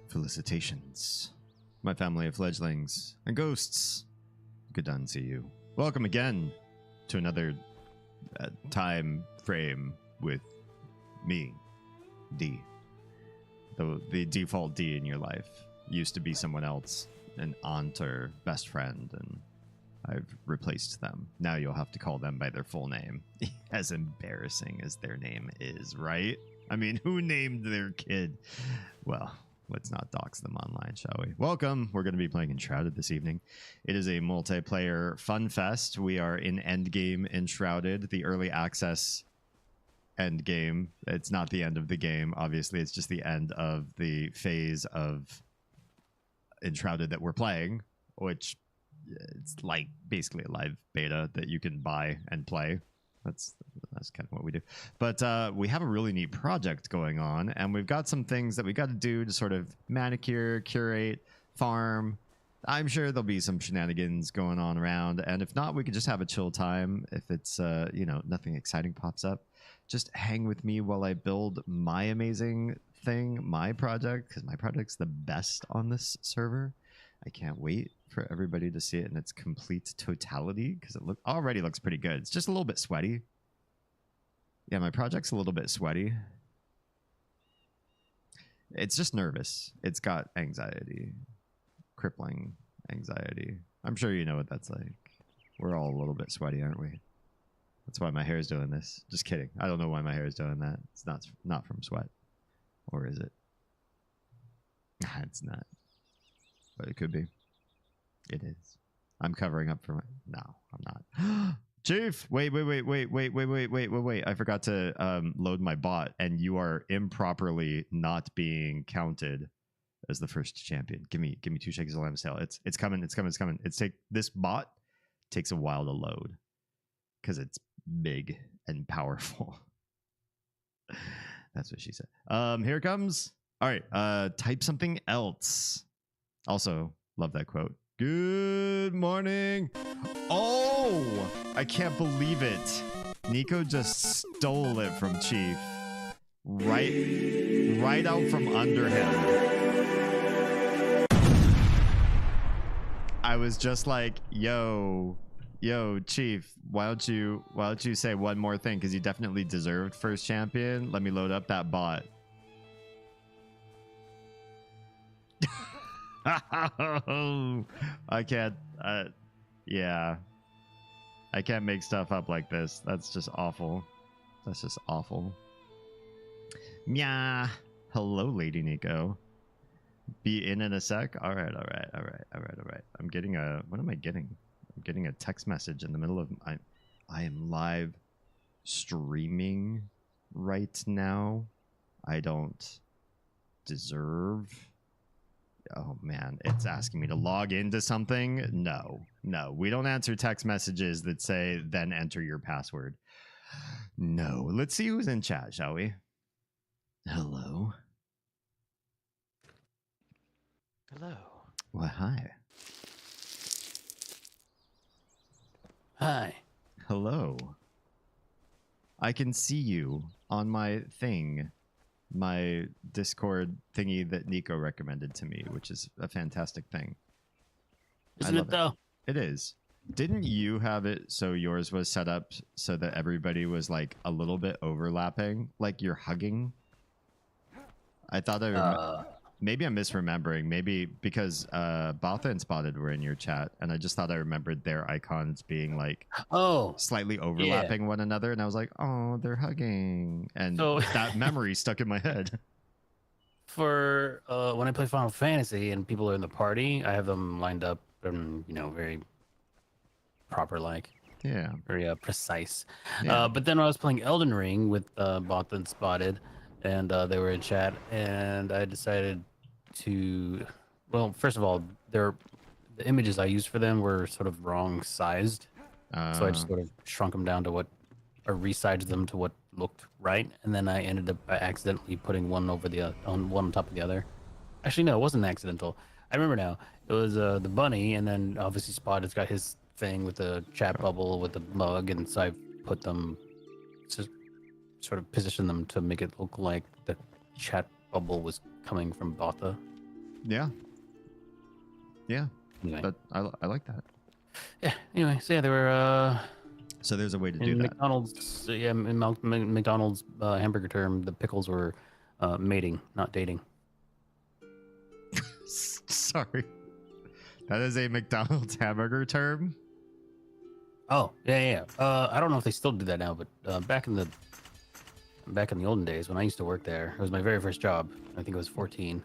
Felicitations, my family of fledglings and ghosts. Good to unsee you. Welcome again to another time frame with me, D. The default D in your life used to be someone else, an aunt or best friend, and I've replaced them. Now you'll have to call them by their full name. As embarrassing as their name is, right? I mean, who named their kid? Well, let's not dox them online, shall we? Welcome. We're going to be playing Enshrouded this evening. It is a multiplayer fun fest. We are in endgame Enshrouded, the early access endgame. It's not the end of the game. Obviously, it's just the end of the phase of Enshrouded that we're playing, which it's like basically a live beta that you can buy and play. That's kind of what we do. But we have a really neat project going on, and we've got some things that we got to do to sort of manicure, curate, farm. I'm sure there'll be some shenanigans going on around, and if not, we could just have a chill time. If it's you know, nothing exciting pops up, just hang with me while I build my amazing thing, my project, because my project's the best on this server. I can't wait for everybody to see it in its complete totality, because it already looks pretty good. It's just a little bit sweaty. Yeah, my project's a little bit sweaty. It's just nervous. It's got anxiety, crippling anxiety. I'm sure you know what that's like. We're all a little bit sweaty, aren't we? That's why my hair is doing this. Just kidding. I don't know why my hair is doing that. It's not from sweat. Or is it? It's not. But it could be. It is. I'm covering up for my... No, I'm not. Chief! Wait. I forgot to load my bot, and you are improperly not being counted as the first champion. Give me 2 shakes of lamb's tail. It's coming. This bot takes a while to load because it's big and powerful. That's what she said. Here it comes. All right. Type something else. Also, love that quote. Good morning. Oh, I can't believe it. Nico just stole it from Chief. Right out from under him. I was just like, yo, Chief, why don't you say one more thing? Because you definitely deserved first champion. Let me load up that bot. I can't. Yeah, I can't make stuff up like this. That's just awful. That's just awful. Meow. Hello, Lady Nico. Be in a sec. All right. I'm getting a. What am I getting? I'm getting a text message in the middle of. I am live streaming right now. I don't deserve. Oh man, it's asking me to log into something. No, we don't answer text messages that say then enter your password. No, let's see who's in chat, shall we? Hello. Well, hi. Hello. I can see you on my thing, my Discord thingy that Nico recommended to me, which is a fantastic thing. Isn't it though? It is. Didn't you have it so yours was set up so that everybody was like a little bit overlapping, like you're hugging? I thought maybe I'm misremembering. Maybe because Botha and Spotted were in your chat, and I just thought I remembered their icons being like slightly overlapping one another, and I was like, oh, they're hugging, and so that memory stuck in my head. for when I play Final Fantasy and people are in the party, I have them lined up and very proper like. Yeah. Very precise. Yeah. But then when I was playing Elden Ring with Bot and Spotted, and they were in chat, and I decided to, well, first of all, the images I used for them were sort of wrong sized, so I just sort of shrunk them down to what, or resized them to what looked right, and then I ended up by accidentally putting one over the one on top of the other. Actually, no, it wasn't accidental. I remember now. It was the bunny, and then obviously Spot's got his thing with the chat bubble with the mug, and so I put them, to sort of position them to make it look like the chat bubble was coming from Botha. Yeah. Yeah. Anyway, But I like that. yeah. Anyway, so yeah, they were So there's a way to do in that. McDonald's. Yeah, in McDonald's hamburger term, the pickles were mating, not dating. Sorry. That is a McDonald's hamburger term. Oh, yeah. I don't know if they still do that now, but back in the olden days when I used to work there, it was my very first job. I think it was 14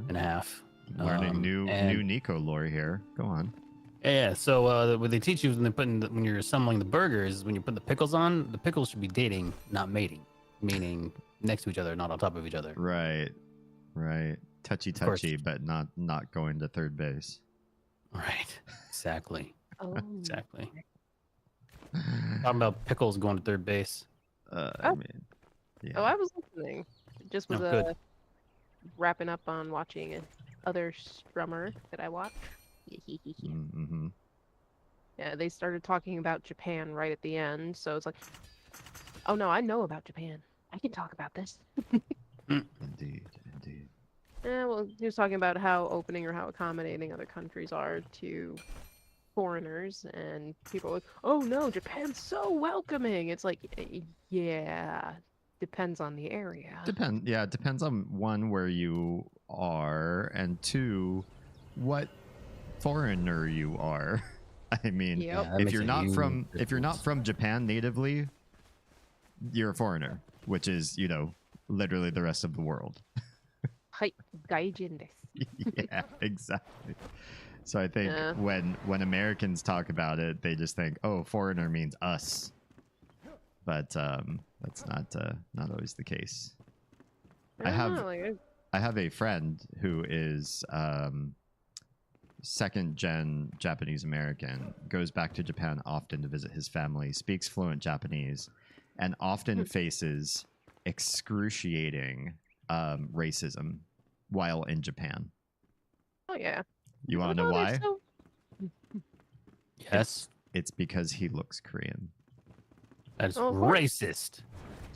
and a half. Learning new Nico lore here. Go on. Yeah. So what they teach you when you're assembling the burgers, when you put the pickles on, the pickles should be dating, not mating, meaning next to each other, not on top of each other. Right. Touchy, but not going to third base. Right. Exactly. Oh. Exactly. Talking about pickles going to third base. I mean, yeah. Oh, I was listening. Just was good. wrapping up on watching other strummer that I watch. Mm-hmm. Yeah, they started talking about Japan right at the end, so it's like, oh no, I know about Japan. I can talk about this. Indeed. Yeah, well, he was talking about how opening or how accommodating other countries are to foreigners, and people are like, oh no, Japan's so welcoming. It's like, yeah, depends on the area. It depends on one, where you are, and two, what foreigner you are. I mean, Yep. Yeah, if you're not from Japan natively, you're a foreigner, which is, literally the rest of the world. Hai, gaijin desu. Yeah, exactly. So I think when Americans talk about it, they just think, oh, foreigner means us. But that's not always the case. I have a friend who is second gen Japanese American, goes back to Japan often to visit his family, speaks fluent Japanese, and often faces excruciating racism while in Japan. Oh yeah. You want to know why? So... Yes. It's because he looks Korean. That's Oh, of course. racist.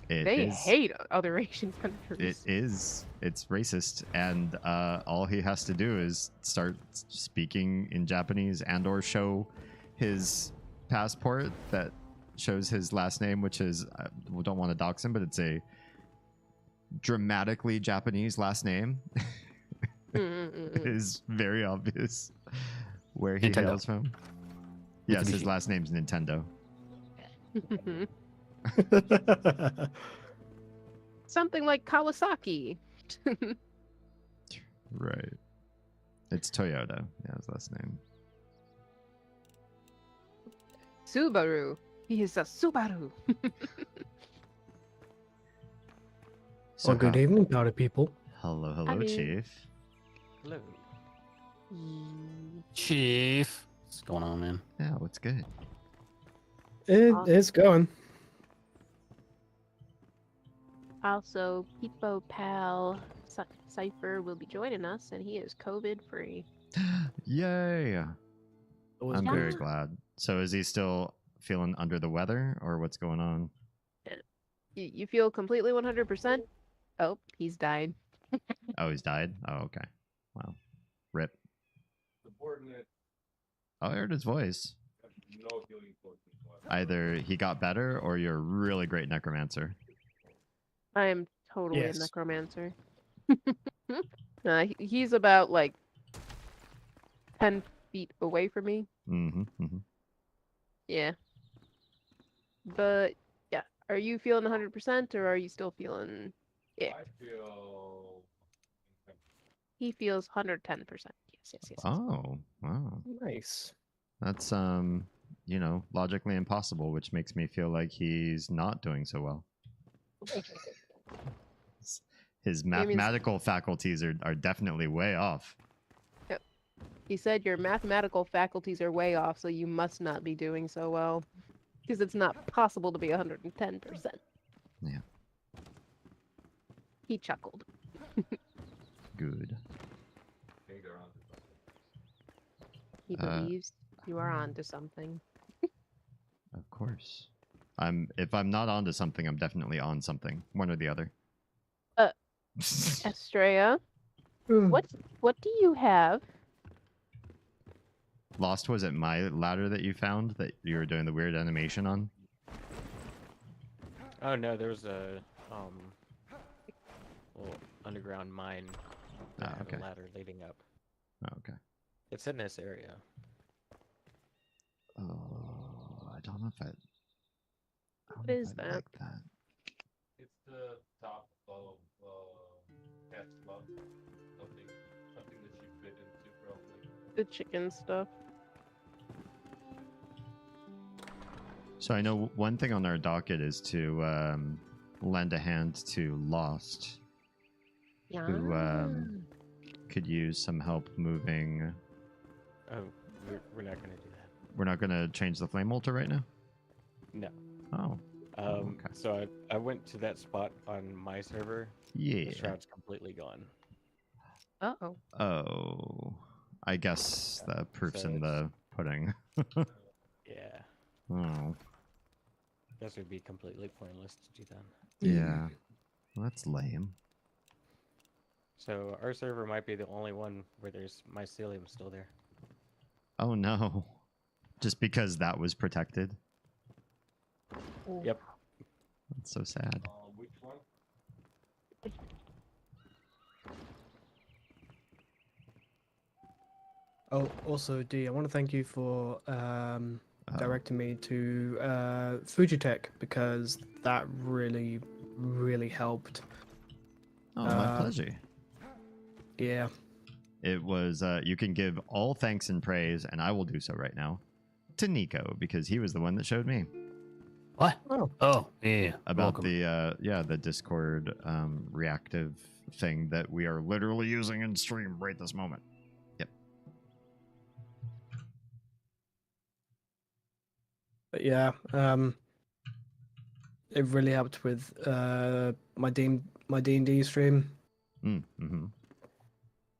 They hate other Asian countries. It is. It's racist, and all he has to do is start speaking in Japanese and/or show his passport that shows his last name, which is, we don't want to dox him, but it's a dramatically Japanese last name. It is very obvious where he hails from. Yes, his last name's Nintendo. Something like Kawasaki. Right. It's Toyota. Yeah, his last name. Subaru. He is a Subaru. So Well, good evening, powder people. Hello, I mean- Chief. Hello. Chief. What's going on, man? Yeah, what's good? It's going. Also, Peepo Pal Cypher will be joining us, and he is COVID free. Yay! I'm very Yeah. glad. So is he still feeling under the weather, or what's going on? You feel completely 100%? Oh, he's died. Oh, he's died? Oh, okay. Wow. Rip. Oh, I heard his voice. Either he got better, or you're a really great necromancer. I am totally Yes. a necromancer. He's about like 10 feet away from me. Mm-hmm. Mm-hmm. Yeah. But yeah, are you feeling 100% or are you still feeling ick? I feel He feels 110%. Yes. Oh, wow. Nice. That's logically impossible, which makes me feel like he's not doing so well. His mathematical faculties are definitely way off. Yep. He said your mathematical faculties are way off, so you must not be doing so well. Because it's not possible to be 110%. Yeah. He chuckled. Good. He believes you are onto something. Of course. If I'm not onto something, I'm definitely on something. One or the other. Estrella, what do you have? Lost, was it my ladder that you found that you were doing the weird animation on? Oh no, there was a little underground mine that had okay. a ladder leading up. Oh, okay. It's in this area. Oh, I don't know if I. What is that? Like that. It's the top of cat's love. Something that she fit into probably. The chicken stuff. So I know one thing on our docket is to lend a hand to Lost, who could use some help moving. Oh, we're not gonna do that. We're not going to change the flame altar right now? No. Oh. Okay. So I went to that spot on my server. Yeah. The shroud's completely gone. Uh-oh. Oh. I guess the proof's So in the pudding. Yeah. Oh. Guess it would be completely pointless to do that. Yeah. Well, that's lame. So our server might be the only one where there's mycelium still there. Oh no. Just because that was protected? Yep. That's so sad. Which one? Oh, also, D, I want to thank you for directing me to Fujitech because that really, really helped. Oh, my pleasure. Yeah. It was, you can give all thanks and praise, and I will do so right now, to Nico, because he was the one that showed me. What? Oh, yeah. About welcome. the Discord reactive thing that we are literally using in stream right this moment. Yep. But yeah, it really helped with my D&D stream Mm-hmm.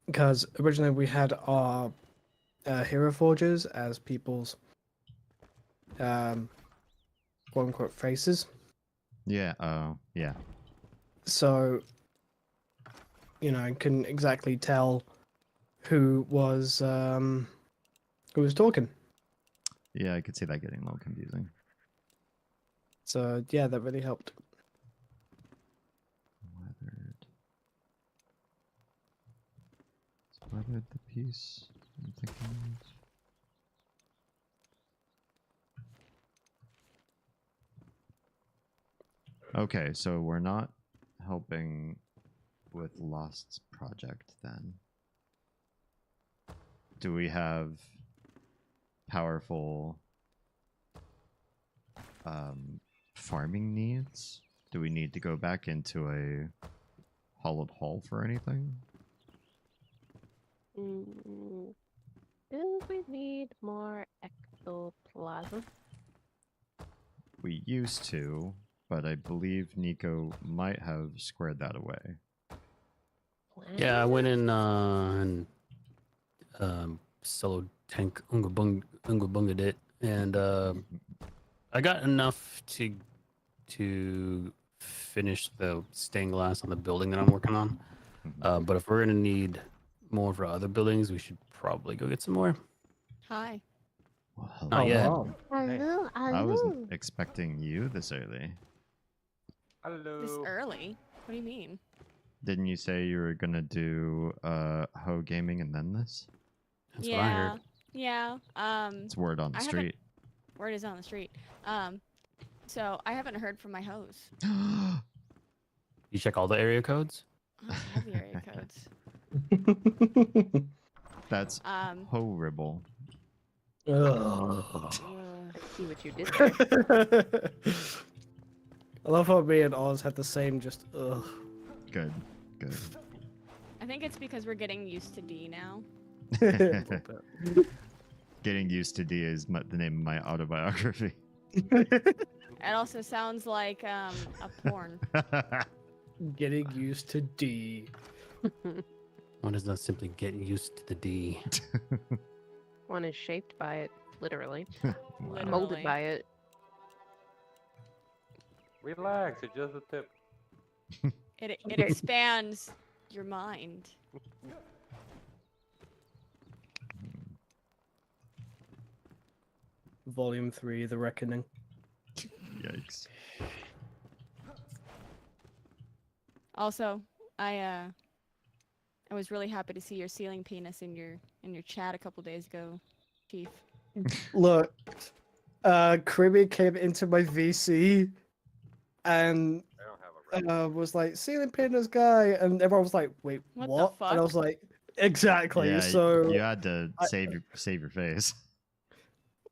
because originally we had our hero forgers as people's quote unquote faces. Yeah. Oh, yeah. So I couldn't exactly tell who was talking. Yeah, I could see that getting a little confusing. So yeah, that really helped. Weathered the piece. I'm thinking. Okay, so we're not helping with Lost's project then. Do we have powerful farming needs? Do we need to go back into a hollowed hall for anything? Do we need more ectoplasm? We used to, but I believe Nico might have squared that away. Yeah, I went in and solo tank Unga Bunga it, and I got enough to finish the stained glass on the building that I'm working on. But if we're gonna need more for other buildings, we should probably go get some more. Hi. Well, hello. Not yet. wow. Hello, I wasn't expecting you this early. Hello. This early? What do you mean? Didn't you say you were gonna do Ho Gaming and then this? That's what I heard. Yeah. It's word on the I haven't- street. Word is on the street. So I haven't heard from my host. You check all the area codes? I don't have the area codes. That's Um, horrible. Ugh. I see what you did there. I love how me and Oz had the same just ugh. Good. Good. I think it's because we're getting used to D now. A little bit. Getting used to D is the name of my autobiography. It also sounds like a porn. Getting used to D. One is not simply getting used to the D. One is shaped by it, literally. Wow. Molded Literally. by it. Relax, it's just a tip. It expands your mind. Volume 3, The Reckoning. Yikes. Also, I was really happy to see your ceiling penis in your chat a couple days ago, Chief. Look, Kribby came into my VC and I don't have a was like, ceiling painters guy, and everyone was like, wait, What the what? And I fuck? was like, exactly. Yeah, So, you had to I- save your face.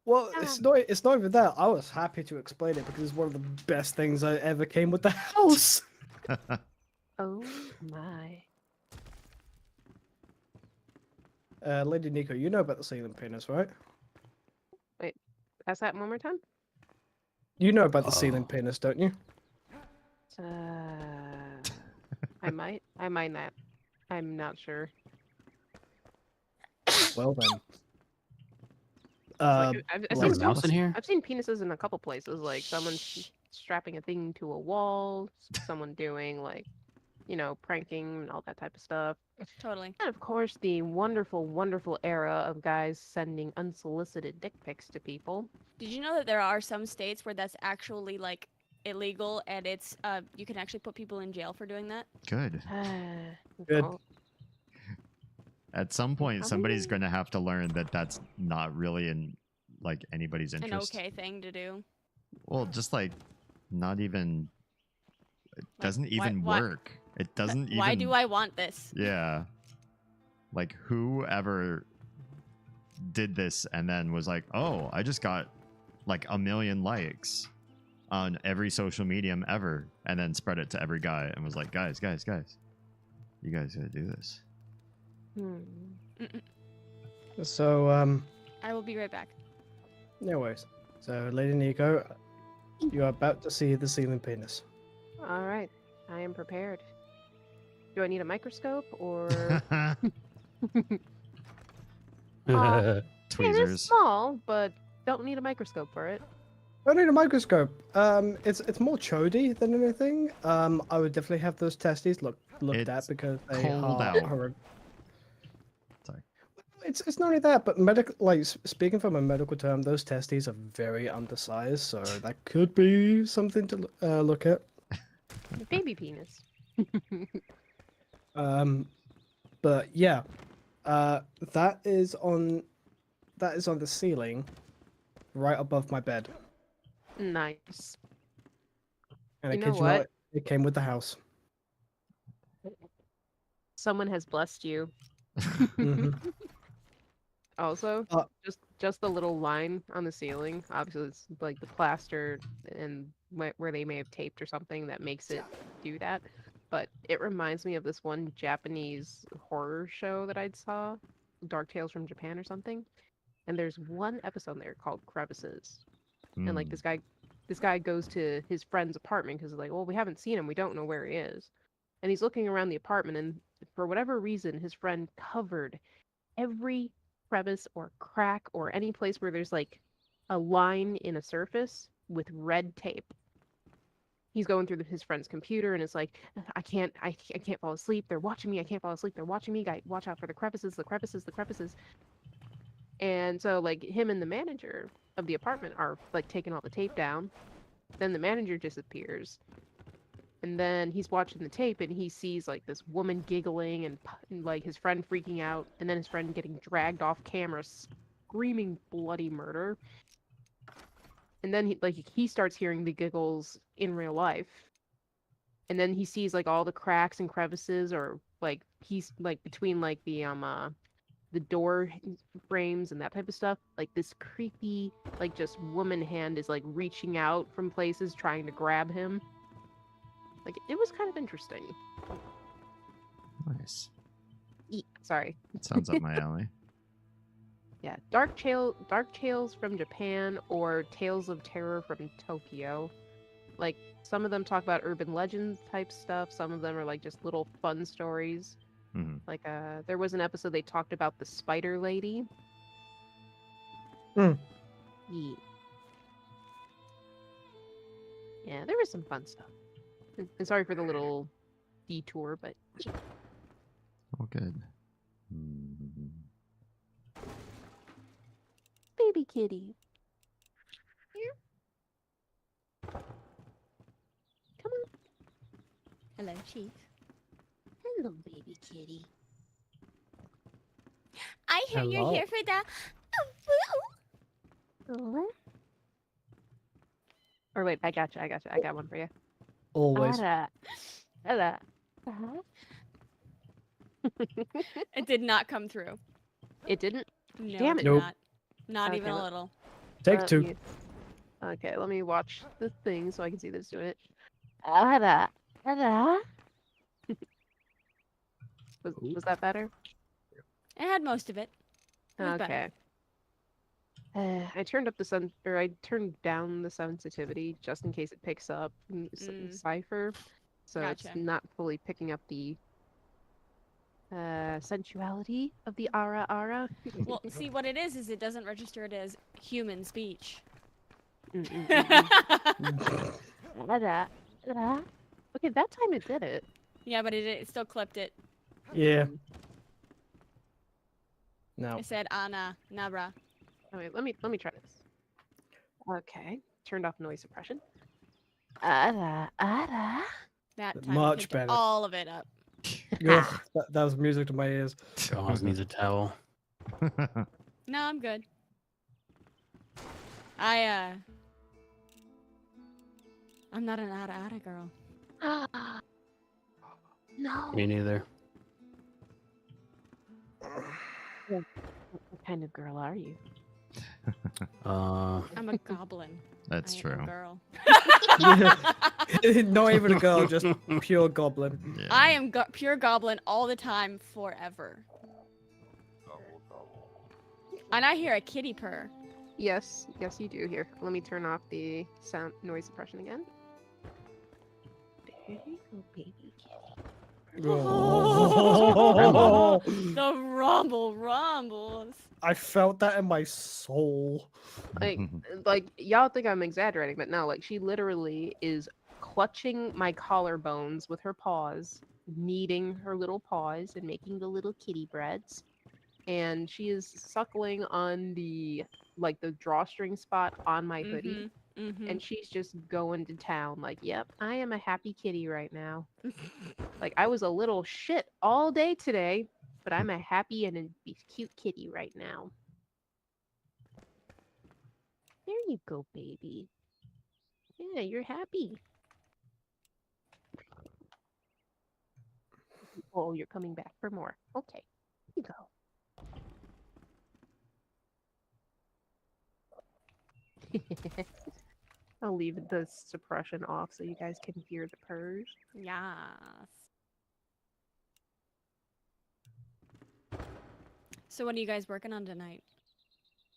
well, it's not even that. I was happy to explain it because it's one of the best things I ever came with the house. Oh my. Lady Nico, you know about the ceiling painters, right? Ask that one more time? You know about the ceiling Oh. painters, don't you? I might not. I'm not sure. Well then. Like, I've Is seen there a mouse in here? I've seen penises in a couple places, like someone strapping a thing to a wall, someone doing like, pranking and all that type of stuff. Totally. And of course, the wonderful, wonderful era of guys sending unsolicited dick pics to people. Did you know that there are some states where that's actually like illegal and it's you can actually put people in jail for doing that? Good. Good. Oh, At some point, somebody's Probably- going to have to learn that that's not really in like anybody's An interest. okay thing to do. Well, just like not even. It Like, doesn't even why- work. It doesn't even. Why do I want this? Yeah. Like whoever did this and then was like, "Oh, I just got like 1 million likes on every social medium ever," and then spread it to every guy and was like, "Guys, you guys gotta do this." Mm-mm. So, I will be right back. no worries. So, Lady Nico, you are about to see the ceiling penis. All right, I am prepared. Do I need a microscope or? Yeah, it is Tweezers. small, but don't need a microscope for it. Don't need a microscope. It's more chody than anything. I would definitely have those testes looked It's at because they cold are. out. Sorry. It's not only that, but medical. Like speaking from a medical term, those testes are very undersized, so that could be something to look at. Baby penis. But yeah, that is on the ceiling, right above my bed. Nice. And I You know kid you not, what? it came with the house. Someone has blessed you. Mhm. Also, Uh, just the little line on the ceiling. Obviously, it's like the plaster and where they may have taped or something that makes it do that. But it reminds me of this one Japanese horror show that I saw, Dark Tales from Japan or something. And there's one episode there called Crevices. And like Mm. this guy goes to his friend's apartment because like, well, we haven't seen him, we don't know where he is. And he's looking around the apartment, and for whatever reason, his friend covered every crevice or crack or any place where there's like a line in a surface with red tape. He's going through his friend's computer and it's like, I can't fall asleep. They're watching me. I can't fall asleep. They're watching me. Guy, watch out for the crevices, the crevices, the crevices. And so like him and the manager of the apartment are like taking all the tape down. Then the manager disappears. And then he's watching the tape and he sees like this woman giggling and like his friend freaking out, and then his friend getting dragged off camera screaming bloody murder. And then he starts hearing the giggles in real life. And then he sees like all the cracks and crevices or like piece like between like the door frames and that type of stuff, like this creepy like just woman hand is like reaching out from places trying to grab him. Like it was kind of interesting. Nice. Sorry. Sounds up my alley. Yeah, Dark Tales from Japan or Tales of Terror from Tokyo. Like some of them talk about urban legends type stuff. Some of them are like just little fun stories. Mhm. Like there was an episode they talked about the Spider Lady. Hmm. Yeah. Yeah, there was some fun stuff. And sorry for the little detour, but Oh, good. Mhm. baby kitty. Here. Come on. Hello, Chief. Hello, baby kitty. I hear you're Hello. here for the. Oh. Or wait, I got you. I got one for you. Always. Ada. Ada. Uh-huh. It did not come through. It didn't? No, Damn it it. did Nope. not. Not Okay, even a let- little. Take Let two. me- Okay, let me watch the thing so I can see this doing it. Ada. Ada. Was that better? It had most of it. It was better. Okay. I turned up I turned down the sensitivity just in case it picks up cipher, so it's Gotcha. not fully picking up the sensuality of the ara ara. Well, see, what it is it doesn't register it as human speech. Ada. Ada. Okay, that time it did it. Yeah, but it still clipped it. Yeah. No. It said Ana, Nabra. Oh, wait, let me try this. Okay, turned off noise suppression. Ada. Ada. That time Much picked better. all of it up. Ugh, that was music to my ears. Jaws needs a towel. No, I'm good. I'm not an Ada girl. No. Me neither. What kind of girl are you? I'm a goblin. That's I true. am a girl. Not even a girl, just pure goblin. Yeah. I am pure goblin all the time, forever. And I hear a kitty purr. Yes, you do. Here, let me turn off the sound noise suppression again. There you go, baby kitty. Oh. The rumbles. I felt that in my soul. Like y'all think I'm exaggerating, but no, like she literally is clutching my collarbones with her paws, kneading her little paws and making the little kitty breads. And she is suckling on the drawstring spot on my hoodie. Mm-hmm. And she's just going to town like, yep, I am a happy kitty right now. Like I was a little shit all day today, but I'm a happy and a cute kitty right now. There you go, baby. Yeah, you're happy. Oh, you're coming back for more. Okay, here you go. I'll leave the suppression off so you guys can hear the purrs. Yes. So what are you guys working on tonight?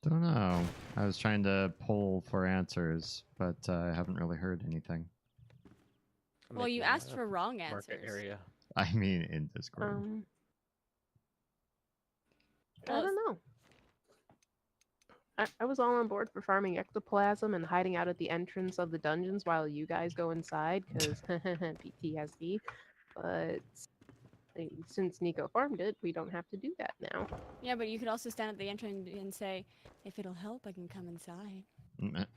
Don't know. I was trying to poll for answers, but I haven't really heard anything. I'm Well, you making asked a for wrong market answers. area. I mean, in Discord. I Well, don't know. I was all on board for farming ectoplasm and hiding out at the entrance of the dungeons while you guys go inside, because PTSD. But since Nico farmed it, we don't have to do that now. Yeah, but you could also stand at the entrance and say, if it'll help, I can come inside.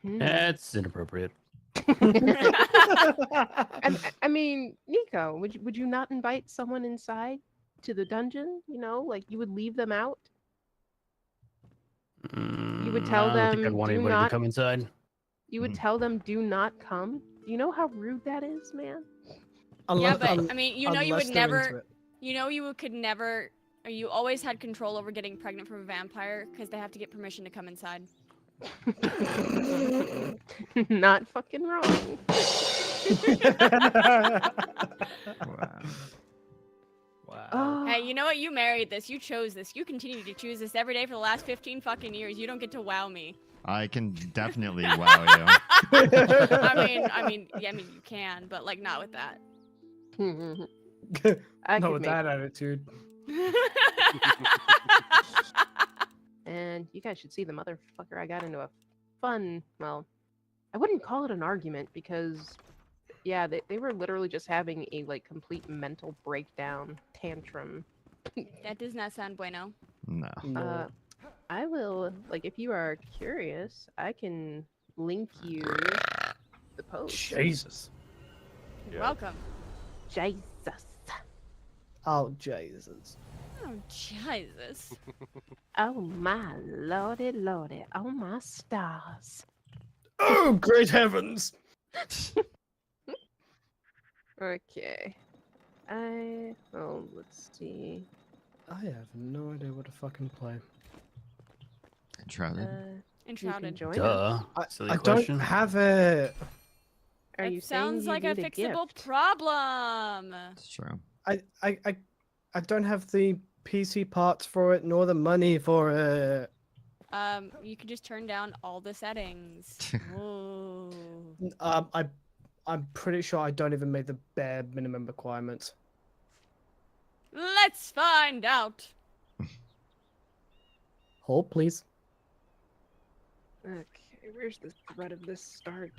That's inappropriate. I mean, Nico, would you not invite someone inside to the dungeon? You know, like you would leave them out. You would tell I don't think I'd them, want do anybody not. to come inside. You would tell them, do not come. Do you know how rude that is, man? Yeah, but I mean, you know, you would Unless they're into never. it. You know you could never, or you always had control over getting pregnant from a vampire because they have to get permission to come inside. Not fucking wrong. Wow. Wow. Oh, Hey, you know what? You married this. You chose this. You continue to choose this every day for the last 15 fucking years. You don't get to wow me. I can definitely wow you. I mean, you can, but like not with that. I Not could with make that attitude. And you guys should see the motherfucker I got into a fun, well, I wouldn't call it an argument because, yeah, they were literally just having a, like, complete mental breakdown tantrum. That does not sound bueno. No. No. I will, like, if you are curious, I can link you the post. Jesus. You're welcome. Jesus. Oh, Jesus. Oh, Jesus. Oh my lordy lordy. Oh my stars. Oh, great heavens. Okay. Let's see. I have no idea what to fucking play. Enshrouded. You can Enshrouded. join us. Duh. I, Silly I question. don't have it. Are That you saying sounds you like a need fixable gift? problem. It's true. I don't have the PC parts for it, nor the money for it. You could just turn down all the settings. Ooh. I'm pretty sure I don't even make the bare minimum requirements. Let's find out. Hold, please. Okay, where's the thread of this start?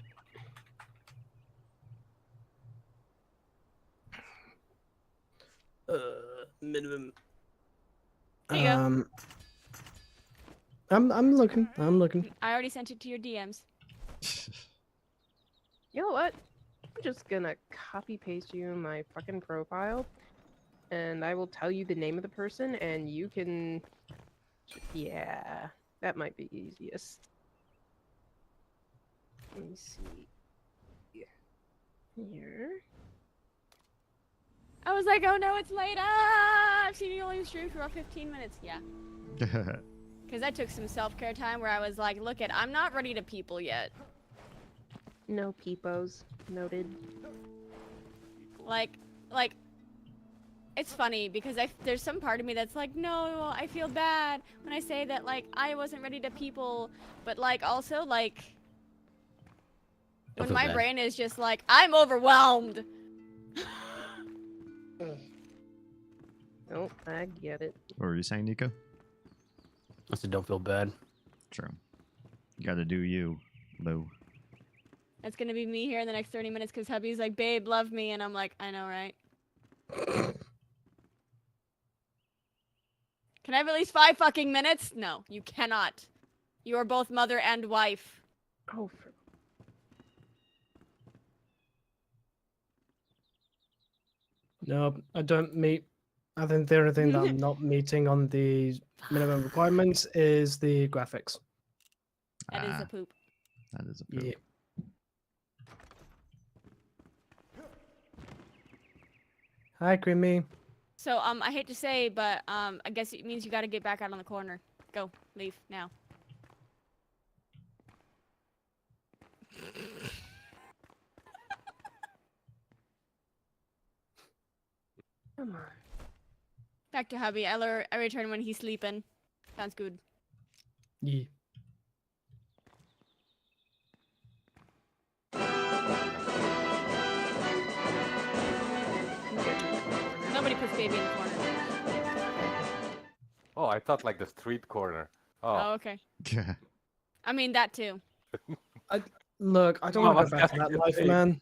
Minimum. There you go. I'm looking. I'm looking. I already sent it to your DMs. You know what? I'm just gonna copy paste you my fucking profile, and I will tell you the name of the person, and you can. Yeah, that might be easiest. Let me see. Here. I was like, oh no, it's late. Ah, I've seen you only stream for about 15 minutes. Yeah. Because I took some self-care time where I was like, look it, I'm not ready to people yet. No peepos. Noted. Like, it's funny because there's some part of me that's like, no, I feel bad when I say that, like, I wasn't ready to people, but, like, also, like, Don't when feel my bad. brain is just like, I'm overwhelmed. Oh, I get it. What were you saying, Nico? I said don't feel bad. True. You gotta do you, Lou. That's gonna be me here in the next 30 minutes because hubby's like, babe, love me, and I'm like, I know, right? Can I have at least 5 fucking minutes? No, you cannot. You are both mother and wife. Oh, No, I don't meet. I think the only thing that I'm not meeting on the minimum requirements is the graphics. That is Ah, a poop. that is a poop. Yeah. Hi, Creamy. So, I hate to say, but, I guess it means you gotta get back out on the corner. Go. Leave. Now. come on. Back to hubby. I return when he's sleeping. Sounds good. Yeah. Nobody puts baby in the corner. Oh, I thought like the street corner. Oh, Oh, okay. I mean, that too. Look, I don't Oh, want to go my back to God, that you're life, safe. man.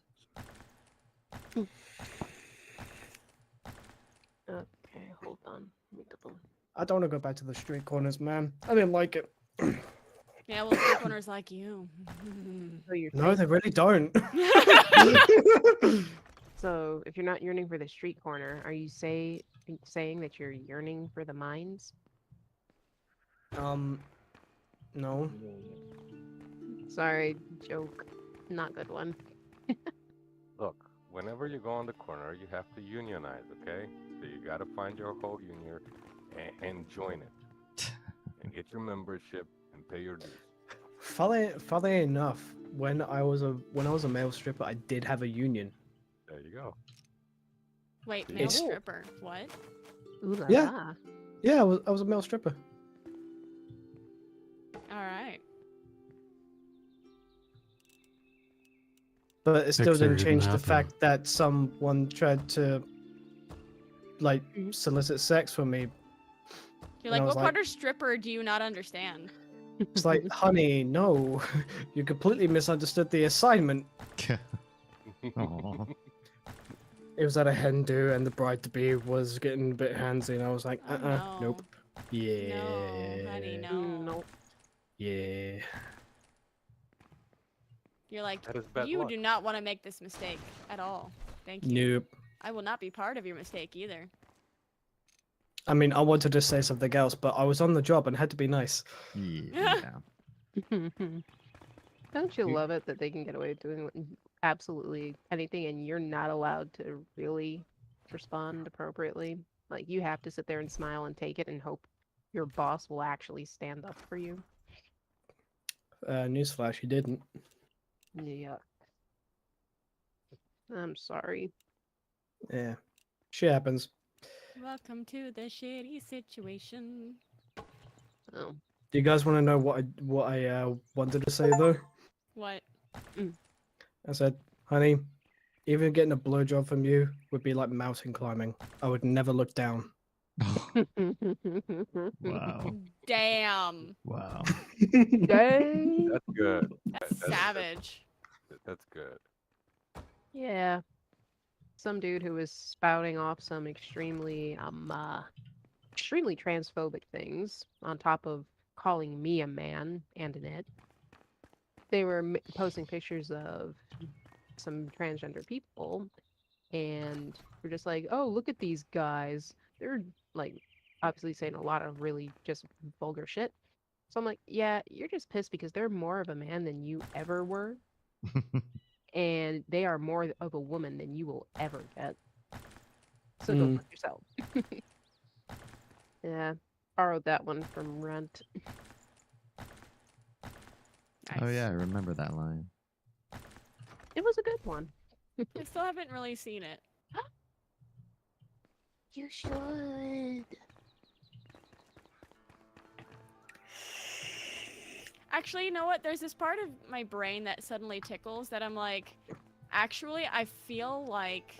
Okay, hold on. Let me double. I don't want to go back to the street corners, man. I didn't like it. Yeah, well, street corners like you. So you're No, they really don't. So if you're not yearning for the street corner, are you saying that you're yearning for the mines? No. Sorry, joke. Not good one. look. whenever you go on the corner, you have to unionize, okay? So you gotta find your whole union and join it, and get your membership and pay your dues. Funny enough, when I was a male stripper, I did have a union. There you go. Wait, See? male It's- stripper. What? Ooh la Yeah. la. Yeah, I was a male stripper. All right. But it still Pixar didn't didn't change the happen. fact that someone tried to like solicit sex from me. You're And like, I what was part like- of stripper do you not understand? It's like, honey, no, you completely misunderstood the assignment. Aw. It was at a hen do, and the bride to be was getting a bit handsy, and I was like, Oh, no. nope. Yeah. No, honey, no. Nope. Yeah. You're like, That is bad you luck. do not want to make this mistake at all. Thank you. Nope. I will not be part of your mistake either. I mean, I wanted to say something else, but I was on the job and had to be nice. Yeah. Don't you love it that they can get away with doing absolutely anything and you're not allowed to really respond appropriately? Like, you have to sit there and smile and take it and hope your boss will actually stand up for you. Newsflash, he didn't. Yeah. I'm sorry. Yeah. Shit happens. Welcome to the shitty situation. Oh. Do you guys want to know what I wanted to say though? What? I said, honey, even getting a blowjob from you would be like mountain climbing. I would never look down. Wow. Damn. Wow. Dang. That's good. That's savage. That's good. Yeah. Some dude who was spouting off some extremely transphobic things on top of calling me a man and an it. They were posting pictures of some transgender people and we're just like, oh, look at these guys. They're like obviously saying a lot of really just vulgar shit. So I'm like, yeah, you're just pissed because they're more of a man than you ever were. And they are more of a woman than you will ever get. So go fuck yourself. Yeah, borrowed that one from Rent. Oh Nice. yeah, I remember that line. It was a good one. I still haven't really seen it. You should. Actually, you know what? There's this part of my brain that suddenly tickles that I'm like, actually, I feel like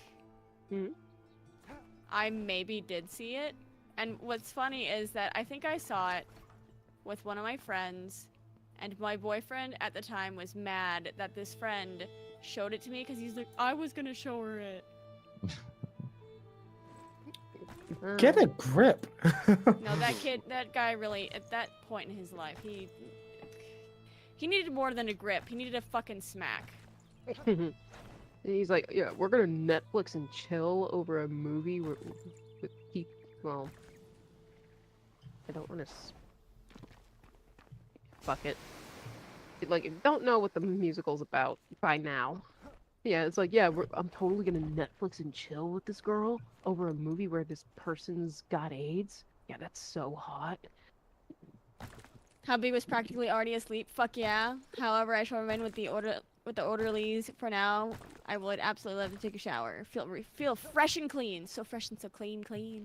I maybe did see it. And what's funny is that I think I saw it with one of my friends, and my boyfriend at the time was mad that this friend showed it to me because he's like, I was gonna show her it. Get a grip. No, that guy really, at that point in his life, he needed more than a grip. He needed a fucking smack. And he's like, yeah, we're gonna Netflix and chill over a movie with well, I don't want to. Fuck it. Like, if you don't know what the musical's about by now. Yeah, it's like, yeah, I'm totally gonna Netflix and chill with this girl over a movie where this person's got AIDS. Yeah, that's so hot. Hubby was practically already asleep. Fuck yeah. However, I shall remain with the orderlies for now. I would absolutely love to take a shower. Feel fresh and clean. So fresh and so clean. Fresh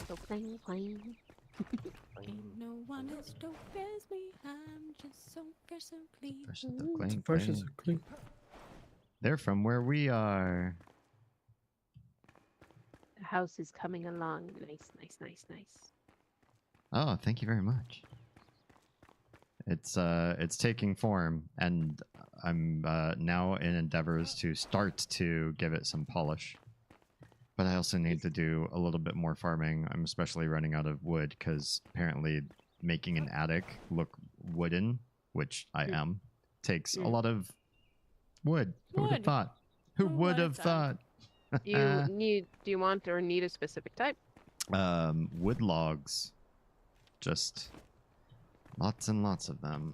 so clean. Ain't no one as dope as me. I'm just so fresh and clean. Fresh as the clean, Fresh as clean. a clean. They're from where we are. The house is coming along. Nice. Oh, thank you very much. It's taking form, and I'm now in endeavors to start to give it some polish. But I also need to do a little bit more farming. I'm especially running out of wood because apparently making an attic look wooden, which I am, takes a lot of wood. Who would have Wood. thought? Who Who would would've have thought? Do you want or need a specific type? Wood logs. Just lots and lots of them.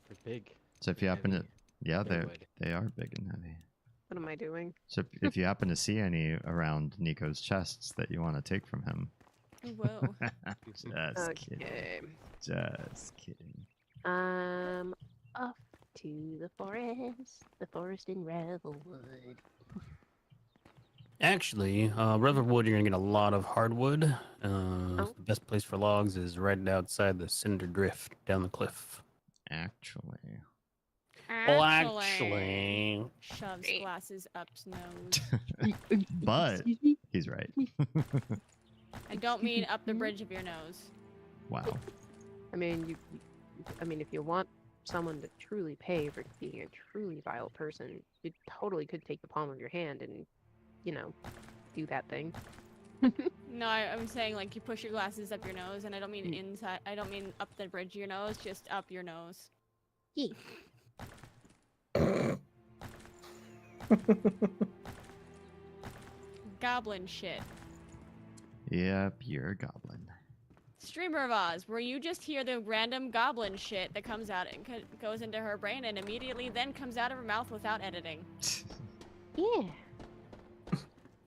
They're big. So if you happen to, Heavy. yeah, They're they wood. they are big and heavy. What am I doing? So if you happen to see any around Nico's chests that you want to take from him, Whoa. just kidding, Okay. just kidding. Off to the forest in Revelwood. Actually, Riverwood, you're gonna get a lot of hardwood. Oh. The best place for logs is right outside the Cinder Drift down the cliff. Actually, Well, actually, Shoves Great. glasses up his nose. but Excuse me? he's right. I don't mean up the bridge of your nose. Wow. I mean, if you want someone to truly pay for being a truly vile person, you totally could take the palm of your hand and, do that thing. No, I'm saying like you push your glasses up your nose, and I don't mean inside. I don't mean up the bridge of your nose, just up your nose. Yeah. Goblin shit. Yep, you're a goblin. Streamer of Oz, where you just hear the random goblin shit that comes out and goes into her brain and immediately then comes out of her mouth without editing. Yeah.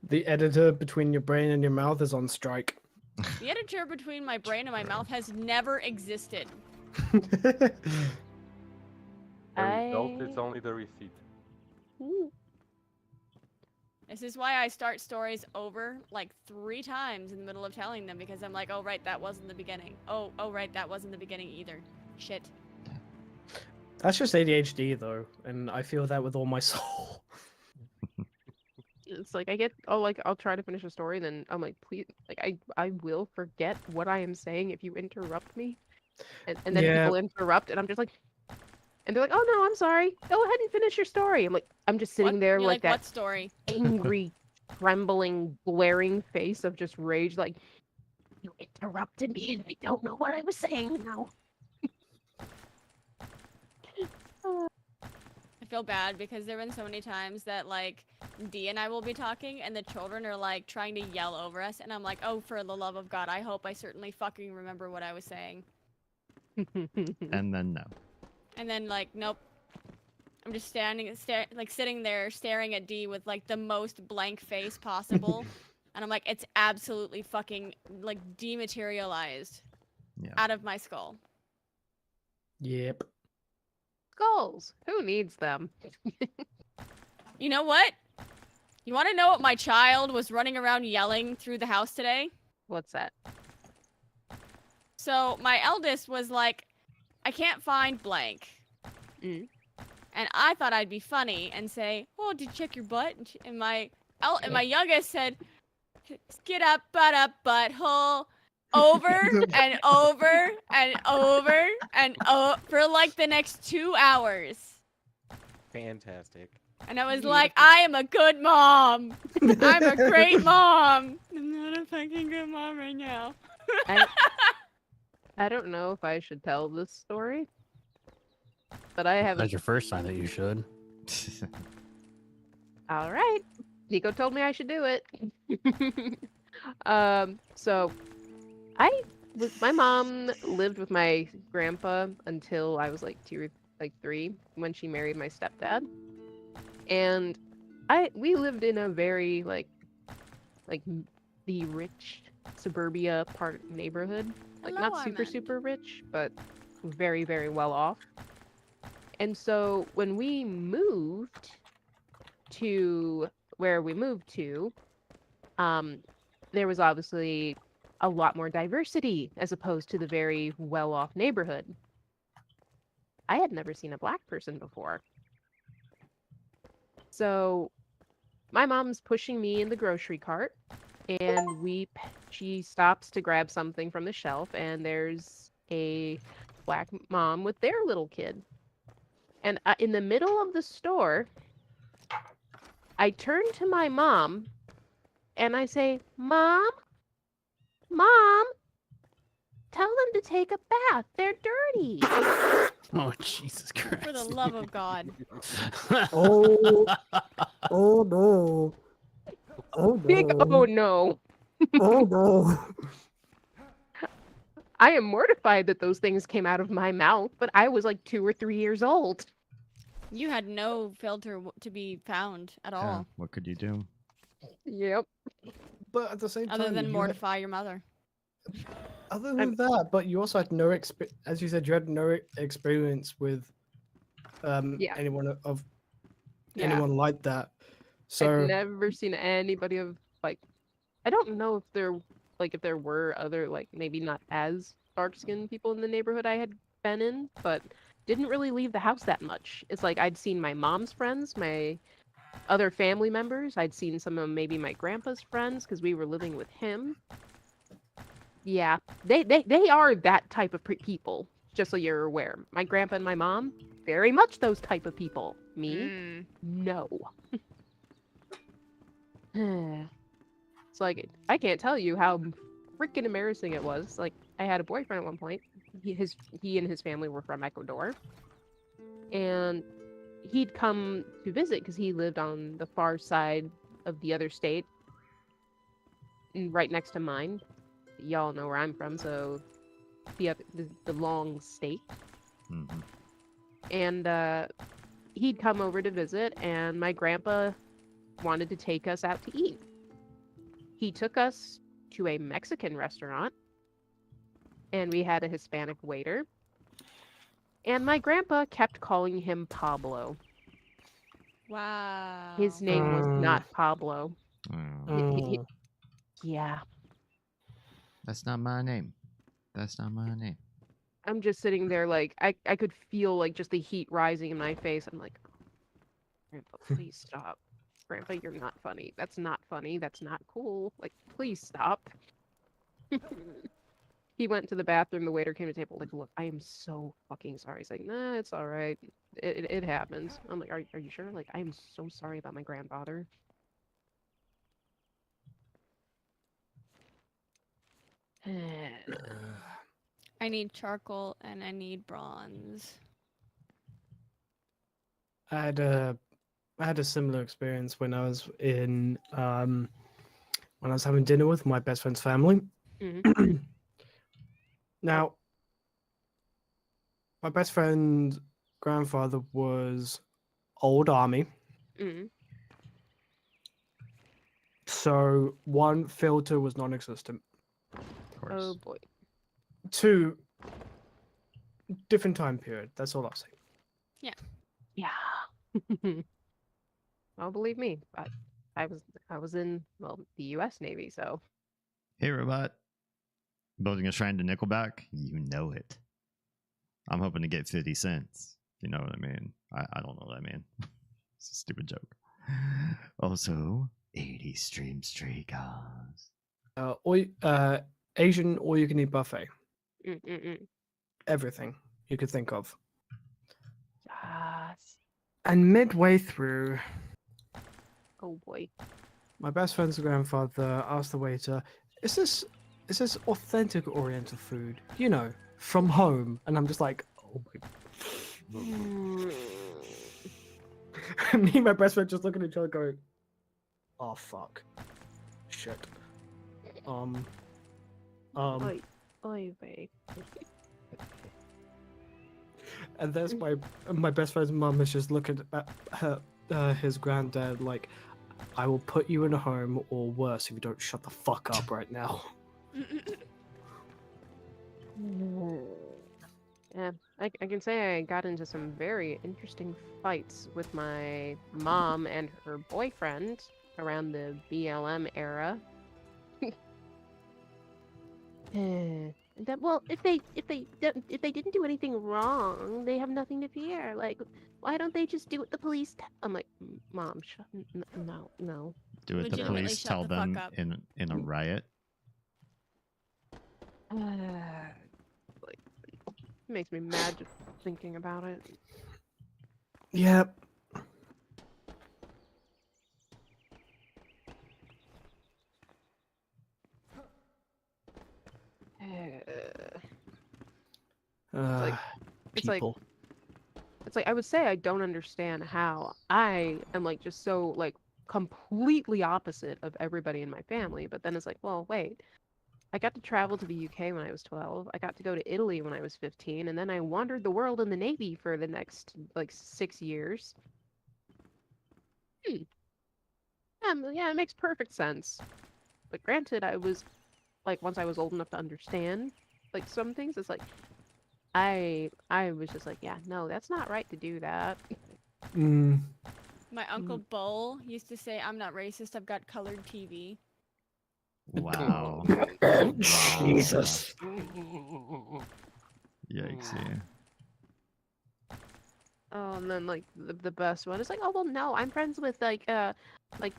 The editor between your brain and your mouth is on strike. The editor between my brain and my mouth has never existed. The result is I- only the receipt. Ooh. This is why I start stories over like 3 times in the middle of telling them, because I'm like, oh right, that wasn't the beginning. Oh right, that wasn't the beginning either. Shit. That's just ADHD though, and I feel that with all my soul. It's like I'll try to finish a story, then I'm like, please, like I will forget what I am saying if you interrupt me, and then Yeah. people interrupt, and I'm just like, and they're like, oh no, I'm sorry, go ahead and finish your story. I'm like, I'm just sitting What? there You're like that what story? angry, trembling, glaring face of just rage, like, you interrupted me, and I don't know what I was saying now. I feel bad because there have been so many times that like Dee and I will be talking and the children are like trying to yell over us, and I'm like, oh, for the love of God, I hope I certainly fucking remember what I was saying. And then no. And then like, nope. I'm just sitting there staring at Dee with like the most blank face possible, and I'm like, it's absolutely fucking like dematerialized Yeah. out of my skull. Yep. Skulls. Who needs them? You know what? You want to know what my child was running around yelling through the house today? What's that? So my eldest was like, I can't find blank. Mm. And I thought I'd be funny and say, oh, did you check your butt? And my youngest said, get up, butthole. Over and over and over and for like the next 2 hours. Fantastic. And I was like, I am a good mom. I'm a great mom. I'm not a fucking good mom right now. I don't know if I should tell this story, but I have. That's your first sign that you should. All right, Nico told me I should do it. So my mom lived with my grandpa until I was like 2 or 3 when she married my stepdad, and we lived in a very like the rich suburbia part neighborhood, like Hello, not super Armand. super rich, but very very well off. And so when we moved to where we moved to, there was obviously a lot more diversity as opposed to the very well-off neighborhood. I had never seen a black person before. So my mom's pushing me in the grocery cart, and she stops to grab something from the shelf, and there's a black mom with their little kid. And in the middle of the store, I turn to my mom and I say, Mom, tell them to take a bath. They're dirty. Oh, Jesus Christ. For the love of God. Oh, oh no. Oh Big oh no. Oh no. I am mortified that those things came out of my mouth, but I was like 2 or 3 years old. You had no filter to be found at Yeah, all, what could you do? Yep. But at the same other time, than you had, mortify your mother. other I'm- than that, but you also had no as you said, you had no experience with Yeah. anyone of Yeah. anyone like that. I've So never seen anybody of like. I don't know if there were other like maybe not as dark skinned people in the neighborhood I had been in, but didn't really leave the house that much. It's like I'd seen my mom's friends, my other family members. I'd seen some of maybe my grandpa's friends because we were living with him. Yeah, they are that type of people. Just so you're aware, my grandpa and my mom, very much those type of people. Me, Mm. no. It's like I can't tell you how freaking embarrassing it was. Like I had a boyfriend at one point. He and his family were from Ecuador, and he'd come to visit because he lived on the far side of the other state, right next to mine. Y'all know where I'm from, so the long state. Hmm. And he'd come over to visit, and my grandpa wanted to take us out to eat. He took us to a Mexican restaurant, and we had a Hispanic waiter. And my grandpa kept calling him Pablo. Wow. His name was not Pablo. Oh, Yeah. that's not my name. That's not my name. I'm just sitting there like I could feel like just the heat rising in my face. I'm like, Grandpa, please stop. Grandpa, you're not funny. That's not funny. That's not cool. Like, please stop. He went to the bathroom. The waiter came to the table. Like, look, I am so fucking sorry. He's like, nah, it's all right. It happens. I'm like, are you sure? Like, I am so sorry about my grandfather. I need charcoal and I need bronze. I had a similar experience when I was in when I was having dinner with my best friend's family. Mhm. Now, my best friend's grandfather was old army, Mhm. so one, filter was non-existent. Of course. Oh boy. Two, different time period. That's all I'll say. Yeah. Well, believe me, I was in the U.S. Navy, so Hey, robot. Building a shrine to Nickelback? You know it. I'm hoping to get 50 cents. You know what I mean? I don't know what I mean. It's a stupid joke. Also, 80 stream streakers. Asian all-you-can-eat buffet. Mm-mm-mm. Everything you could think of. Yes. And midway through, Oh boy. my best friend's grandfather asked the waiter, is this authentic Oriental food? You know, from home. And I'm just like, oh my. Me and my best friend just looking at each other going, oh fuck. Shit. Oy, oy vey. And there's my best friend's mum is just looking at his granddad like, I will put you in a home or worse if you don't shut the fuck up right now. Yeah, I can say I got into some very interesting fights with my mom and her boyfriend around the BLM era. That well, if they didn't do anything wrong, they have nothing to fear. Like, why don't they just do what the police? I'm like, Mom, no. Do what the Legitimately police shut tell the fuck them up. in a riot. Like, it makes me mad just thinking about it. Yep. like- it's like- People. It's like I would say I don't understand how I am like just so like completely opposite of everybody in my family, but then it's like, well, wait, I got to travel to the UK when I was 12. I got to go to Italy when I was 15, and then I wandered the world in the Navy for the next like 6 years. Yeah, it makes perfect sense. But granted, I was like once I was old enough to understand like some things, it's like I was just like, yeah, no, that's not right to do that. Mm. My uncle Bull used to say, "I'm not racist. I've got colored TV." Wow. Jesus. Yikes, yeah. Oh, and then like the best one is like, oh well, no, I'm friends with like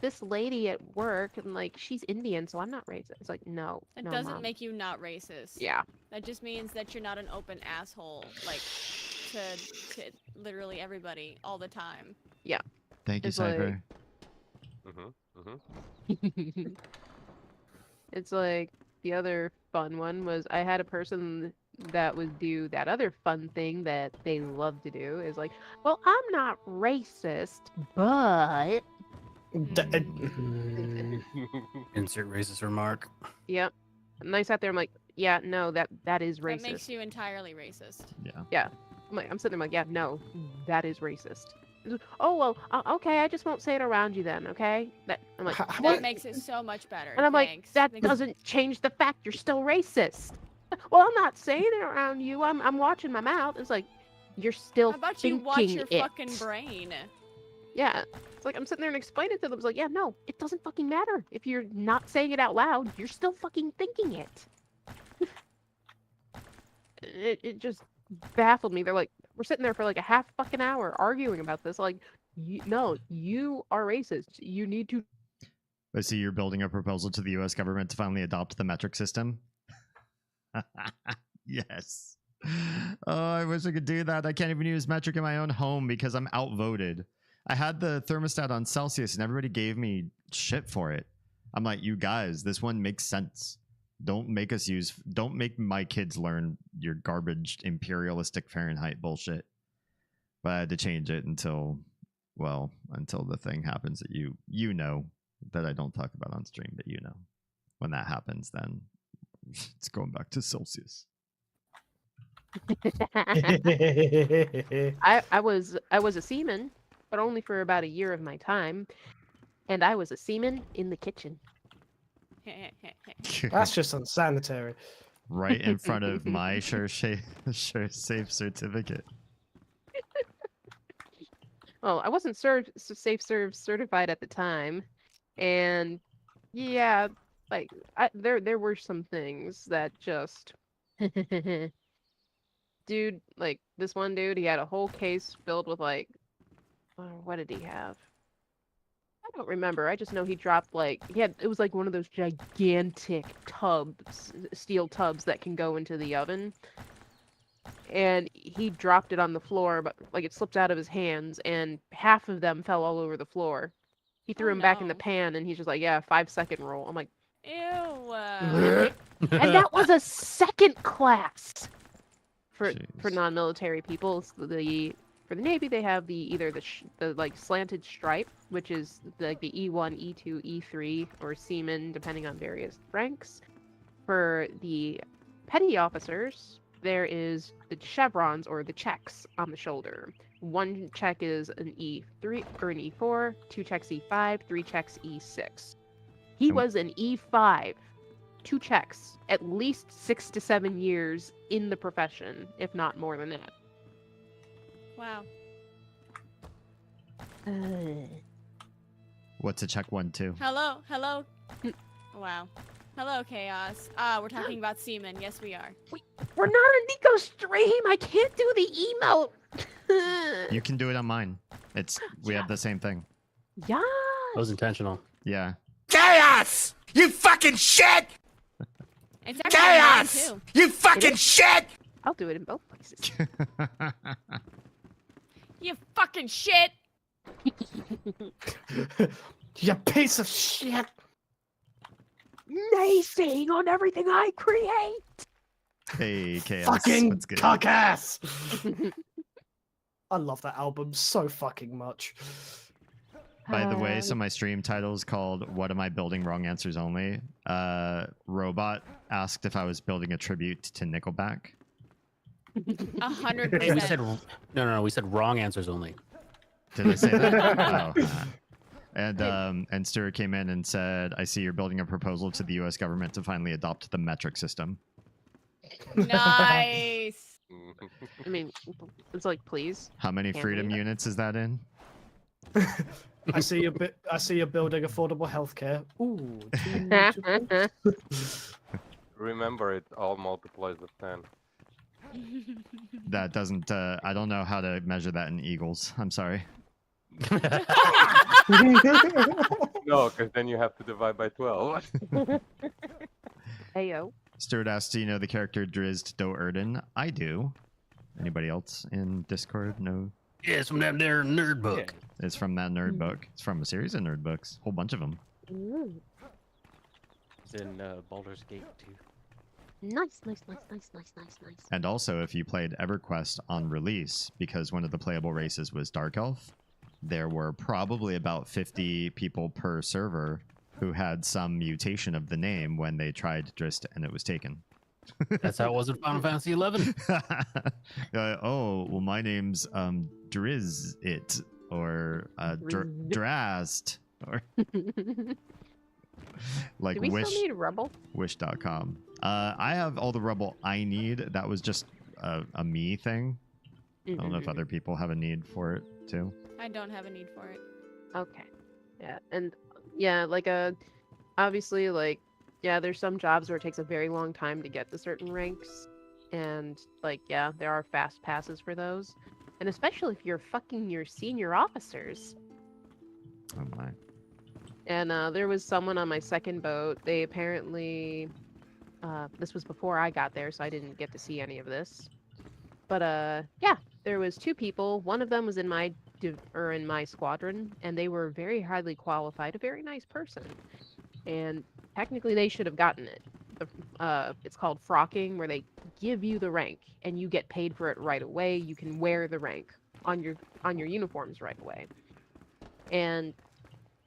this lady at work, and like she's Indian, so I'm not racist. It's like, no, That no, doesn't Mom. make you not racist. Yeah. That just means that you're not an open asshole, like to literally everybody all the time. Thank you, It's like- Cypher. It's like the other fun one was I had a person that would do that other fun thing that they love to do is like, well, I'm not racist, but Insert racist remark. yep. And I sat there, I'm like, yeah, no, that is That makes racist. you entirely racist. Yeah. I'm sitting there like, yeah, no, that is racist. It's like, oh well, okay, I just won't say it around you then, okay? I'm like, How That about- makes it so much better. and I'm like, Thanks. that Makes- doesn't change the fact you're still racist. Well, I'm not saying it around you. I'm watching my mouth. It's like, you're still How about you thinking watch your it. fucking brain? Yeah. It's like I'm sitting there and explaining it to them. It's like, yeah, no, it doesn't fucking matter. If you're not saying it out loud, you're still fucking thinking it. It just baffled me. They're like, we're sitting there for like a half fucking hour arguing about this. Like, no, you are racist. You need to. I see you're building a proposal to the US government to finally adopt the metric system. Yes. Oh, I wish I could do that. I can't even use metric in my own home because I'm outvoted. I had the thermostat on Celsius and everybody gave me shit for it. I'm like, you guys, this one makes sense. Don't make my kids learn your garbage imperialistic Fahrenheit bullshit. But I had to change it until the thing happens that you know that I don't talk about on stream, but you know. When that happens, then it's going back to Celsius. I was a seaman, but only for about a year of my time, and I was a seaman in the kitchen. That's just unsanitary. Right in front of my safe certificate. Well, I wasn't safe serve certified at the time, and yeah, like there were some things that just dude, like this one dude, he had a whole case filled with like what did he have? I don't remember. I just know he dropped like it was like one of those gigantic tubs, steel tubs that can go into the oven. And he dropped it on the floor, but like it slipped out of his hands, and half of them fell all over the floor. He threw him back in the no. pan, and he's just like, "Yeah, 5-second rule." I'm like, Ew. and that was a second class for Jeez. non-military people. For the Navy, they have the like slanted stripe, which is like the E1, E2, E3, or seaman, depending on various ranks. For the petty officers, there is the chevrons or the checks on the shoulder. One check is an E3 or an E4, 2 checks E5, 3 checks E6. He was an E5, 2 checks, at least 6 to 7 years in the profession, if not more than that. Wow. What's a check 1, 2? Hello. Wow. Hello, Chaos. We're talking about semen. Yes, we are. We're not a Nico stream. I can't do the email. You can do it on mine. We have the same thing. Yeah. That was intentional. Yeah. Chaos! You fucking shit! It's actually mine, Chaos! too. You fucking shit! I'll do it in both places. You fucking shit. You piece of shit! Naysaying on everything I create. Hey, Chaos. Fucking What's good? cuck ass! I love that album so fucking much. By the way, so my stream title is called "What Am I Building? Wrong Answers Only." Robot asked if I was building a tribute to Nickelback. 100%. Hey, we said no. We said wrong answers only. Did I say that? Oh. And Stuart came in and said, "I see you're building a proposal to the U.S. government to finally adopt the metric system." Nice. I mean, it's like, please. How many Can't freedom believe it. units is that in? I see you're building affordable healthcare. Ooh. Remember, it all multiplies with 10. That doesn't. I don't know how to measure that in eagles. I'm sorry. No, because then you have to divide by 12. Heyo. Stuart asked, "Do you know the character Drizzt Do Erden?" I do. Anybody else in Discord know? Yeah, it's from that there nerd book. It's from that nerd book. It's from a series of nerd books. Whole bunch of them. Ooh. It's in Baldur's Gate 2. Nice. And also, if you played EverQuest on release, because one of the playable races was Dark Elf, there were probably about 50 people per server who had some mutation of the name when they tried Drizzt and it was taken. That's how it was in Final Fantasy 11. Oh, well, my name's Driz it or Drast or like Do we Wish. still need rubble? Wish.com. I have all the rubble I need. That was just a me thing. I don't know if other people have a need for it too. I don't have a need for it. Okay. Yeah, and yeah, like obviously, like, yeah, there's some jobs where it takes a very long time to get to certain ranks, and like, yeah, there are fast passes for those, and especially if you're fucking your senior officers. Oh my. And there was someone on my second boat. They apparently, this was before I got there, so I didn't get to see any of this. But yeah, there was two people. One of them was in my in my squadron, and they were very highly qualified, a very nice person. And technically, they should have gotten it. It's called frocking, where they give you the rank, and you get paid for it right away. You can wear the rank on your uniforms right away. And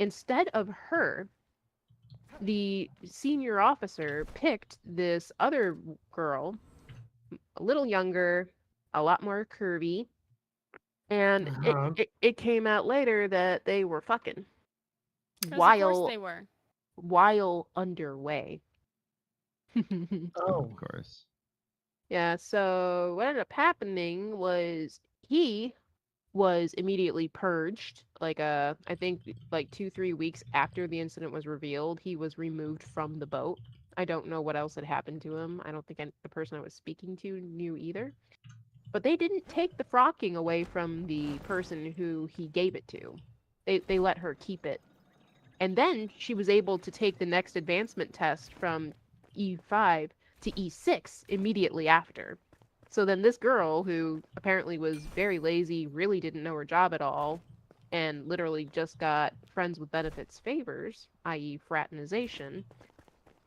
instead of her, the senior officer picked this other girl, a little younger, a lot more curvy, and it came out later that they were fucking 'Cause of while course they were. underway. Of course. Yeah, so what ended up happening was he was immediately purged. Like I think like 2-3 weeks after the incident was revealed, he was removed from the boat. I don't know what else had happened to him. I don't think the person I was speaking to knew either. But they didn't take the frocking away from the person who he gave it to. They let her keep it. And then she was able to take the next advancement test from E5 to E6 immediately after. So then this girl, who apparently was very lazy, really didn't know her job at all, and literally just got friends with benefits favors, i.e. fraternization,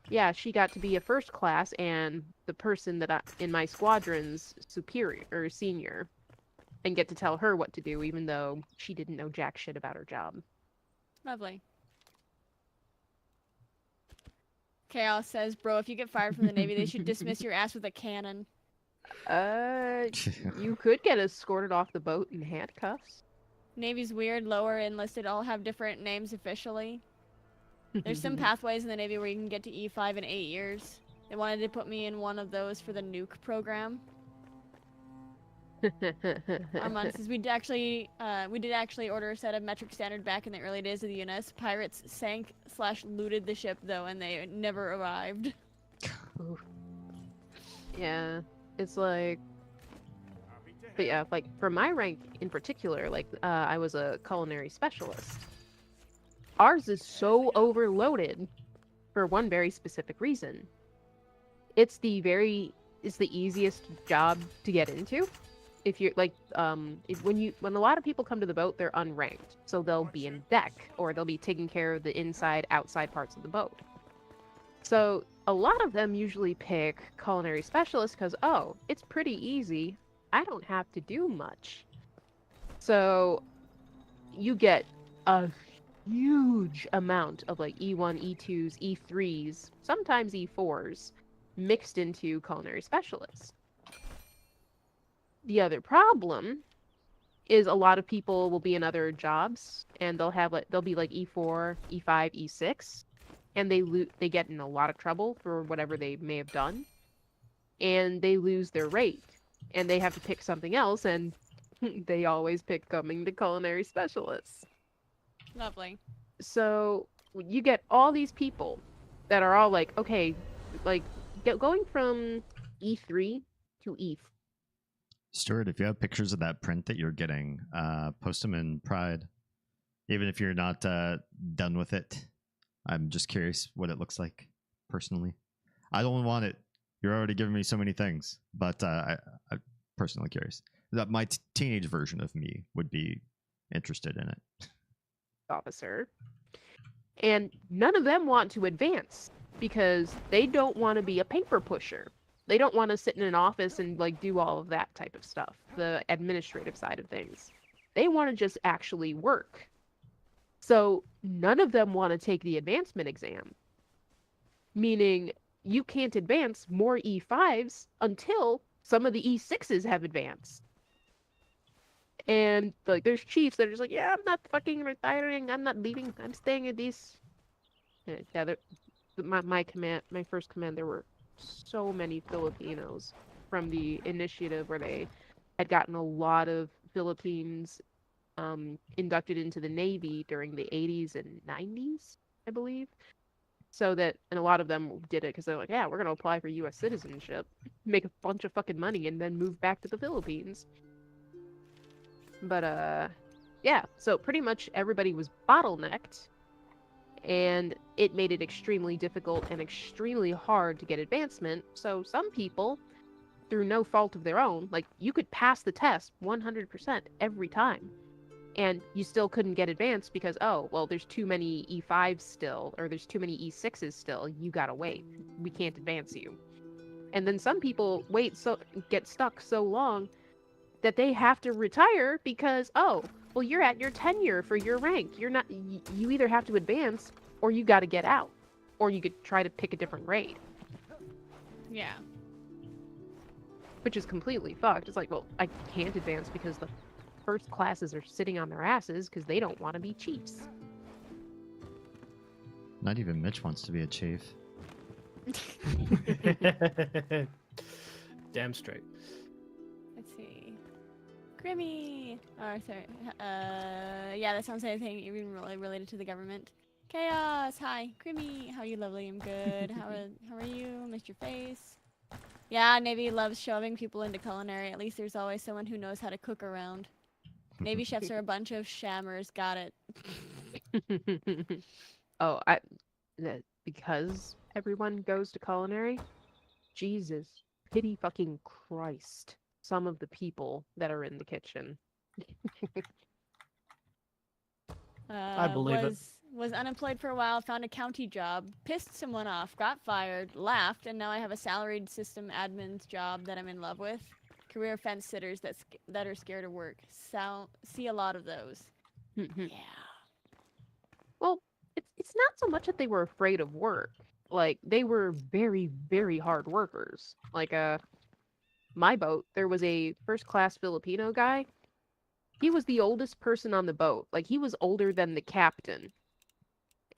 yeah, she got to be a first class and the person that in my squadron's superior or senior, and get to tell her what to do, even though she didn't know jack shit about her job. Lovely. Chaos says, bro, if you get fired from the Navy, they should dismiss your ass with a cannon. You could get escorted off the boat in handcuffs. Navy's weird, lower enlisted all have different names officially. There's some pathways in the Navy where you can get to E5 in 8 years. They wanted to put me in one of those for the nuke program. Since we did actually order a set of metric standard back in the early days of the UNS. Pirates sank/looted the ship though, and they never arrived. Yeah, it's like, but yeah, like for my rank in particular, like I was a culinary specialist. Ours is so overloaded for one very specific reason. It's the easiest job to get into. If you're like, when a lot of people come to the boat, they're unranked, so they'll be in deck or they'll be taking care of the inside, outside parts of the boat. So a lot of them usually pick culinary specialist because, oh, it's pretty easy. I don't have to do much. So you get a huge amount of like E1, E2s, E3s, sometimes E4s mixed into culinary specialists. The other problem is a lot of people will be in other jobs and they'll be like E4, E5, E6, and they get in a lot of trouble for whatever they may have done, and they lose their rate, and they have to pick something else, and they always pick coming to culinary specialists. Lovely. So you get all these people that are all like, okay, like going from E3 to E. Stuart, if you have pictures of that print that you're getting, post them in Pride. Even if you're not done with it, I'm just curious what it looks like personally. I don't want it. You're already giving me so many things, but I'm personally curious. That my teenage version of me would be interested in it. Officer. And none of them want to advance because they don't want to be a paper pusher. They don't want to sit in an office and like do all of that type of stuff, the administrative side of things. They want to just actually work. So none of them want to take the advancement exam, meaning you can't advance more E5s until some of the E6s have advanced. And like there's chiefs that are just like, yeah, I'm not fucking retiring, I'm not leaving, I'm staying at these. Yeah, my first command, there were so many Filipinos from the initiative where they had gotten a lot of Philippines inducted into the Navy during the 80s and 90s, I believe. So that, and a lot of them did it because they're like, yeah, we're going to apply for U.S. citizenship, make a bunch of fucking money, and then move back to the Philippines. But, yeah, so pretty much everybody was bottlenecked, and it made it extremely difficult and extremely hard to get advancement. So some people, through no fault of their own, like, you could pass the test 100% every time, and you still couldn't get advanced because, oh, well, there's too many E5s still, or there's too many E6s still, you gotta wait. We can't advance you. And then some people get stuck so long that they have to retire because, oh, well, you're at your tenure for your rank. You're not, you either have to advance or you gotta get out. Or you could try to pick a different grade. Yeah. Which is completely fucked. It's like, well, I can't advance because the first classes are sitting on their asses because they don't want to be chiefs. Not even Mitch wants to be a chief. Damn straight. Let's see. Grimmy! Oh, sorry. Yeah, that sounds like anything even really related to the government. Chaos! Hi. Grimmy! How are you, lovely? I'm good. How are you? Missed your face. Yeah, Navy loves shoving people into culinary. At least there's always someone who knows how to cook around. Navy chefs are a bunch of shammers. Got it. Oh, because everyone goes to culinary? Jesus. Pity fucking Christ. Some of the people that are in the kitchen. I believe it. Was unemployed for a while, found a county job, pissed someone off, got fired, laughed, and now I have a salaried system admin's job that I'm in love with. Career fence sitters that are scared of work. See a lot of those. Yeah. Well, it's not so much that they were afraid of work. Like, they were very, very hard workers. Like, my boat, there was a first-class Filipino guy. He was the oldest person on the boat. Like, he was older than the captain.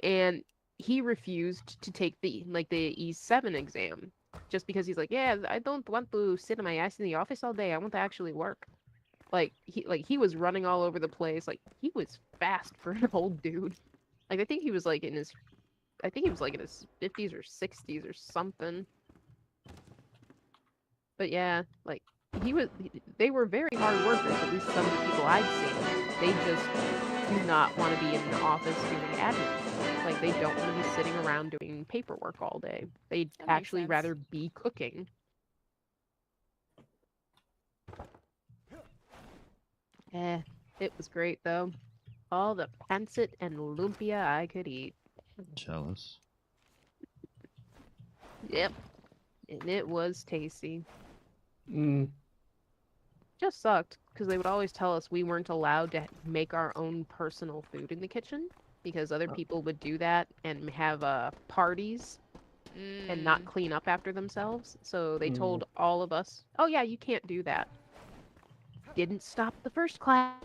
And he refused to take the E7 exam. Just because he's like, yeah, I don't want to sit on my ass in the office all day. I want to actually work. He was running all over the place. Like, he was fast for an old dude. Like, I think he was like in his 50s or 60s or something. But yeah, like, they were very hard workers, at least some of the people I'd seen. They just do not want to be in an office doing admin. Like, they don't want to be sitting around doing paperwork all day. They'd That makes actually sense. rather be cooking. It was great, though. All the pancit and lumpia I could eat. Jealous. Yep. And it was tasty. Mm. Just sucked, because they would always tell us we weren't allowed to make our own personal food in the kitchen. because other people would do that and have parties and Mm. not clean up after themselves. So they Mm. told all of us, "Oh yeah, you can't do that." Didn't stop the first class.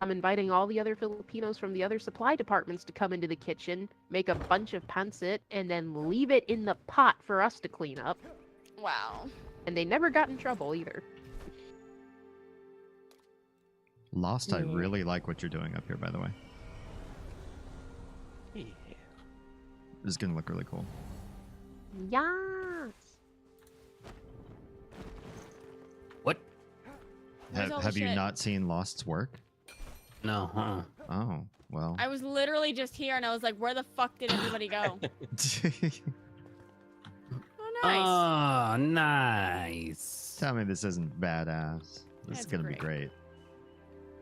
I'm inviting all the other Filipinos from the other supply departments to come into the kitchen, make a bunch of pancit, and then leave it in the pot for us to clean up. Wow. And they never got in trouble either. Lost, I Yeah. really like what you're doing up here, by the way. Yeah. This is going to look really cool. Yes. What? Where's all the Have you shit? not seen Lost's work? No, Oh, well. I was literally just here and I was like, where the fuck did everybody go? Oh, nice. Oh, nice. Tell me this isn't badass. This is That's going to be great.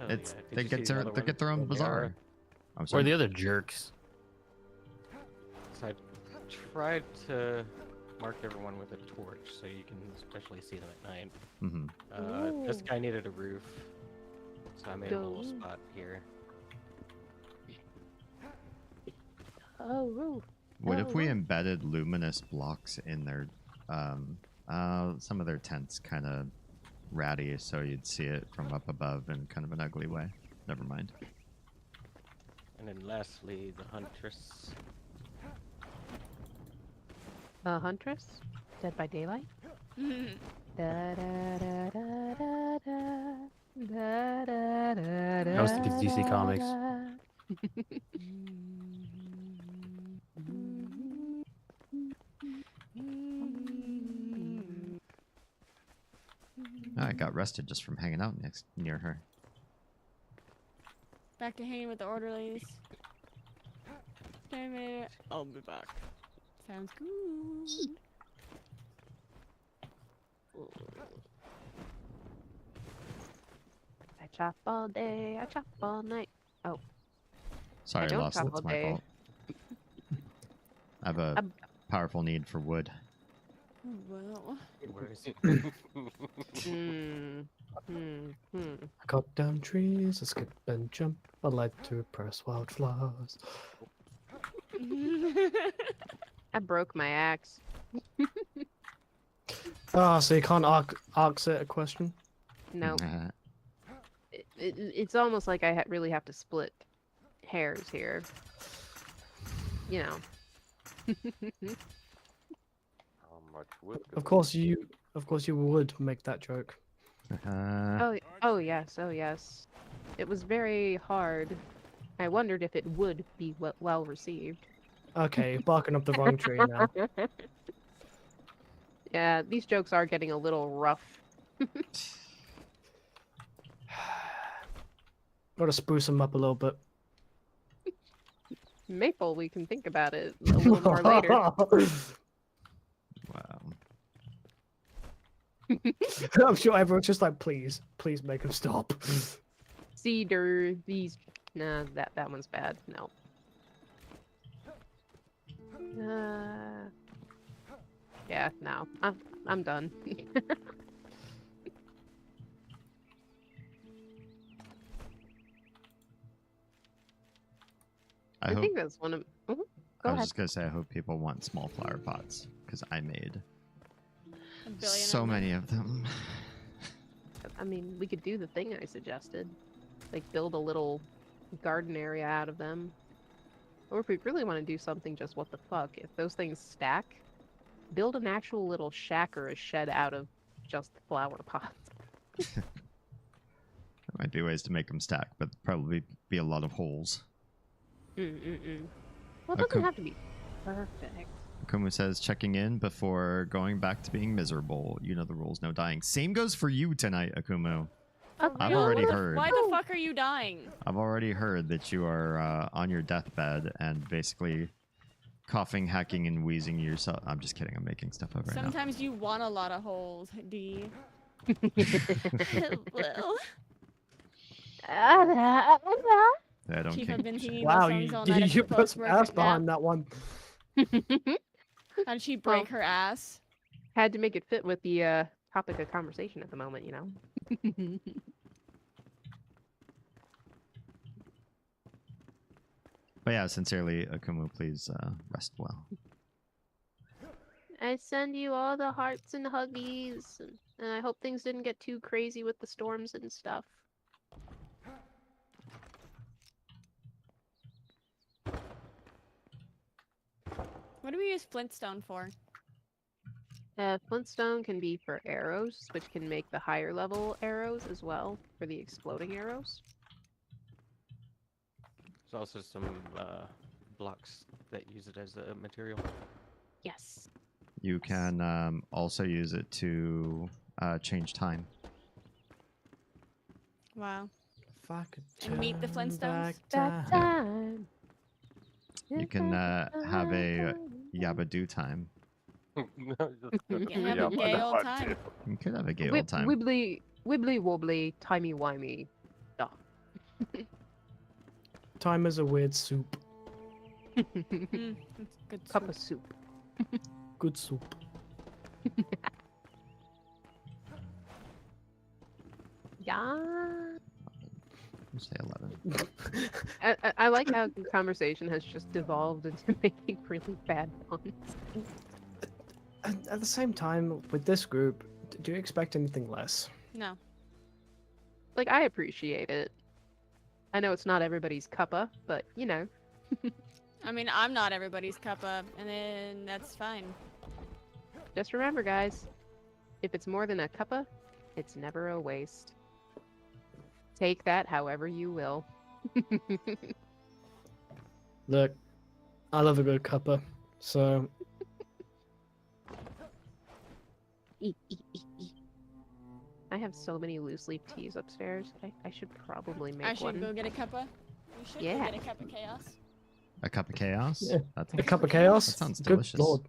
Oh, It's yeah. Did they you get see their another they one get their own in the bazaar. area? I'm Or sorry. the other jerks. So I tried to mark everyone with a torch so you can especially see them at night. Mm-hmm. This Ooh. guy needed a roof, so I made a little Dope. spot here. Oh, roof. What if we Oh. embedded luminous blocks in their some of their tents kind of ratty so you'd see it from up above in kind of an ugly way. Never mind. And then lastly, the huntress. A huntress? Dead by Daylight? Da, da, da, da, da, da. Da, da, da, That was the da, DC da, Comics. da. I got rested just from hanging out near her. Back to hanging with the orderlies. Damn it. I'll be back. Sounds good. I chop all day, I chop all night. Oh, Sorry, don't Lost. chop That's all my day. fault. I have a Um, powerful need for wood. Well. Where is hmm. I cut down trees, I skip and jump. I like to press wildflowers. I broke my axe. Ah, so you can't answer a question? No, it's almost like I really have to split hairs here. You know. How much wood? Of course you would make that joke. Oh yes, oh yes. It was very hard. I wondered if it would be well received. Okay, barking up the wrong tree now. Yeah, these jokes are getting a little rough. Gotta spruce them up a little bit. Maple, we can think about it a little more later. Wow. I'm sure everyone's just like, please make him stop. Cedar, these. Nah, that one's bad. No. Yeah, no. I'm done. I hope, think that's one of. Mhm, I Go was ahead. just gonna say I hope people want small flower pots because I made A billion so of them. many of them. I mean, we could do the thing I suggested, like build a little garden area out of them. Or if we really want to do something, just what the fuck? If those things stack, build an actual little shack or a shed out of just flower pots. There might be ways to make them stack, but probably be a lot of holes. Well, it Okay. doesn't have to be perfect. Kumu says checking in before going back to being miserable. You know the rules, no dying. Same goes for you tonight, Akumu. For I've real? already What the- heard. Why the fuck are you dying? I've already heard that you are on your deathbed and basically coughing, hacking, and wheezing yourself. I'm just kidding. I'm making stuff up right Sometimes you want a lot of holes, D. Well, now. I don't Chief, I've kink been shame. singing Wow, those songs you, all night. you after put some post-work ass nap. behind that one. How'd she break her ass? Had to make it fit with the topic of conversation at the moment, you know. But yeah, sincerely, Akumu, please rest well. I send you all the hearts and huggies, and I hope things didn't get too crazy with the storms and stuff. What do we use Flintstone for? Flintstone can be for arrows, which can make the higher level arrows as well, for the exploding arrows. There's also some blocks that use it as a material. Yes. You can also use it to change time. Wow. If I could And meet the turn Flintstones? back That time. time. You can have a Yabadoo time. No, just You gonna can be have a up gay on old that time. too. You could have a gay Wib- old time. Wibbly, wibbly wobbly, timey wimey stuff. Time is a weird soup. Mm, it's good Cup soup. of soup. Good soup. Yeah. We'll say 11. I like how the conversation has just devolved into making really bad puns. At the same time, with this group, do you expect anything less? No. Like, I appreciate it. I know it's not everybody's cuppa, but you know. I mean, I'm not everybody's cuppa, and then that's fine. Just remember, guys, if it's more than a cuppa, it's never a waste. Take that however you will. Look, I love a good cuppa, so I have so many loose leaf teas upstairs. I should probably make I should one. go get a cuppa. You should Yeah. go get a cup of chaos. A cup of chaos? Yeah. That's a cup of chaos. That sounds Good delicious. lord.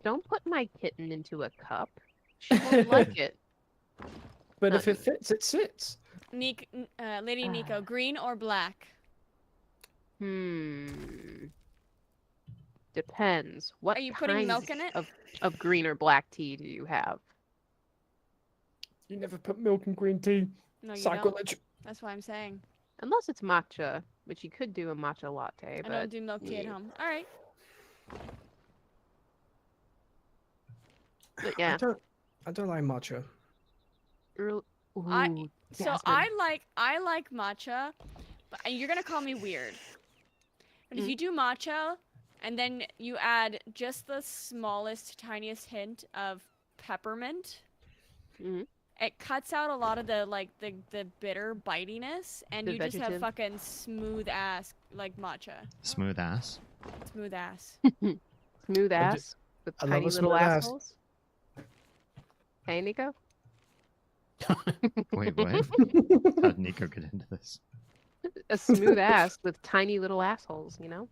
Don't put my kitten into a cup. She won't like it. But if it fits, it sits. Lady Nico, green or black? Depends. What Are you putting kinds milk in it? of green or black tea do you have? You never put milk in green tea. No, you Sacrilege. don't. That's why I'm saying. Unless it's matcha, which you could do a matcha latte. I But don't do milk tea at home. All right. But yeah. I don't like matcha. Ooh, So Jasmine. I like matcha, but and you're gonna call me weird. But if you do matcha, and then you add just the smallest, tiniest hint of peppermint, it cuts out a lot of the bitter bitiness, and The you just have vegetative. fucking smooth ass like matcha. Smooth ass. Smooth ass. Smooth ass with I love tiny a little smooth ass. assholes. Hey, Nico. Wait, what? How did Nico get into this? A smooth ass with tiny little assholes, you know?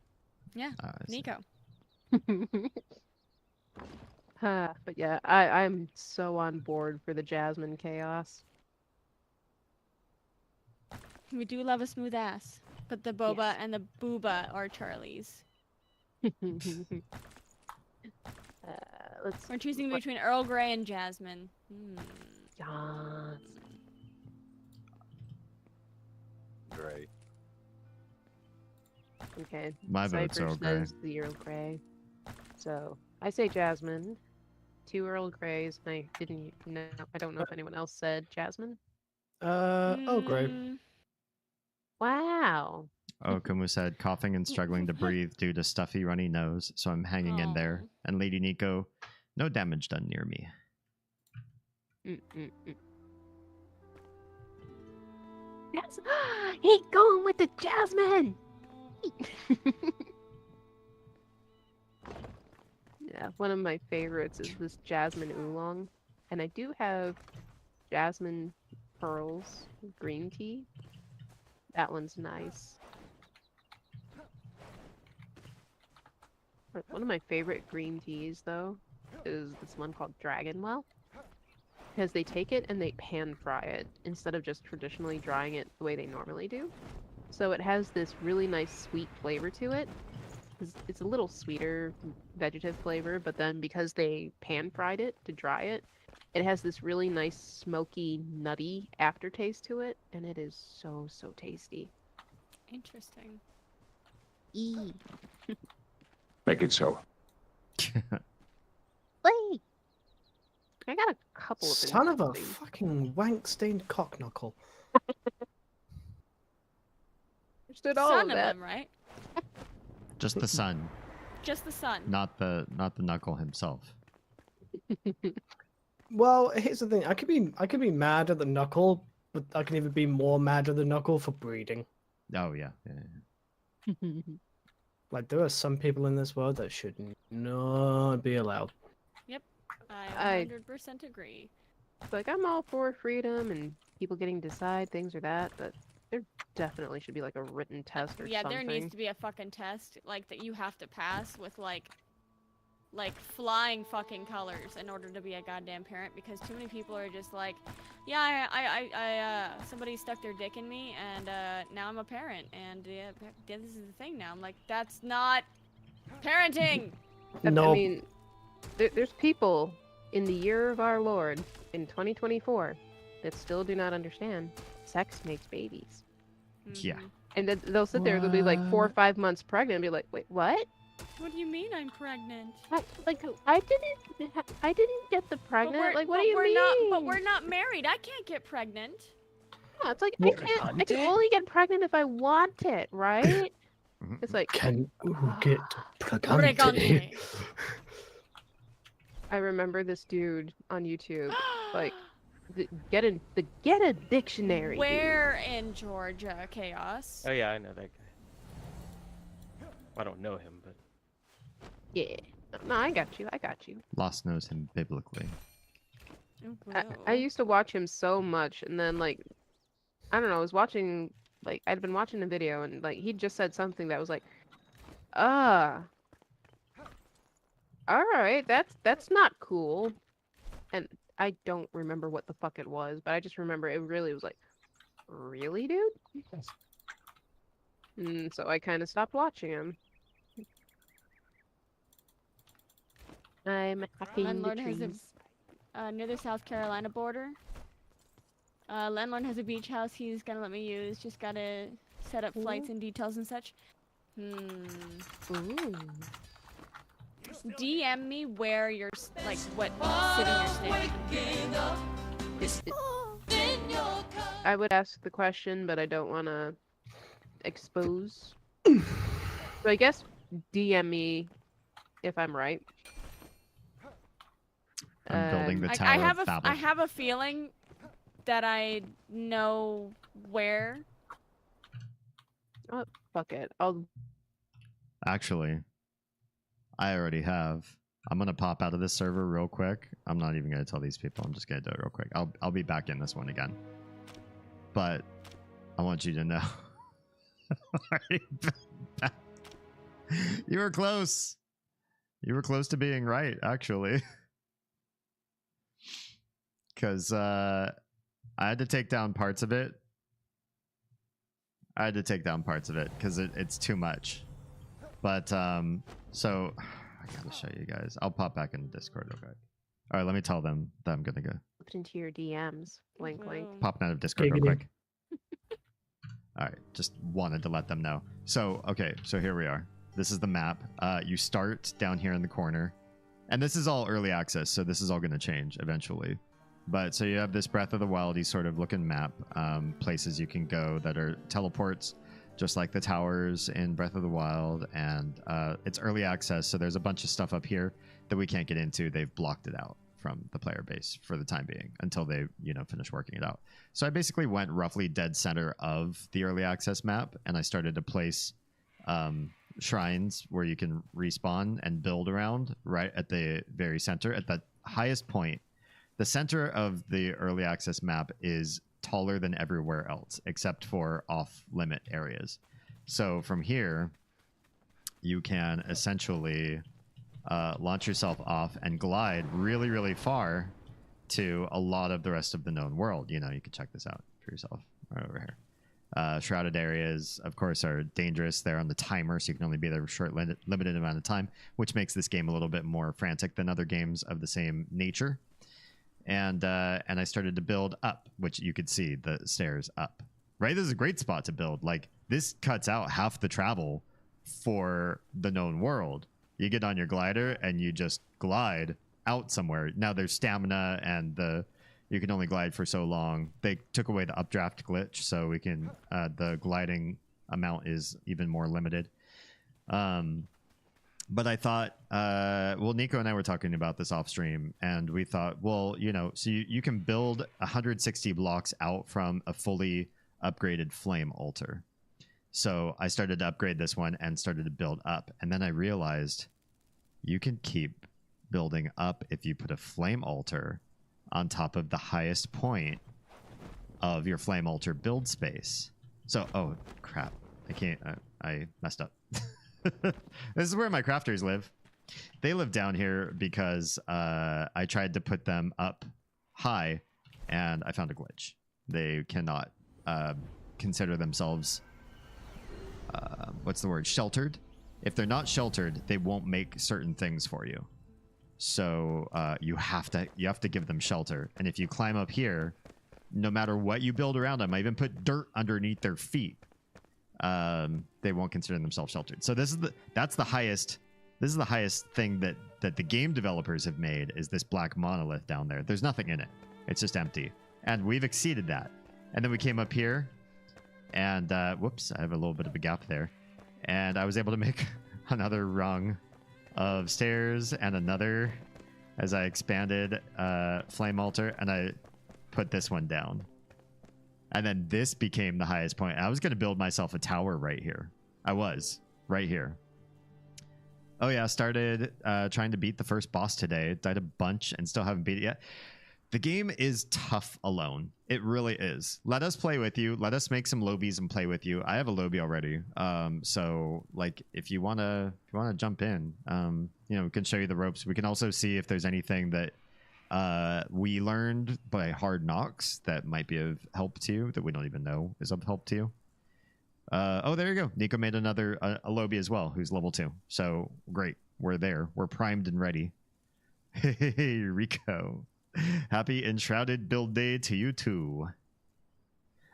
Yeah, I see. Nico. But yeah, I'm so on board for the Jasmine chaos. We do love a smooth ass, but the boba Yes. and the booba are Charlie's. We're choosing between Earl Grey and Jasmine. Yes. Great. Okay. My vote's Cypher Earl Grey. says the Earl Grey. So I say Jasmine. 2 Earl Greys. And I didn't know. I don't know if anyone else said Jasmine. Oh, great. Wow. Oh, Kumu said, coughing and struggling to breathe due to stuffy, runny nose, so I'm hanging in there. And Lady Nico, no damage done near me. Yes. He going with the Jasmine. Yeah, one of my favorites is this Jasmine Oolong. And I do have Jasmine Pearls green tea. That one's nice. But one of my favorite green teas, though, is this one called Dragonwell. Because they take it and they pan fry it instead of just traditionally drying it the way they normally do. So it has this really nice sweet flavor to it. It's a little sweeter vegetative flavor, but then because they pan fried it to dry it, it has this really nice smoky, nutty aftertaste to it, and it is so, so tasty. Interesting. E. Make it so. Wait. I got a couple of Son of a interesting- fucking wank-stained cockknuckle. Understood all Son of of that. them, right? Just the sun, Just the sun. not the knuckle himself. Well, here's the thing. I could be mad at the knuckle, but I can even be more mad at the knuckle for breeding. Oh yeah. Like there are some people in this world that should not be allowed. I 100% agree. Like, I'm all for freedom and people getting to decide things or that, but there definitely should be like a written test or Yeah, something. there needs to be a fucking test like that you have to pass with like flying fucking colors in order to be a goddamn parent, because too many people are just like, yeah, I somebody stuck their dick in me and now I'm a parent and this is the thing now. I'm like, that's not parenting. No, I mean, there's people in the year of our Lord in 2024 that still do not understand sex makes babies. Yeah. Mhm. And then they'll sit there, they'll be like 4 or 5 months pregnant and be like, wait, what? What do you mean I'm pregnant? I didn't get the pregnant. Like, what do you we're mean? Not, but we're not married. I can't get pregnant. Yeah, it's like What, I can only get pregnant if I want it, right? It's like can get pregnant. Pregante. I remember this dude on YouTube, like get a dictionary. dude. Where in Georgia, Chaos? Oh yeah, I know that guy. I don't know him, but Yeah. No, I got you. I got you. Lost knows him biblically. Oh, I whoa. used to watch him so much, and then like, I don't know, I was watching, like, I'd been watching a video, and like he just said something that was like, all right, that's not cool, and I don't remember what the fuck it was, but I just remember it really was like, really, dude? So I kind of stopped watching him. I'm hacking the Landlord has a trees. near the South Carolina border. Landlord has a beach house he's gonna let me use. Just gotta set up flights and details and such. Ooh. DM me where you're like what city you're staying. I would ask the question, but I don't want to expose. So I guess DM me if I'm right. I'm building the Um, tower I have of Babel. I have a feeling that I know where. Fuck it. I'll. Actually, I already have. I'm gonna pop out of this server real quick. I'm not even gonna tell these people. I'm just gonna do it real quick. I'll be back in this one again. But I want you to know. You were close. You were close to being right, actually. Because I had to take down parts of it. Because it's too much. But so I gotta show you guys. I'll pop back in the Discord real quick. All right, let me tell them that I'm gonna go Looked into your DMs. Wink, wink. Boom. popping out of Discord real Giggity. quick. All right, just wanted to let them know. So okay, so here we are. This is the map. You start down here in the corner, and this is all early access, so this is all gonna change eventually. But so you have this Breath of the Wildy sort of looking map, places you can go that are teleports, just like the towers in Breath of the Wild, and it's early access, so there's a bunch of stuff up here that we can't get into. They've blocked it out from the player base for the time being until they, finish working it out. So I basically went roughly dead center of the early access map, and I started to place shrines where you can respawn and build around right at the very center, at the highest point. The center of the early access map is taller than everywhere else except for off-limit areas. So from here, you can essentially launch yourself off and glide really, really far to a lot of the rest of the known world. You can check this out for yourself right over here. Shrouded areas, of course, are dangerous. They're on the timer, so you can only be there for a short, limited amount of time, which makes this game a little bit more frantic than other games of the same nature. And I started to build up, which you could see the stairs up. Right, this is a great spot to build. Like, this cuts out half the travel for the known world. You get on your glider and you just glide out somewhere. Now there's stamina and you can only glide for so long. They took away the updraft glitch, so we can the gliding amount is even more limited. But I thought, well, Nico and I were talking about this off stream, and we thought, well, you know, so you can build 160 blocks out from a fully upgraded flame altar. So I started to upgrade this one and started to build up. And then I realized you can keep building up if you put a flame altar on top of the highest point of your flame altar build space. So, oh, crap. I can't, I messed up. This is where my crafters live. They live down here because I tried to put them up high and I found a glitch. They cannot consider themselves what's the word, sheltered. If they're not sheltered, they won't make certain things for you. So you have to give them shelter. And if you climb up here, no matter what you build around them, I even put dirt underneath their feet, they won't consider themselves sheltered. So that's the highest. This is the highest thing that the game developers have made, is this black monolith down there. There's nothing in it. It's just empty. And we've exceeded that. And then we came up here and whoops, I have a little bit of a gap there. And I was able to make another rung of stairs and another as I expanded flame altar, and I put this one down. And then this became the highest point. I was going to build myself a tower right here. I was right here. Oh yeah, started trying to beat the first boss today. Died a bunch and still haven't beat it yet. The game is tough alone. It really is. Let us play with you. Let us make some lobbies and play with you. I have a lobby already. So like if you wanna jump in, you know, we can show you the ropes. We can also see if there's anything that we learned by hard knocks that might be of help to you, that we don't even know is of help to you. Oh, there you go. Nico made another a lobby as well, who's level 2. So great. We're there. We're primed and ready. Hey, Rico. Happy Enshrouded build day to you too.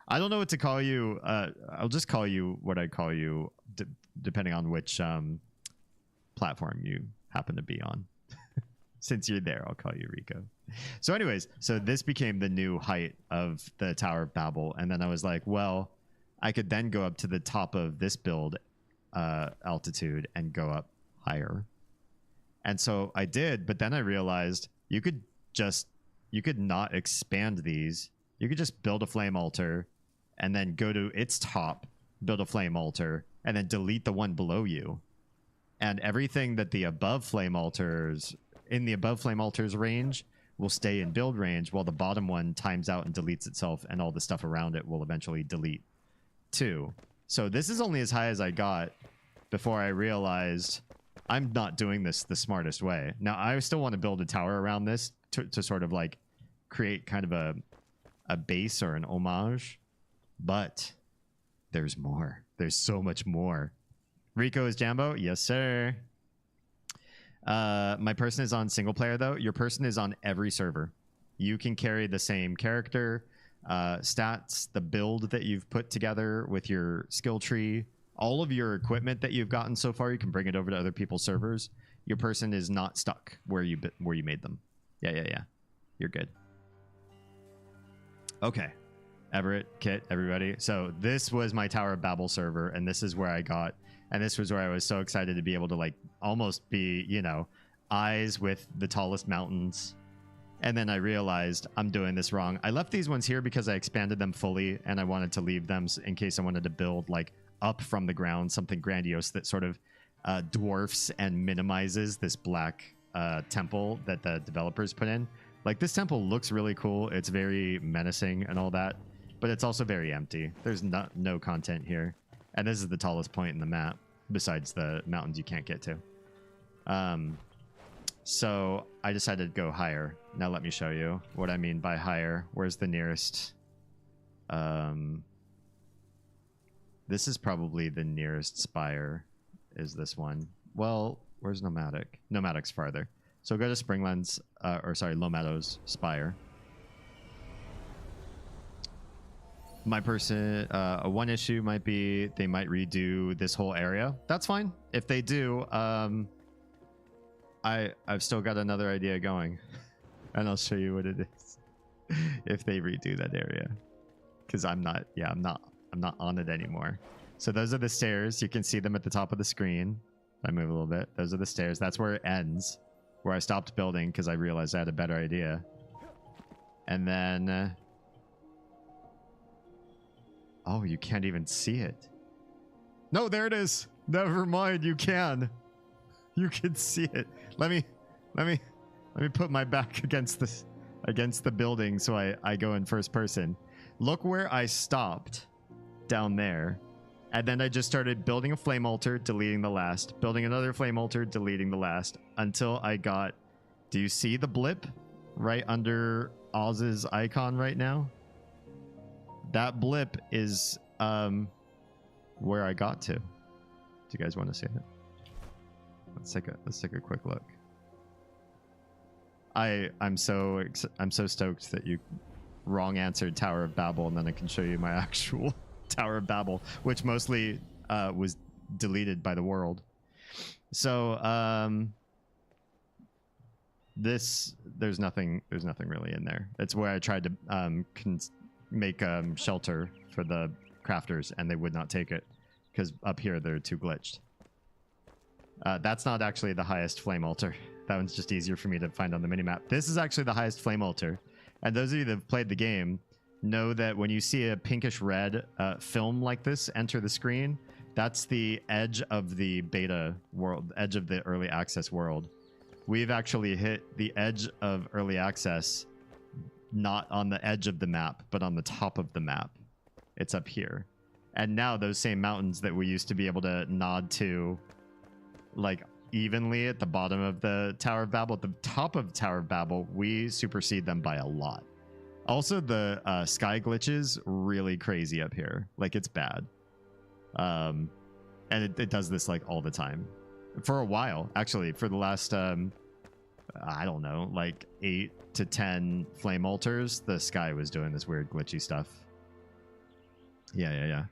I don't know what to call you. I'll just call you what I call you, depending on which platform you happen to be on. Since you're there, I'll call you Rico. So anyways, so this became the new height of the Tower of Babel. And then I was like, well, I could then go up to the top of this build altitude and go up higher. And so I did, but then I realized you could not expand these. You could just build a flame altar and then go to its top, build a flame altar, and then delete the one below you. And everything that the above flame altars, in the above flame altars range, will stay in build range, while the bottom one times out and deletes itself, and all the stuff around it will eventually delete too. So this is only as high as I got before I realized I'm not doing this the smartest way. Now, I still want to build a tower around this to sort of like create kind of a base or an homage, but there's more. There's so much more. Rico is Jambo? Yes, sir. My person is on single player though. Your person is on every server. You can carry the same character, stats, the build that you've put together with your skill tree, all of your equipment that you've gotten so far. You can bring it over to other people's servers. Your person is not stuck where you made them. Yeah. You're good. Okay. Everett, Kit, everybody. So this was my Tower of Babel server, and this is where I got, and this was where I was so excited to be able to like almost be, you know, eyes with the tallest mountains. And then I realized I'm doing this wrong. I left these ones here because I expanded them fully, and I wanted to leave them in case I wanted to build like up from the ground something grandiose that sort of dwarfs and minimizes this black temple that the developers put in. Like, this temple looks really cool. It's very menacing and all that, but it's also very empty. There's no content here. And this is the tallest point in the map, besides the mountains you can't get to. So I decided to go higher. Now let me show you what I mean by higher. Where's the nearest? This is probably the nearest spire, is this one. Well, where's Nomadic? Nomadic's farther. So go to Springlands, Low Meadows Spire. My person, one issue might be they might redo this whole area. That's fine. If they do, I've still got another idea going, and I'll show you what it is if they redo that area. Because I'm not on it anymore. So those are the stairs. You can see them at the top of the screen. I move a little bit. Those are the stairs. That's where it ends, where I stopped building because I realized I had a better idea. And then, oh, you can't even see it. No, there it is. Never mind. You can. You can see it. Let me put my back against the building so I go in first person. Look where I stopped down there. And then I just started building a flame altar, deleting the last, building another flame altar, deleting the last, until I got, do you see the blip right under Oz's icon right now? That blip is where I got to. Do you guys want to see it? Let's take a quick look. I'm so stoked that you wrong answered Tower of Babel, and then I can show you my actual Tower of Babel, which mostly was deleted by the world. So there's nothing really in there. It's where I tried to make shelter for the crafters, and they would not take it because up here they're too glitched. That's not actually the highest flame altar. That one's just easier for me to find on the minimap. This is actually the highest flame altar. And those of you that have played the game know that when you see a pinkish red film like this enter the screen, that's the edge of the beta world, edge of the early access world. We've actually hit the edge of early access, not on the edge of the map, but on the top of the map. It's up here. And now those same mountains that we used to be able to nod to, like, evenly at the bottom of the Tower of Babel, at the top of Tower of Babel, we supersede them by a lot. Also, the sky glitches really crazy up here. Like, it's bad. And it does this like all the time. For a while, actually, for the last, I don't know, like 8 to 10 flame altars, the sky was doing this weird glitchy stuff. Yeah.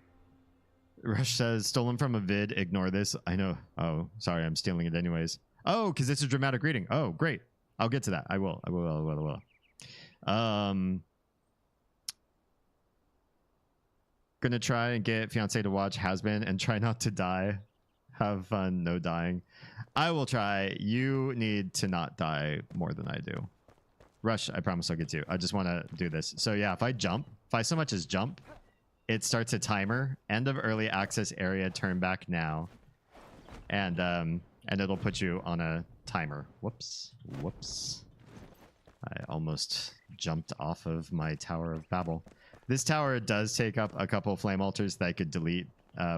Rush says, stolen from a vid, ignore this. I know. Oh, sorry, I'm stealing it anyways. Oh, because it's a dramatic reading. Oh, great. I'll get to that. I will. Gonna try and get fiance to watch Has-Been and try not to die. Have fun, no dying. I will try. You need to not die more than I do. Rush, I promise I'll get to you. I just want to do this. So yeah, if I so much as jump, it starts a timer. End of early access area, turn back now. And it'll put you on a timer. Whoops. I almost jumped off of my Tower of Babel. This tower does take up a couple of flame altars that I could delete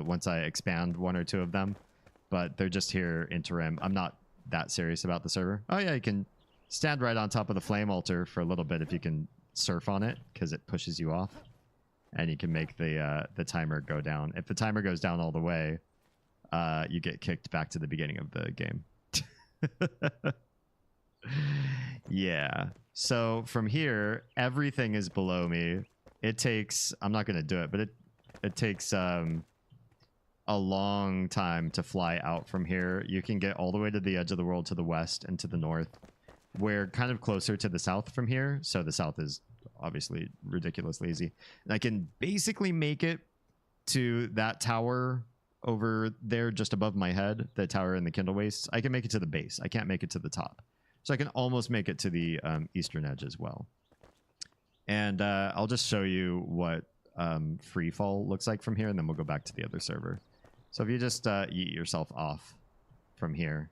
once I expand 1 or 2 of them. But they're just here interim. I'm not that serious about the server. Oh yeah, you can stand right on top of the flame altar for a little bit if you can surf on it, because it pushes you off. And you can make the timer go down. If the timer goes down all the way, you get kicked back to the beginning of the game. Yeah. So from here, everything is below me. It takes, I'm not going to do it, but it takes a long time to fly out from here. You can get all the way to the edge of the world to the west and to the north. We're kind of closer to the south from here, so the south is obviously ridiculously easy. And I can basically make it to that tower over there just above my head, the tower in the Kindle Wastes. I can make it to the base. I can't make it to the top. So I can almost make it to the eastern edge as well. And I'll just show you what free fall looks like from here, and then we'll go back to the other server. So if you just yeet yourself off from here,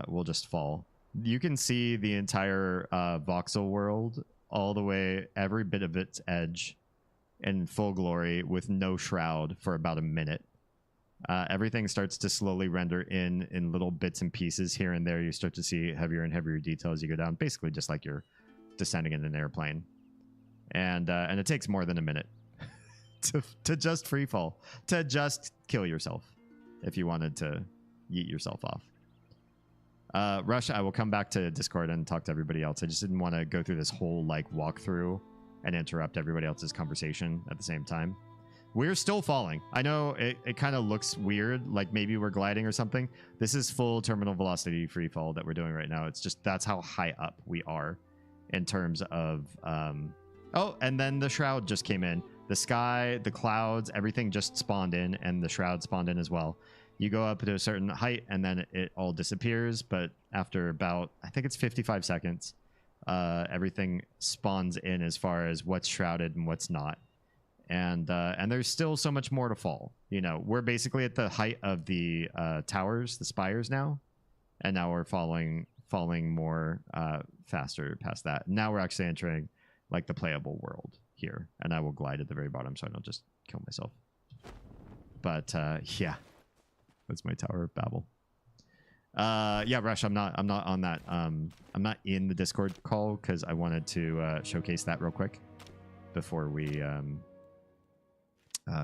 we'll just fall. You can see the entire voxel world all the way, every bit of its edge in full glory with no shroud for about a minute. Everything starts to slowly render in little bits and pieces here and there. You start to see heavier and heavier detail as you go down, basically just like you're descending in an airplane. And it takes more than a minute to just free fall, to just kill yourself if you wanted to yeet yourself off. Rush, I will come back to Discord and talk to everybody else. I just didn't want to go through this whole like walkthrough and interrupt everybody else's conversation at the same time. We're still falling. I know it kind of looks weird, like maybe we're gliding or something. This is full terminal velocity free fall that we're doing right now. It's just that's how high up we are in terms of oh, and then the shroud just came in. The sky, the clouds, everything just spawned in, and the shroud spawned in as well. You go up to a certain height and then it all disappears, but after about, I think it's 55 seconds, everything spawns in as far as what's shrouded and what's not. And there's still so much more to fall. You know, we're basically at the height of the towers, the spires now, and now we're falling more faster past that. Now we're actually entering like the playable world here, and I will glide at the very bottom so I don't just kill myself. But yeah, that's my Tower of Babel. Yeah, Rush, I'm not on that. I'm not in the Discord call because I wanted to showcase that real quick before we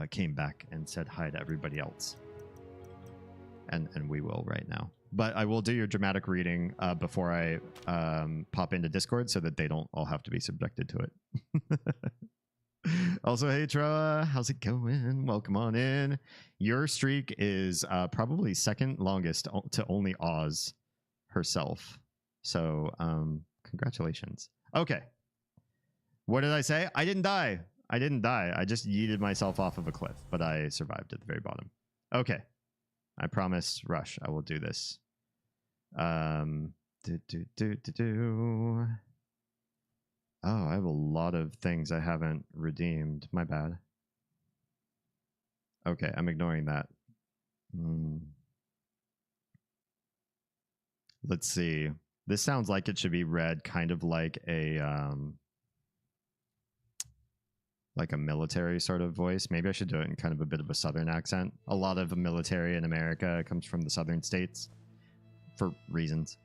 came back and said hi to everybody else. And we will right now. But I will do your dramatic reading before I pop into Discord so that they don't all have to be subjected to it. Also, hey, Troa, how's it going? Welcome on in. Your streak is probably second longest to only Oz herself. So congratulations. Okay. What did I say? I didn't die. I didn't die. I just yeeted myself off of a cliff, but I survived at the very bottom. Okay. I promise, Rush, I will do this. Oh, I have a lot of things I haven't redeemed. My bad. Okay, I'm ignoring that. Let's see. This sounds like it should be read kind of like a military sort of voice. Maybe I should do it in kind of a bit of a southern accent. A lot of the military in America comes from the southern states for reasons.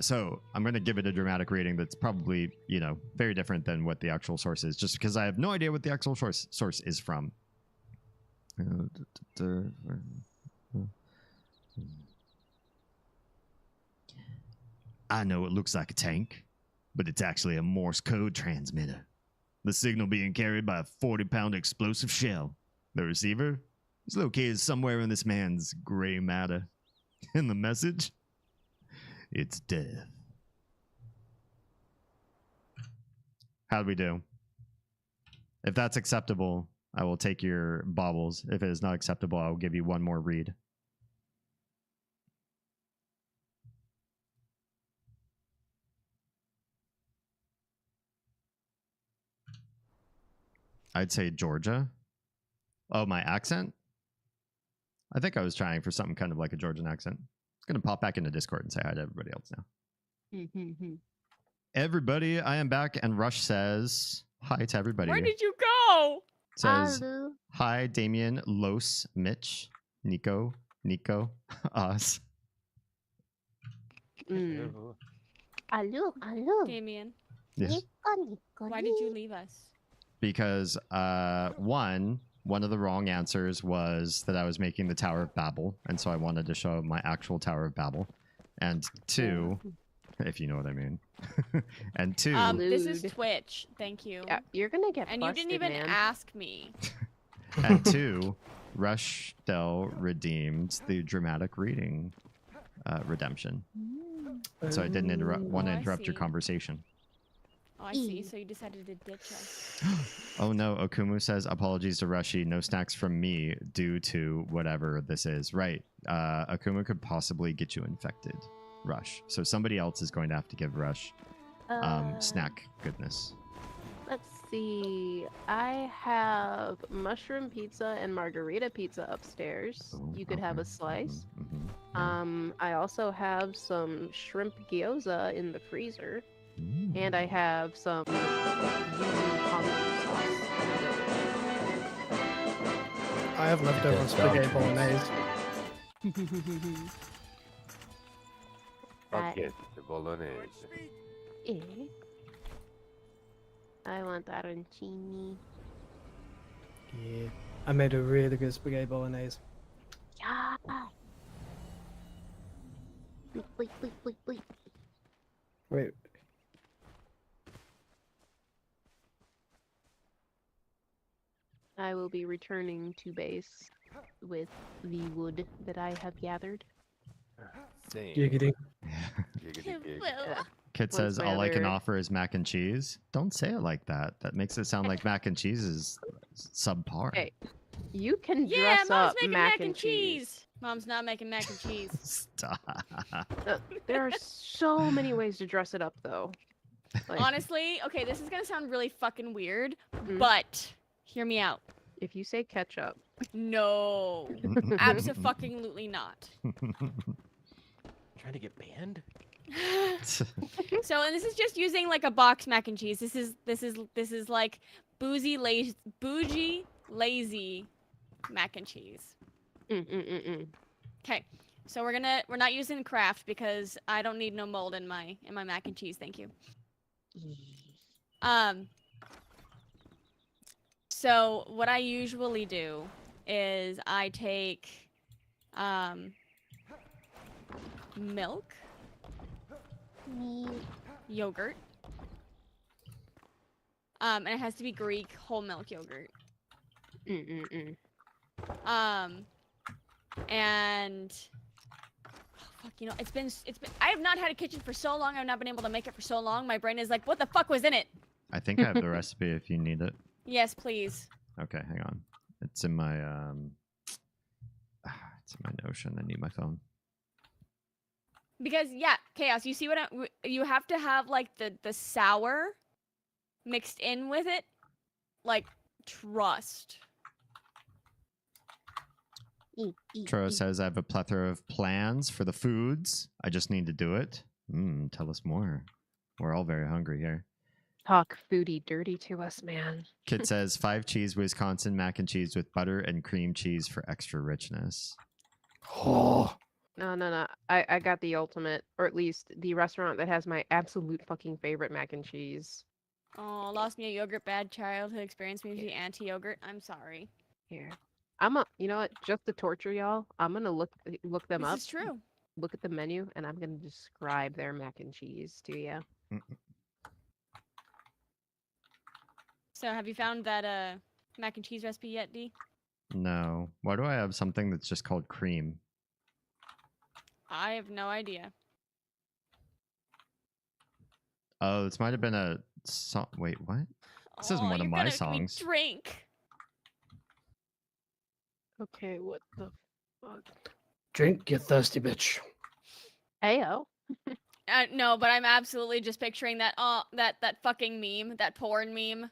So I'm going to give it a dramatic reading that's probably, you know, very different than what the actual source is, just because I have no idea what the actual source is from. I know it looks like a tank, but it's actually a Morse code transmitter. The signal being carried by a 40-pound explosive shell. The receiver is located somewhere in this man's gray matter. And the message? It's death. How'd we do? If that's acceptable, I will take your baubles. If it is not acceptable, I will give you one more read. I'd say Georgia. Oh, my accent? I think I was trying for something kind of like a Georgian accent. It's going to pop back into Discord and say hi to everybody else now. Everybody, I am back, and Rush says hi to everybody. Where did you go? Says Hello. hi, Damien, Los, Mitch, Nico, Oz. Hello. Damien, Yes. why did you leave us? Because one of the wrong answers was that I was making the Tower of Babel, and so I wanted to show my actual Tower of Babel. And two, if you know what I mean. And two, This is Twitch. Thank you. Yeah, you're gonna get And busted, you didn't even man. ask me. and two, Rush Del redeemed the dramatic reading redemption. So I didn't want to I interrupt your see. conversation. Oh, I see. So you decided to ditch us. Oh no, Okumu says, apologies to Rushy, no snacks from me due to whatever this is. Right. Okumu could possibly get you infected, Rush. So somebody else is going to have to give Rush snack goodness. Let's see. I have mushroom pizza and margarita pizza upstairs. Oh, You could have a okay. slice. Yeah. I also have some shrimp gyoza in the freezer. And I have some yuzu ponzu sauce. I have leftover Good spaghetti job. bolognese. Spaghetti bolognese. Eh? I want arancini. Yeah, I made a really good spaghetti bolognese. Yeah. Bleep, bleep, bleep, bleep, bleep. Wait, I will be returning to base with the wood that I have gathered. Same. Giggity. Giggity gig. Yeah. Kit Once says, my all I can other- offer is mac and cheese. Don't say it like that. That makes it sound like mac and cheese is subpar. Hey, you can Yeah, dress Mom's up making mac and cheese. Mom's not making mac and cheese. Stop. There are so many ways to dress it up, though. Like, Honestly, okay, this is gonna sound really fucking weird, Mhm. but hear me out. if you say ketchup, No, absolutely not. Trying to get banned? So, and this is just using like a box mac and cheese. This is like bougie, lazy mac and cheese. Okay, so we're not using Kraft because I don't need no mold in my mac and cheese. Thank you. So what I usually do is I take milk, yogurt, and it has to be Greek whole milk yogurt. And oh, fuck, you know, it's been I have not had a kitchen for so long. I've not been able to make it for so long. My brain is like, what the fuck was in it? I think I have the recipe if you need it. Yes, please. Okay, hang on. It's in my it's in my Notion. I need my phone. Because yeah, Chaos, you see what you have to have like the sour mixed in with it. Like trust. Tro says I have a plethora of plans for the foods. I just need to do it. Tell us more. We're all very hungry here. talk foodie dirty to us, man. Kit says 5 cheese Wisconsin mac and cheese with butter and cream cheese for extra richness. Oh, No. I got the ultimate, or at least the restaurant that has my absolute fucking favorite mac and cheese. Oh, lost me a yogurt bad childhood experience. Maybe anti-yogurt. I'm sorry. Here, you know what? Just to torture y'all, I'm gonna look them up. This is true. Look at the menu, and I'm gonna describe their mac and cheese to you. So have you found that mac and cheese recipe yet, D? No. Why do I have something that's just called cream? I have no idea. Oh, this might have been a song. Wait, what? This isn't one of you're my gonna make me songs. Drink. Okay, what the fuck? drink, you thirsty bitch. Heyo. No, but I'm absolutely just picturing that that fucking meme, that porn meme.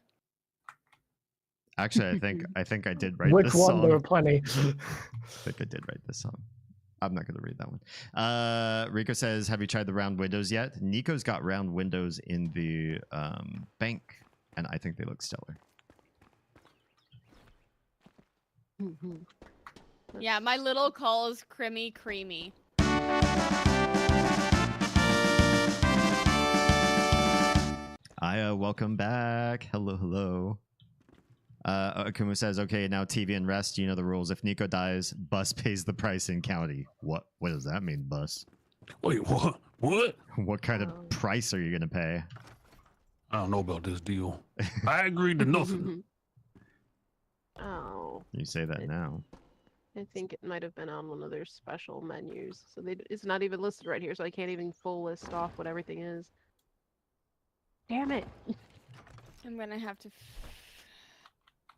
Actually, I think I did write Which this one? song. There are plenty. I think I did write this song. I'm not going to read that one. Rico says, have you tried the round windows yet? Nico's got round windows in the bank, and I think they look stellar. Yeah, my little calls creamy. Aya, welcome back. Hello. Akumu says, okay, now TV and rest. You know the rules. If Nico dies, Bus pays the price in county. What does that mean, Bus? Wait, what? What? What kind of price are you going to pay? I don't know about this deal. I agreed to nothing. Oh, You say that now. I think it might have been on one of their special menus. So it's not even listed right here, so I can't even full list off what everything is. Damn it. I'm gonna have to.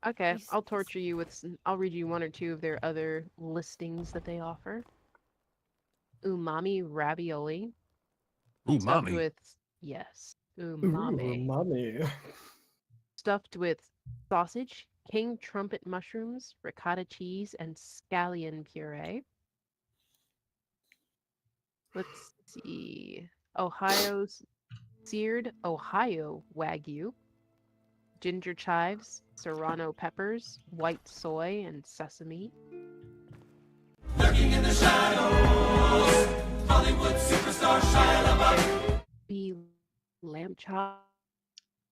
Okay, Yes, I'll yes. torture you with. I'll read you one or two of their other listings that they offer. Umami ravioli. Ooh, Stuffed mommy. with yes, Ooh, umami. mommy. Stuffed with sausage, king trumpet mushrooms, ricotta cheese, and scallion puree. Let's see. Seared Ohio Wagyu, ginger chives, serrano peppers, white soy, and sesame. Lurking in the shadows, Hollywood superstar Shia LaBeouf. Lamb chop.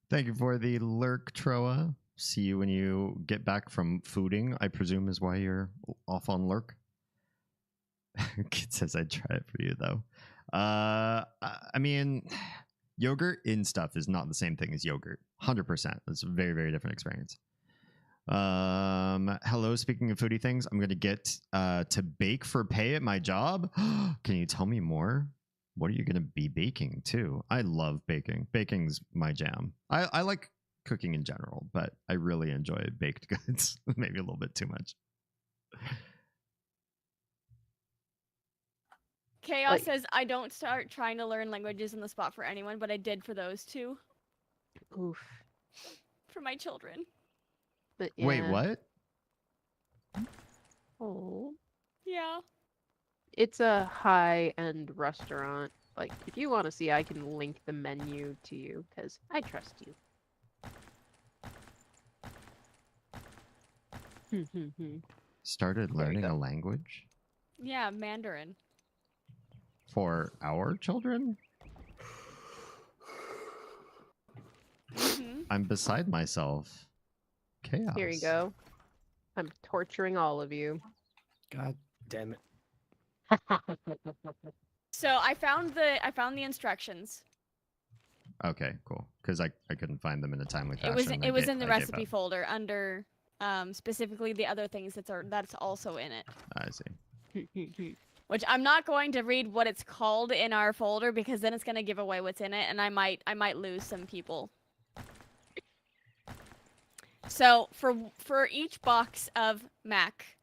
Thank you for the lurk, Troa. See you when you get back from fooding, I presume is why you're off on lurk. Kid says I'd try it for you, though. I mean, yogurt in stuff is not the same thing as yogurt. 100%. It's a very, very different experience. Hello, speaking of foodie things, I'm gonna get to bake for pay at my job. Can you tell me more? What are you gonna be baking too? I love baking. Baking's my jam. I like cooking in general, but I really enjoy baked goods. Maybe a little bit too much. Chaos Like- says, I don't start trying to learn languages on the spot for anyone, but I did for those two. Oof. For my children. But Wait, yeah. what? Oh. Yeah. It's a high-end restaurant. Like, if you want to see, I can link the menu to you, because I trust you. Started There you learning go. a language Yeah, Mandarin. for our children? Hmm. I'm beside myself. Chaos. Here you go. I'm torturing all of you. God damn it. So I found the instructions. Okay, cool. Because I couldn't find them in a timely fashion. It was in the I gave recipe up. folder under specifically the other things that's also in it. I see. Which I'm not going to read what it's called in our folder because then it's gonna give away what's in it, and I might lose some people. So for each box of mac,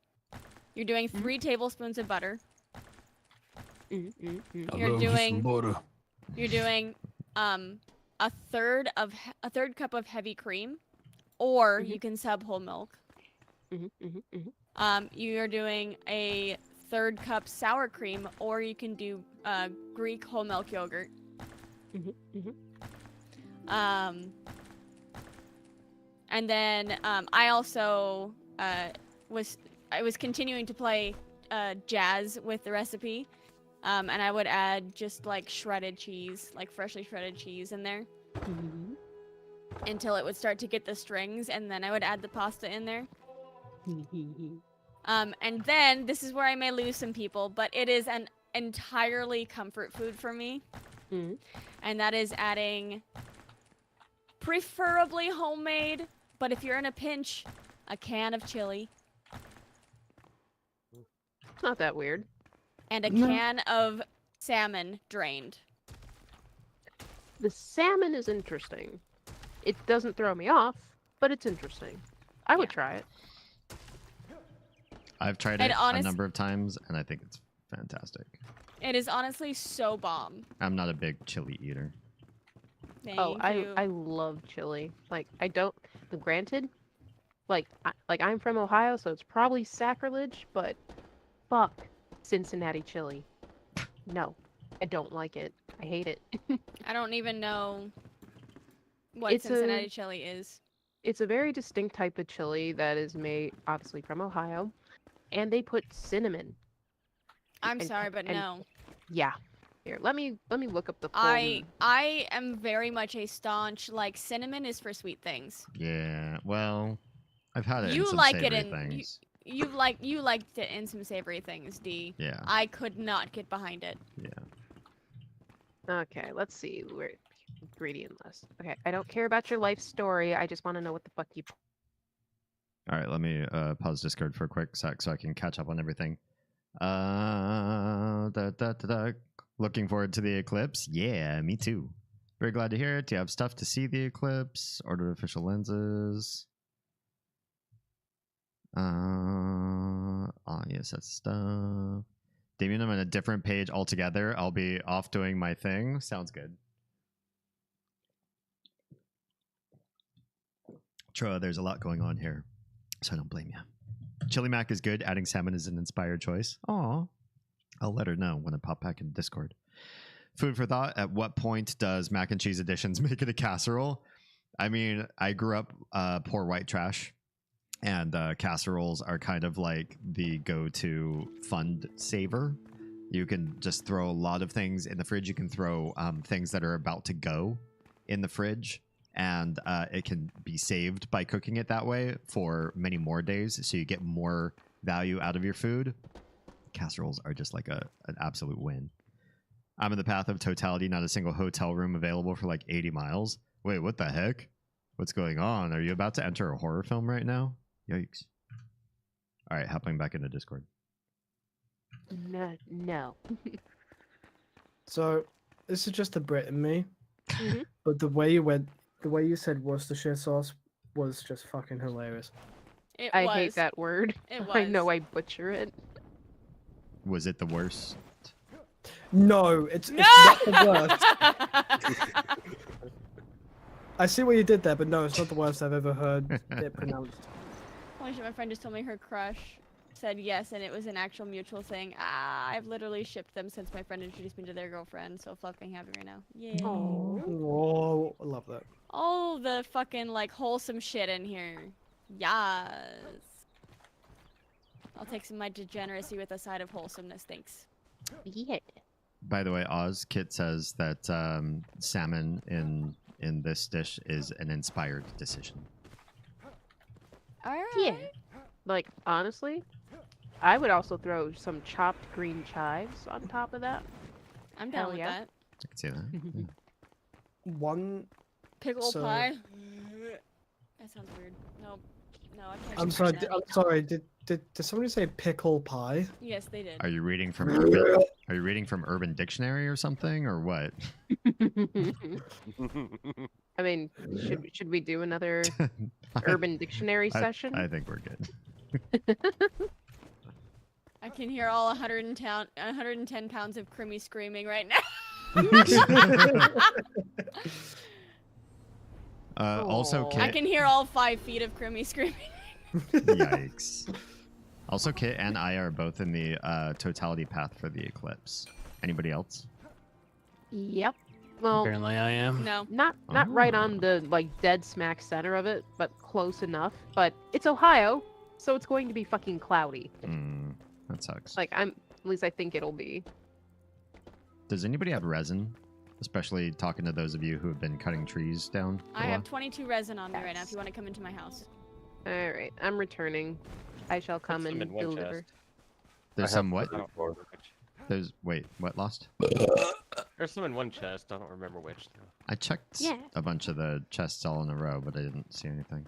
you're doing 3 tablespoons of butter. I You're love you some doing- butter. You're doing a third cup of heavy cream, or you can sub whole milk. You're doing a 1/3 cup sour cream, or you can do Greek whole milk yogurt. And then I also was continuing to play jazz with the recipe, and I would add just like shredded cheese, like freshly shredded cheese in there, until it would start to get the strings, and then I would add the pasta in there. And then this is where I may lose some people, but it is an entirely comfort food for me, and that is adding preferably homemade, but if you're in a pinch, a can of chili It's not that weird. and a can of salmon drained. The salmon is interesting. It doesn't throw me off, but it's interesting. I would Yeah. try it. I've tried And it a honest- number of times, and I think it's fantastic. It is honestly so bomb. I'm not a big chili eater. Thank Oh, you. I love chili. Like, I don't. Granted, I'm from Ohio, so it's probably sacrilege, but fuck Cincinnati chili. No, I don't like it. I hate it. I don't even know what It's a- Cincinnati chili is. It's a very distinct type of chili that is made, obviously, from Ohio, and they put cinnamon. I'm and- sorry, but and- no. Yeah. Here, let me look up the full. I am very much a staunch like cinnamon is for sweet things. Yeah, well, I've had it in You some like it savory in- things. You liked it in some savory things, D. Yeah, I could not get behind it. yeah. Okay, let's see. Where ingredient list. Okay, I don't care about your life story. I just want to know what the fuck you. All right, let me pause Discord for a quick sec so I can catch up on everything. Looking forward to the eclipse. Yeah, me too. Very glad to hear it. Do you have stuff to see the eclipse? Ordered official lenses. Yes, that's stuff. Damien, I'm on a different page altogether. I'll be off doing my thing. Sounds good. Troa, there's a lot going on here, so I don't blame you. Chili mac is good. Adding salmon is an inspired choice. Aw. I'll let her know when I pop back in Discord. Food for thought. At what point does mac and cheese additions make it a casserole? I mean, I grew up poor white trash, and casseroles are kind of like the go-to fund saver. You can just throw a lot of things in the fridge. You can throw things that are about to go in the fridge, and it can be saved by cooking it that way for many more days, so you get more value out of your food. Casseroles are just like an absolute win. I'm in the path of totality, not a single hotel room available for like 80 miles. Wait, what the heck? What's going on? Are you about to enter a horror film right now? Yikes. All right, hopping back into Discord. No. So, this is just the Brit in me, Mhm. but the way you said Worcestershire sauce was just fucking hilarious. It I was. hate that word. It was. I know I butcher it. Was it the worst? No, it's No! not the worst. I see what you did there, but no, it's not the worst I've ever heard it pronounced. Holy shit, my friend just told me her crush said yes, and it was an actual mutual thing. I've literally shipped them since my friend introduced me to their girlfriend, so fucking happy right now. Yeah. Oh, I love that. All the fucking, like, wholesome shit in here. Yes. I'll take some of my degeneracy with a side of wholesomeness, thanks. Yeah. By the way, Oz, Kit says that salmon in this dish is an inspired decision. Alright. Yeah. Like, honestly, I would also throw some chopped green chives on top of that. I'm down Hell with yeah. that. I can see that. Yeah. One. Pickle So- pie. That sounds weird. Nope. No, I can't. I'm do sorry. that. I'm sorry. Did somebody say pickle pie? Yes, they did. Are you reading from Urban? Are you reading from Urban Dictionary or something, or what? I mean, should we do another Urban Dictionary session? I think we're good. I can hear all 110 pounds of Crimmy screaming right now. Also, Aw. Kit. I can hear all 5 feet of Crimmy screaming. Yikes. Also, Kit and I are both in the totality path for the eclipse. Anybody else? Yep. Well, Apparently I am. No. not right on the like dead smack center of it, but close enough. But it's Ohio, so it's going to be fucking cloudy. That sucks. Like at least I think it'll be. Does anybody have resin? Especially talking to those of you who have been cutting trees down. for a I while. have 22 resin on me right now if Yes. you want to come into my house. All right, I'm returning. I shall come some and in one deliver. chest. There's I some have what? to report which- There's wait, what lost? There's some in one chest. I don't remember which. Though. I checked Yeah. a bunch of the chests all in a row, but I didn't see anything.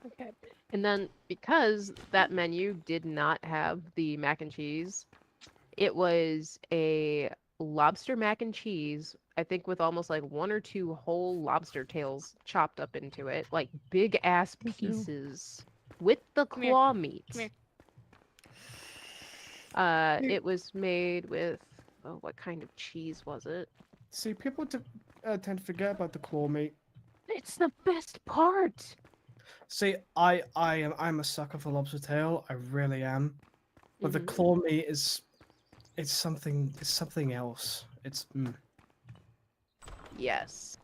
Okay. And then because that menu did not have the mac and cheese, it was a lobster mac and cheese, I think with almost like 1 or 2 whole lobster tails chopped up into it, like big ass pieces with the Come here. claw meat. Come here. It was made with what kind of cheese was it? See, people tend to forget about the claw meat. It's the best part. See, I'm a sucker for lobster tail. I really am. But the Mhm. claw meat it's something else. It's Yes.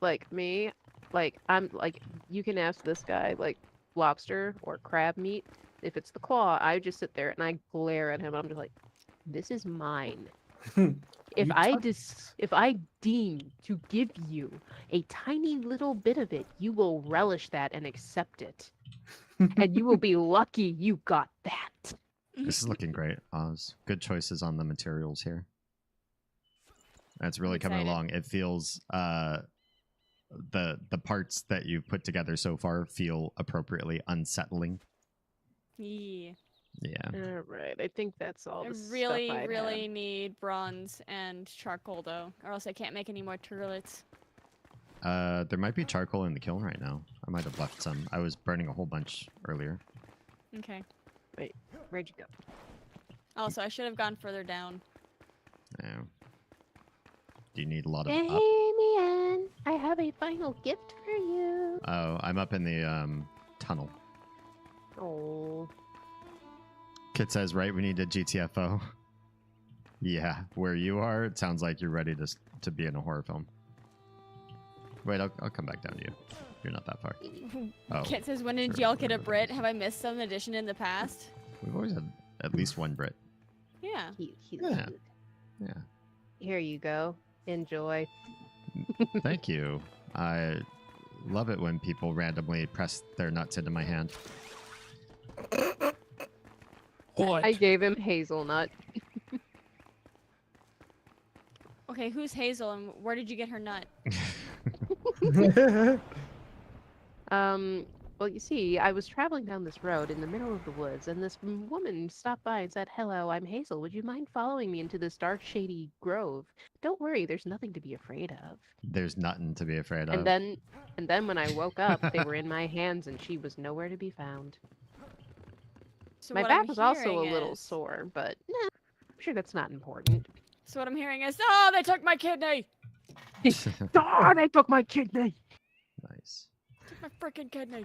Like me, like I'm like you can ask this guy like lobster or crab meat. If it's the claw, I just sit there and I glare at him. I'm just like, this is mine. If I deem to give you a tiny little bit of it, you will relish that and accept it. And you will be lucky you got that. This is looking great, Oz. Good choices on the materials here. That's really coming excited. along. It feels the parts that you've put together so far feel appropriately unsettling. Yeah. Yeah. All right, I think that's all I the really, stuff I really need bronze and charcoal though, or else I can't make any more turlets. There might be charcoal in the kiln right now. I might have left some. I was burning a whole bunch earlier. Okay. Where'd you go? Also, I should have gone further down. Yeah. Do you need a lot of Damien, up? I have a final gift for you. Oh, I'm up in the tunnel. Oh. Kit says, right, we need a GTFO. Yeah, where you are, it sounds like you're ready to be in a horror film. Wait, I'll come back down to you. You're not that far. Oh, Kit says, when did sure, y'all get a whatever it Brit? is. Have I missed some edition in the past? We've always had at least one Brit. Yeah. Cute. Yeah. Yeah. Here you go. Enjoy. Thank you. I love it when people randomly press their nuts into my hand. What? I gave him hazelnut. Okay, who's Hazel and where did you get her nut? Well, you see, I was traveling down this road in the middle of the woods, and this woman stopped by and said, "Hello, I'm Hazel. Would you mind following me into this dark, shady grove? Don't worry, there's nothing to be afraid of." There's nothing to be afraid And of. then, and then when I woke up, they were in my hands, and she was nowhere to be found. So My what back I'm was also a hearing little is, sore, but nah, I'm sure that's not important. so what I'm hearing is, oh, they took my kidney. Oh, they took my kidney. Nice. Took my freaking kidney.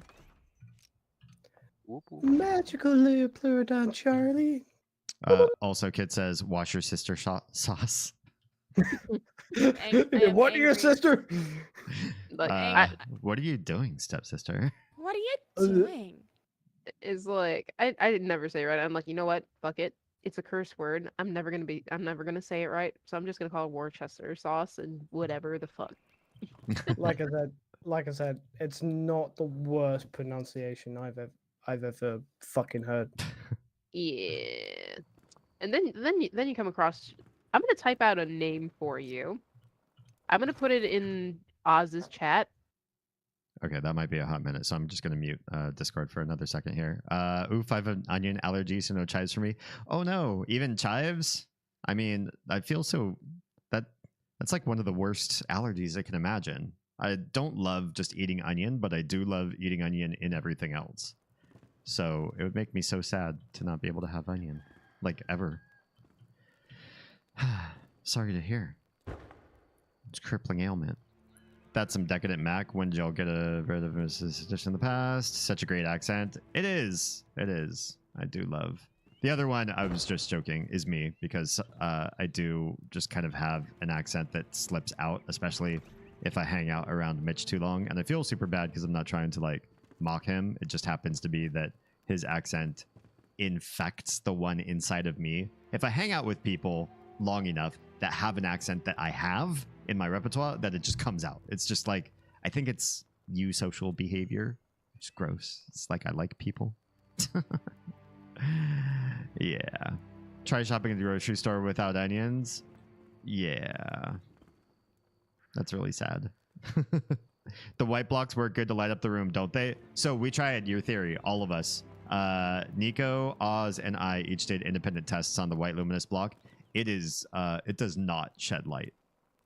Whoop, whoop. Magical little Pleurodon Charlie. Also, Kid says, wash your sister sauce. I am What to your angry. sister? Like, What are you doing, stepsister? What are you Uh, doing? is like I did never say it right. I'm like, you know what? Fuck it. It's a curse word. I'm never gonna say it right. So I'm just gonna call it Worcester sauce and whatever the fuck. like I said, it's not the worst pronunciation I've ever fucking heard. Yeah. And then you come across. I'm gonna type out a name for you. I'm gonna put it in Oz's chat. Okay, that might be a hot minute, so I'm just gonna mute Discord for another second here. Oof, I have an onion allergy, so no chives for me. Oh no, even chives? I mean, I feel so that's like one of the worst allergies I can imagine. I don't love just eating onion, but I do love eating onion in everything else. So it would make me so sad to not be able to have onion, like ever. Sorry to hear. It's crippling ailment. That's some decadent Mac. When did y'all get rid of Mrs. Edition in the past? Such a great accent. It is. It is. I do love. The other one, I was just joking, is me because I do just kind of have an accent that slips out, especially if I hang out around Mitch too long. And I feel super bad because I'm not trying to like mock him. It just happens to be that his accent infects the one inside of me. If I hang out with people long enough that have an accent that I have in my repertoire, that it just comes out. It's just like, I think it's eusocial behavior. It's gross. It's like I like people. Yeah. Try shopping at the grocery store without onions. Yeah. That's really sad. The white blocks work good to light up the room, don't they? So we tried your theory, all of us. Nico, Oz, and I each did independent tests on the white luminous block. It does not shed light.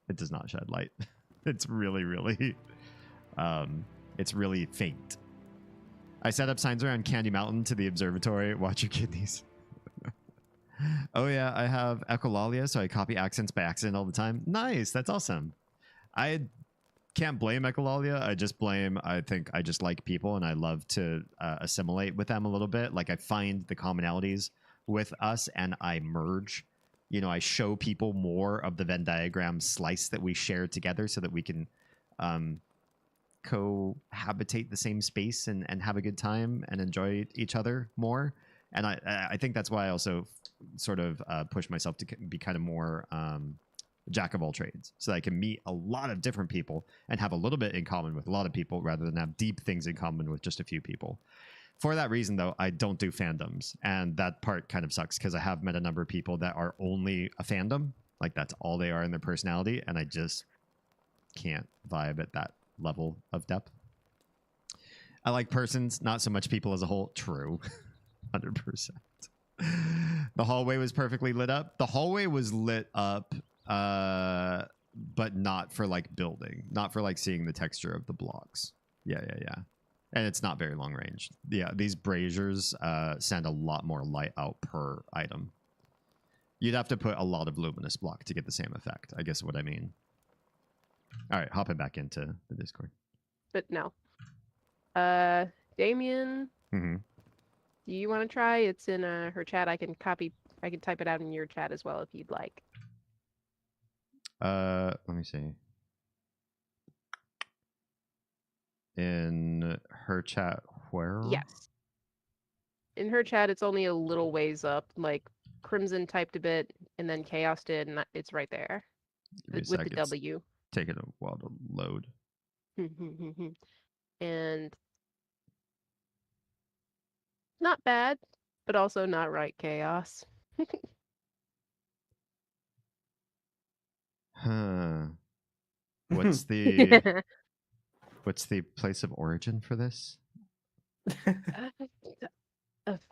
It does not shed light. It's really, really, it's really faint. I set up signs around Candy Mountain to the observatory. Watch your kidneys. Oh yeah, I have echolalia, so I copy accents by accident all the time. Nice, that's awesome. I can't blame echolalia. I think I just like people and I love to assimilate with them a little bit. Like I find the commonalities with us and I merge. You know, I show people more of the Venn diagram slice that we share together so that we can cohabitate the same space and have a good time and enjoy each other more. And I think that's why I also sort of push myself to be kind of more jack of all trades, so that I can meet a lot of different people and have a little bit in common with a lot of people rather than have deep things in common with just a few people. For that reason, though, I don't do fandoms. And that part kind of sucks because I have met a number of people that are only a fandom. Like that's all they are in their personality. And I just can't vibe at that level of depth. I like persons, not so much people as a whole. True. 100%. The hallway was perfectly lit up. The hallway was lit up, but not for like building, not for like seeing the texture of the blocks. Yeah. And it's not very long range. Yeah, these braziers send a lot more light out per item. You'd have to put a lot of luminous block to get the same effect, I guess what I mean. All right, hopping back into the Discord. But no. Damien, Mm-hmm. do you want to try? It's in her chat. I can type it out in your chat as well if you'd like. Let me see. In her chat, where? Yes. In her chat, it's only a little ways up. Like Crimson typed a bit, and then Chaos did, and it's right there with the W. Taking a while to load. And not bad, but also not right. Chaos. Huh. What's the place of origin for this?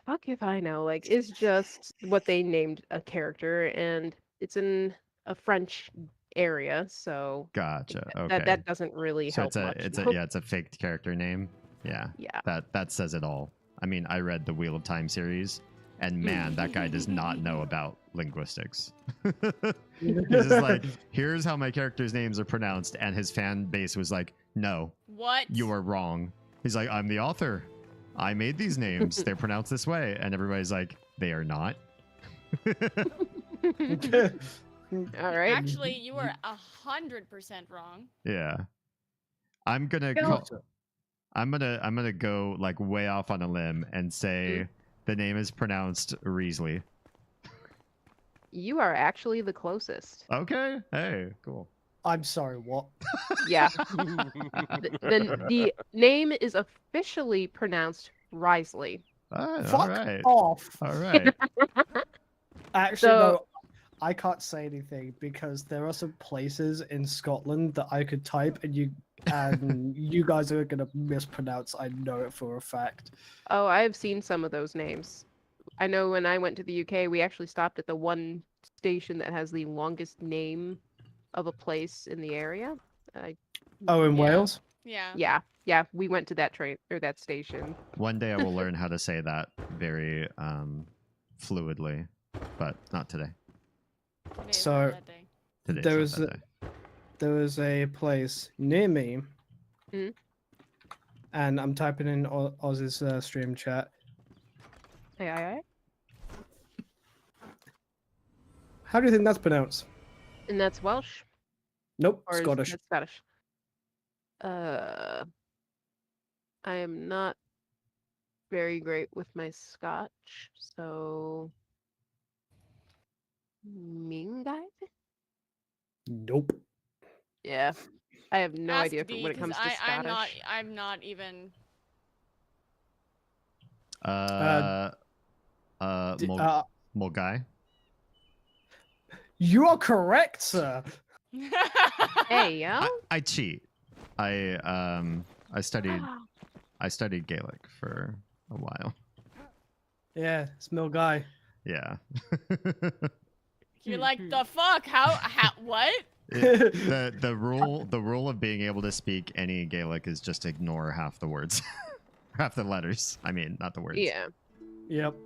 Fuck if I know. Like, it's just what they named a character, and it's in a French area, so Gotcha. Okay. that doesn't really So help much. it's a faked character name. Yeah. Yeah. That says it all. I mean, I read the Wheel of Time series, and man, that guy does not know about linguistics. He's just like, here's how my characters' names are pronounced, and his fan base was like, no, What? you are wrong. He's like, I'm the author. I made these names. They're pronounced this way, and everybody's like, they are not. All right. Actually, you were 100% wrong. Yeah. I'm gonna go like way off on a limb and say the name is pronounced Riesly. You are actually the closest. Okay. Hey, cool. I'm sorry, what? Yeah. The name is officially pronounced Risley. All Fuck right. off. All right. Actually, So- no, I can't say anything because there are some places in Scotland that I could type and you guys are gonna mispronounce. I know it for a fact. Oh, I have seen some of those names. I know when I went to the UK, we actually stopped at the one station that has the longest name of a place in the area. Oh, in Yeah. Wales? Yeah. Yeah, we went to that train or that station. One day I will learn how to say that very fluidly, but not today. Today is So- not that day. Today's There not was that a- day. There was a place near me, Mhm. and I'm typing in Oz's stream chat. Aye. How do you think that's pronounced? And that's Welsh Nope, or Scottish. That's Scottish. I am not very great with my Scotch, so Mingai? Nope. Yeah. I have no Ask idea D, when it 'cause comes to Scottish. I'm not even. D- Mulgai. You are correct, sir. Hey, yo. I cheat. I studied Gaelic for a while. Yeah, it's Mill Guy. Yeah. You're like, the fuck? How what? The rule of being able to speak any Gaelic is just ignore half the words. Half the letters. I mean, not the words. Yeah. Yep.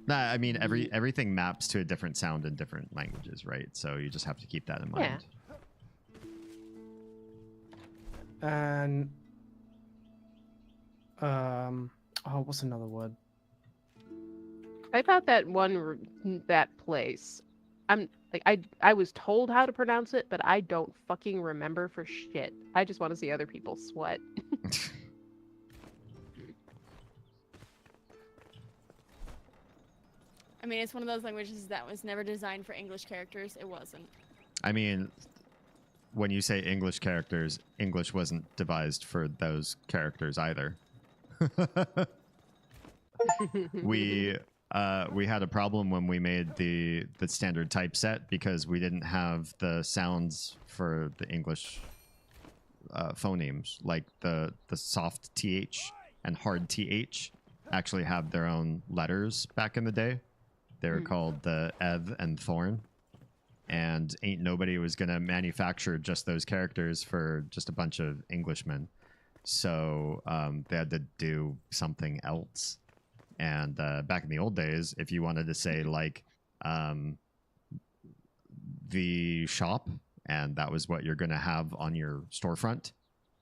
Nah, I mean everything maps to a different sound in different languages, right? So you just have to keep that in Yeah. mind. And what's another word? Type out that that place. I'm like I was told how to pronounce it, but I don't fucking remember for shit. I just want to see other people sweat. I mean, it's one of those languages that was never designed for English characters. It wasn't. I mean, when you say English characters, English wasn't devised for those characters either. we had a problem when we made the standard typeset because we didn't have the sounds for the English phonemes, like the soft th and hard th actually have their own letters back in the day. They were called the ev and thorn, and ain't nobody was gonna manufacture just those characters for just a bunch of Englishmen. So they had to do something else. And back in the old days, if you wanted to say like the shop, and that was what you're going to have on your storefront,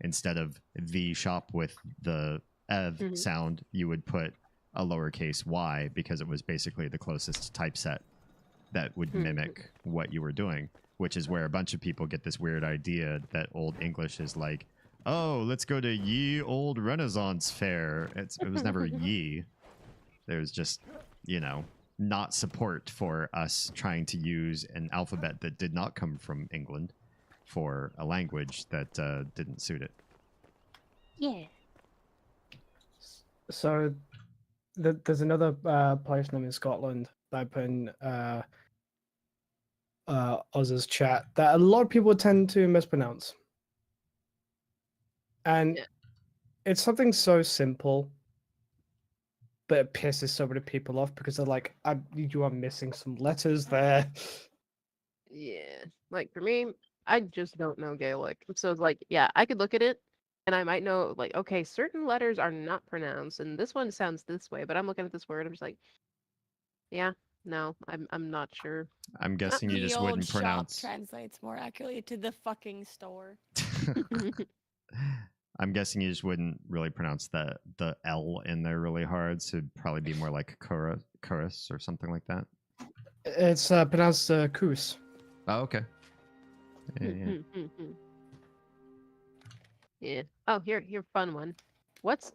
instead of the shop with the ev sound, you would put a lowercase y because it was basically the closest typeset that would mimic what you were doing, which is where a bunch of people get this weird idea that Old English is like, oh, let's go to ye old Renaissance fair. It was never ye. There was just, not support for us trying to use an alphabet that did not come from England for a language that didn't suit it. Yeah. So there's another place name in Scotland that I put in Oz's chat that a lot of people tend to mispronounce. And It's something so simple, but it pisses so many people off because they're like, you are missing some letters there. Yeah. Like for me, I just don't know Gaelic. So it's like, yeah, I could look at it and I might know like, okay, certain letters are not pronounced and this one sounds this way, but I'm looking at this word, I'm just like, yeah, no, I'm not sure. I'm guessing you The just old wouldn't shop pronounce. translates more accurately to the fucking store. I'm guessing you just wouldn't really pronounce the L in there really hard, so it'd probably be more like chorus or something like that. It's pronounced Koos. Oh, okay. Yeah. Yeah. Oh, here, fun one. What's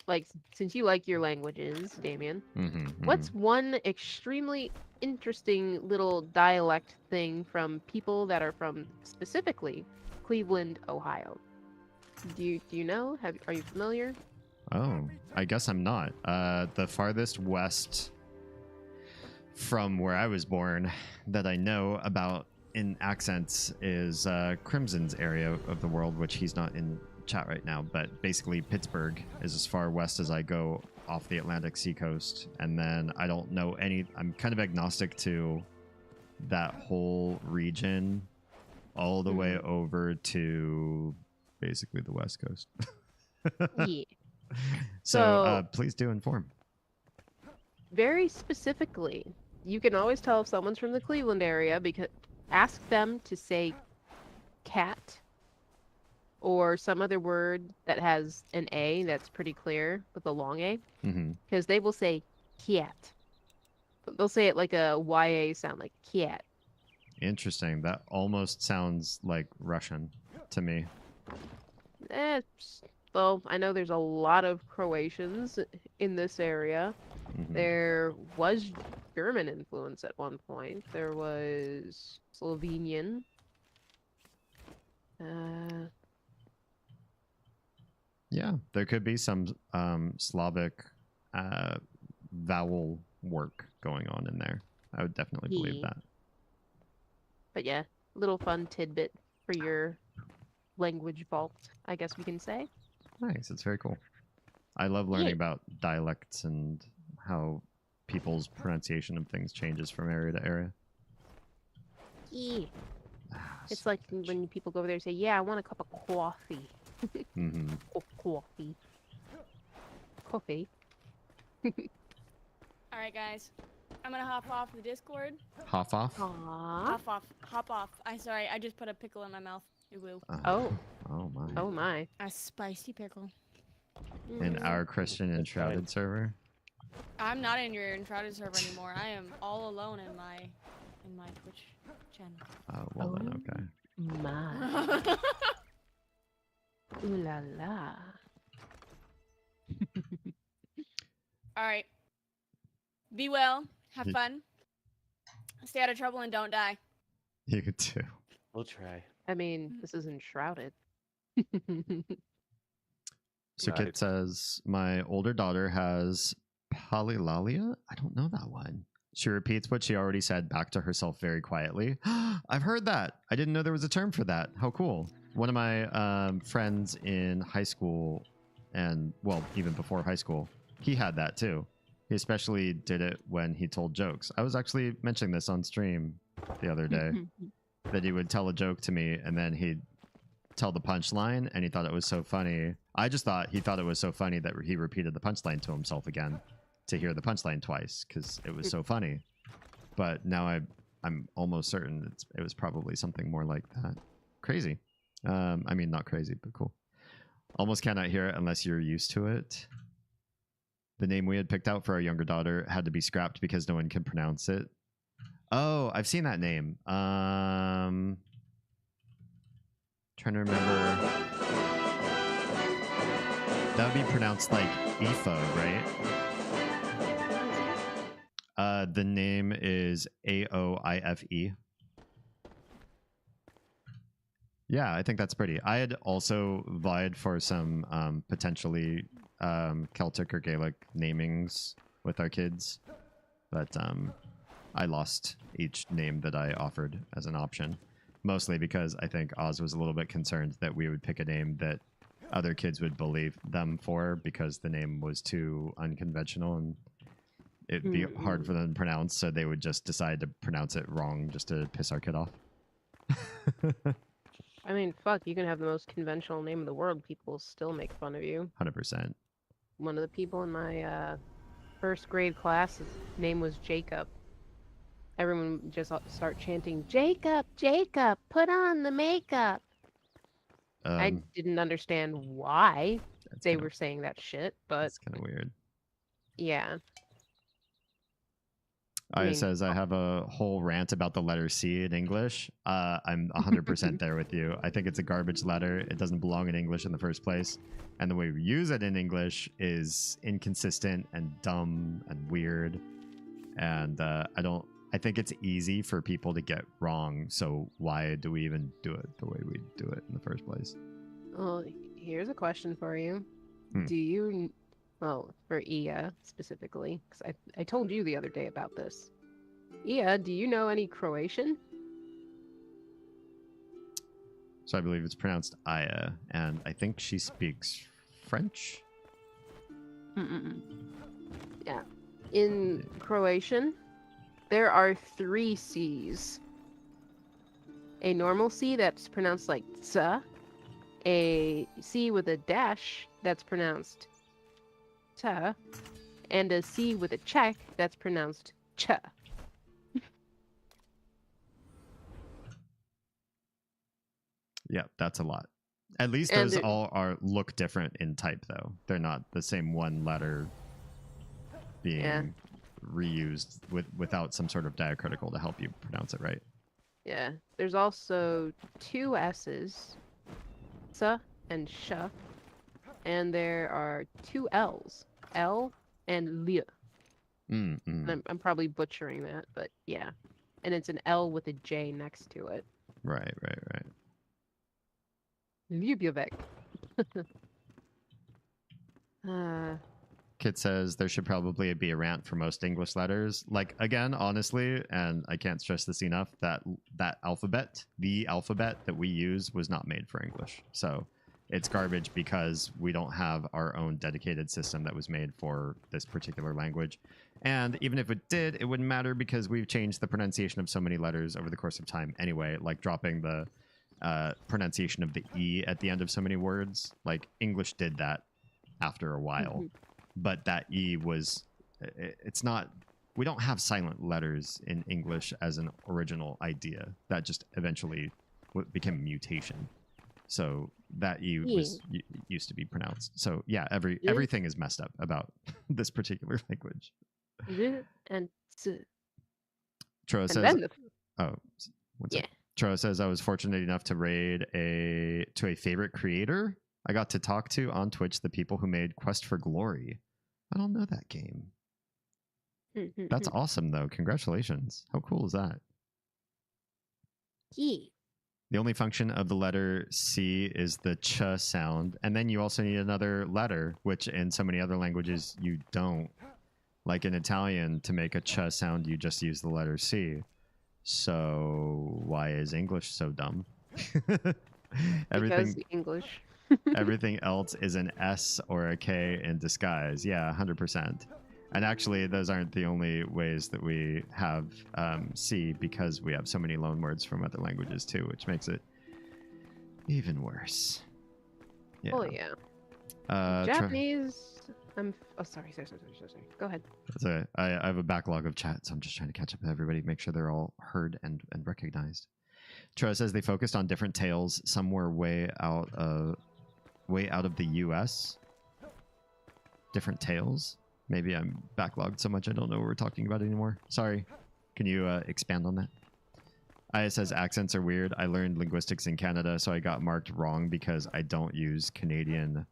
like since you like your languages, Damien? What's one extremely interesting little dialect thing from people that are from specifically Cleveland, Ohio? Do you know? Are you familiar? Oh, I guess I'm not. The farthest west from where I was born that I know about in accents is Crimson's area of the world, which he's not in chat right now, but basically Pittsburgh is as far west as I go off the Atlantic seacoast. And then I don't know I'm kind of agnostic to that whole region all the way over to basically the West Coast. Yeah. So please do inform. Very specifically, you can always tell if someone's from the Cleveland area because ask them to say cat or some other word that has an A that's pretty clear with a long A, because they will say cat. They'll say it like a YA sound, like cat. Interesting. That almost sounds like Russian to me. Well, I know there's a lot of Croatians in this area. There was German influence at one point. There was Slovenian. Yeah, there could be some Slavic vowel work going on in there. I would definitely believe that. But yeah, little fun tidbit for your language vault, I guess we can say. Nice, it's very cool. I love learning about dialects and how people's pronunciation of things changes from area to area. Yeah. It's like when people go over there and say, yeah, I want a cup of coffee. Oh, coffee. Coffee. All right, guys. I'm gonna hop off the Discord. Hop off? Hop off. I just put a pickle in my mouth. It will. Oh my. Oh my. A spicy pickle. In our Christian Enshrouded server? I'm not in your Enshrouded server anymore. I am all alone in my Twitch channel. Oh, well then, okay. My. Ooh la la. All right. Be well. Have fun. Stay out of trouble and don't die. You too. We'll try. I mean, this is Enshrouded. So Kit says, my older daughter has polylalia. I don't know that one. She repeats what she already said back to herself very quietly. I've heard that. I didn't know there was a term for that. How cool. One of my friends in high school and, well, even before high school, he had that too. He especially did it when he told jokes. I was actually mentioning this on stream the other day, that he would tell a joke to me and then he'd tell the punchline and he thought it was so funny. I just thought he thought it was so funny that he repeated the punchline to himself again to hear the punchline twice because it was so funny. But now I'm almost certain it was probably something more like that. Crazy. I mean, not crazy, but cool. Almost cannot hear it unless you're used to it. The name we had picked out for our younger daughter had to be scrapped because no one can pronounce it. Oh, I've seen that name. Trying to remember. That would be pronounced like Aoife, right? The name is Aoife. Yeah, I think that's pretty. I had also vied for some potentially Celtic or Gaelic namings with our kids, but I lost each name that I offered as an option, mostly because I think Oz was a little bit concerned that we would pick a name that other kids would believe them for because the name was too unconventional and it'd be hard for them to pronounce, so they would just decide to pronounce it wrong just to piss our kid off. I mean, fuck, you can have the most conventional name in the world. People will still make fun of you. 100%. One of the people in my first grade class, his name was Jacob. Everyone would just start chanting, Jacob, Jacob, put on the makeup. I didn't understand why they were saying that shit, but That's kind of weird. yeah. It says I have a whole rant about the letter C in English. I'm 100% there with you. I think it's a garbage letter. It doesn't belong in English in the first place. And the way we use it in English is inconsistent and dumb and weird. And I think it's easy for people to get wrong. So why do we even do it the way we do it in the first place? Well, here's a question for you. Do you, well, for Ia specifically, because I told you the other day about this. Ia, do you know any Croatian? So I believe it's pronounced Aya, and I think she speaks French. Yeah. In Croatian, there are 3 C's. A normal C that's pronounced like tsa, a C with a dash that's pronounced ta, and a C with a check that's pronounced cha. Yeah, that's a lot. At least And those all look different in type, though. They're not the same one letter being reused without some sort of diacritical to help you pronounce it right. Yeah. There's also 2 S's, sa and sha, and there are 2 L's, L and lia. And I'm probably butchering that, but yeah. And it's an L with a J next to it. Right. Ljubovec. Kit says there should probably be a rant for most English letters. Like, again, honestly, and I can't stress this enough, that alphabet, the alphabet that we use was not made for English. So it's garbage because we don't have our own dedicated system that was made for this particular language. And even if it did, it wouldn't matter because we've changed the pronunciation of so many letters over the course of time anyway, like dropping the pronunciation of the E at the end of so many words. Like, English did that after a while. But that E was, it's not, we don't have silent letters in English as an original idea. That just eventually became a mutation. So that E was used to be pronounced. So yeah, everything is messed up about this particular language. And Tro and says, then the, one sec. Tro says I was fortunate enough to raid a favorite creator I got to talk to on Twitch, the people who made Quest for Glory. I don't know that game. That's awesome, though. Congratulations. How cool is that? The only function of the letter C is the ch sound, and then you also need another letter, which in so many other languages you don't. Like in Italian, to make a ch sound, you just use the letter C. So why is English so dumb? because English. Everything else is an S or a K in disguise. Yeah, 100%. And actually, those aren't the only ways that we have C, because we have so many loanwords from other languages too, which makes it even worse. Yeah. Oh yeah. Japanese. Sorry. Go ahead. So I have a backlog of chat, so I'm just trying to catch up with everybody, make sure they're all heard and recognized. Tro says they focused on different tales. Some were way out of the U.S. Different tales. Maybe I'm backlogged so much I don't know what we're talking about anymore. Sorry. Can you expand on that? Aya says accents are weird. I learned linguistics in Canada, so I got marked wrong because I don't use Canadian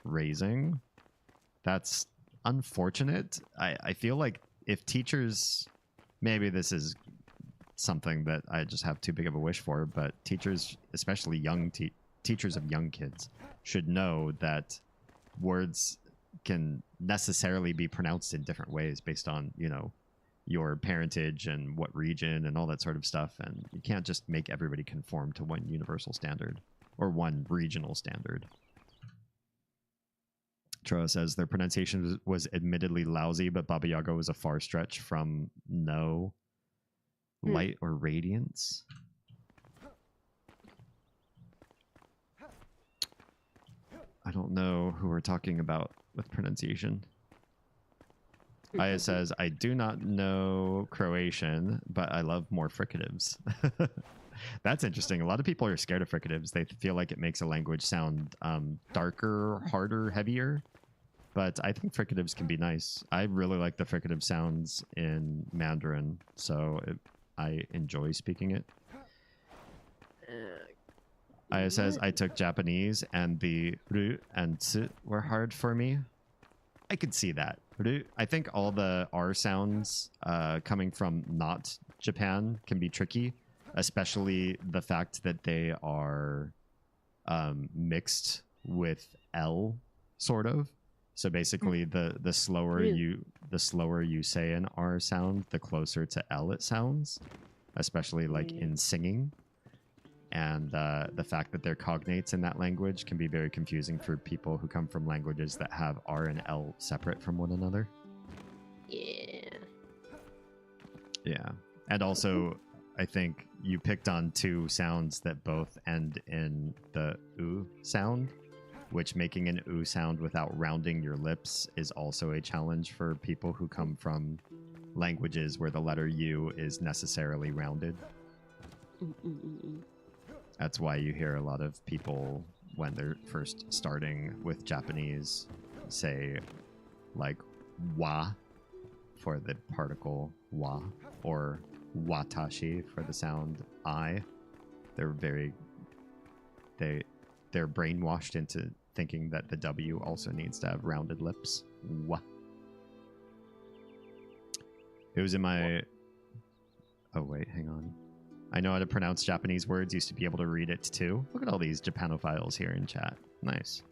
raising. That's unfortunate. I feel like if teachers, maybe this is something that I just have too big of a wish for, but teachers, especially young teachers of young kids, should know that words can necessarily be pronounced in different ways based on, you know, your parentage and what region and all that sort of stuff. And you can't just make everybody conform to one universal standard or one regional standard. Tro says their pronunciation was admittedly lousy, but Baba Yaga was a far stretch from no light or radiance. I don't know who we're talking about with pronunciation. Aya says, I do not know Croatian, but I love more fricatives. That's interesting. A lot of people are scared of fricatives. They feel like it makes a language sound darker, harder, heavier. But I think fricatives can be nice. I really like the fricative sounds in Mandarin, so I enjoy speaking it. Aya says, I took Japanese, and the ru and tsu were hard for me. I could see that. I think all the R sounds coming from not Japan can be tricky, especially the fact that they are mixed with L, sort of. So basically, the slower you say an R sound, the closer to L it sounds, especially like in singing. And the fact that they're cognates in that language can be very confusing for people who come from languages that have R and L separate from one another. Yeah. Yeah. And also, I think you picked on two sounds that both end in the oo sound, which making an oo sound without rounding your lips is also a challenge for people who come from languages where the letter U is necessarily rounded. That's why you hear a lot of people when they're first starting with Japanese say like wa for the particle wa or watashi for the sound I. They're brainwashed into thinking that the W also needs to have rounded lips. Wa. It was in my... Oh wait, hang on. I know how to pronounce Japanese words, used to be able to read it too. Look at all these Japanophiles here in chat. Nice.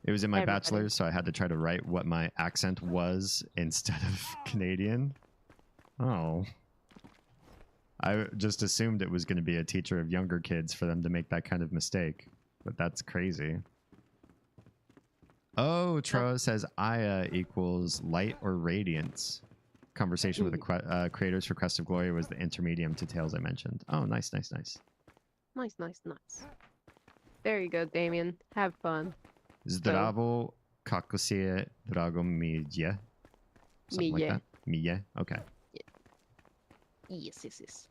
It was in my bachelor's, so I had to try to write what my accent was instead of Canadian. Oh. I just assumed it was going to be a teacher of younger kids for them to make that kind of mistake. But that's crazy. Oh, Troa says Aya equals light or radiance. Conversation with the creators for Crest of Glory was the intermedium to Tales I mentioned. Oh, nice, nice, nice. Nice, nice, nice. There you go, Damien. Have fun. Zdravo kakusie drago midje. Something like that. Midje. Okay. Yes, yes, yes.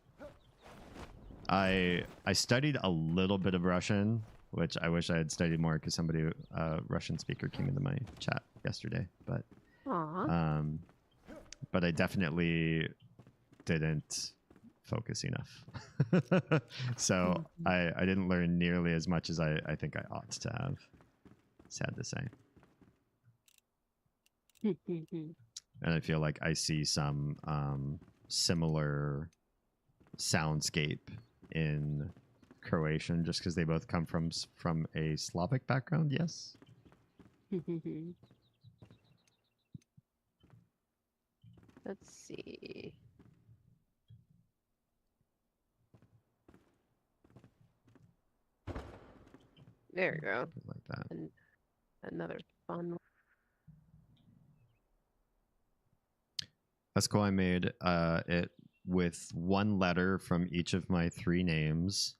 I studied a little bit of Russian, which I wish I had studied more because somebody, Russian speaker, came into my chat yesterday. But but I definitely didn't focus enough. So I didn't learn nearly as much as I think I ought to have. Sad to say. And I feel like I see some similar soundscape in Croatian just because they both come from a Slavic background, yes? Let's see. There you go. Like that. And another fun one. That's cool. I made it with one letter from each of my 3 names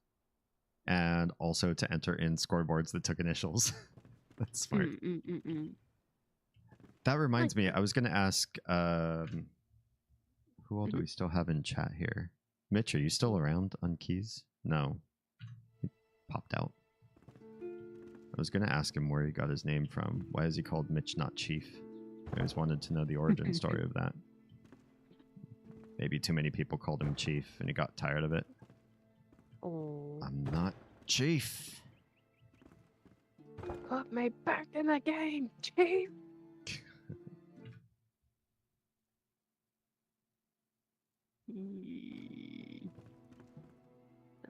and also to enter in scoreboards that took initials. That's smart. That reminds me, I was going to ask, who all do we still have in chat here? Mitch, are you still around on keys? No. He popped out. I was going to ask him where he got his name from. Why is he called Mitch, not Chief? I always wanted to know the origin story of that. Maybe too many people called him Chief and he got tired of it. Oh. I'm not Chief. Put me back in the game, Chief.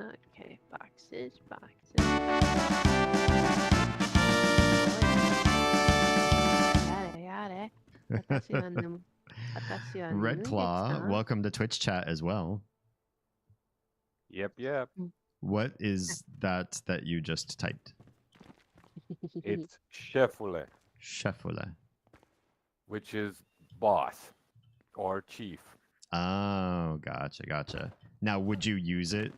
Okay, boxes. Yada. Red Claw, welcome to Twitch chat as well. Yep. What is that you just typed? It's chefule. Chefule. which is boss or chief. Oh, gotcha. Now, would you use it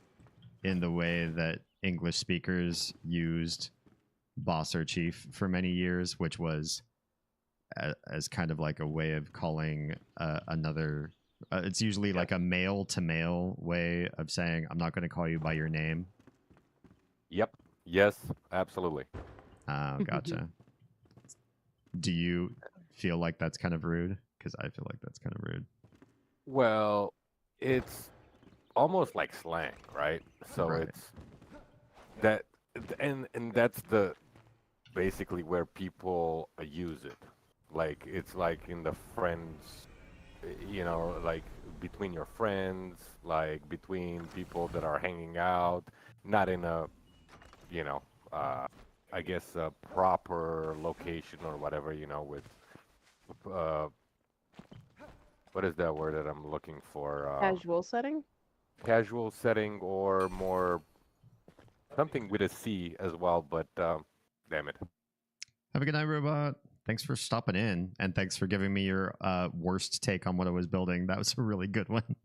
in the way that English speakers used boss or chief for many years, which was as kind of like a way of calling another. It's usually like a male to male way of saying, "I'm not going to call you by your name." Yep. Yes, absolutely. Oh, gotcha. Do you feel like that's kind of rude? Because I feel like that's kind of rude. Well, it's almost like slang, right? So Right. it's that, and that's the basically where people use it. Like it's like in the friends, like between your friends, like between people that are hanging out, not in a, you know, I guess a proper location or whatever, with uh, what is that word that I'm looking for? Casual setting? Casual setting or more something with a C as well, but damn it. Have a good night, robot. Thanks for stopping in, and thanks for giving me your worst take on what I was building. That was a really good one.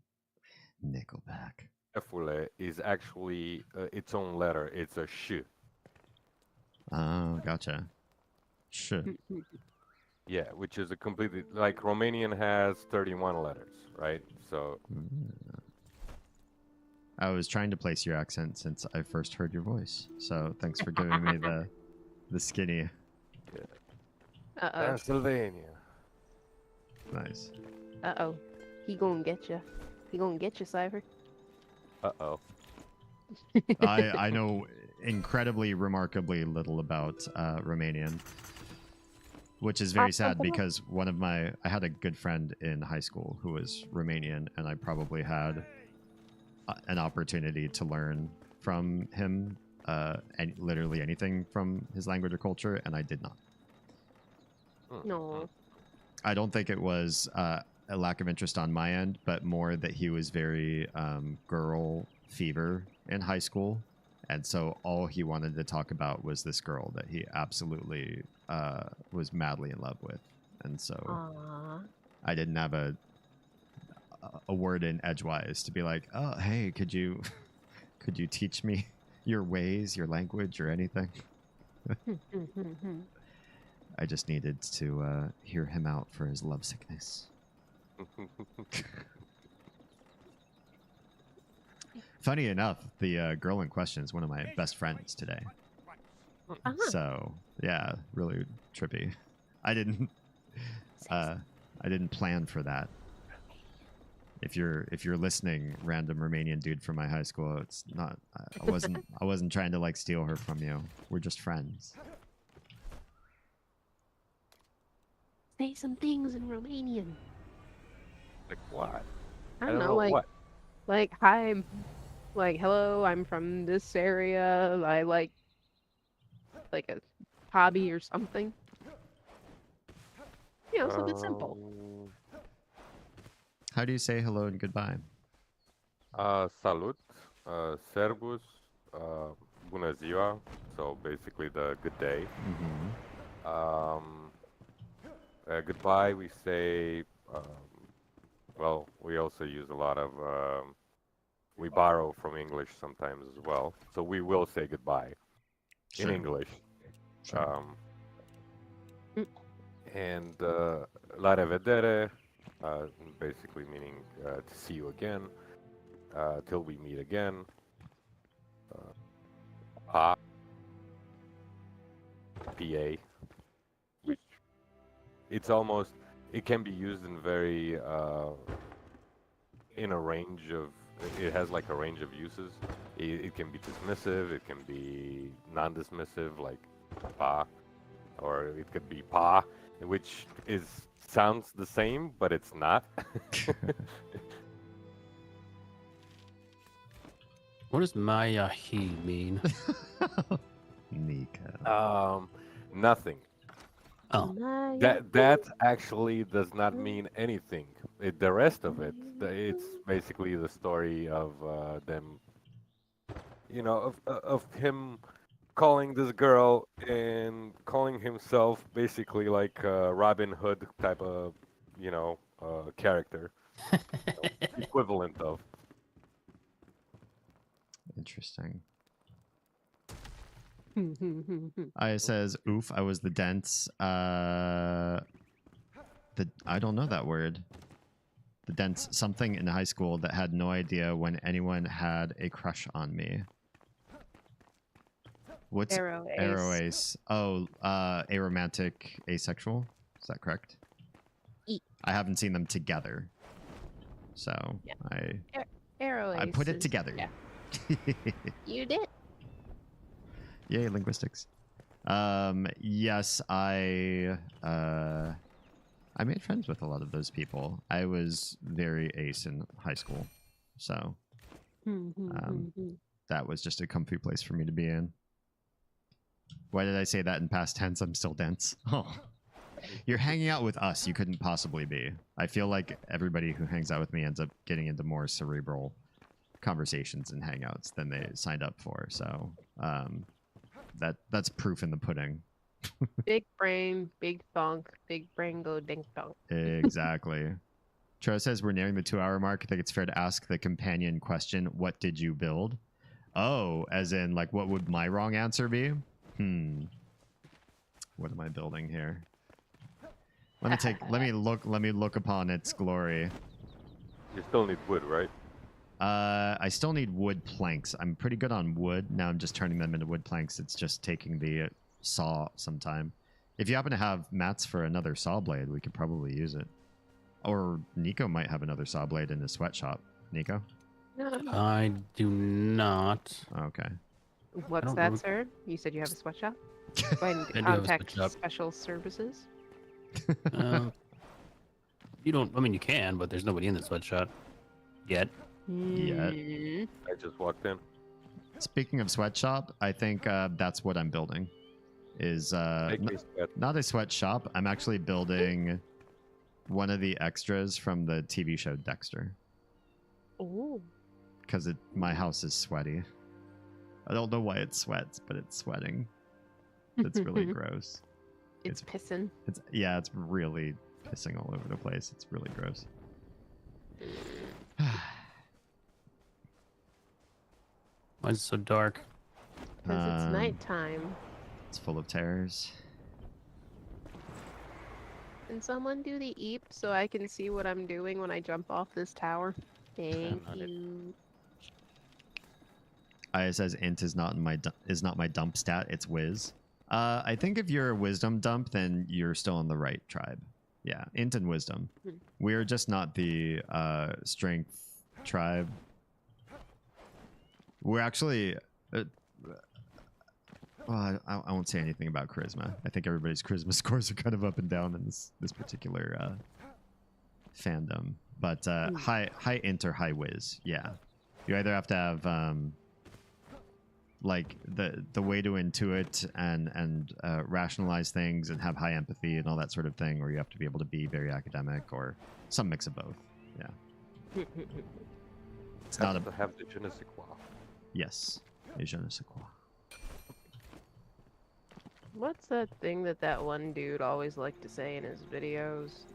Nickelback. Efule is actually its own letter. It's a sh. Oh, gotcha. Sure. Yeah, which is a completely like Romanian has 31 letters, right? So I was trying to place your accent since I first heard your voice. So thanks for giving me the skinny. Uh-oh. Pennsylvania. Nice. Uh-oh. He gonna get you. He gonna get you, Cypher. Uh-oh. I know incredibly, remarkably little about Romanian, which is very sad because I had a good friend in high school who was Romanian, and I probably had an opportunity to learn from him and literally anything from his language or culture, and I did not. No. I don't think it was a lack of interest on my end, but more that he was very girl fever in high school. And so all he wanted to talk about was this girl that he absolutely was madly in love with. And so Aww. I didn't have a word in edgewise to be like, oh, hey, could you teach me your ways, your language, or anything? I just needed to hear him out for his lovesickness. Funny enough, the girl in question is one of my best friends today. So yeah, really trippy. I didn't plan for that. If you're listening, random Romanian dude from my high school, it's not. I wasn't trying to like steal her from you. We're just friends. Say some things in Romanian. Like what? I don't know, like what. Like, hi, like, hello, I'm from this area. I like a hobby or something. You know, something simple. How do you say hello and goodbye? Salut, servus, bună ziua. So basically the good day. Goodbye, we say, well, we also use a lot of, we borrow from English sometimes as well. So we will say goodbye in English. Sure. And la revedere, basically meaning to see you again, till we meet again. Pa, PA, which it's almost, it can be used in very, in a range of, it has like a range of uses. It can be dismissive, it can be non-dismissive, like pa, or it could be pa, which sounds the same, but it's not. What does Mayahi mean? Nika. Nothing. Oh, That actually does not mean anything. The rest of it, it's basically the story of them, of him calling this girl and calling himself basically like a Robin Hood type of, character. Equivalent of. Interesting. Aya says, "Oof, I was the dense." I don't know that word. The dense something in high school that had no idea when anyone had a crush on me. What's Arrow ace. arrow ace? Oh, aromantic asexual. Is that correct? I haven't seen them together, so Yeah. I Arrow ace. put it together. Yeah. You did. Yay, linguistics. Yes, I made friends with a lot of those people. I was very ace in high school, so that was just a comfy place for me to be in. Why did I say that in past tense? I'm still dense. Oh, you're hanging out with us. You couldn't possibly be. I feel like everybody who hangs out with me ends up getting into more cerebral conversations and hangouts than they signed up for. So that's proof in the pudding. Big brain, big thunk, big brain go dink dunk. Exactly. Tro says we're nearing the 2-hour mark. I think it's fair to ask the companion question, what did you build? Oh, as in like what would my wrong answer be? What am I building here? Let me look upon its glory. You still need wood, right? I still need wood planks. I'm pretty good on wood. Now I'm just turning them into wood planks. It's just taking the saw sometime. If you happen to have mats for another saw blade, we could probably use it. Or Nico might have another saw blade in his sweatshop. Nico? I do not. Okay. What's don't that, know. sir? You said you have a sweatshop? Go ahead I do and have a contact sweatshop. special services. You don't. I mean, you can, but there's nobody in the sweatshop yet. Yet. I just walked in. Speaking of sweatshop, I think that's what I'm building. Is Make me sweat. not a sweatshop. I'm actually building one of the extras from the TV show Dexter. Ooh. Because my house is sweaty. I don't know why it sweats, but it's sweating. It's really gross. It's pissing. It's really pissing all over the place. It's really gross. Why is it so dark? Because it's nighttime. It's full of terrors. Can someone do the eep so I can see what I'm doing when I jump off this tower? Thank you. Aya says int is not my dump stat. It's whiz. I think if you're a wisdom dump, then you're still in the right tribe. Yeah, int and wisdom. We are just not the strength tribe. We're actually. Well, I won't say anything about charisma. I think everybody's charisma scores are kind of up and down in this particular fandom. But high int or high whiz. Yeah, you either have to have like the way to intuit and rationalize things and have high empathy and all that sort of thing, or you have to be able to be very academic or some mix of both. Yeah. It's not to have the je ne sais quoi. Yes, a je ne sais quoi. What's that thing that one dude always liked to say in his videos?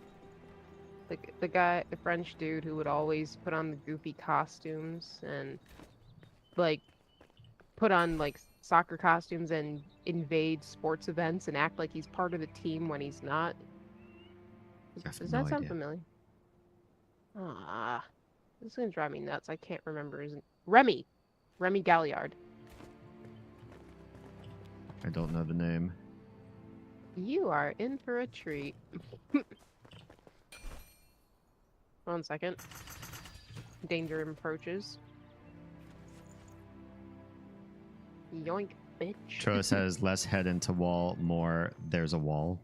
The French dude who would always put on the goofy costumes and like put on like soccer costumes and invade sports events and act like he's part of the team when he's not. Does that sound familiar? Ah, this is gonna drive me nuts. I can't remember his Remy Galliard. I don't know the name. You are in for a treat. 1 second. Danger approaches. Yoink, bitch. Tro says less head into wall, more there's a wall.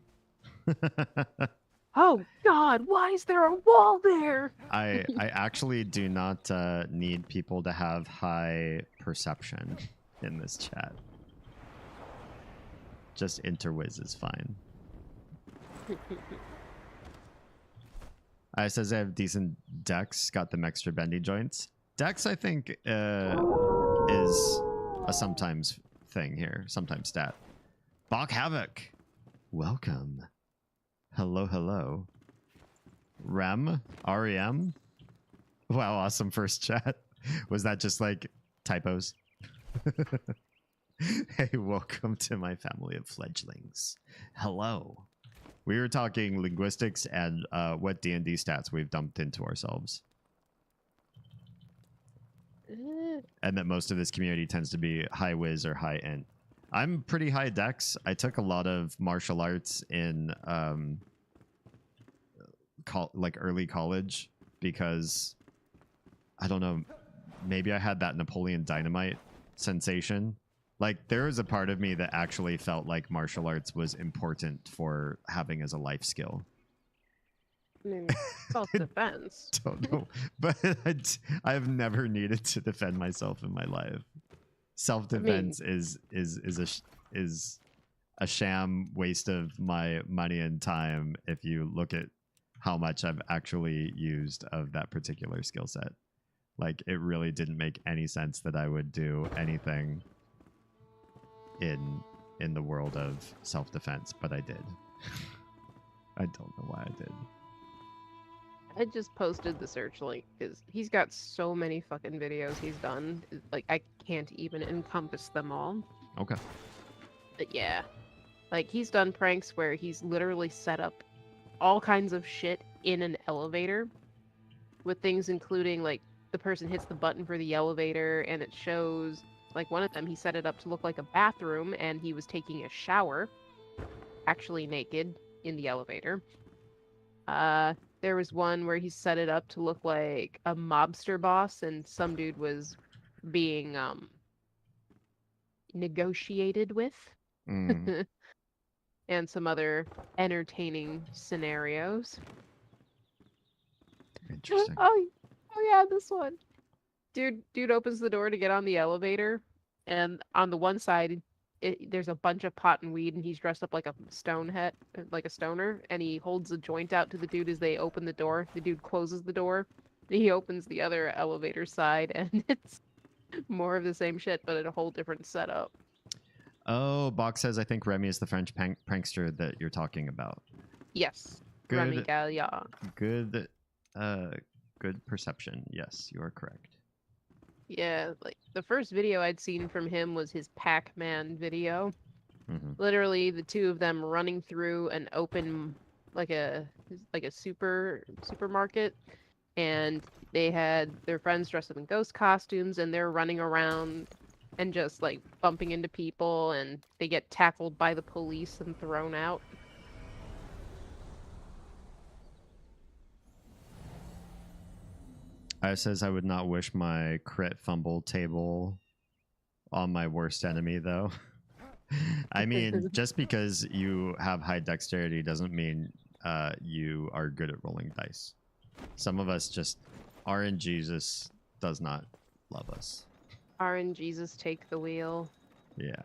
Oh God, why is there a wall there? I actually do not need people to have high perception in this chat. Just interwiz is fine. I says I have decent dex, got them extra bendy joints. Dex, I think, is a sometimes thing here, sometimes stat. Bach Havoc, welcome. Hello, hello. Rem, REM. Wow, awesome first chat. Was that just like typos? Hey, welcome to my family of fledglings. Hello. We were talking linguistics and what D&D stats we've dumped into ourselves. And that most of this community tends to be high whiz or high int. I'm pretty high dex. I took a lot of martial arts in like early college because I don't know, maybe I had that Napoleon Dynamite sensation. Like there was a part of me that actually felt like martial arts was important for having as a life skill. I mean, self-defense. Don't know, but I've never needed to defend myself in my life. Self-defense is a sham waste of my money and time if you look at how much I've actually used of that particular skill set. Like it really didn't make any sense that I would do anything in the world of self-defense, but I did. I don't know why I did. I just posted the search link because he's got so many fucking videos he's done. Like, I can't even encompass them all. Okay. But yeah. Like, he's done pranks where he's literally set up all kinds of shit in an elevator with things including, like, the person hits the button for the elevator and it shows, like, one of them, he set it up to look like a bathroom and he was taking a shower, actually naked, in the elevator. There was one where he set it up to look like a mobster boss and some dude was being negotiated with. Mm. And some other entertaining scenarios. Interesting. Oh yeah, this one. Dude opens the door to get on the elevator, and on the one side, there's a bunch of pot and weed, and he's dressed up like a like a stoner, and he holds a joint out to the dude as they open the door. The dude closes the door, and he opens the other elevator side, and it's more of the same shit, but in a whole different setup. Oh, Box says I think Remy is the French prankster that you're talking about. Yes. Good. Remy Galliard. Good. Good perception. Yes, you are correct. Yeah, like the first video I'd seen from him was his Pac-Man video. Mm-hmm. Literally the two of them running through an open like a supermarket, and they had their friends dressed up in ghost costumes and they're running around and just like bumping into people and they get tackled by the police and thrown out. I says I would not wish my crit fumble table on my worst enemy, though. I mean, just because you have high dexterity doesn't mean you are good at rolling dice. Some of us just, RNGesus does not love us. RNGesus take the wheel. Yeah.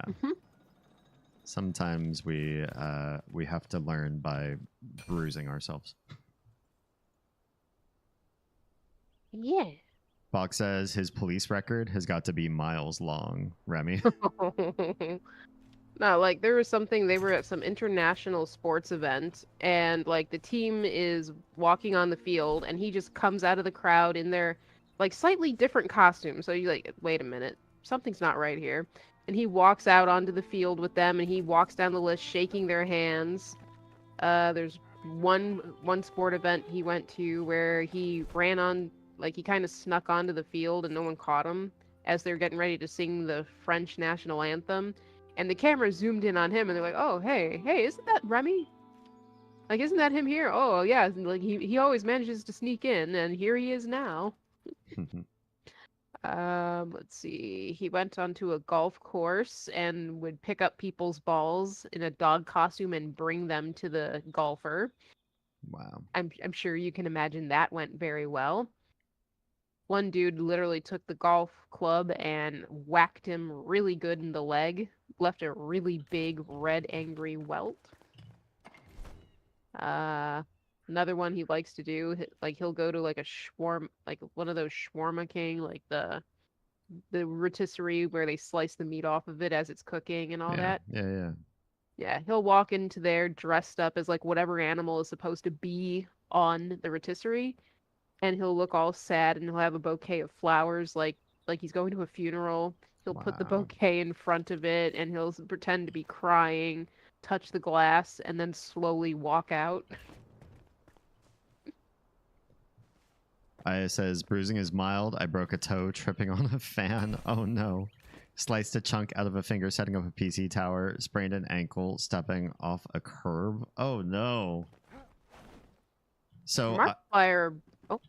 Sometimes we have to learn by bruising ourselves. Yeah. Fox says his police record has got to be miles long, Remy. No, like there was something, they were at some international sports event and like the team is walking on the field and he just comes out of the crowd in their like slightly different costumes. So you're like, wait a minute, something's not right here. And he walks out onto the field with them and he walks down the list shaking their hands. There's one sport event he went to where he ran on, like he kind of snuck onto the field and no one caught him as they're getting ready to sing the French national anthem. And the camera zoomed in on him and they're like, oh, hey, isn't that Remy? Like, isn't that him here? Oh, yeah. Like he always manages to sneak in and here he is now. Let's see. He went onto a golf course and would pick up people's balls in a dog costume and bring them to the golfer. Wow. I'm sure you can imagine that went very well. One dude literally took the golf club and whacked him really good in the leg, left a really big red angry welt. Another one he likes to do, like he'll go to like a shawarma, like one of those shawarma king, like the the rotisserie where they slice the meat off of it as it's cooking and all Yeah, that. yeah. Yeah, he'll walk into there dressed up as like whatever animal is supposed to be on the rotisserie, and he'll look all sad and he'll have a bouquet of flowers like he's going to a funeral. He'll put the Wow. bouquet in front of it and he'll pretend to be crying, touch the glass, and then slowly walk out. Aya says, bruising is mild. I broke a toe tripping on a fan. Oh no. Sliced a chunk out of a finger setting up a PC tower. Sprained an ankle stepping off a curb. Oh no. So Markiplier. Oh,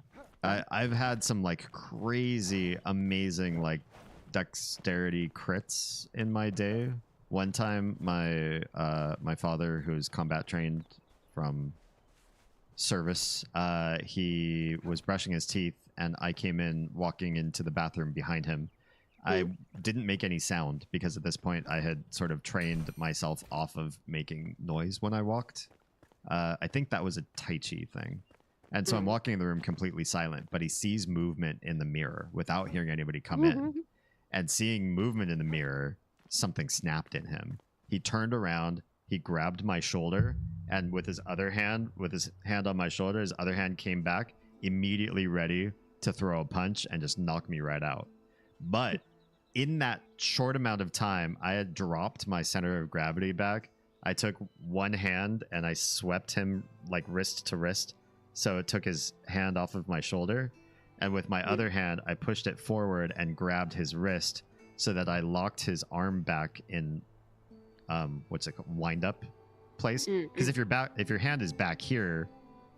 I've had some like crazy, amazing like dexterity crits in my day. One time, my father, who's combat trained from service, he was brushing his teeth, and I came in walking into the bathroom behind him. I didn't make any sound because at this point I had sort of trained myself off of making noise when I walked. I think that was a Tai Chi thing. And so I'm walking in the room completely silent, but he sees movement in the mirror without hearing anybody come in. And seeing movement in the mirror, something snapped in him. He turned around, he grabbed my shoulder, and with his hand on my shoulder, his other hand came back, immediately ready to throw a punch and just knock me right out. But in that short amount of time, I had dropped my center of gravity back. I took one hand and I swept him like wrist to wrist. So it took his hand off of my shoulder. And with my other hand, I pushed it forward and grabbed his wrist so that I locked his arm back in, what's it called? Wind up place. Because if your hand is back here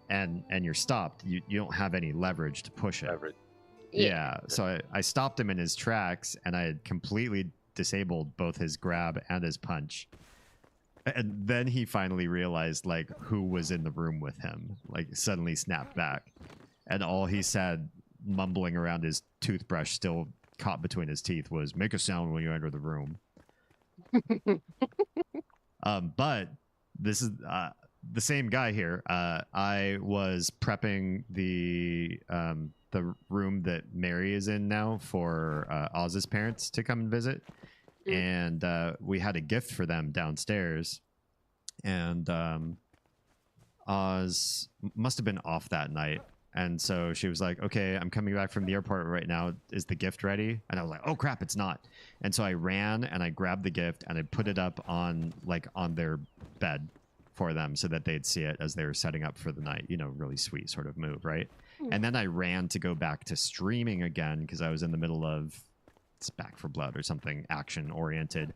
and you're stopped, you don't have any leverage to push it. Yeah. So I stopped him in his tracks and I had completely disabled both his grab and his punch. And then he finally realized like who was in the room with him, like suddenly snapped back. And all he said, mumbling around his toothbrush still caught between his teeth, was make a sound when you enter the room. But this is the same guy here. I was prepping the room that Mary is in now for Oz's parents to come and visit. And we had a gift for them downstairs, and Oz must have been off that night, and so she was like, okay, I'm coming back from the airport right now, is the gift ready? And I was like, oh crap, it's not. And so I ran and I grabbed the gift and I put it up on their bed for them so that they'd see it as they were setting up for the night. Really sweet sort of move, right? And then I ran to go back to streaming again because I was in the middle of it's Back for Blood or something action oriented,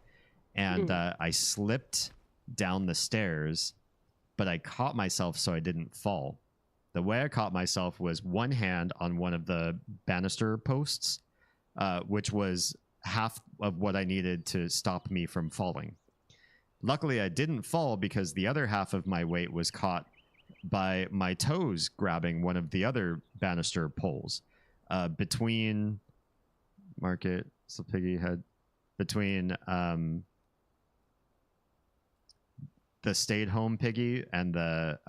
and I slipped down the stairs, but I caught myself so I didn't fall. The way I caught myself was one hand on one of the banister posts, which was half of what I needed to stop me from falling. Luckily, I didn't fall because the other half of my weight was caught by my toes grabbing one of the other banister poles between Market, so Piggy had between the stayed home Piggy and the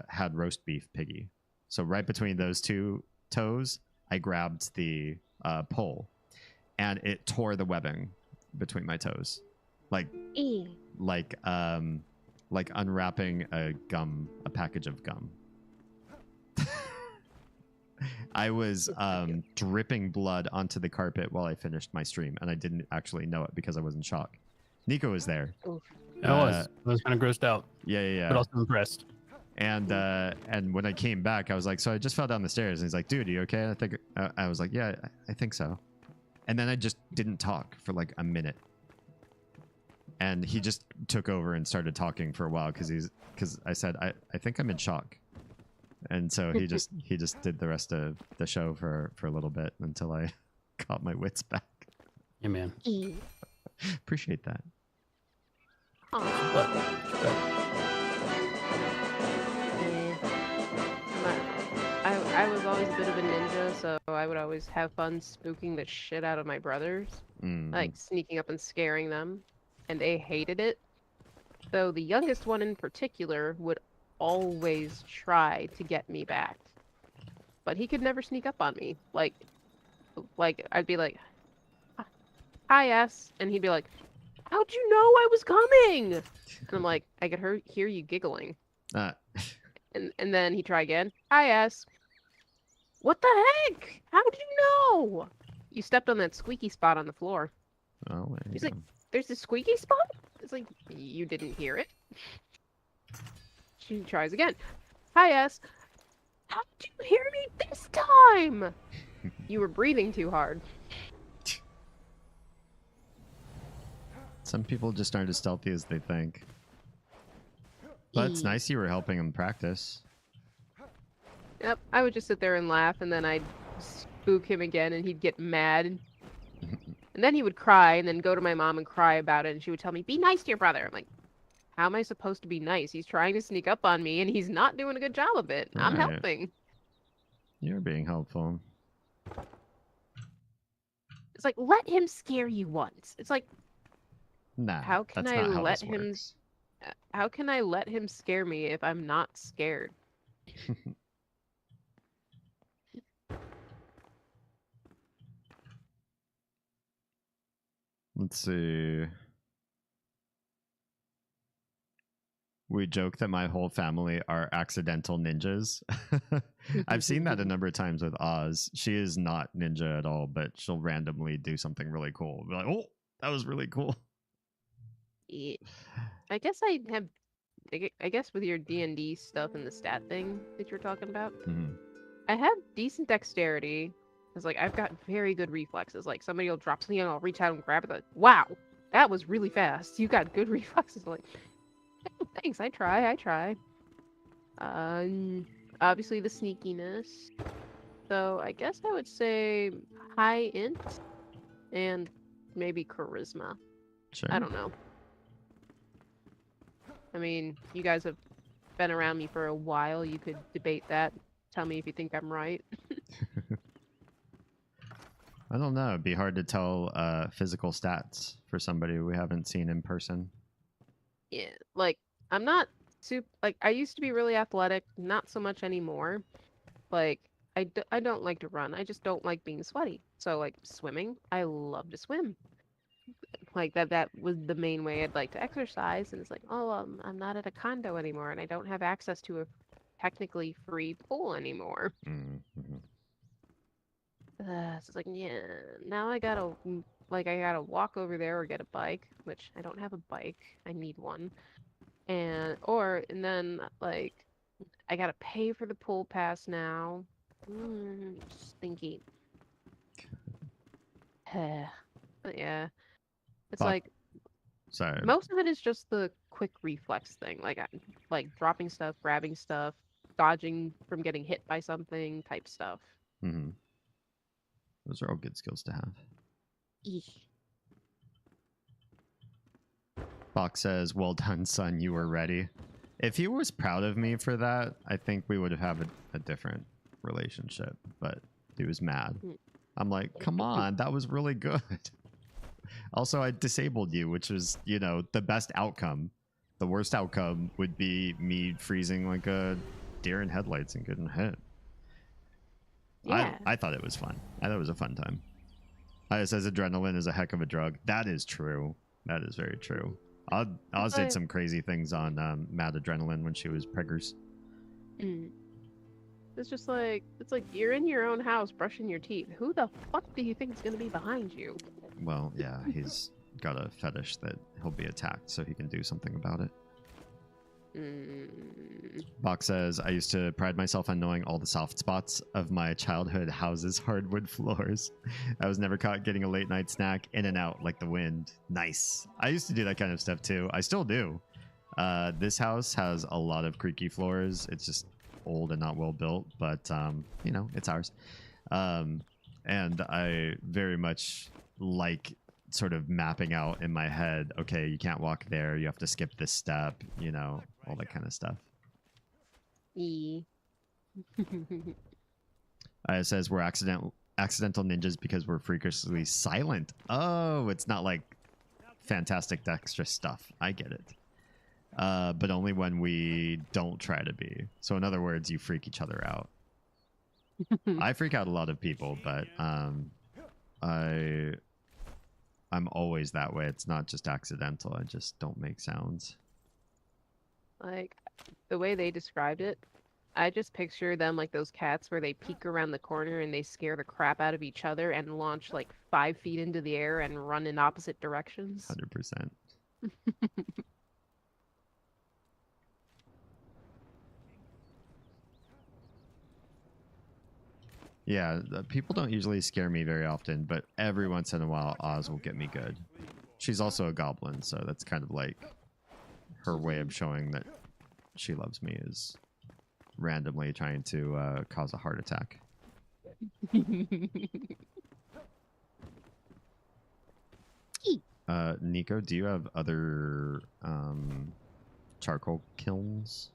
had roast beef Piggy. So right between those two toes, I grabbed the pole, and it tore the webbing between my toes, like unwrapping a package of gum. I was dripping blood onto the carpet while I finished my stream, and I didn't actually know it because I was in shock. Nico was there. I was kind of grossed out. Yeah. But also impressed. And when I came back, I was like, so I just fell down the stairs. And he's like, dude, are you okay? And I think I was like, yeah, I think so. And then I just didn't talk for like a minute. And he just took over and started talking for a while because I said, I think I'm in shock. And so he just did the rest of the show for a little bit until I got my wits back. Yeah, man. Appreciate that. I was always a bit of a ninja, so I would always have fun spooking the shit out of my brothers, like sneaking up and scaring them, and they hated it. So the youngest one in particular would always try to get me back, but he could never sneak up on me. Like I'd be like, "Hi, S," and he'd be like, "How'd you know I was coming?" And I'm like, "I could hear you giggling." Uh, And then he'd try again. "Hi, S." "What the heck? How did you know?" "You stepped on that squeaky spot on the floor." oh, there you He's go. like, "There's a squeaky spot?" It's like, "You didn't hear it." She tries again. "Hi, S." "How did you hear me this time?" "You were breathing too hard." Some people just aren't as stealthy as they think. But it's nice you were helping them practice. Yep, I would just sit there and laugh, and then I'd spook him again, and he'd get mad. And then he would cry, and then go to my mom and cry about it, and she would tell me, "Be nice to your brother." I'm like, how am I supposed to be nice? He's trying to sneak up on me, and he's not doing a good job of it. I'm Right. helping. You're being helpful. It's like, let him scare you once. It's like, Nah, how can that's I not how let this him? works. How can I let him scare me if I'm not scared? Let's see. We joke that my whole family are accidental ninjas. I've seen that a number of times with Oz. She is not ninja at all, but she'll randomly do something really cool. Be like, oh, that was really cool. Yeah. I guess I have. I guess with your D&D stuff and the stat thing that you're talking about, Mhm. I have decent dexterity. It's like I've got very good reflexes. Like somebody will drop something and I'll reach out and grab it. Like, wow, that was really fast. You got good reflexes. Like, "Oh, thanks. I try. Obviously the sneakiness. So I guess I would say high int and maybe charisma. Sure. I don't know. I mean, you guys have been around me for a while. You could debate that. Tell me if you think I'm right. I don't know. It'd be hard to tell physical stats for somebody we haven't seen in person. Yeah, like I'm not super. Like I used to be really athletic, not so much anymore. Like I don't like to run. I just don't like being sweaty. So like swimming, I love to swim. Like that was the main way I'd like to exercise. And it's like, oh, I'm not at a condo anymore, and I don't have access to a technically free pool anymore. Mm-hmm. So it's like, yeah, now I gotta I gotta walk over there or get a bike, which I don't have a bike. I need one. And then like I gotta pay for the pool pass now. Stinky. But yeah, it's Fuck. like Sorry. most of it is just the quick reflex thing, like dropping stuff, grabbing stuff, dodging from getting hit by something type stuff. Mm-hmm. Those are all good skills to have. Eesh. Fox says, "Well done, son. You were ready." If he was proud of me for that, I think we would have a different relationship. But he was mad. I'm like, come on, that was really good. Also, I disabled you, which was, the best outcome. The worst outcome would be me freezing like a deer in headlights and getting hit. Yeah. I thought it was fun. I thought it was a fun time. It says adrenaline is a heck of a drug. That is true. That is very true. Oz did some crazy things on Mad Adrenaline when she was preggers. It's just like, you're in your own house brushing your teeth. Who the fuck do you think is gonna be behind you? Well, yeah, he's got a fetish that he'll be attacked so he can do something about it. Bach says, I used to pride myself on knowing all the soft spots of my childhood house's hardwood floors. I was never caught getting a late night snack in and out like the wind. Nice. I used to do that kind of stuff too. I still do. This house has a lot of creaky floors. It's just old and not well built, but it's ours. And I very much like sort of mapping out in my head, okay, you can't walk there, you have to skip this step, all that kind of stuff. It says we're accidental ninjas because we're freakishly silent. Oh, it's not like fantastic dexterous stuff. I get it. But only when we don't try to be. So in other words, you freak each other out. I freak out a lot of people, but I I'm always that way. It's not just accidental. I just don't make sounds. Like, the way they described it, I just picture them like those cats where they peek around the corner and they scare the crap out of each other and launch like 5 feet into the air and run in opposite directions. 100%. Yeah, people don't usually scare me very often, but every once in a while, Oz will get me good. She's also a goblin, so that's kind of like her way of showing that she loves me is randomly trying to cause a heart attack. Nico, do you have other charcoal kilns?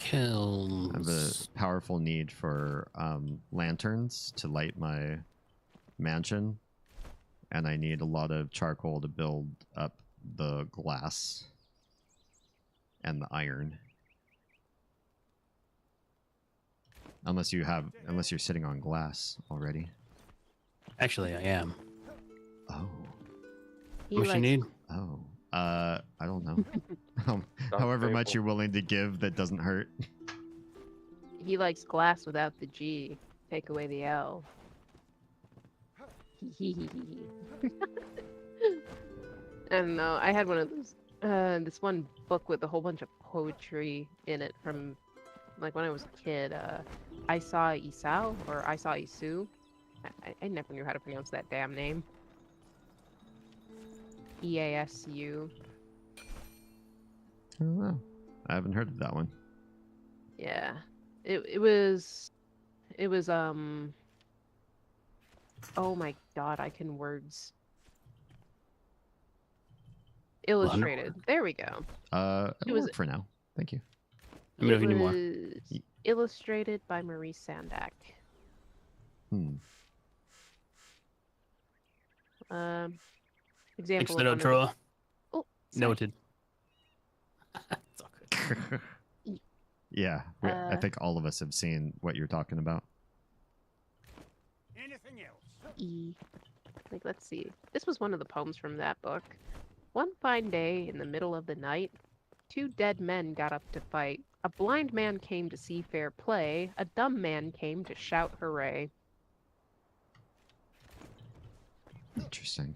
I have a Kilns. powerful need for lanterns to light my mansion, and I need a lot of charcoal to build up the glass and the iron. Unless you're sitting on glass already. Actually, I am. Oh. He What you likes- need? Oh. I don't know. Stop However much table. you're willing to give that doesn't hurt. He likes glass without the G. Take away the L. I don't know. I had one of those. This one book with a whole bunch of poetry in it from, like, when I was a kid. I saw Isao or I saw Isu. I never knew how to pronounce that damn name. Easu. I don't know. I haven't heard of that one. Yeah. It was oh my god, I can words. Illustrated. There we go. It'll was- work for now. Thank you. Let me know if you need more. was illustrated by Marie Sandak. Hmm. Example Thanks for the of note, one of Troa. Oh, sorry. Noted. It's all good. Yeah, I think all of us have seen what you're talking about. Anything else? E. Like, let's see. This was one of the poems from that book. One fine day, in the middle of the night, 2 dead men got up to fight. A blind man came to see fair play. A dumb man came to shout hooray. Interesting.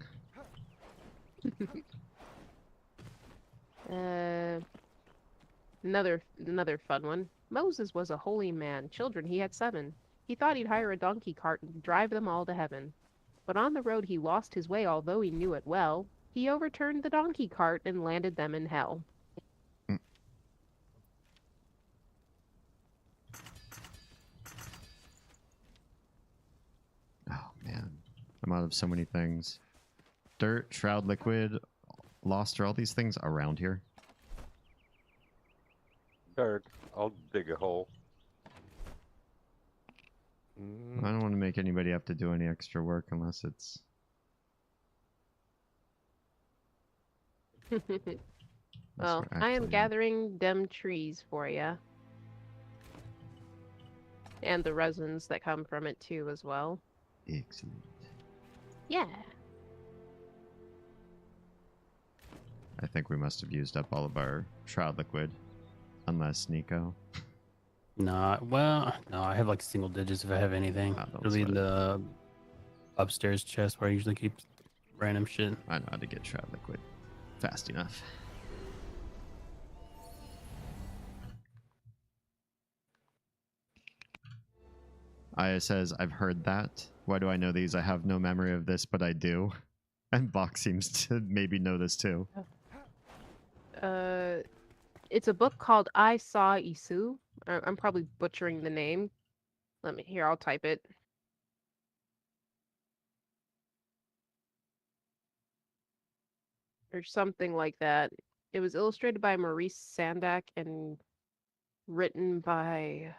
Another fun one. Moses was a holy man. Children he had 7. He thought he'd hire a donkey cart and drive them all to heaven. But on the road he lost his way, although he knew it well. He overturned the donkey cart and landed them in hell. Oh man, I'm out of so many things. Dirt, shroud, liquid, lost. Are all these things around here? Dirt. I'll dig a hole. I don't want to make anybody have to do any extra work unless it's. Well, we're I am actually- gathering them trees for ya. And the resins that come from it too as well. Excellent. Yeah. I think we must have used up all of our shroud liquid, unless Nico. Nah, well, no, I have like single digits if I have anything. Ah, don't Really in sweat it. the upstairs chest where I usually keep random shit. I know how to get shroud liquid fast enough. Aya says, I've heard that. Why do I know these? I have no memory of this, but I do. And Bach seems to maybe know this too. It's a book called I Saw Isu. I'm probably butchering the name. I'll type it. Or something like that. It was illustrated by Maurice Sandak and written by...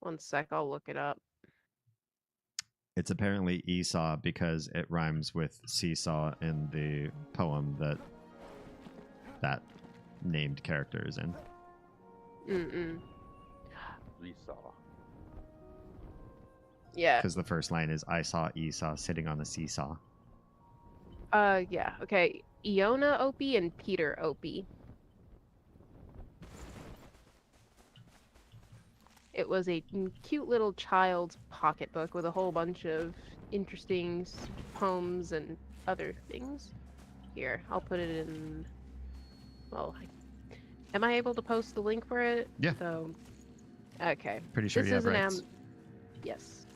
One sec, I'll look it up. It's apparently Esau because it rhymes with seesaw in the poem that named character is in. Mm-mm. Seesaw. Yeah. Because the first line is, I saw Esau sitting on a seesaw. Yeah. Okay. Iona Opie and Peter Opie. It was a cute little child's pocketbook with a whole bunch of interesting poems and other things. Here, I'll put it in. Well, am I able to post the link for it? Yeah. So, okay. Pretty sure This you is have rights. Yes.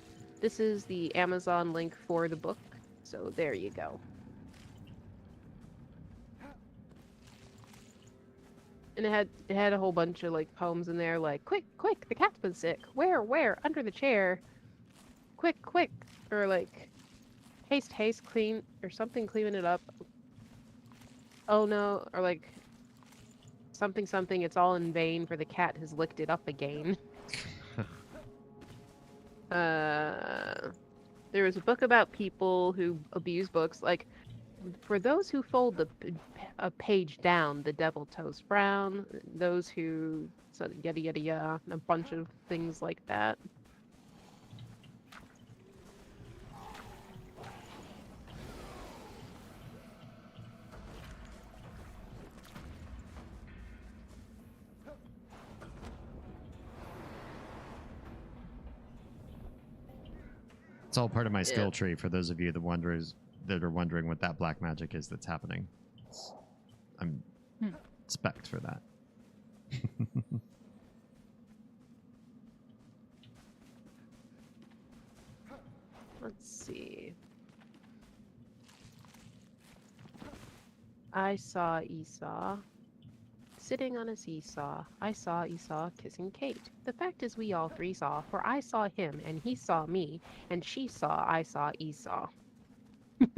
This is the Amazon link for the book. So there you go. And it had a whole bunch of like poems in there, like quick, quick, the cat's been sick. Where? Under the chair. Quick, quick, or like haste, haste, clean, or something, cleaning it up. Oh no, or like something, something. It's all in vain, for the cat has licked it up again. There was a book about people who abuse books, like. For those who fold a page down, the devil toast brown. Those who so yada yada yada, a bunch of things like that. It's all part of my skill tree for those of you that are wondering what that black magic is that's happening. I'm spec'd for that. Let's see. I saw Esau sitting on a seesaw. I saw Esau kissing Kate. The fact is we all three saw, for I saw him, and he saw me, and she saw I saw Esau. Am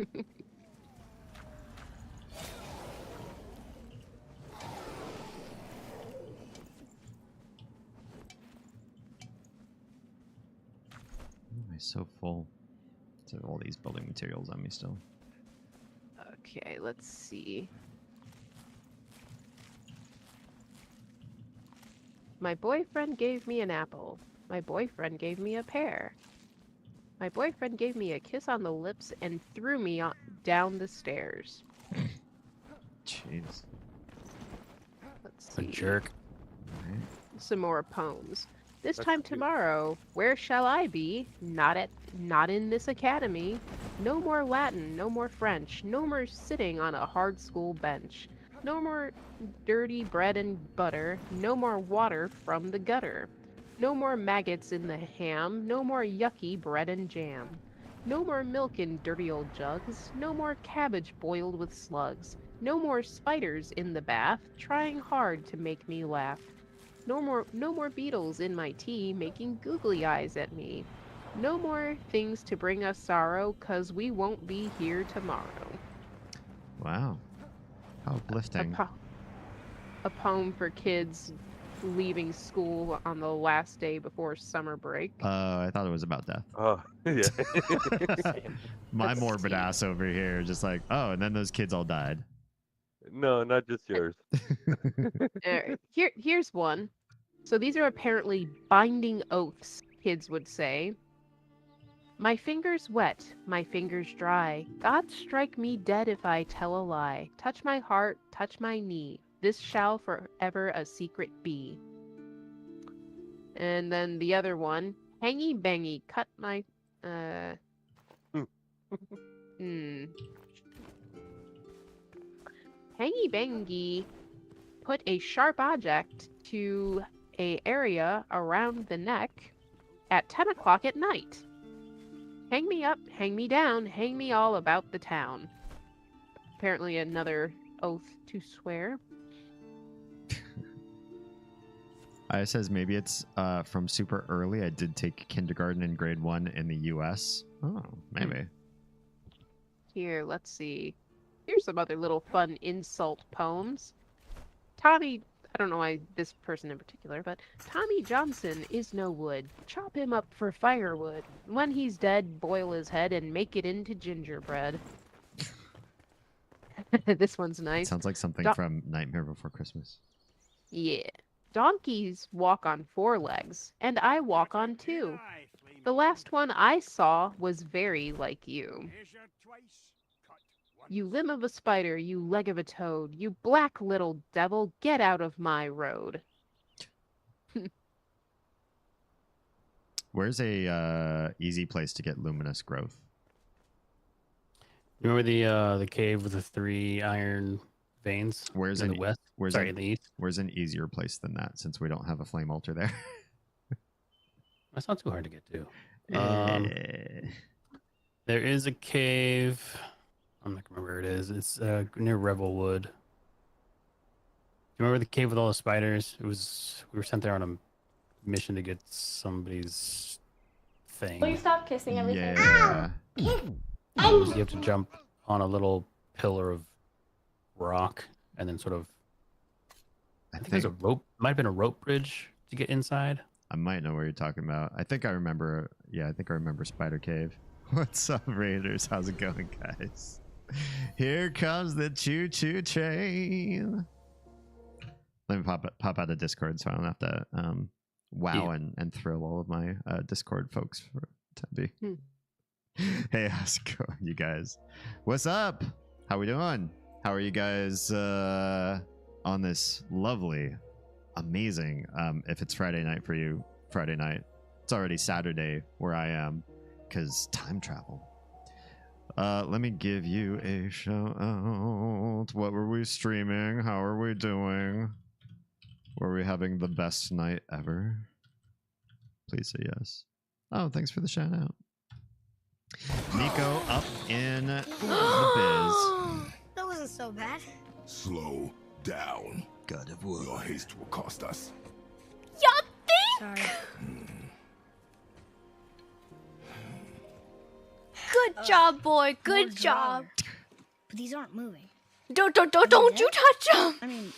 I so full? So all these building materials on me still. Okay, let's see. My boyfriend gave me an apple. My boyfriend gave me a pear. My boyfriend gave me a kiss on the lips and threw me down the stairs. Jeez. Let's A see. jerk. Right. Some more poems. This That's time cute. tomorrow, where shall I be? Not in this academy. No more Latin, no more French, no more sitting on a hard school bench. No more dirty bread and butter, no more water from the gutter. No more maggots in the ham, no more yucky bread and jam. No more milk in dirty old jugs, no more cabbage boiled with slugs. No more spiders in the bath, trying hard to make me laugh. No more beetles in my tea making googly eyes at me. No more things to bring us sorrow, 'cause we won't be here tomorrow. Wow. How A, uplifting. a poem for kids leaving school on the last day before summer break. I thought it was about death. Oh, yeah. My Let's morbid see. ass over here, just like, oh, and then those kids all died. No, not just yours. Here's one. So these are apparently binding oaths, kids would say. My fingers wet, my fingers dry. God strike me dead if I tell a lie. Touch my heart, touch my knee. This shall forever a secret be. And then the other one, hangy bangy, cut my Hangy bangy, put a sharp object to a area around the neck at 10 o'clock at night. Hang me up, hang me down, hang me all about the town. Apparently another oath to swear. It says maybe it's from super early. I did take kindergarten in grade 1 in the U.S. Oh, maybe. Here, let's see. Here's some other little fun insult poems. Tommy, I don't know why this person in particular, but Tommy Johnson is no wood. Chop him up for firewood. When he's dead, boil his head and make it into gingerbread. This one's nice. Sounds like something from Nightmare Before Christmas. Yeah. Donkeys walk on 4 legs, and I walk on 2. The last one I saw was very like you. You limb of a spider, you leg of a toad, you black little devil, get out of my road. Where's a easy place to get luminous growth? You remember the cave with the 3 iron veins? Where's in an the west? where's Sorry, an, in the east. Where's an easier place than that? Since we don't have a flame altar there. That's not too hard to get to. Eh, There is a cave. I'm not gonna remember where it is. It's near Revelwood. Do you remember the cave with all the spiders? We were sent there on a mission to get somebody's thing. Will you stop kissing everything? yeah. You have to jump on a little pillar of rock and then sort of. I think there's a rope. Might have been a rope bridge to get inside. I might know where you're talking about. I think I remember. Yeah, I think I remember Spider Cave. What's up, Raiders? How's it going, guys? Here comes the choo-choo train. Let me pop out of Discord so I don't have to wow and thrill all of my Discord folks for time being. Hey, how's it going, you guys? What's up? How we doing? How are you guys on this lovely, amazing, if it's Friday night for you, Friday night. It's already Saturday where I am because time travel. Let me give you a shout out. What were we streaming? How are we doing? Were we having the best night ever? Please say yes. Oh, thanks for the shout out. Nico up in the biz. That wasn't so bad. Slow down. God of War. Your haste will cost us. Sorry. Good job, boy. Good job. But these aren't moving. Don't you touch them. I mean,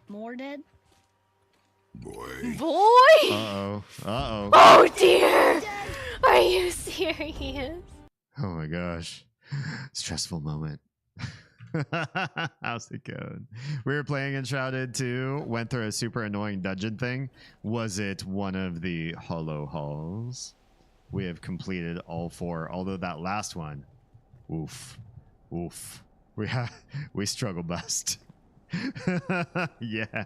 more dead? Boy. Boy. Uh-oh. Uh-oh. Oh, dear. Are you serious? Oh my gosh. Stressful moment. How's it going? We were playing Enshrouded 2, went through a super annoying dungeon thing. Was it one of the hollow halls? We have completed all 4, although that last one, oof. We struggle bust. Yeah.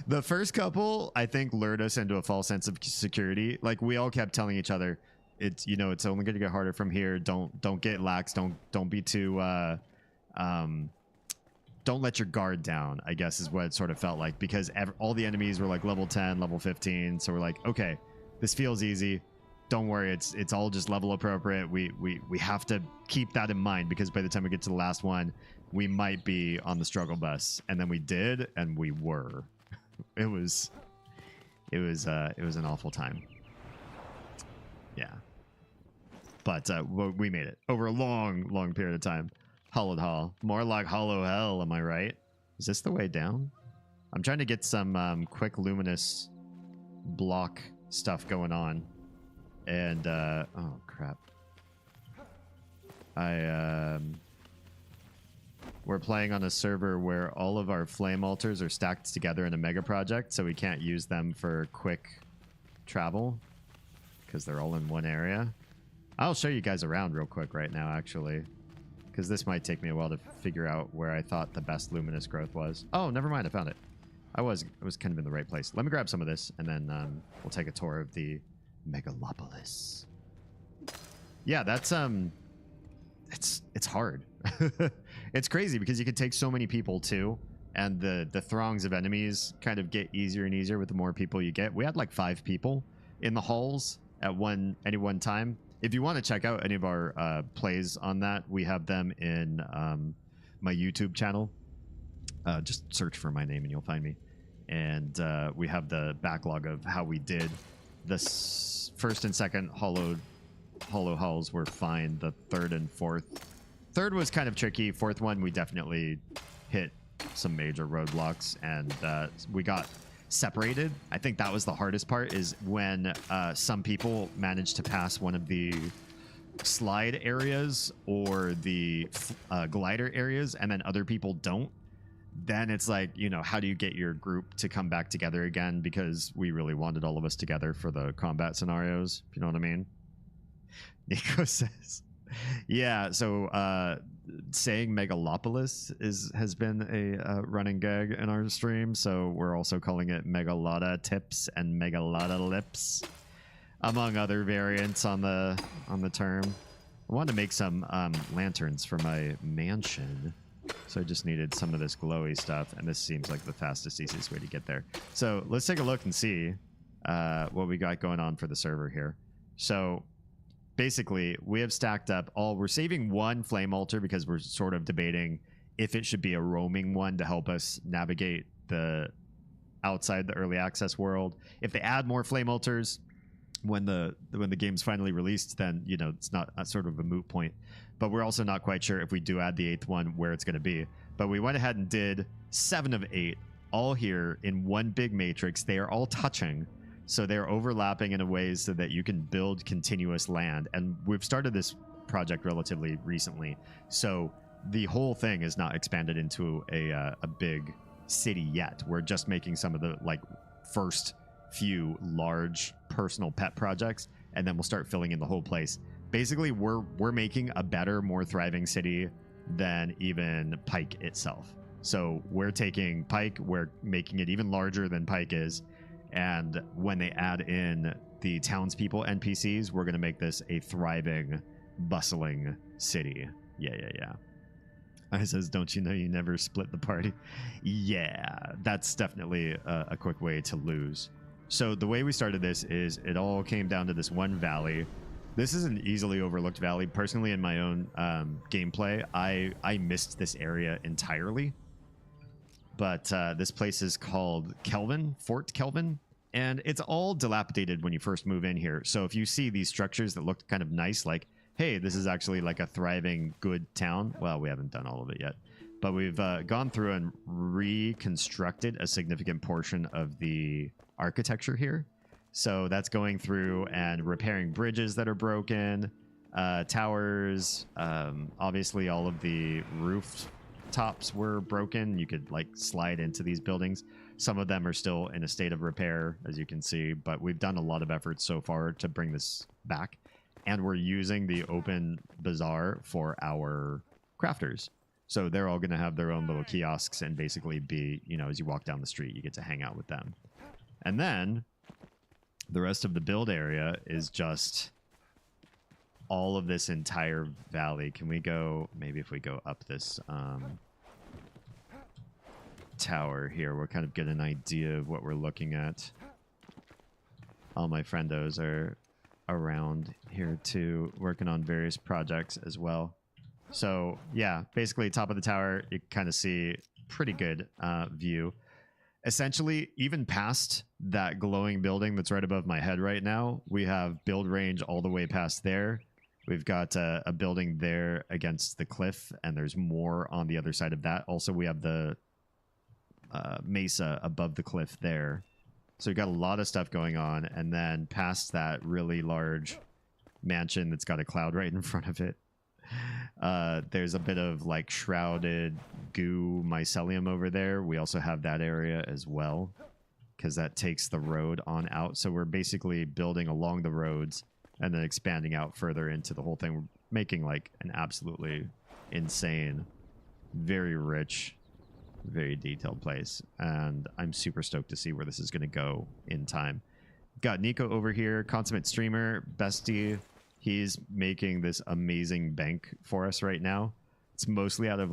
The first couple, I think, lured us into a false sense of security. Like, we all kept telling each other, it's, you know, it's only going to get harder from here. Don't get lax. Don't be too don't let your guard down, I guess is what it sort of felt like, because all the enemies were like level 10, level 15. So we're like, okay, this feels easy. Don't worry, it's all just level appropriate. We have to keep that in mind, because by the time we get to the last one, we might be on the struggle bus. And then we did, and we were. It was an awful time. Yeah. But we made it over a long period of time. Hollowed Hall. More like Hollow Hell, am I right? Is this the way down? I'm trying to get some quick luminous block stuff going on. And, oh, crap. We're playing on a server where all of our flame altars are stacked together in a mega project, so we can't use them for quick travel because they're all in one area. I'll show you guys around real quick right now, actually, because this might take me a while to figure out where I thought the best luminous growth was. Oh, never mind, I found it. I was kind of in the right place. Let me grab some of this, and then we'll take a tour of the Megalopolis. Yeah, that's it's hard. It's crazy because you could take so many people too, and the throngs of enemies kind of get easier and easier with the more people you get. We had like 5 people in the halls at any one time. If you want to check out any of our plays on that, we have them in my YouTube channel. Just search for my name and you'll find me. And we have the backlog of how we did. The first and second hollow halls were fine. The third and fourth. Third was kind of tricky. Fourth one, we definitely hit some major roadblocks, and we got separated. I think that was the hardest part, is when some people managed to pass one of the slide areas or the glider areas, and then other people don't. Then it's like, you know, how do you get your group to come back together again? Because we really wanted all of us together for the combat scenarios, if you know what I mean. Nico says, yeah, so saying Megalopolis has been a running gag in our stream, so we're also calling it Megalotta Tips and Megalotta Lips, among other variants on the term. I wanted to make some lanterns for my mansion, so I just needed some of this glowy stuff, and this seems like the fastest, easiest way to get there. So let's take a look and see what we got going on for the server here. So basically, we have stacked up we're saving one flame altar because we're sort of debating if it should be a roaming one to help us navigate the outside the early access world. If they add more flame altars when the game's finally released, then it's not sort of a moot point. But we're also not quite sure if we do add the 8th one where it's going to be. But we went ahead and did 7 of 8 all here in one big matrix. They are all touching. So they're overlapping in a way so that you can build continuous land. And we've started this project relatively recently. So the whole thing is not expanded into a big city yet. We're just making some of the first few large personal pet projects, and then we'll start filling in the whole place. Basically, we're making a better, more thriving city than even Pike itself. So we're taking Pike, we're making it even larger than Pike is. And when they add in the townspeople NPCs, we're going to make this a thriving, bustling city. Yeah. I says, don't you know you never split the party? Yeah, that's definitely a quick way to lose. So the way we started this is it all came down to this one valley. This is an easily overlooked valley. Personally, in my own gameplay, I missed this area entirely. But this place is called Fort Kelvin, and it's all dilapidated when you first move in here. So if you see these structures that look kind of nice, like, hey, this is actually like a thriving, good town. Well, we haven't done all of it yet, but we've gone through and reconstructed a significant portion of the architecture here. So that's going through and repairing bridges that are broken, towers, obviously all of the rooftops were broken. You could slide into these buildings. Some of them are still in a state of repair, as you can see, but we've done a lot of efforts so far to bring this back. And we're using the open bazaar for our crafters. So they're all going to have their own little kiosks and basically be, as you walk down the street, you get to hang out with them. And then the rest of the build area is just all of this entire valley. Can we go, maybe if we go up this tower here, we'll kind of get an idea of what we're looking at. All my friendos are around here too, working on various projects as well. So yeah, basically top of the tower, you kind of see pretty good view. Essentially, even past that glowing building that's right above my head right now, we have build range all the way past there. We've got a building there against the cliff, and there's more on the other side of that. Also, we have the mesa above the cliff there. So we've got a lot of stuff going on. And then past that really large mansion that's got a cloud right in front of it, there's a bit of shrouded goo mycelium over there. We also have that area as well, because that takes the road on out. So we're basically building along the roads and then expanding out further into the whole thing. We're making an absolutely insane, very rich, very detailed place. And I'm super stoked to see where this is going to go in time. Got Nico over here, consummate streamer, bestie. He's making this amazing bank for us right now. It's mostly out of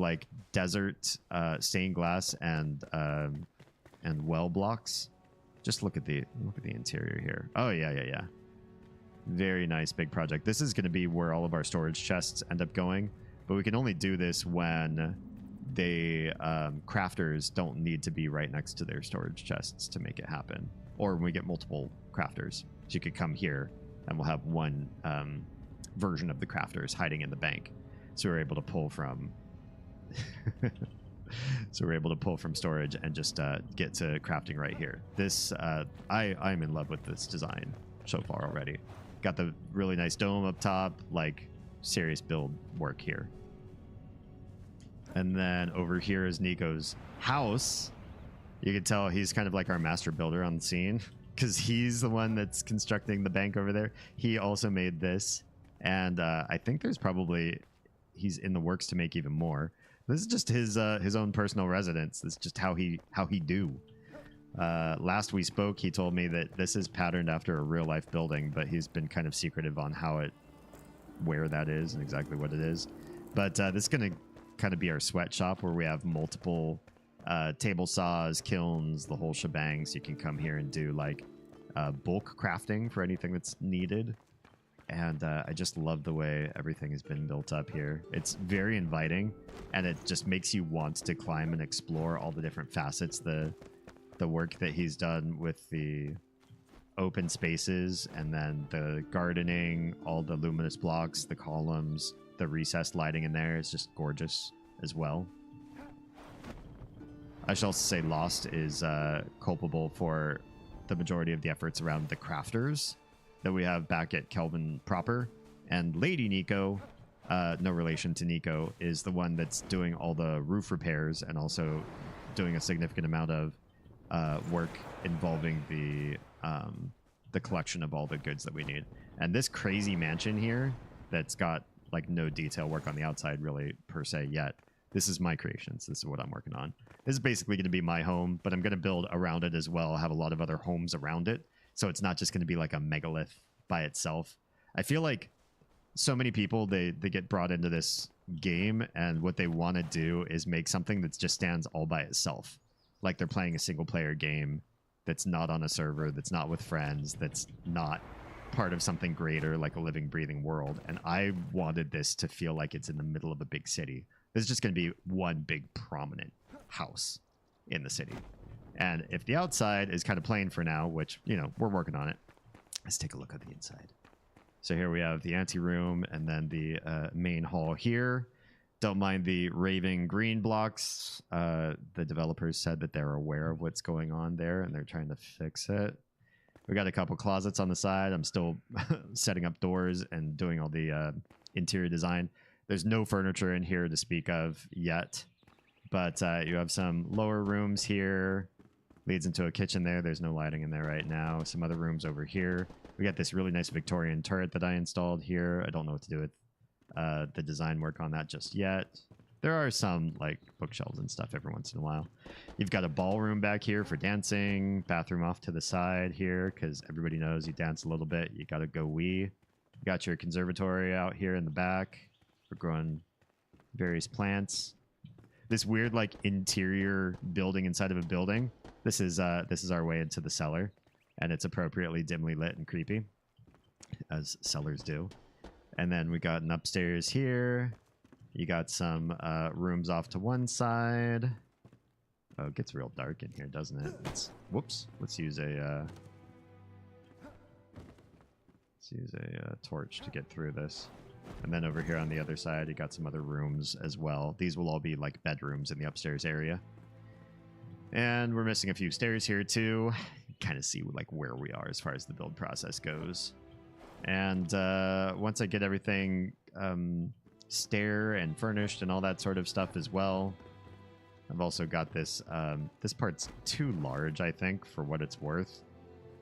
desert stained glass and well blocks. Just look at the interior here. Oh yeah. Very nice big project. This is going to be where all of our storage chests end up going, but we can only do this when they crafters don't need to be right next to their storage chests to make it happen, or when we get multiple crafters. So you could come here and we'll have one version of the crafters hiding in the bank. So we're able to pull from storage and just get to crafting right here. This I'm in love with this design so far already. Got the really nice dome up top, serious build work here. And then over here is Nico's house. You can tell he's kind of our master builder on the scene, because he's the one that's constructing the bank over there. He also made this. And I think there's probably he's in the works to make even more. This is just his own personal residence. This is just how he do. Last we spoke, he told me that this is patterned after a real life building, but he's been kind of secretive on where that is and exactly what it is. But this is going to kind of be our sweatshop where we have multiple table saws, kilns, the whole shebang. So you can come here and do like bulk crafting for anything that's needed. And I just love the way everything has been built up here. It's very inviting, and it just makes you want to climb and explore all the different facets. The work that he's done with the open spaces, and then the gardening, all the luminous blocks, the columns, the recessed lighting in there is just gorgeous as well. I should also say Lost is culpable for the majority of the efforts around the crafters that we have back at Kelvin proper. And Lady Nico, no relation to Nico, is the one that's doing all the roof repairs and also doing a significant amount of work involving the collection of all the goods that we need. And this crazy mansion here that's got like no detail work on the outside really per se yet. This is my creations. This is what I'm working on. This is basically going to be my home, but I'm going to build around it as well. Have a lot of other homes around it. So it's not just going to be like a megalith by itself. I feel like so many people, they get brought into this game, and what they want to do is make something that just stands all by itself. Like they're playing a single player game that's not on a server, that's not with friends, that's not part of something greater like a living, breathing world. And I wanted this to feel like it's in the middle of a big city. This is just going to be one big prominent house in the city. And if the outside is kind of plain for now, which, you know, we're working on it, let's take a look at the inside. So here we have the anteroom and then the main hall here. Don't mind the raving green blocks. The developers said that they're aware of what's going on there and they're trying to fix it. We got a couple closets on the side. I'm still setting up doors and doing all the interior design. There's no furniture in here to speak of yet, but you have some lower rooms here. Leads into a kitchen there. There's no lighting in there right now. Some other rooms over here. We got this really nice Victorian turret that I installed here. I don't know what to do with the design work on that just yet. There are some like bookshelves and stuff every once in a while. You've got a ballroom back here for dancing. Bathroom off to the side here because everybody knows you dance a little bit. You got to go wee. You got your conservatory out here in the back for growing various plants. This weird like interior building inside of a building. This is our way into the cellar, and it's appropriately dimly lit and creepy, as cellars do. And then we got an upstairs here. You got some rooms off to one side. Oh, it gets real dark in here, doesn't it? Whoops. Let's use a torch to get through this. And then over here on the other side, you got some other rooms as well. These will all be like bedrooms in the upstairs area. And we're missing a few stairs here too. Kind of see like where we are as far as the build process goes. And once I get everything stair and furnished and all that sort of stuff as well, I've also got this. This part's too large, I think, for what it's worth.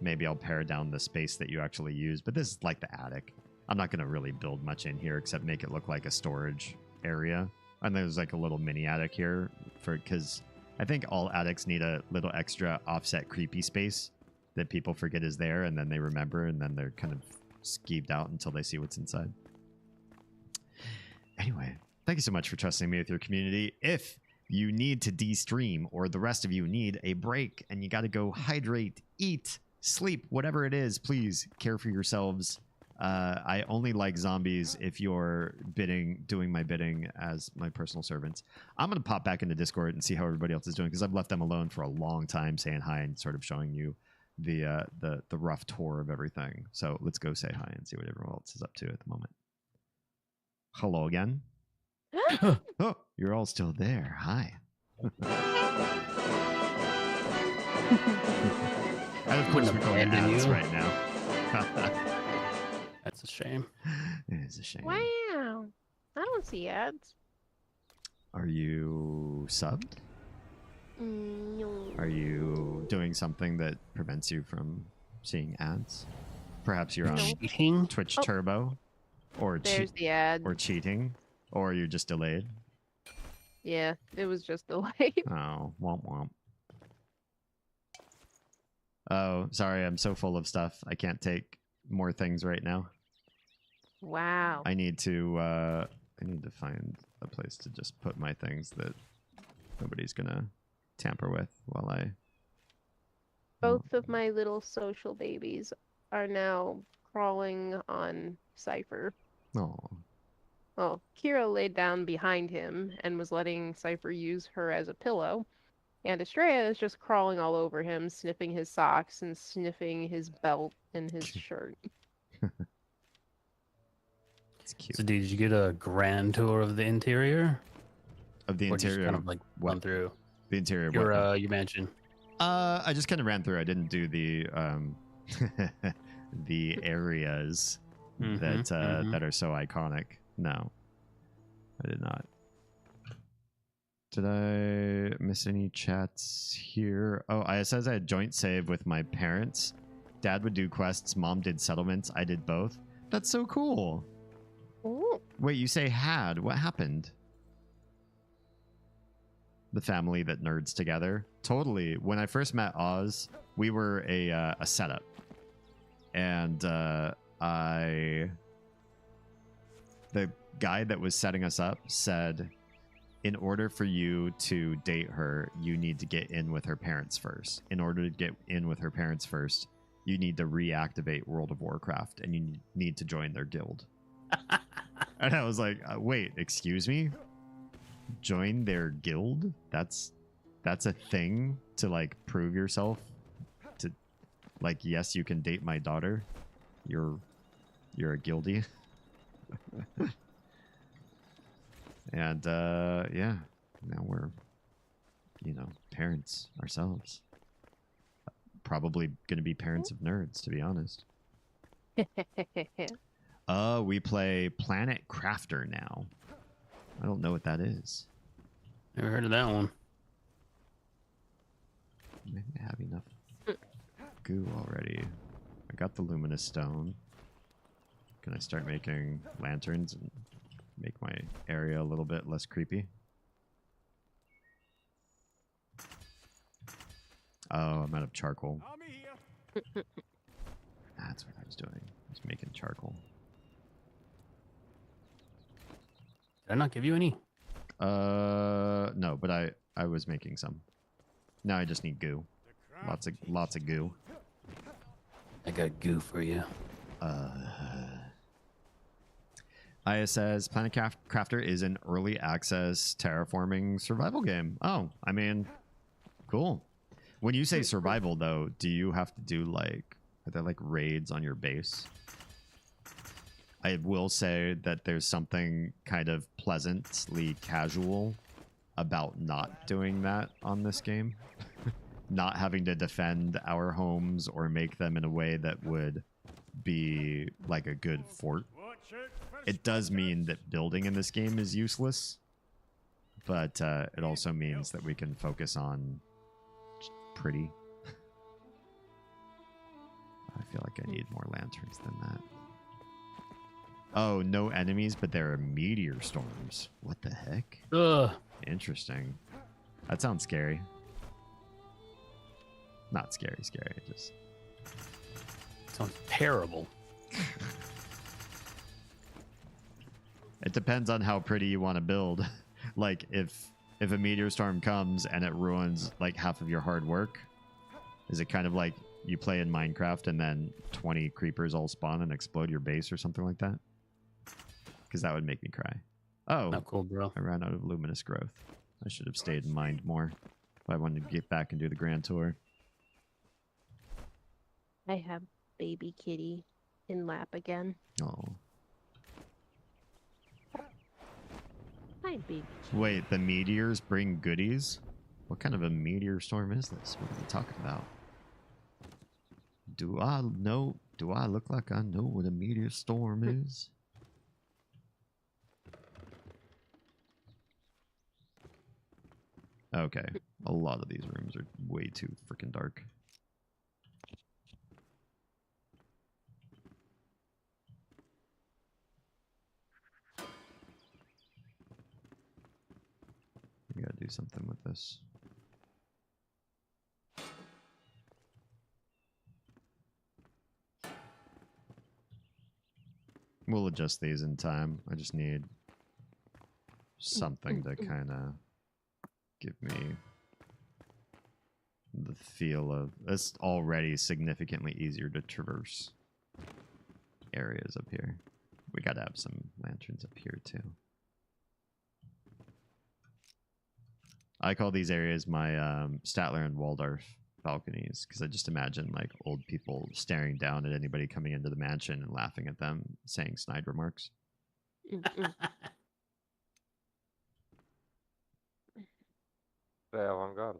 Maybe I'll pare down the space that you actually use. But this is like the attic. I'm not going to really build much in here except make it look like a storage area. And there's like a little mini attic here because I think all attics need a little extra offset creepy space that people forget is there, and then they remember, and then they're kind of skeeved out until they see what's inside. Anyway, thank you so much for trusting me with your community. If you need to de-stream, or the rest of you need a break and you got to go hydrate, eat, sleep, whatever it is, please care for yourselves. I only like zombies if you're doing my bidding as my personal servants. I'm going to pop back into Discord and see how everybody else is doing, because I've left them alone for a long time saying hi and sort of showing you the rough tour of everything. So let's go say hi and see what everyone else is up to at the moment. Hello again. Oh, you're all still there. Hi. And of course, we're going to ads right now. That's a shame. It is a shame. Wow. I don't see ads. Are you subbed? No. Are you doing something that prevents you from seeing ads? Perhaps you're on cheating? Twitch Oh. Turbo, or There's the ad. or cheating. Or you're just delayed? Yeah, it was just delayed. Oh, womp womp. Oh, sorry, I'm so full of stuff. I can't take more things right now. Wow. I need to find a place to just put my things that nobody's gonna tamper with while I... Both of my little social babies are now crawling on Cypher. Oh. Well, Kira laid down behind him and was letting Cypher use her as a pillow. And Estrella is just crawling all over him, sniffing his socks and sniffing his belt and his shirt. It's cute. So, did you get a grand tour of the interior? Of the Or just interior, kind of like run what? through The interior of your what? your mansion? I just kind of ran through. I didn't do the the areas that are so iconic. No, I did not. Did I miss any chats here? Oh, it says I had joint save with my parents. Dad would do quests, mom did settlements. I did both. That's so cool. Ooh. Wait, you say had? What happened? The family that nerds together. Totally. When I first met Oz, we were a setup, and the guy that was setting us up said, in order for you to date her, you need to get in with her parents first. In order to get in with her parents first, you need to reactivate World of Warcraft, and you need to join their guild. And I was like, wait, excuse me? Join their guild? That's a thing to like prove yourself to, like, yes, you can date my daughter. You're a guildie. And yeah, now we're, parents ourselves. Probably gonna be parents of nerds, to be honest. We play Planet Crafter now. I don't know what that is. Never heard of that one. Maybe I have enough goo already. I got the luminous stone. Can I start making lanterns and make my area a little bit less creepy? Oh, I'm out of charcoal. That's what I was doing. I was making charcoal. Did I not give you any? No, but I was making some. Now I just need goo. Lots of goo. I got goo for you. Aya says Planet Crafter is an early access terraforming survival game. Oh, I mean, cool. When you say survival, though, do you have to do are there like raids on your base? I will say that there's something kind of pleasantly casual about not doing that on this game. Not having to defend our homes or make them in a way that would be like a good fort. It does mean that building in this game is useless, but it also means that we can focus on pretty. I feel like I need more lanterns than that. Oh, no enemies, but there are meteor storms. What the heck? Ugh. Interesting. That sounds scary. Not scary, just... Sounds terrible. It depends on how pretty you want to build. Like, if a meteor storm comes and it ruins, like, half of your hard work, is it kind of like you play in Minecraft and then 20 creepers all spawn and explode your base or something like that? Because that would make me cry. Oh, not cool, bro. I ran out of luminous growth. I should have stayed in mind more if I wanted to get back and do the grand tour. I have baby kitty in lap again. Oh. Hi, baby. Wait, the meteors bring goodies? What kind of a meteor storm is this? What are we talking about? Do I look like I know what a meteor storm is? Okay. A lot of these rooms are way too freaking dark. something with this. We'll adjust these in time. I just need something to kind of give me the feel of it's already significantly easier to traverse areas up here. We gotta have some lanterns up here too. I call these areas my Statler and Waldorf balconies because I just imagine like old people staring down at anybody coming into the mansion and laughing at them, saying snide remarks. Very avant-garde.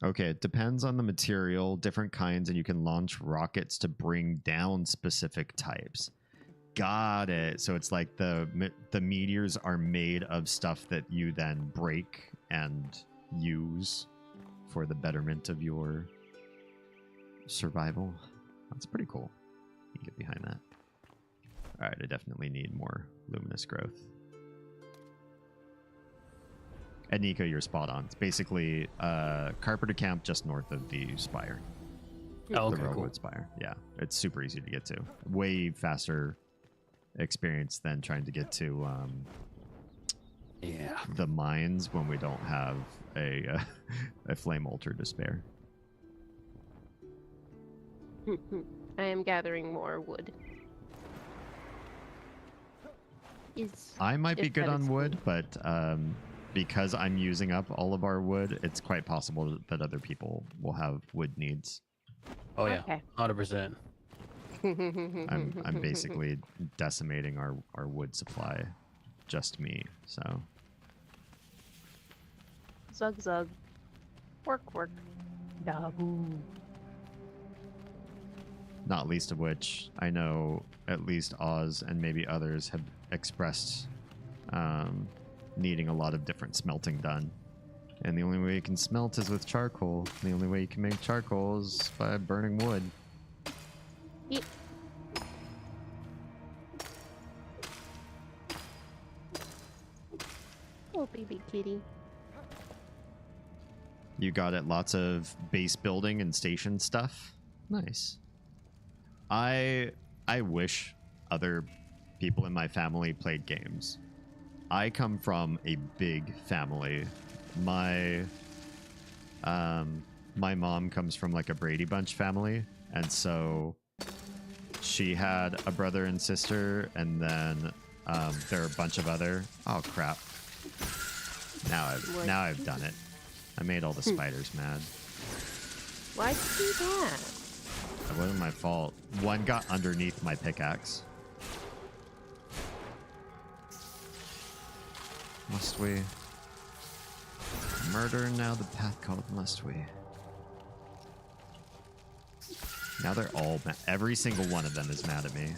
Okay, it depends on the material, different kinds, and you can launch rockets to bring down specific types. Got it. So it's like the meteors are made of stuff that you then break and use for the betterment of your survival. That's pretty cool. You can get behind that. All right, I definitely need more luminous growth. And Nico, you're spot on. It's basically Carpenter Camp just north of the Spire. Oh, the okay, Railroad cool. Spire. Yeah, it's super easy to get to. Way faster experience than trying to get to Yeah. the mines when we don't have a flame altar to spare. I am gathering more wood. I might be If good that on is wood, but because I'm using up all of our wood, it's quite possible that other people will have wood needs. Oh yeah, Okay. 100%. I'm basically decimating our wood supply, just me. So Zug zug. Work work. Daboo. not least of which I know at least Oz and maybe others have expressed needing a lot of different smelting done. And the only way you can smelt is with charcoal. The only way you can make charcoal is by burning wood. Yep. Oh, baby kitty. You got it. Lots of base building and station stuff. Nice. I wish other people in my family played games. I come from a big family. My mom comes from like a Brady Bunch family, and so she had a brother and sister, and then there are a bunch of other. Oh crap! Now I've done it. I made all the spiders mad. Why'd you do that? It wasn't my fault. One got underneath my pickaxe. Must we murder now the path called must we? Now they're all mad. Every single one of them is mad at me.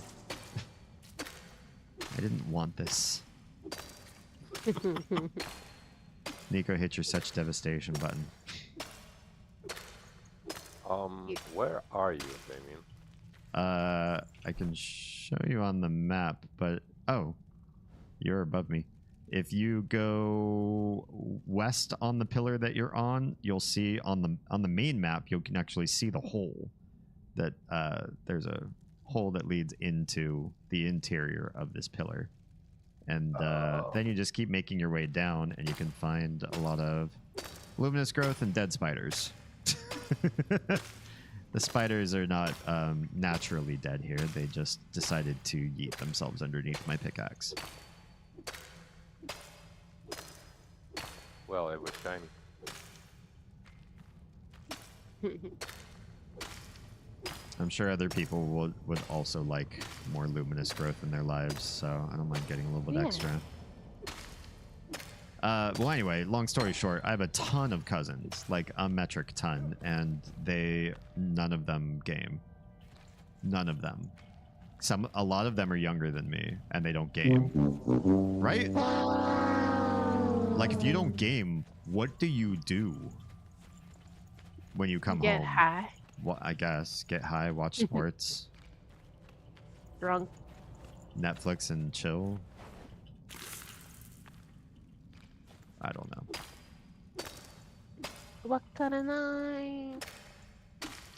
I didn't want this. Nico, hit your such devastation button. Where are you, Damien? I can show you on the map, but oh, you're above me. If you go west on the pillar that you're on, you'll see on the main map you can actually see the hole. That there's a hole that leads into the interior of this pillar, and then you just keep making your way down, and you can find a lot of luminous growth and dead spiders. The spiders are not naturally dead here. They just decided to yeet themselves underneath my pickaxe. Well, it was shiny. I'm sure other people would also like more luminous growth in their lives, so I don't mind getting a little bit extra. Well, anyway, long story short, I have a ton of cousins, like a metric ton, and none of them game. None of them. A lot of them are younger than me, and they don't game. Right? Like, if you don't game, what do you do when you come home? Get high. Well, I guess get high, watch sports. Drunk. Netflix and chill. I don't know. Wakaranai.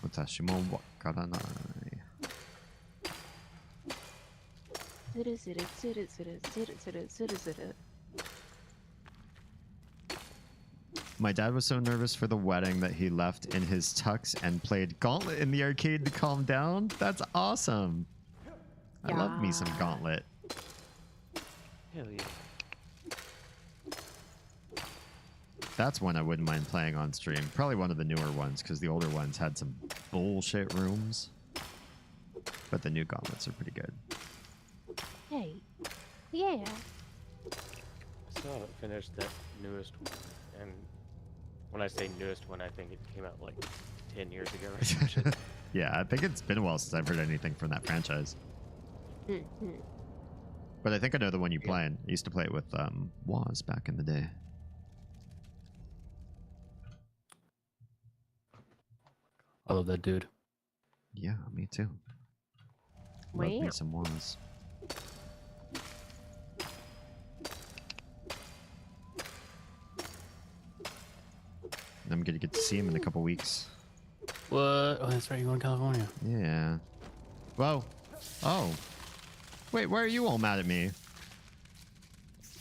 Watashi mo wakaranai. My dad was so nervous for the wedding that he left in his tux and played Gauntlet in the arcade to calm down. That's awesome. I love me some Gauntlet. Hell yeah. That's one I wouldn't mind playing on stream. Probably one of the newer ones, because the older ones had some bullshit rooms. But the new Gauntlets are pretty good. Hey. Yeah. I still haven't finished that newest one. And when I say newest one, I think it came out like 10 years ago or some shit. Yeah, I think it's been a while since I've heard anything from that franchise. But I think I know the one you're playing. I used to play it with Waz back in the day. I love that dude. Yeah, me too. Love me some Waz. I'm gonna get to see him in a couple weeks. What? Oh, that's right. You're going to California. Yeah. Whoa. Oh. Wait, why are you all mad at me?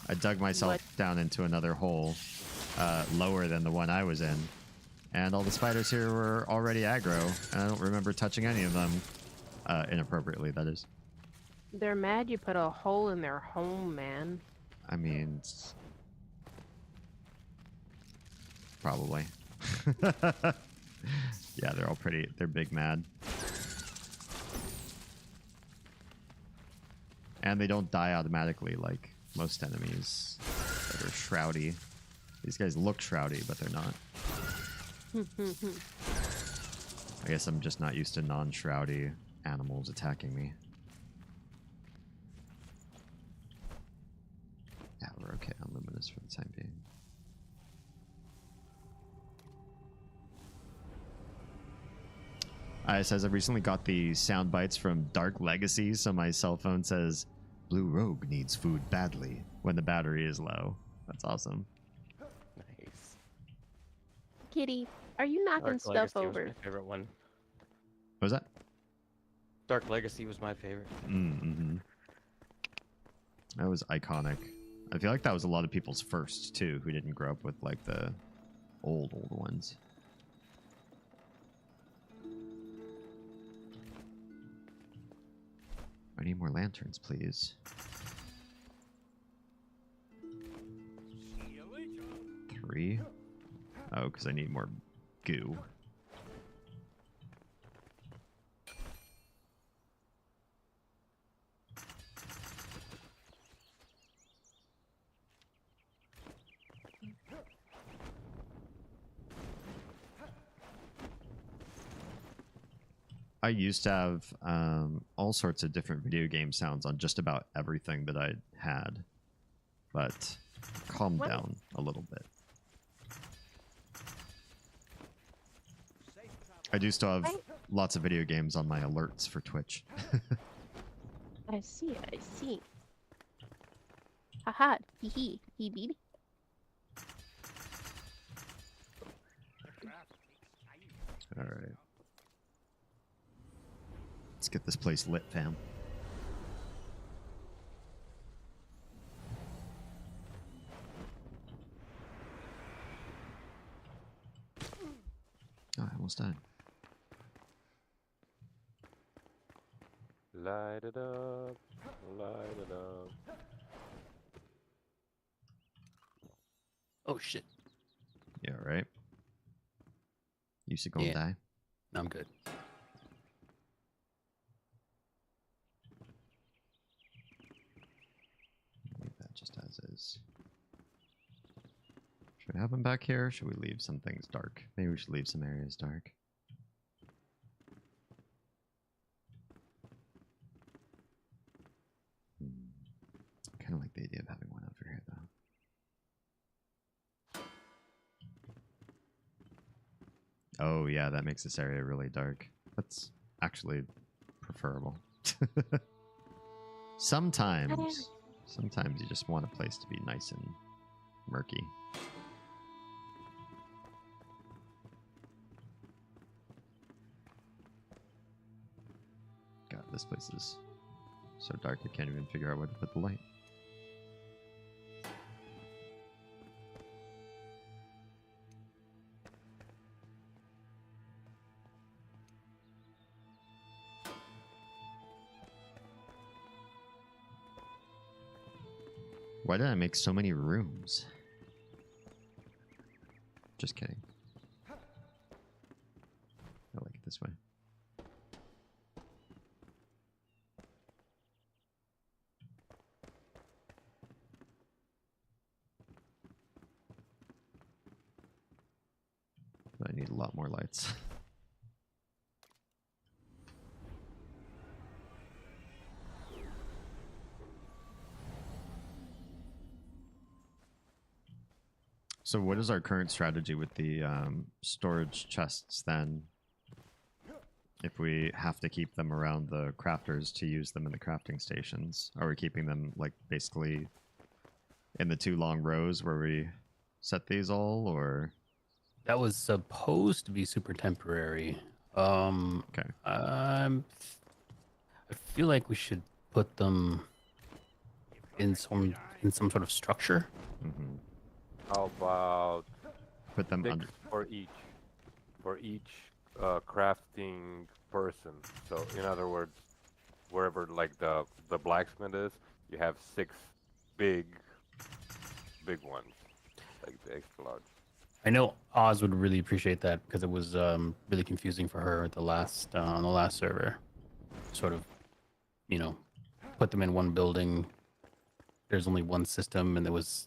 I dug myself down into another hole, lower than the one I was in. And all the spiders here were already aggro, and I don't remember touching any of them. Inappropriately, that is. They're mad you put a hole in their home, man. I mean... Probably. Yeah, they're all pretty... They're big mad. And they don't die automatically like most enemies that are shroudy. These guys look shroudy, but they're not. I guess I'm just not used to non-shroudy animals attacking me. Yeah, we're okay on Luminous for the time being. It says I recently got the sound bites from Dark Legacy, so my cell phone says Blue Rogue needs food badly when the battery is low. That's awesome. Nice. Kitty, are you knocking Dark stuff Legacy over? was my favorite one. What was that? Dark Legacy was my favorite. Mm-hmm. That was iconic. I feel like that was a lot of people's first, too, who didn't grow up with, like, the old ones. I need more lanterns, please. 3. Oh, because I need more goo. I used to have all sorts of different video game sounds on just about everything that I had, but calmed down a little bit. I do still have lots of video games on my alerts for Twitch. I see, I see. Haha, hee hee, baby. All right. Let's get this place lit, fam. Oh, I almost died. Light it up, light it up. Oh shit. Yeah, right. You should go and die. I'm good. Leave that just as is. Should we have them back here? Or should we leave some things dark? Maybe we should leave some areas dark. Kind of like the idea of having one over here, though. Oh, yeah, that makes this area really dark. That's actually preferable. Sometimes you just want a place to be nice and murky. God, this place is so dark I can't even figure out where to put the light. Why did I make so many rooms? Just kidding. I like it this way. But I need a lot more lights. So what is our current strategy with the storage chests then? If we have to keep them around the crafters to use them in the crafting stations, are we keeping them like basically in the 2 long rows where we set these all, or? That was supposed to be super temporary. Okay. I feel like we should put them in some sort of structure. Mm-hmm. How about Put them 6 under. for each crafting person? So in other words, wherever like the blacksmith is, you have 6 big ones, like the extra large. I know Oz would really appreciate that because it was really confusing for her at the last on the last server. Sort of, you know, put them in one building. There's only one system, and there was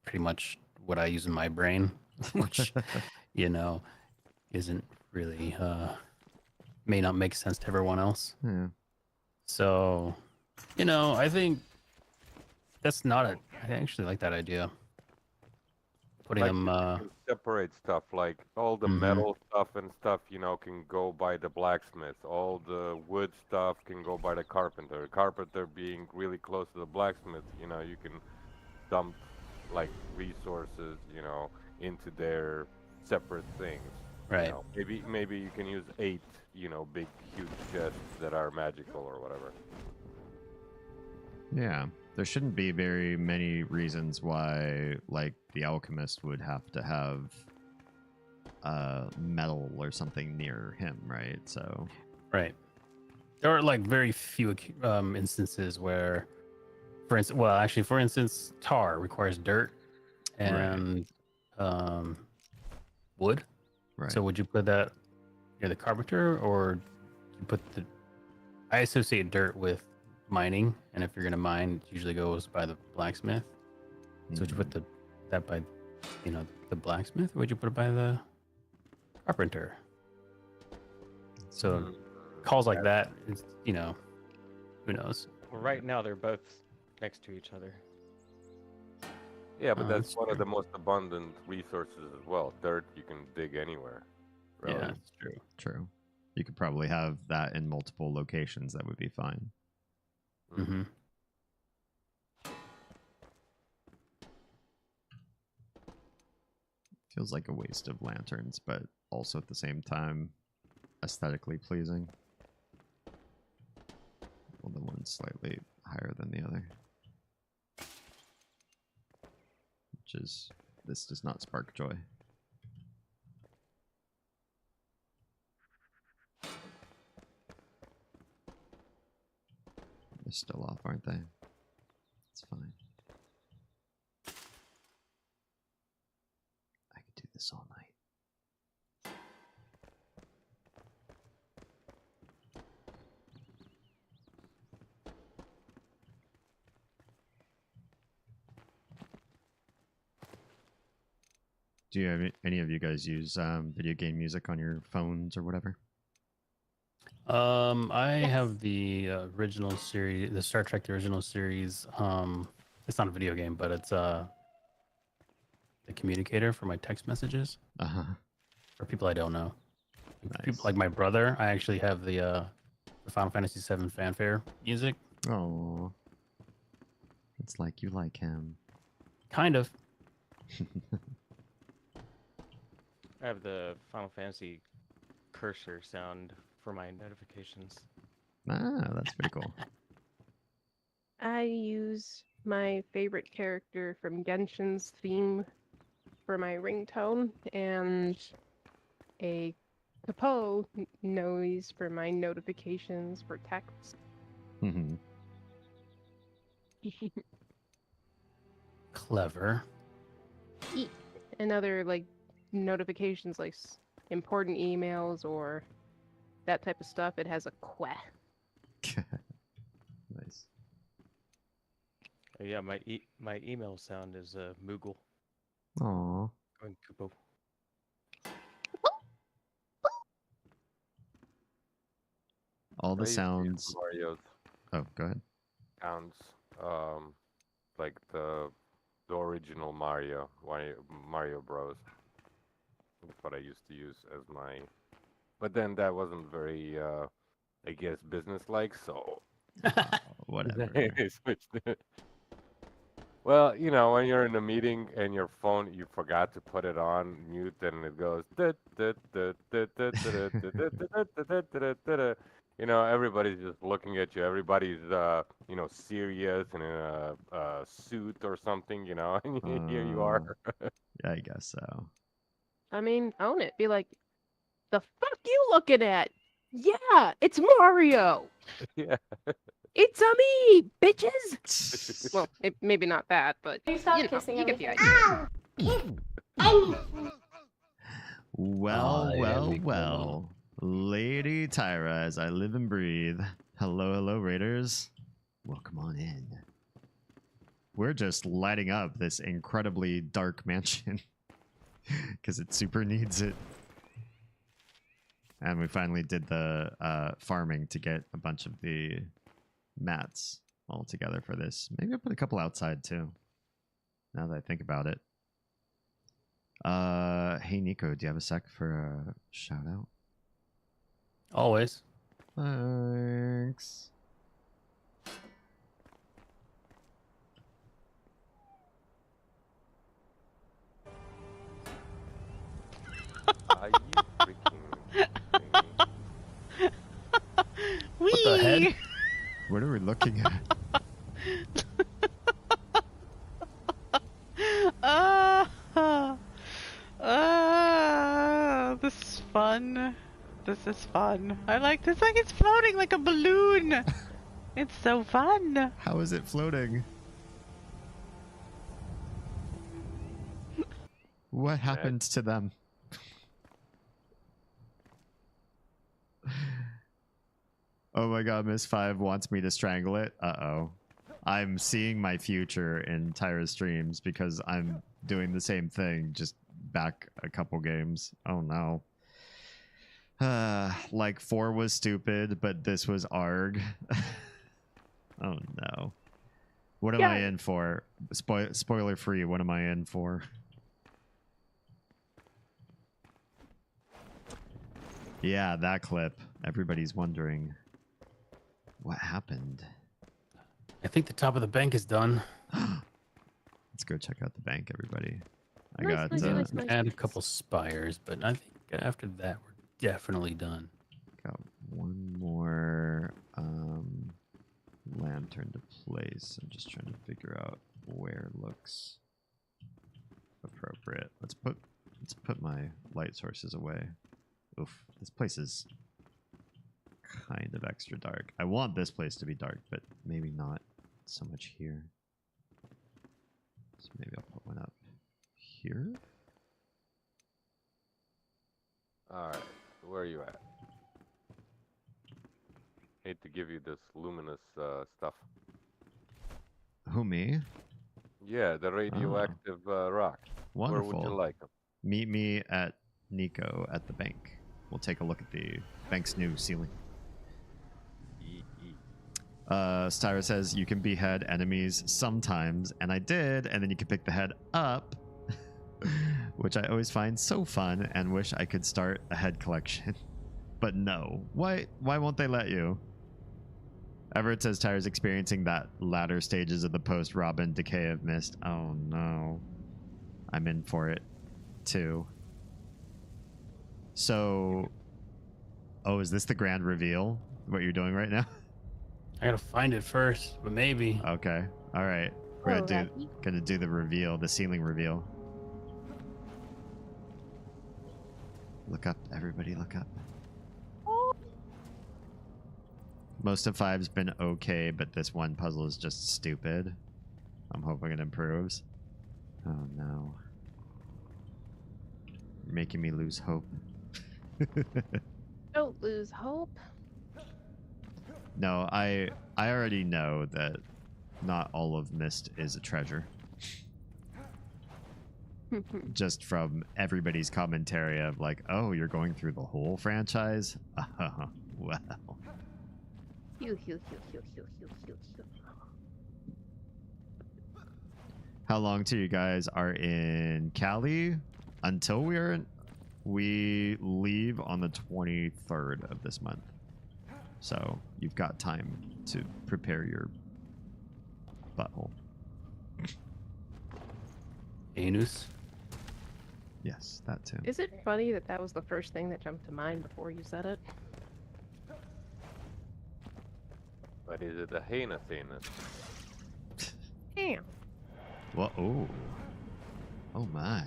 pretty much what I use in my brain, which, you know, isn't really may not make sense to everyone else. Yeah. So, you know, I think that's not a. I actually like that idea. Putting Like them. you can separate stuff, like all the metal stuff and stuff, you know, can go by the blacksmith. All the wood stuff can go by the carpenter. The carpenter being really close to the blacksmith, you know, you can dump like resources, you know, into their separate things. Right. You know, maybe you can use 8, you know, big huge chests that are magical or whatever. Yeah. There shouldn't be very many reasons why, like, the alchemist would have to have metal or something near him, right? So. Right. There are like very few instances where, for instance, tar requires dirt and wood. Right. So would you put that near the carpenter, or you put the? I associate dirt with mining, and if you're gonna mine, it usually goes by the blacksmith. So would you put that by, you know, the blacksmith, or would you put it by the carpenter? So calls like that, is, you know, who knows? Well, right now they're both next to each other. Yeah, but that's that's one of the most abundant resources as well. Dirt you can dig anywhere. Really. Yeah, that's true. True. You could probably have that in multiple locations. That would be fine. Mm-hmm. Feels like a waste of lanterns, but also at the same time aesthetically pleasing. Well, the one's slightly higher than the other. Which is, this does not spark joy. They're still off, aren't they? It's fine. I could do this all night. Do you have any of you guys use video game music on your phones or whatever? I have the original series, the Star Trek the original series. It's not a video game, but it's the communicator for my text messages. For people I don't know, people like my brother. I actually have the Final Fantasy VII fanfare music Oh, it's like you like him. Kind of. I have the Final Fantasy cursor sound for my notifications. Ah, that's pretty cool. I use my favorite character from Genshin's theme for my ringtone, and a capo noise for my notifications for texts. Mhm. Clever. And other like notifications, like important emails or that type of stuff, it has a queh. Nice. Oh, yeah, my email sound is Moogle. Aw. Going Kupo. All the I used to use sounds. Mario's Oh, go ahead. sounds, like the original Mario Bros. That's what I used to use as my. But then that wasn't very, I guess, business-like. So Whatever. I switched it. Well, you know, when you're in a meeting and your phone, you forgot to put it on mute, and it goes. You know, everybody's just looking at you. Everybody's, you know, serious and in a suit or something. You know, and here you are. Yeah, I guess so. I mean, own it. Be like, the fuck you looking at? Yeah, it's Mario. Yeah. It's a me, bitches. Well, maybe not that, but you get the idea. Well. Lady Tyra, as I live and breathe. Hello, Raiders. Welcome on in. We're just lighting up this incredibly dark mansion because it super needs it. And we finally did the farming to get a bunch of the mats all together for this. Maybe I'll put a couple outside too, now that I think about it. Hey Nico, do you have a sec for a shout out? Always. Thanks. Are you freaking What the head? What are we looking at? This is fun. This is fun. I like this. Like it's floating like a balloon. It's so fun. How is it floating? What happened to them? Oh my god, Miss Five wants me to strangle it. Uh-oh. I'm seeing my future in Tyra's streams because I'm doing the same thing, just back a couple games. Oh no. Like 4 was stupid, but this was ARG. Oh no. What am I in for? Spoiler free, what am I in for? Yeah, that clip. Everybody's wondering what happened. I think the top of the bank is done. Let's go check out the bank, everybody. I Nice, got nice. Add a couple spires, but I think after that we're definitely done. got one more lantern to place. I'm just trying to figure out where looks appropriate. Let's put my light sources away. Oof, this place is kind of extra dark. I want this place to be dark, but maybe not so much here. So maybe I'll put one up here. Alright, where are you at? Hate to give you this luminous stuff. Who, me? Yeah, the radioactive rock. Wonderful. Where would you like them? Meet me at Nico at the bank. We'll take a look at the bank's new ceiling. Styra says you can behead enemies sometimes, and I did, and then you can pick the head up, which I always find so fun and wish I could start a head collection. But no. Why won't they let you? Everett says Tyra's experiencing that latter stages of the post-Robin decay of Mist. Oh no. I'm in for it too. So, oh, is this the grand reveal? What you're doing right now? I gotta find it first, but maybe. Okay. All right. We're Alrighty. gonna do the reveal, the ceiling reveal. Look up, everybody. Look up. Most of 5's been okay, but this one puzzle is just stupid. I'm hoping it improves. Oh no. You're making me lose hope. Don't lose hope. No, I already know that not all of Mist is a treasure. Just from everybody's commentary of like, oh, you're going through the whole franchise? Wow. Hew, hew, hew, hew, hew, hew, hew, hew. How long till you guys are in Cali? Until we leave on the 23rd of this month. So you've got time to prepare your butthole. Anus. Yes, that too. Is it funny that that was the first thing that jumped to mind before you said it? But is it a heinous anus? Damn. Well, oh. Oh my.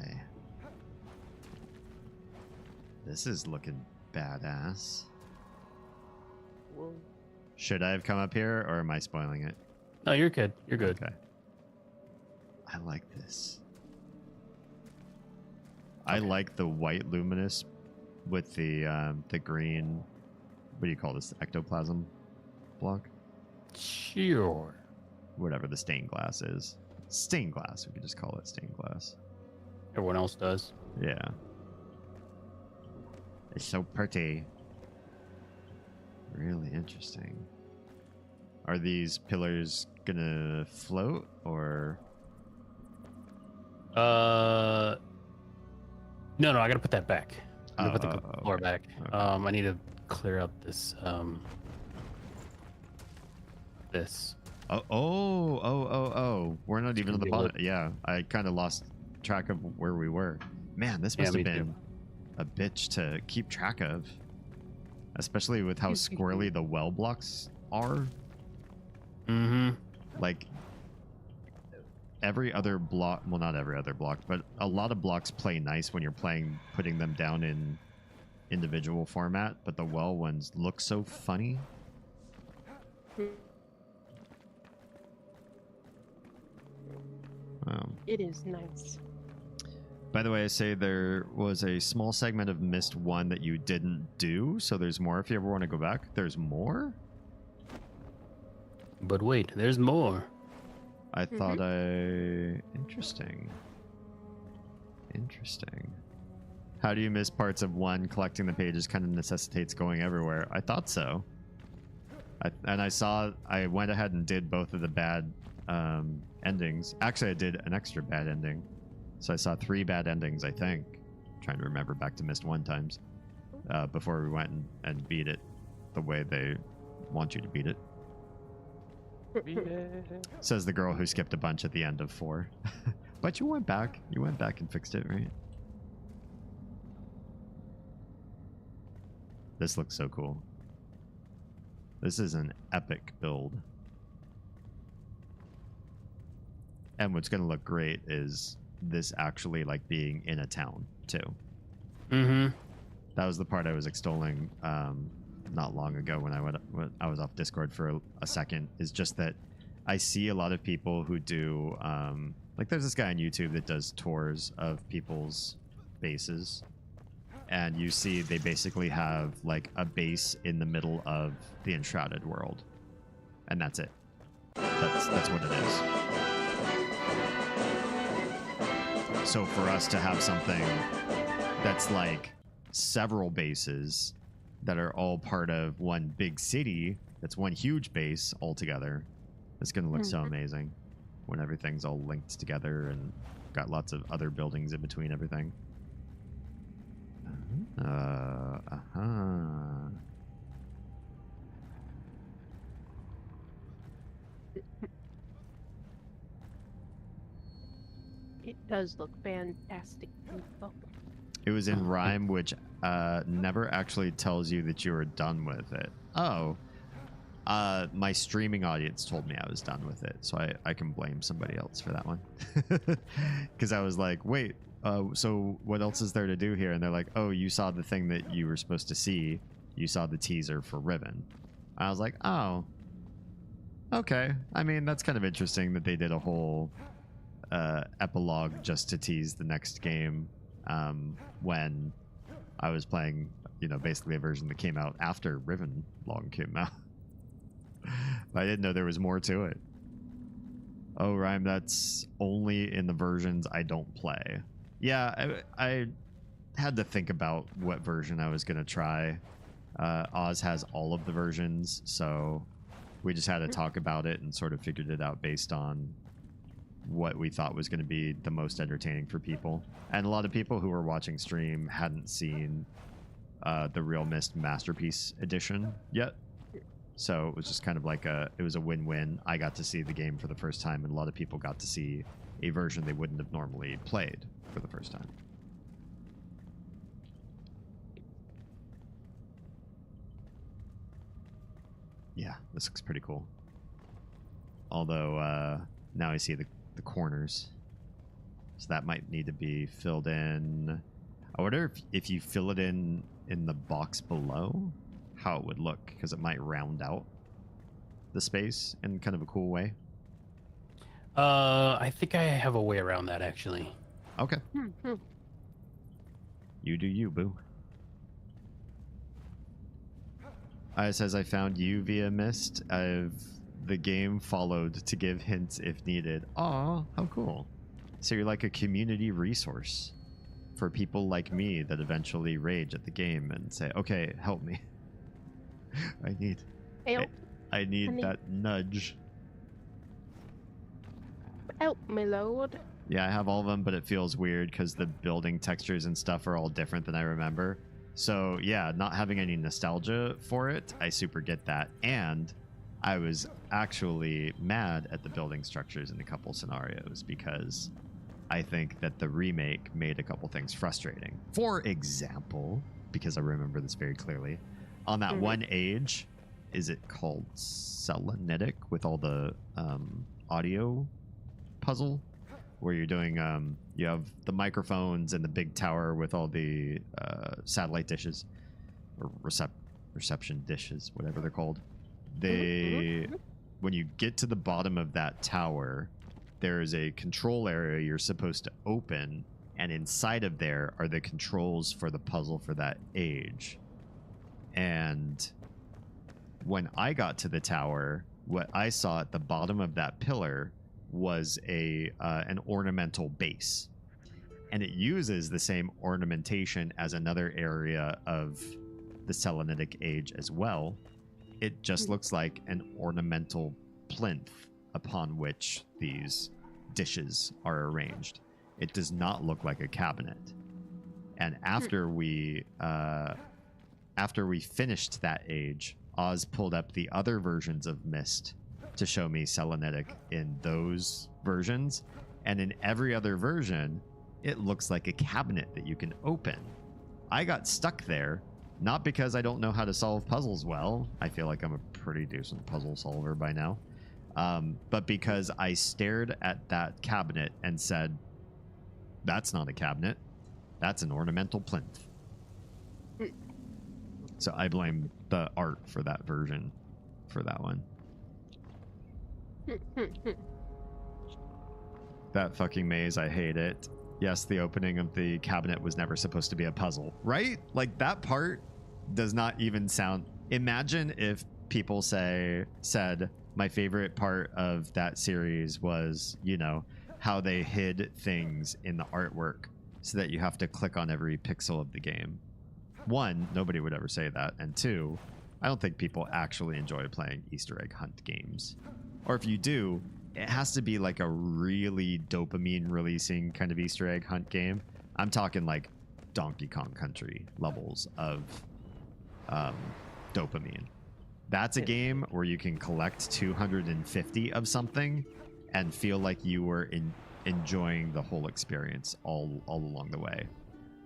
This is looking badass. Whoa. Should I have come up here or am I spoiling it? No, you're good. You're good. Okay. I like this. I like the white luminous with the green, what do you call this? Ectoplasm block? Sure. Whatever the stained glass is. Stained glass, we could just call it stained glass. Everyone else does. Yeah. It's so pretty. Really interesting. Are these pillars gonna float or? No, I gotta put that back. I'm gonna put the Oh, floor okay. back. Okay. I need to clear up this this. Oh. We're not even gonna on the be a bottom. Yeah, I kind of lost track of where we were. Man, this must Yeah, have me too. been a bitch to keep track of. Especially with how squirrely the well blocks are. Mm-hmm. Like, every other block, well, not every other block, but a lot of blocks play nice when you're putting them down in individual format, but the well ones look so funny. It is nice. By the way, I say there was a small segment of Mist 1 that you didn't do, so there's more if you ever want to go back. There's more? But wait, there's more. I thought Interesting. Interesting. How do you miss parts of 1? Collecting the pages kind of necessitates going everywhere. I thought so. I went ahead and did both of the bad endings. Actually, I did an extra bad ending. So I saw 3 bad endings, I think. Trying to remember back to Mist 1 times. Before we went and beat it the way they want you to beat it. Says the girl who skipped a bunch at the end of 4. But you went back. You went back and fixed it, right? This looks so cool. This is an epic build. And what's going to look great is this actually like being in a town too. Mm-hmm. That was the part I was extolling not long ago when I was off Discord for a second, is just that I see a lot of people who do like there's this guy on YouTube that does tours of people's bases, and you see they basically have like a base in the middle of the Enshrouded world, and that's it. That's what it is. So for us to have something that's like several bases that are all part of one big city, that's one huge base altogether, it's going to look so amazing when everything's all linked together and got lots of other buildings in between everything. does look fantastic. Oh, It was in rhyme, which never actually tells you that you were done with it. Oh. My streaming audience told me I was done with it, so I can blame somebody else for that one. Because I was like, wait, so what else is there to do here? And they're like, oh, you saw the thing that you were supposed to see. You saw the teaser for Riven. I was like, oh, okay. I mean, that's kind of interesting that they did a whole epilogue just to tease the next game when I was playing, you know, basically a version that came out after Riven long came out. I didn't know there was more to it. Oh, Rhyme, that's only in the versions I don't play. Yeah, I had to think about what version I was going to try. Oz has all of the versions, so we just had to talk about it and sort of figured it out based on what we thought was going to be the most entertaining for people. And a lot of people who were watching stream hadn't seen the Real Mist Masterpiece Edition yet. So it was just kind of like it was a win-win. I got to see the game for the first time, and a lot of people got to see a version they wouldn't have normally played for the first time. Yeah, this looks pretty cool. Although now I see the corners, so that might need to be filled in. I wonder if you fill it in the box below, how it would look, because it might round out the space in kind of a cool way. I think I have a way around that, actually. Okay. You do you, boo. It says I found you via Mist. The game followed to give hints if needed. Aw, how cool. So you're like a community resource for people like me that eventually rage at the game and say, okay, help me. I need that nudge. Help me, Lord. Yeah, I have all of them, but it feels weird because the building textures and stuff are all different than I remember. So yeah, not having any nostalgia for it, I super get that. And I was actually mad at the building structures in a couple scenarios because I think that the remake made a couple things frustrating. For example, because I remember this very clearly, on that one age, is it called Selenitic with all the audio puzzle where you're doing you have the microphones and the big tower with all the satellite dishes or reception dishes, whatever they're called. When you get to the bottom of that tower, there is a control area you're supposed to open, and inside of there are the controls for the puzzle for that age. And when I got to the tower, what I saw at the bottom of that pillar was an ornamental base, and it uses the same ornamentation as another area of the Selenitic age as well. It just looks like an ornamental plinth upon which these dishes are arranged. It does not look like a cabinet. And after we finished that age, Oz pulled up the other versions of Myst to show me Selenitic in those versions, and in every other version it looks like a cabinet that you can open. I got stuck there, not because I don't know how to solve puzzles well. I feel like I'm a pretty decent puzzle solver by now, but because I stared at that cabinet and said, that's not a cabinet, that's an ornamental plinth. So I blame the art for that version for that one. That fucking maze, I hate it. Yes, the opening of the cabinet was never supposed to be a puzzle, right? Like, that part does not even sound... Imagine if people said my favorite part of that series was, you know, how they hid things in the artwork so that you have to click on every pixel of the game. One, nobody would ever say that. And two, I don't think people actually enjoy playing Easter egg hunt games. Or if you do, it has to be like a really dopamine releasing kind of Easter egg hunt game. I'm talking like Donkey Kong Country levels of dopamine. That's a game where you can collect 250 of something and feel like you were enjoying the whole experience all along the way.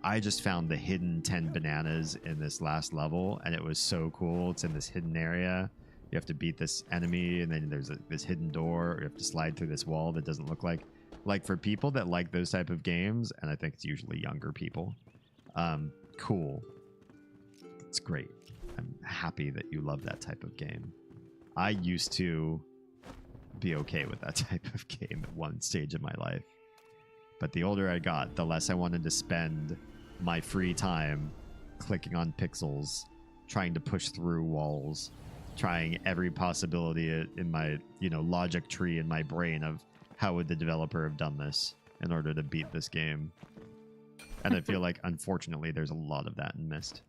I just found the hidden 10 bananas in this last level, and it was so cool. It's in this hidden area. You have to beat this enemy, and then there's this hidden door, or you have to slide through this wall that doesn't look like for people that like those type of games, and I think it's usually younger people. Cool. It's great. I'm happy that you love that type of game. I used to be okay with that type of game at one stage in my life. But the older I got, the less I wanted to spend my free time clicking on pixels, trying to push through walls, trying every possibility in my, logic tree in my brain of how would the developer have done this in order to beat this game. And I feel like, unfortunately, there's a lot of that in Myst.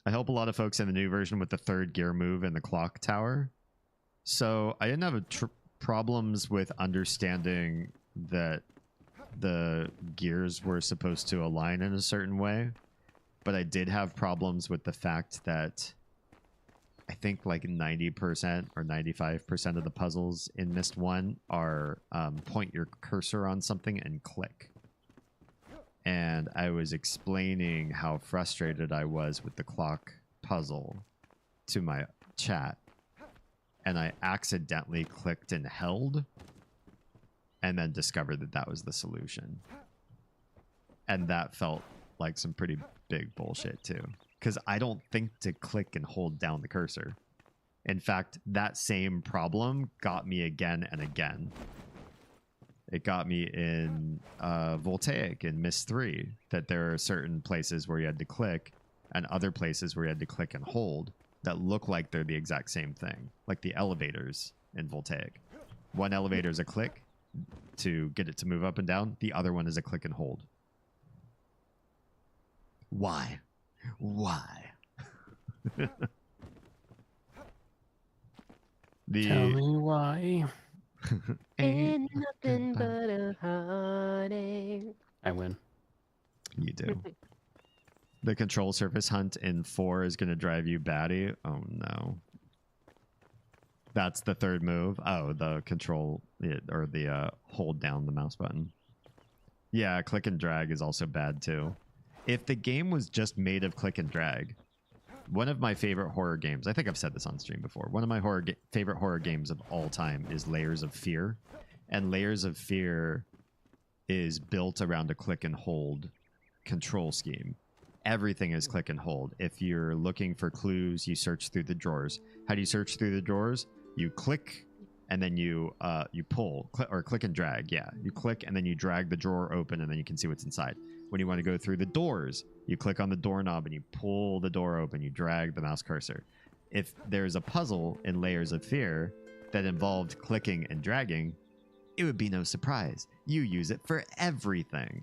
I help a lot of folks in the new version with the third gear move in the clock tower. So I didn't have problems with understanding that the gears were supposed to align in a certain way. But I did have problems with the fact that I think like 90% or 95% of the puzzles in Myst 1 are point your cursor on something and click. And I was explaining how frustrated I was with the clock puzzle to my chat. And I accidentally clicked and held, and then discovered that that was the solution. And that felt like some pretty big bullshit too. Because I don't think to click and hold down the cursor. In fact, that same problem got me again and again. It got me in Voltaic in Myst 3, that there are certain places where you had to click and other places where you had to click and hold that look like they're the exact same thing. Like the elevators in Voltaic. One elevator is a click to get it to move up and down. The other one is a click and hold. Why? Why? Tell me why. Ain't nothing but a heartache. I win. You do. The control surface hunt in 4 is going to drive you batty. Oh, no. That's the third move. Oh, the control or the hold down the mouse button. Yeah, click and drag is also bad too. If the game was just made of click and drag, one of my favorite horror games, I think I've said this on stream before, one of my favorite horror games of all time is Layers of Fear. And Layers of Fear is built around a click and hold control scheme. Everything is click and hold. If you're looking for clues, you search through the drawers. How do you search through the drawers? You click and then you pull, or click and drag. Yeah, you click and then you drag the drawer open and then you can see what's inside. When you want to go through the doors, you click on the doorknob and you pull the door open. You drag the mouse cursor. If there's a puzzle in Layers of Fear that involved clicking and dragging, it would be no surprise. You use it for everything.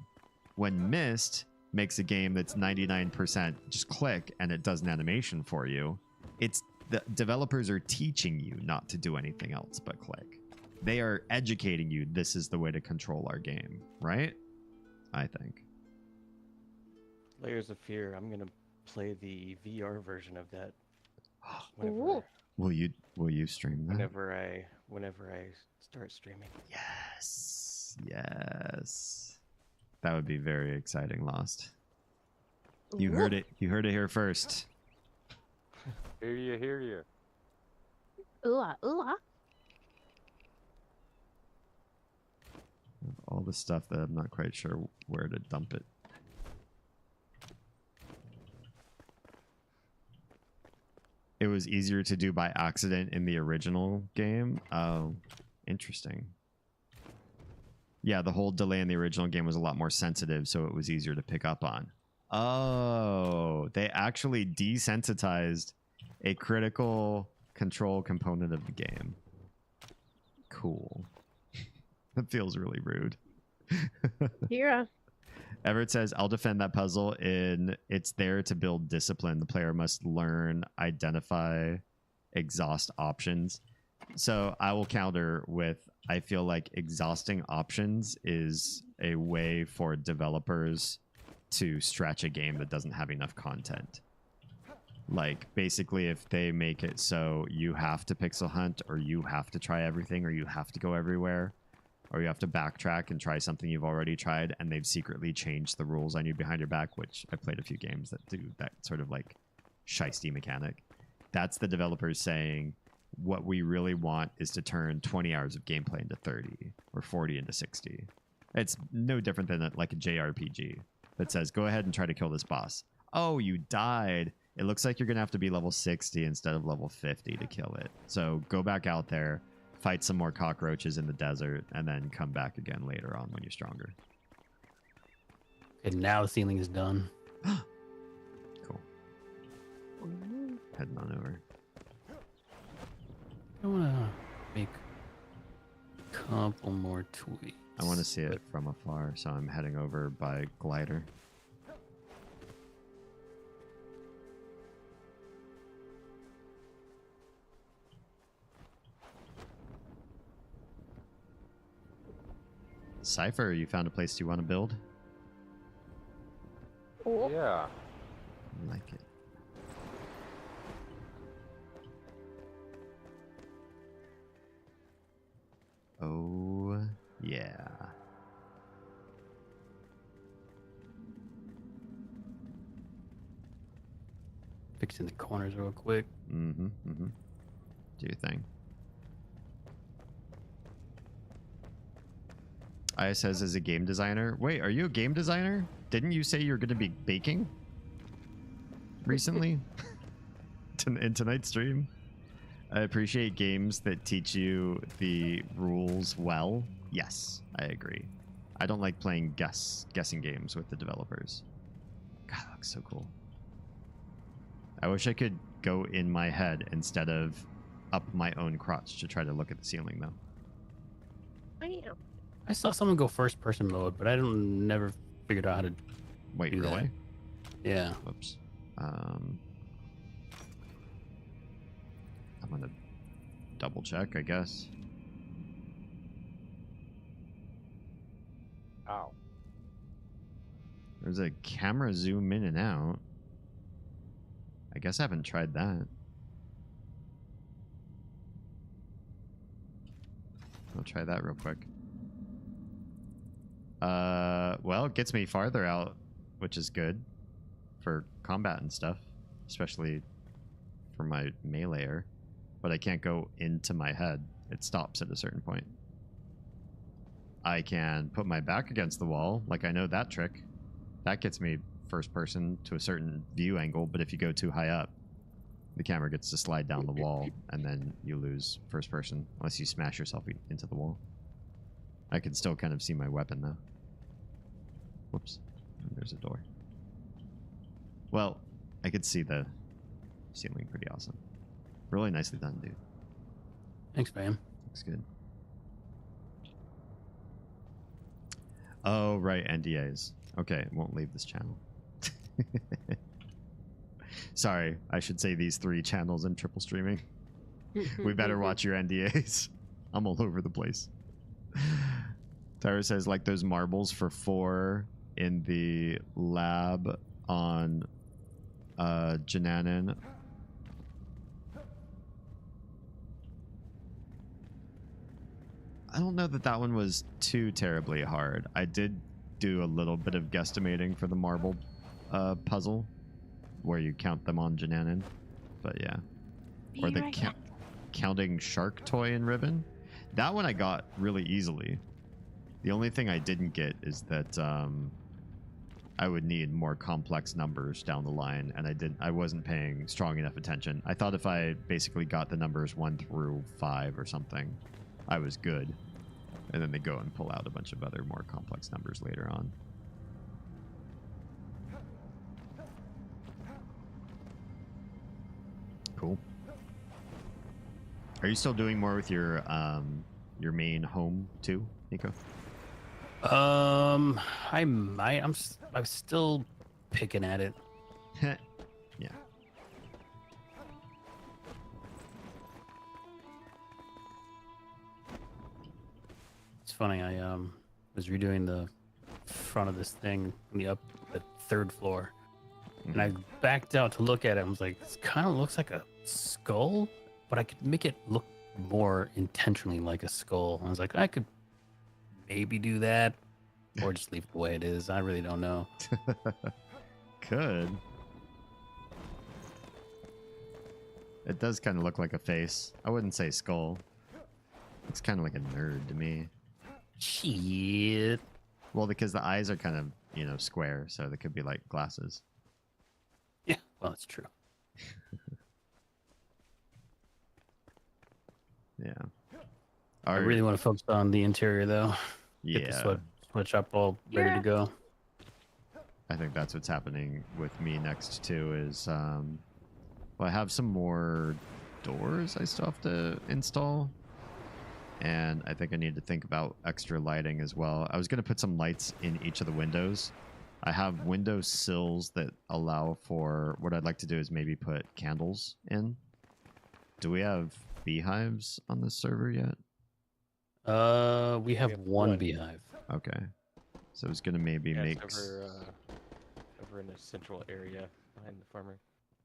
When Myst makes a game that's 99% just click and it does an animation for you, it's the developers are teaching you not to do anything else but click. They are educating you. This is the way to control our game, right? I think. Layers of Fear. I'm gonna play the VR version of that. Ooh. Will you stream that? Whenever I start streaming. Yes. Yes. That would be very exciting, Lost. You heard it. You heard it here first. Hear you, hear you. Ooh. All the stuff that I'm not quite sure where to dump it. It was easier to do by accident in the original game. Oh, interesting. Yeah, the whole delay in the original game was a lot more sensitive, so it was easier to pick up on. Oh, they actually desensitized a critical control component of the game. Cool. That feels really rude. Kira. Everett says, I'll defend that puzzle in it's there to build discipline. The player must learn, identify, exhaust options. So I will counter with, I feel like exhausting options is a way for developers to stretch a game that doesn't have enough content. Like, basically, if they make it so you have to pixel hunt, or you have to try everything, or you have to go everywhere, or you have to backtrack and try something you've already tried, and they've secretly changed the rules on you behind your back, which I played a few games that do that sort of like shisty mechanic. That's the developers saying, what we really want is to turn 20 hours of gameplay into 30 or 40 into 60. It's no different than like a JRPG that says, go ahead and try to kill this boss. Oh, you died. It looks like you're going to have to be level 60 instead of level 50 to kill it. So go back out there, fight some more cockroaches in the desert, and then come back again later on when you're stronger. And now the ceiling is done. Cool. Heading on over. I want to make a couple more tweets. I want to see it from afar, so I'm heading over by glider. Cypher, you found a place you want to build? Oh. Yeah. I like it. Oh, yeah. Fixing the corners real quick. Mm-hmm, mm-hmm. Do your thing. Aya says, as a game designer. Wait, are you a game designer? Didn't you say you're going to be baking recently? In tonight's stream? I appreciate games that teach you the rules well. Yes, I agree. I don't like playing guessing games with the developers. God, that looks so cool. I wish I could go in my head instead of up my own crotch to try to look at the ceiling, though. Bam. I saw someone go first person mode, but I don't never figured out how to Wait, do really? that. Yeah. Whoops. I'm gonna double check, I guess. Ow. There's a camera zoom in and out. I guess I haven't tried that. I'll try that real quick. Well, it gets me farther out, which is good for combat and stuff, especially for my meleeer. But I can't go into my head. It stops at a certain point. I can put my back against the wall, like I know that trick. That gets me first person to a certain view angle, but if you go too high up, the camera gets to slide down the wall, and then you lose first person, unless you smash yourself into the wall. I can still kind of see my weapon, though. Whoops. There's a door. Well, I could see the ceiling pretty awesome. Really nicely done, dude. Thanks, man. Looks good. Oh, right, NDAs. Okay, won't leave this channel. Sorry, I should say these 3 channels in triple streaming. We better watch your NDAs. I'm all over the place. Tyra says, like those marbles for 4 in the lab on Jananin. I don't know that that one was too terribly hard. I did do a little bit of guesstimating for the marble puzzle, where you count them on Jananin. But yeah. Or the counting shark toy and ribbon. That one I got really easily. The only thing I didn't get is that I would need more complex numbers down the line, and I wasn't paying strong enough attention. I thought if I basically got the numbers 1 through 5 or something, I was good. And then they go and pull out a bunch of other more complex numbers later on. Cool. Are you still doing more with your main home too, Nico? I might. I'm still picking at it. Yeah. It's funny. I was redoing the front of this thing in the 3rd floor, And I backed out to look at it. I was like, this kind of looks like a skull, but I could make it look more intentionally like a skull. I was like, I could maybe do that or just leave it the way it is. I really don't know. Could. It does kind of look like a face. I wouldn't say skull. It's kind of like a nerd to me. Shit. Well, because the eyes are kind of, you know, square, so they could be like glasses. Yeah, well, that's true. Yeah. I really want to focus on the interior, though. Yeah. Get the switch up all ready to go. I think that's what's happening with me next too is well, I have some more doors I still have to install. And I think I need to think about extra lighting as well. I was going to put some lights in each of the windows. I have window sills that allow for what I'd like to do is maybe put candles in. Do we have beehives on this server yet? We have one beehive. Okay. So I was going to maybe Yeah, make... it's over in the central area behind the farmer.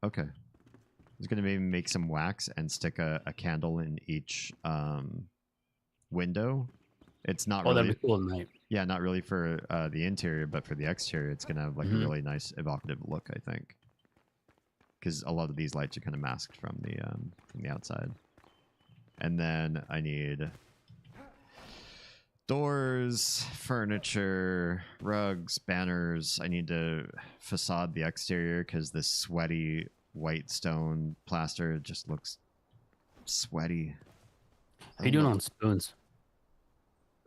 Okay. I was going to maybe make some wax and stick a candle in each window. It's not really... that'd be cool tonight. Yeah, not really for the interior, but for the exterior, it's going to have like a really nice evocative look, I think. Because a lot of these lights are kind of masked from the outside. And then I need doors, furniture, rugs, banners. I need to facade the exterior because this sweaty white stone plaster just looks sweaty. How you doing on spoons?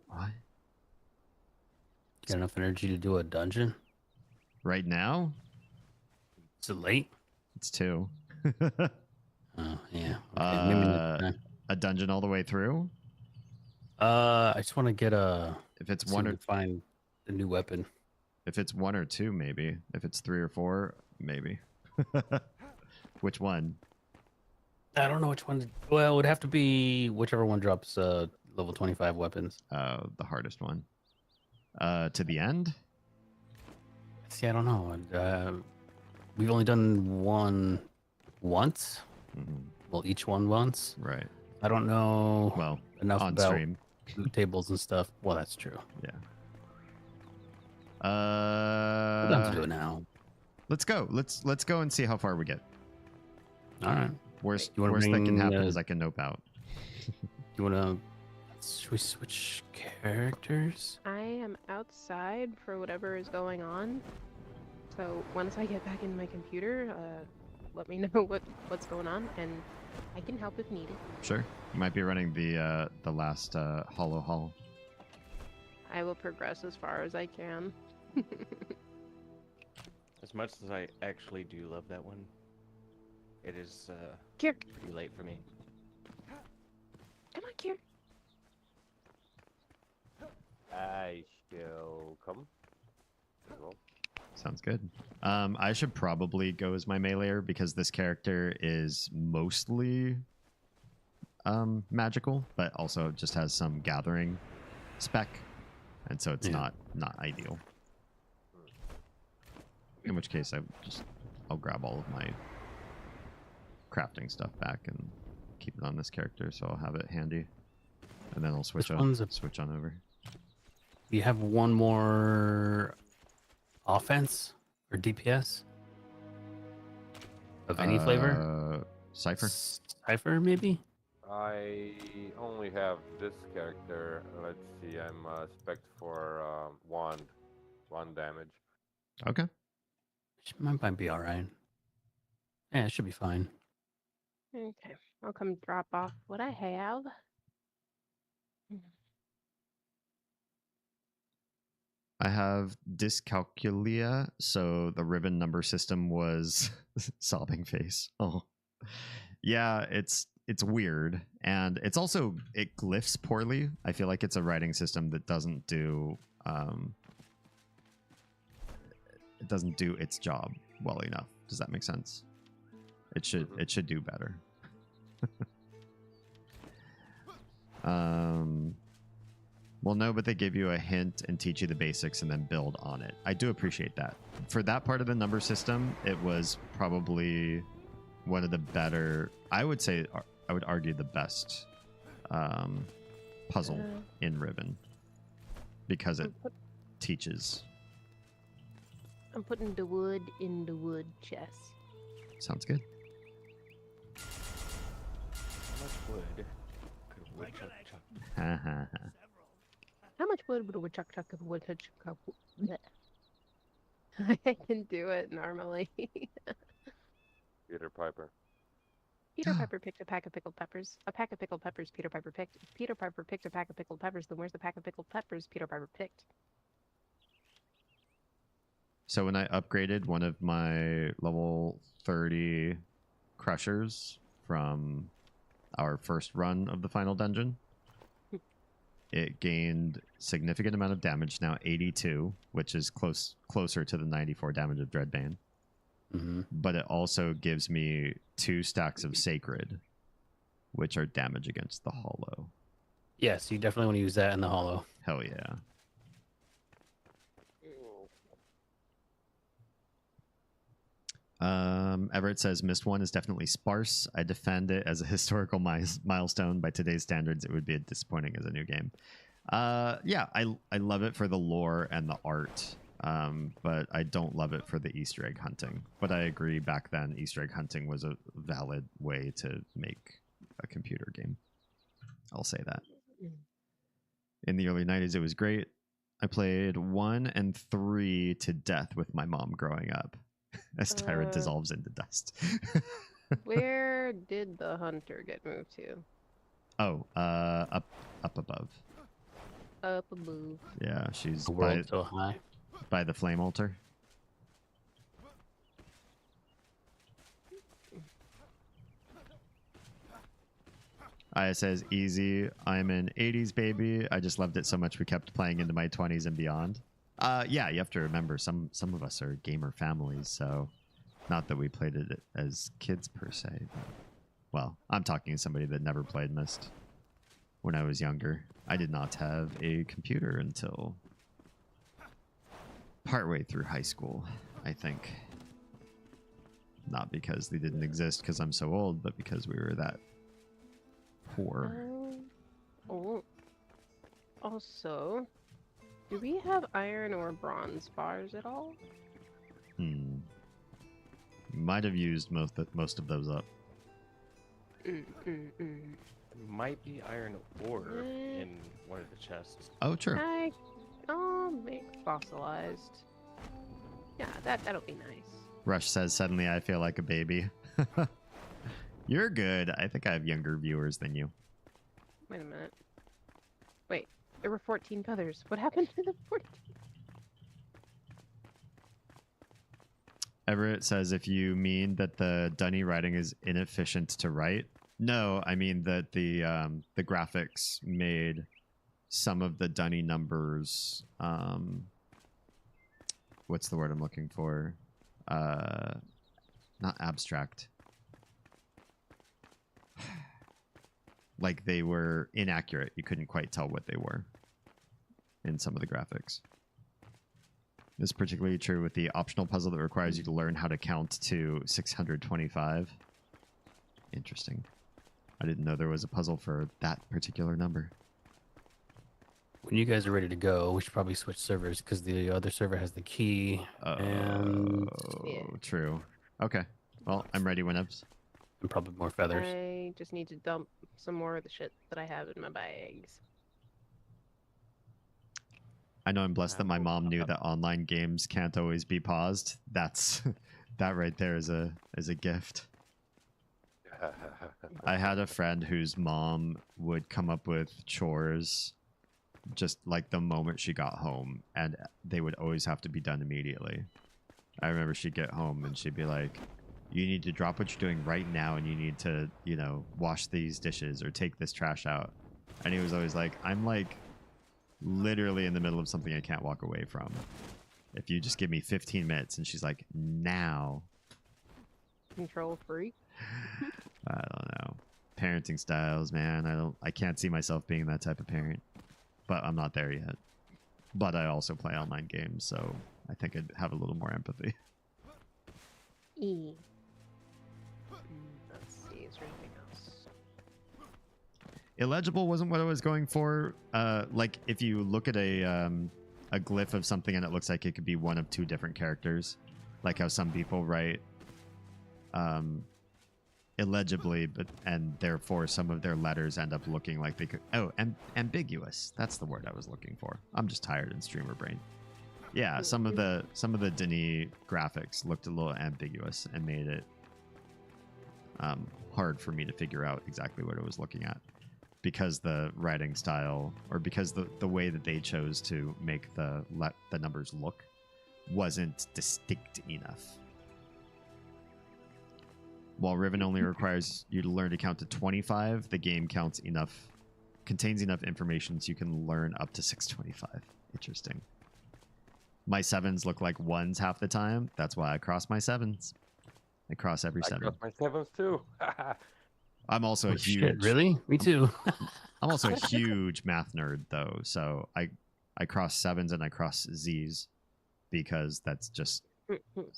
What? Got enough energy to do a dungeon? Right now? Is it late? It's 2. Oh, yeah. Okay, maybe next time. A dungeon all the way through? I just want to get if it's one or find the new weapon. If it's 1 or 2, maybe. If it's 3 or 4, maybe. Which one? I don't know which one. Well, it would have to be whichever one drops level 25 weapons. The hardest one. To the end? See, I don't know. We've only done one once. Well, each one once. Right. I don't know. Well, enough on about stream. loot tables and stuff. Well, that's true. Yeah. We're done to do it now. Let's go. Let's go and see how far we get. All right. Worst You wanna that can bring, happen is I can nope out. You want to... Should we switch characters? I am outside for whatever is going on. So once I get back in my computer, let me know what's going on, and I can help if needed. Sure. You might be running the last Hollow Hall. I will progress as far as I can. As much as I actually do love that one, it is Kier. pretty late for me. Come on, Kier. I shall come as well. Sounds good. I should probably go as my meleeer because this character is mostly magical, but also just has some gathering spec, and so it's not ideal. In which case, I'll grab all of my crafting stuff back and keep it on this character, so I'll have it handy, and then I'll switch on over. Do you have one more offense or DPS of any flavor? Cypher. Cypher, maybe. I only have this character. Let's see. I'm spec for wand damage. Okay. Mine might be all right. Yeah, it should be fine. Okay, I'll come drop off what I have. I have dyscalculia, so the ribbon number system was sobbing face. Oh, yeah, it's weird, and it's also it glyphs poorly. I feel like it's a writing system that doesn't do it doesn't do its job well enough. Does that make sense? It should do better. Well, no, but they give you a hint and teach you the basics and then build on it. I do appreciate that. For that part of the number system, it was probably one of the better, I would say, I would argue the best puzzle in Ribbon because it teaches. I'm putting the wood in the wood chest. Sounds good. How much wood could a woodchuck chuck? How much wood would a woodchuck chuck if a woodchuck chuck? I can do it normally. Peter Piper. Peter Piper picked a pack of pickled peppers. A pack of pickled peppers Peter Piper picked. Peter Piper picked a pack of pickled peppers. Then where's the pack of pickled peppers Peter Piper picked? So when I upgraded one of my level 30 crushers from our first run of the final dungeon, it gained significant amount of damage, now 82, which is closer to the 94 damage of Dreadbane. But it also gives me 2 stacks of Sacred, which are damage against the Hollow. Yes, you definitely want to use that in the Hollow. Hell yeah. Everett says Mist 1 is definitely sparse. I defend it as a historical milestone. By today's standards, it would be disappointing as a new game. Yeah, I love it for the lore and the art, but I don't love it for the Easter egg hunting. But I agree, back then, Easter egg hunting was a valid way to make a computer game. I'll say that. In the early 90s, it was great. I played 1 and 3 to death with my mom growing up. As Tyrant dissolves into dust. Where did the hunter get moved to? Oh, up above. Up above. Yeah, she's The world so high. By the flame altar. Aya says, easy. I'm an 80s baby. I just loved it so much we kept playing into my 20s and beyond. Yeah, you have to remember some of us are gamer families, so not that we played it as kids per se. But, well, I'm talking to somebody that never played Myst when I was younger. I did not have a computer until partway through high school, I think. Not because they didn't exist because I'm so old, but because we were that poor. Also, do we have iron or bronze bars at all? Might have used most of those up. Might be iron ore in one of the chests. Oh, true. I'll make fossilized. Yeah, that'll be nice. Rush says, suddenly I feel like a baby. You're good. I think I have younger viewers than you. Wait a minute. Wait, there were 14 feathers. What happened to the 14? Everett says, if you mean that the Dunny writing is inefficient to write, no, I mean that the graphics made some of the Dunny numbers, what's the word I'm looking for? Not abstract. Like they were inaccurate. You couldn't quite tell what they were in some of the graphics. This is particularly true with the optional puzzle that requires you to learn how to count to 625. Interesting. I didn't know there was a puzzle for that particular number. When you guys are ready to go, we should probably switch servers because the other server has the key. And true. Okay. Well, I'm ready, Winebs. And probably more feathers. I just need to dump some more of the shit that I have in my bags. I know I'm blessed that my mom knew that online games can't always be paused. That's that right there is a gift. I had a friend whose mom would come up with chores just like the moment she got home, and they would always have to be done immediately. I remember she'd get home and she'd be like, you need to drop what you're doing right now and you need to, you know, wash these dishes or take this trash out. And he was always like, I'm like literally in the middle of something I can't walk away from. If you just give me 15 minutes. And she's like, now. Control freak. I don't know. Parenting styles, man. I can't see myself being that type of parent. but I'm not there yet. But I also play online games, so I think I'd have a little more empathy. E. Let's see, is there anything else? Illegible wasn't what I was going for. Like if you look at a glyph of something and it looks like it could be one of two different characters, like how some people write illegibly, and therefore some of their letters end up looking like they could. Oh, ambiguous. That's the word I was looking for. I'm just tired in streamer brain. Yeah, some of the Denis graphics looked a little ambiguous and made it hard for me to figure out exactly what I was looking at, because the writing style, or because the way that they chose to make the numbers look wasn't distinct enough. While Riven only requires you to learn to count to 25, the game contains enough information so you can learn up to 625. Interesting. My 7s look like 1s half the time. That's why I cross my 7s. I cross every 7. I cross my 7s too. I'm also a huge... Shit, really? Me too. I'm also a huge math nerd, though. So I cross 7s and I cross Zs, because that's just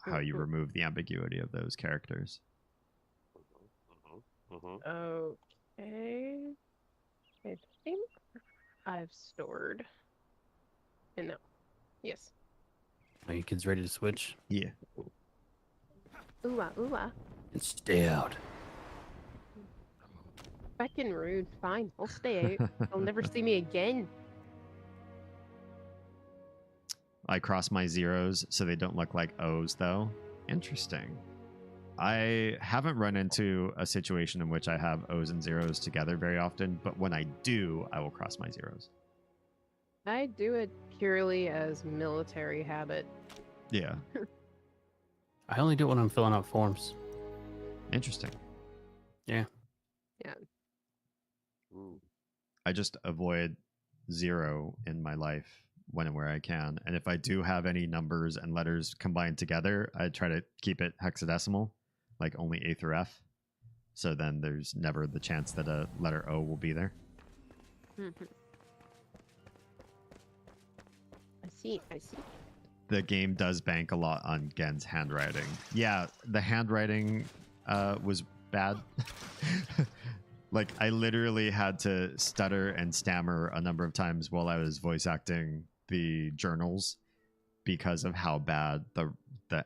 how you remove the ambiguity of those characters. Okay. I think I've stored. And no. Yes. Are you kids ready to switch? Yeah. Ooh ah, ooh ah. And stay out. Fucking rude. Fine, I'll stay out. You'll never see me again. I cross my 0s so they don't look like O's, though. Interesting. I haven't run into a situation in which I have O's and 0s together very often, but when I do, I will cross my 0s. I do it purely as military habit. Yeah. I only do it when I'm filling out forms. Interesting. Yeah. Yeah. Ooh. I just avoid 0 in my life when and where I can. And if I do have any numbers and letters combined together, I try to keep it hexadecimal, like only A through F. So then there's never the chance that a letter O will be there. I see. The game does bank a lot on Gen's handwriting. Yeah, the handwriting was bad. Like, I literally had to stutter and stammer a number of times while I was voice acting the journals because of how bad the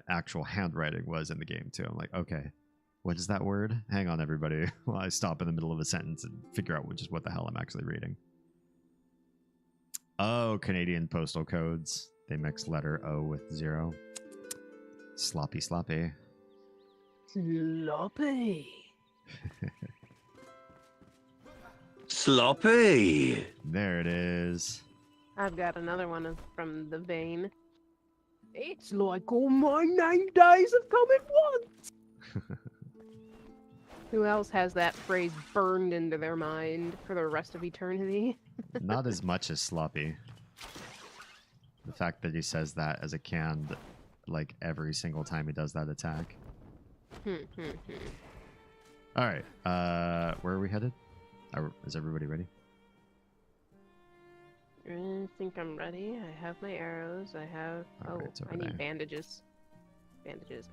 actual handwriting was in the game, too. I'm like, okay, what is that word? Hang on, everybody. While I stop in the middle of a sentence and figure out what the hell I'm actually reading. Oh, Canadian postal codes. They mix letter O with 0. Sloppy. Sloppy. Sloppy. There it is. I've got another one from the vein. It's like all my 9 days have come at once. Who else has that phrase burned into their mind for the rest of eternity? Not as much as Sloppy. The fact that he says that as a canned, like, every single time he does that attack. All right. Where are we headed? Is everybody ready? I think I'm ready. I have my arrows. I have... I need bandages. Bandages.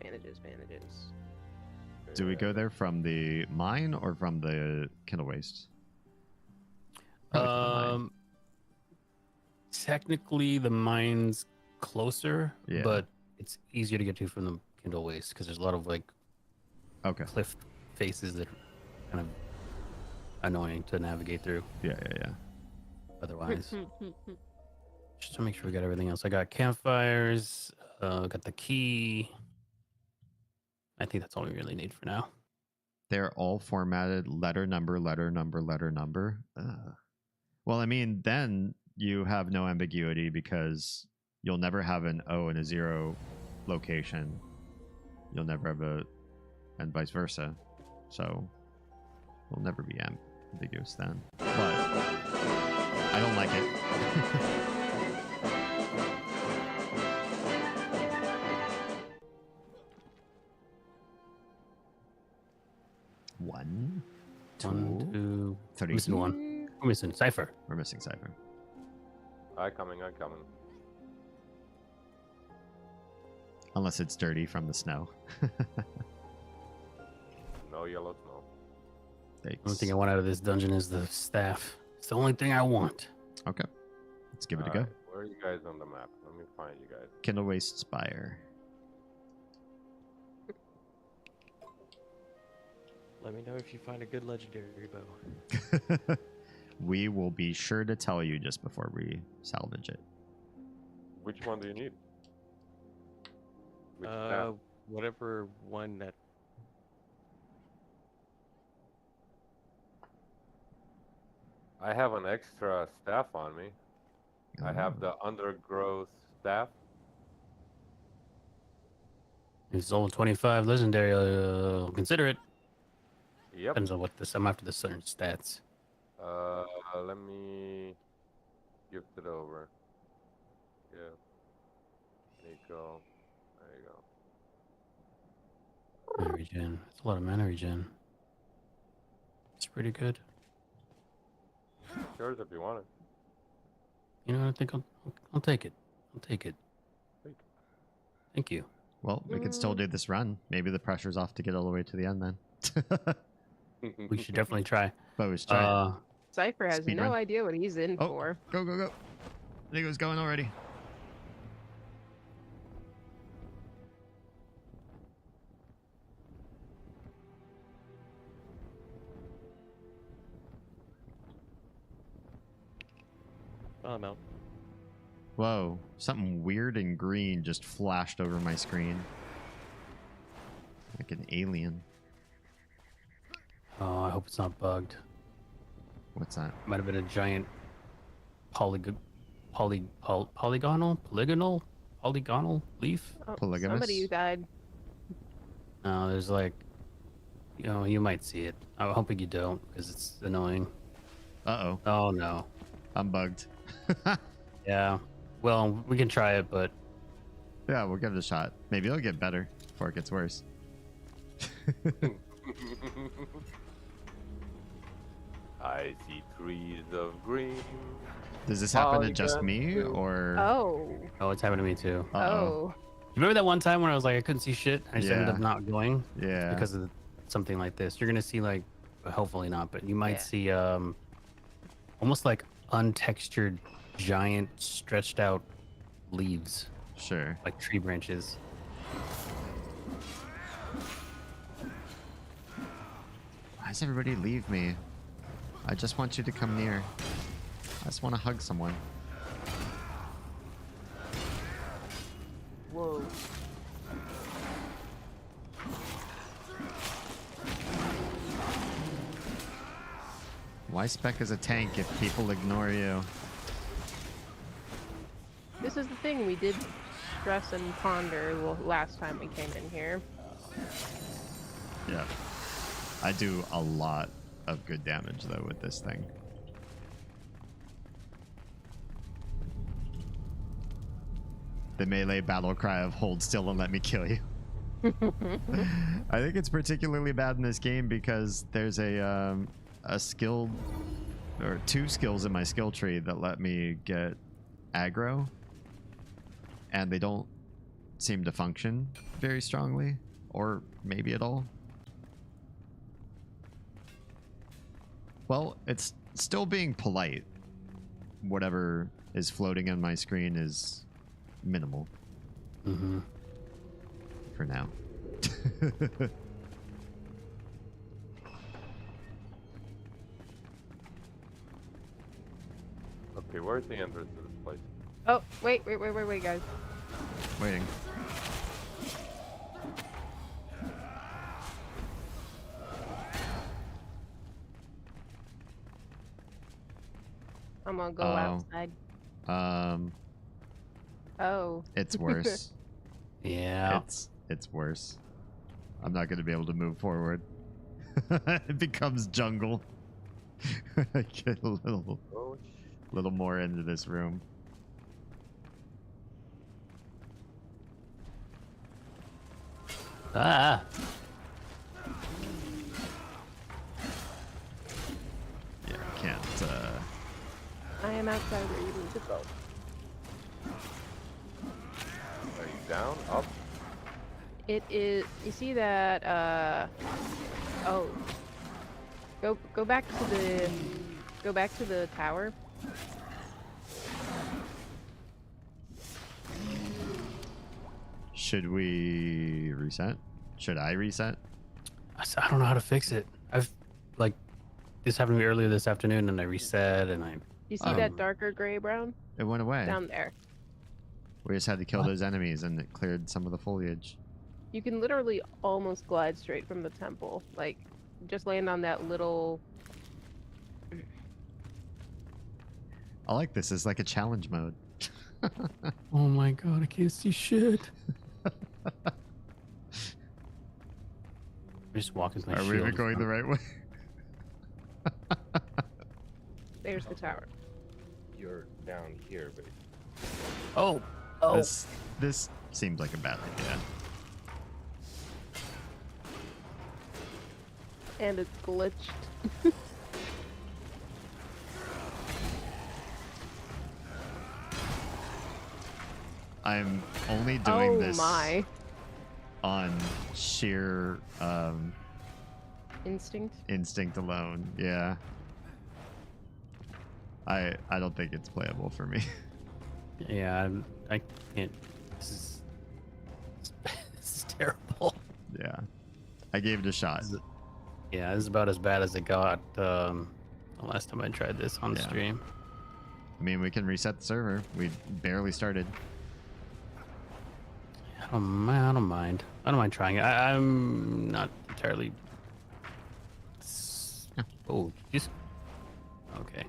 Do we go there from the mine or from the Kindle Waste? Probably from the mine. Technically, the mine's closer, Yeah. but it's easier to get to from the Kindle Waste because there's a lot of like cliff faces that are kind of annoying to navigate through. Yeah. Otherwise, just to make sure we got everything else. I got campfires. Got the key. I think that's all we really need for now. They're all formatted letter number. Well, I mean, then you have no ambiguity because you'll never have an O and a 0 location. You'll never have and vice versa. So we'll never be ambiguous then. But I don't like it. One, two, 3. missing one. We're missing Cypher. We're missing Cypher. I coming. Unless it's dirty from the snow. No yellow snow. The only thing I want out of this dungeon is the staff. It's the only thing I want. Okay. Let's give it a go. Alright, where are you guys on the map? Let me find you guys. Kindle Waste Spire. Let me know if you find a good legendary bow. We will be sure to tell you just before we salvage it. Which one do you need? Which staff? Whatever one that. I have an extra staff on me. I have the undergrowth staff. It's all 25 legendary. Consider it. Yep. Depends on what this. I'm after the certain stats. Let me gift it over. Yeah. There you go. There you go. Mana regen. It's a lot of mana regen. It's pretty good. Yours if you want it. You know, I think I'll take it. I'll take it. Thank you. Well, we could still do this run. Maybe the pressure's off to get all the way to the end then. We should definitely try. But we should try. Cypher has Speed no run. idea what he's in for. Go, go, go. I think it was going already. Oh, I'm out. Whoa. Something weird and green just flashed over my screen. Like an alien. Oh, I hope it's not bugged. What's that? Might have been a giant polygonal leaf. Oh, Polygamous? somebody died. No, there's like, you know, you might see it. I'm hoping you don't, because it's annoying. Uh-oh. Oh no. I'm bugged. Yeah. Well, we can try it, but Yeah, we'll give it a shot. Maybe it'll get better before it gets worse. I see trees of green. Does this happen to just me, Polygon. or... oh, it's happened to me too. Uh-oh. Remember that one time when I was like, I couldn't see shit? I just ended Yeah. up not going? Yeah. Because of something like this. You're going to see like, hopefully not, but you might see almost like untextured, giant, stretched out leaves. Sure. Like tree branches. Why does everybody leave me? I just want you to come near. I just want to hug someone. Whoa. Why spec as a tank if people ignore you? This is the thing we did stress and ponder last time we came in here. Yeah. I do a lot of good damage though with this thing. The melee battle cry of hold still and let me kill you. I think it's particularly bad in this game because there's a skill or two skills in my skill tree that let me get aggro, and they don't seem to function very strongly, or maybe at all. Well, it's still being polite. Whatever is floating on my screen is minimal. Mm-hmm. For now. Okay, where's the entrance to this place? Oh, wait, guys. Waiting. I'm gonna go outside. Oh. It's worse. Yeah. It's worse. I'm not going to be able to move forward. It becomes jungle. I get a little more into this room. Ah. Yeah, I can't. I am outside where you need to go. Down? Up? It is. You see that? Oh. Go back to the. Go back to the tower. Should we reset? Should I reset? I don't know how to fix it. I've like this happened to me earlier this afternoon, and I reset, and I. You see that darker gray brown It went away. down there? We just had to kill those enemies, and it cleared some of the foliage. You can literally almost glide straight from the temple. Like, just land on that little. I like this. It's like a challenge mode. Oh my god! I can't see shit. Just walking with my Are shield. we even going the right way? There's the tower. You're down here, but Oh. This seems like a bad idea. And it's glitched. I'm only doing Oh this my. on sheer Instinct alone. Yeah. I don't think it's playable for me. Yeah, I can't. This is this is terrible. Yeah. I gave it a shot. Yeah, this is about as bad as it got the last time I tried this on stream. I mean, we can reset the server. We barely started. I don't mind. I don't mind trying it. I'm not entirely. Oh, just okay.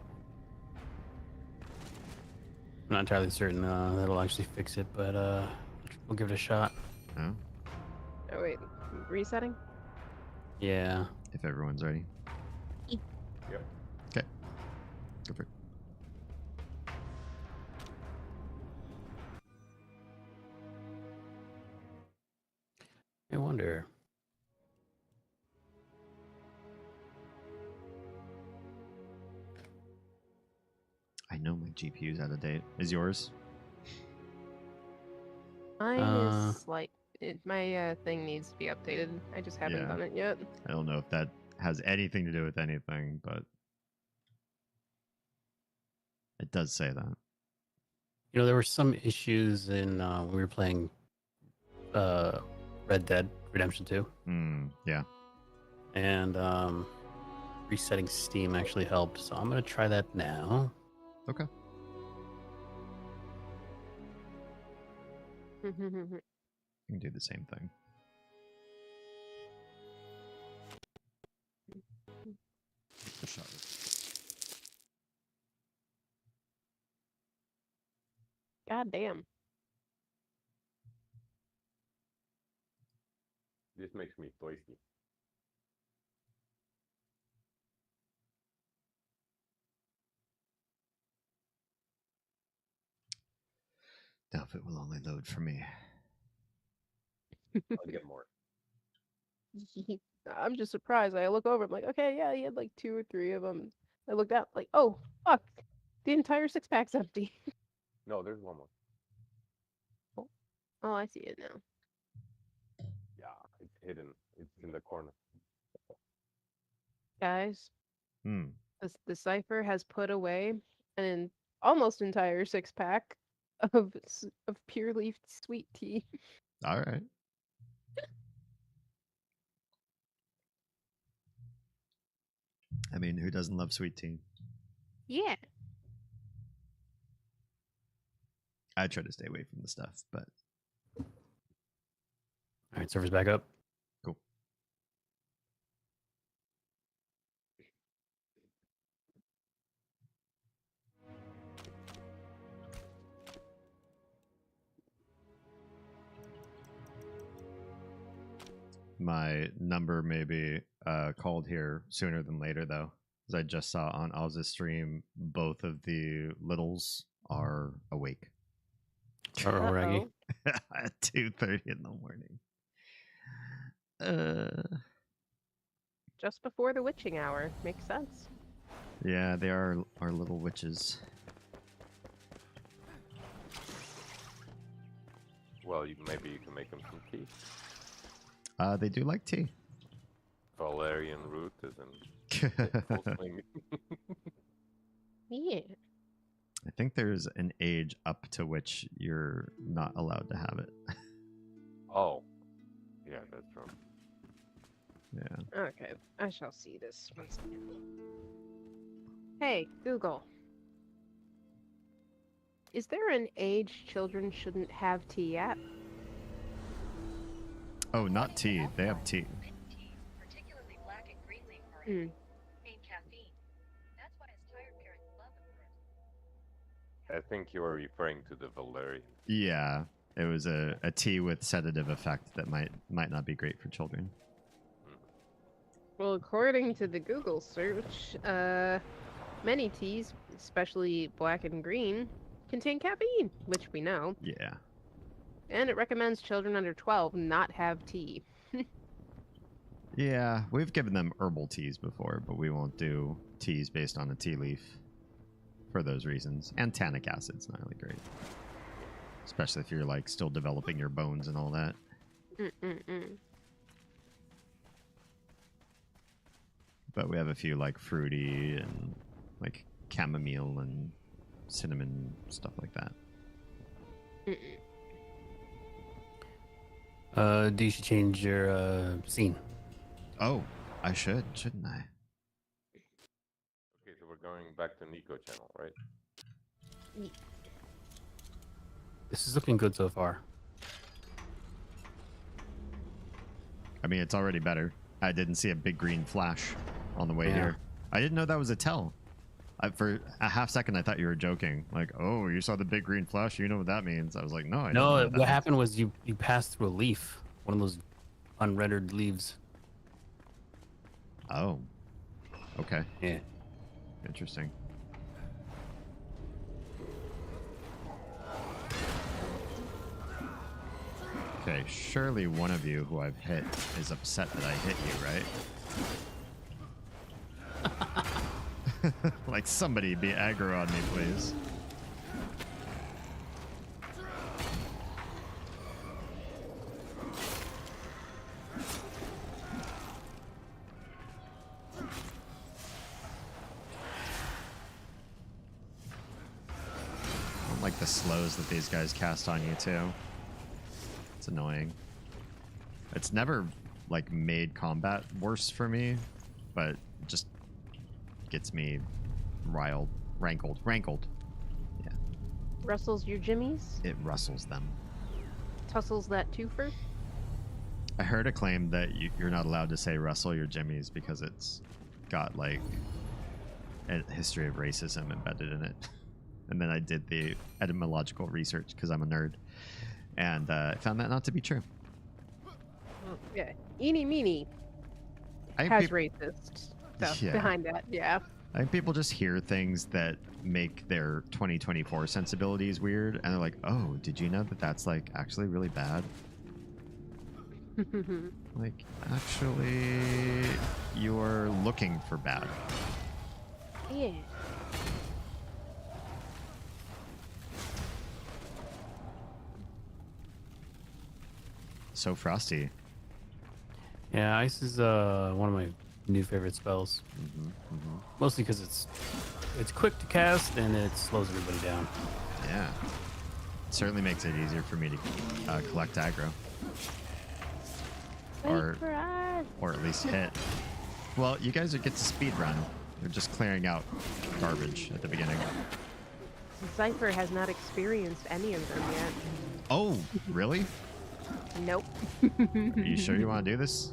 I'm not entirely certain that'll actually fix it, but we'll give it a shot. Oh, Oh wait, resetting? Yeah. if everyone's ready. Yep. Okay. Go for it. I wonder. I know my GPU's out of date. Is yours? Mine is like my thing needs to be updated. I just haven't Yeah. done it yet. I don't know if that has anything to do with anything, but it does say that. You know, there were some issues in when we were playing Red Dead Redemption 2. Yeah. And resetting Steam actually helped, so I'm gonna try that now. Okay. You can do the same thing. God damn. this makes me thirsty. Doubt it will only load for me. I'll get more. I'm just surprised. I look over, I'm like, okay, yeah, he had like 2 or 3 of them. I looked out, like, oh, fuck. The entire 6-pack's empty. No, there's one more. Oh, I see it now. Yeah, it's hidden. It's in the corner. Guys, Hmm. the Cypher has put away an almost entire 6-pack of pure leaf sweet tea. All right. I mean, who doesn't love sweet tea? Yeah. I try to stay away from the stuff, but All right, server's back up. cool. My number may be called here sooner than later, though, as I just saw on Oz's stream, both of the littles are awake. Uh-oh, Raggy. At 2:30 in the morning. Just before the witching hour. Makes sense. Yeah, they are our little witches. Well, maybe you can make them some tea. They do like tea. Valerian root is in full swing. Yeah. I think there's an age up to which you're not allowed to have it. Oh. Yeah, that's true. Yeah. Okay, I shall see this. One second. Hey, Google. Is there an age children shouldn't have tea at? Oh, not tea. They have tea. Particularly black and green leaf Mm. contain caffeine. That's why his tired parents love him. I think you were referring to the Valerian. Yeah. It was a tea with sedative effect that might not be great for children. Well, according to the Google search, many teas, especially black and green, contain caffeine, which we know. Yeah. And it recommends children under 12 not have tea. Yeah, we've given them herbal teas before, but we won't do teas based on a tea leaf for those reasons. And tannic acid's not really great. Especially if you're like still developing your bones and all that. But we have a few like fruity and like chamomile and cinnamon stuff like that. You should change your scene. Oh, I should, shouldn't I? Okay, so we're going back to Nico channel, right? This is looking good so far. I mean, it's already better. I didn't see a big green flash on the way Yeah. here. I didn't know that was a tell. For a half second, I thought you were joking. Like, oh, you saw the big green flash. You know what that means. I was like, no, I don't know No, what happened was you passed through a leaf. One of those unrendered leaves. Oh. Okay. Yeah. Interesting. Okay, surely one of you who I've hit is upset that I hit you, right? Like, somebody be aggro on me, please. I don't like the slows that these guys cast on you, too. It's annoying. It's never, like, made combat worse for me, but just gets me rankled. Yeah. Rustles your jimmies? It rustles them. Tussles that twofer? I heard a claim that you're not allowed to say rustle your jimmies because it's got, like, a history of racism embedded in it. And then I did the etymological research because I'm a nerd. And I found that not to be true. Yeah. Eeny meeny has racist stuff behind that, yeah. I think people just hear things that make their 2024 sensibilities weird, and they're like, oh, did you know that that's, like, actually really bad? Like, actually, you're looking for bad. Yeah. So frosty. Yeah, ice is one of my new favorite spells. Mostly because it's quick to cast and it slows everybody down. Yeah. It certainly makes it easier for me to collect aggro. Or at least hit. Well, you guys get to speed run. You're just clearing out garbage at the beginning. Cypher has not experienced any of them yet. Oh, really? Nope. Are you sure you want to do this?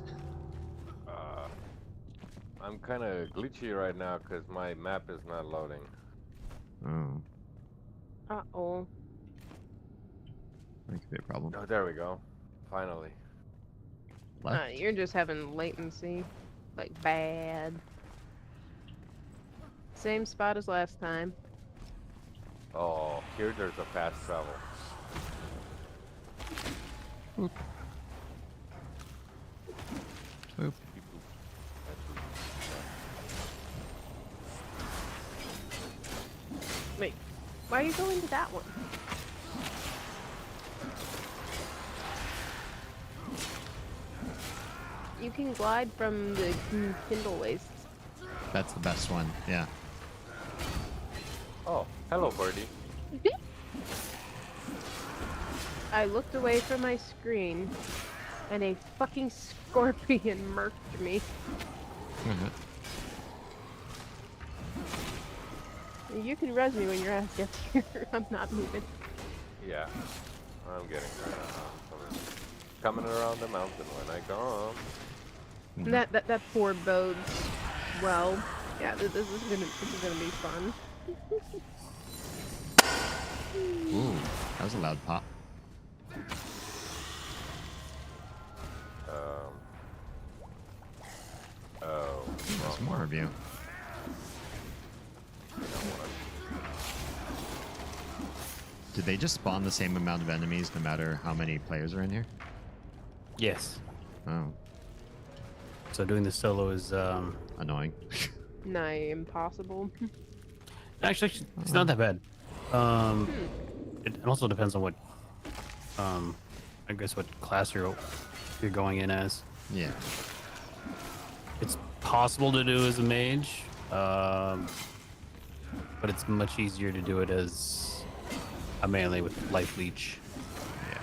I'm kind of glitchy right now because my map is not loading. Oh. Uh-oh. That could be a problem. Oh, there we go. Finally. You're just having latency. Like, bad. Same spot as last time. Oh, here there's a fast travel. Oop. Oop. Wait, why are you going to that one? You can glide from the Kindle wastes. That's the best one. Yeah. Oh, hello, birdie. I looked away from my screen, and a fucking scorpion murked me. You can res me when your ass gets here. I'm not moving. Yeah, I'm getting there. Coming around the mountain when I come. That poor bodes well. Yeah, this is gonna be fun. Ooh, that was a loud pop. Oh. There's more of you. Did they just spawn the same amount of enemies no matter how many players are in here? Yes. Oh. So doing this solo is annoying. Nigh impossible. Actually, it's not that bad. It also depends on what, I guess what class you're going in as. Yeah. It's possible to do as a mage, but it's much easier to do it as a melee with life leech. Yeah.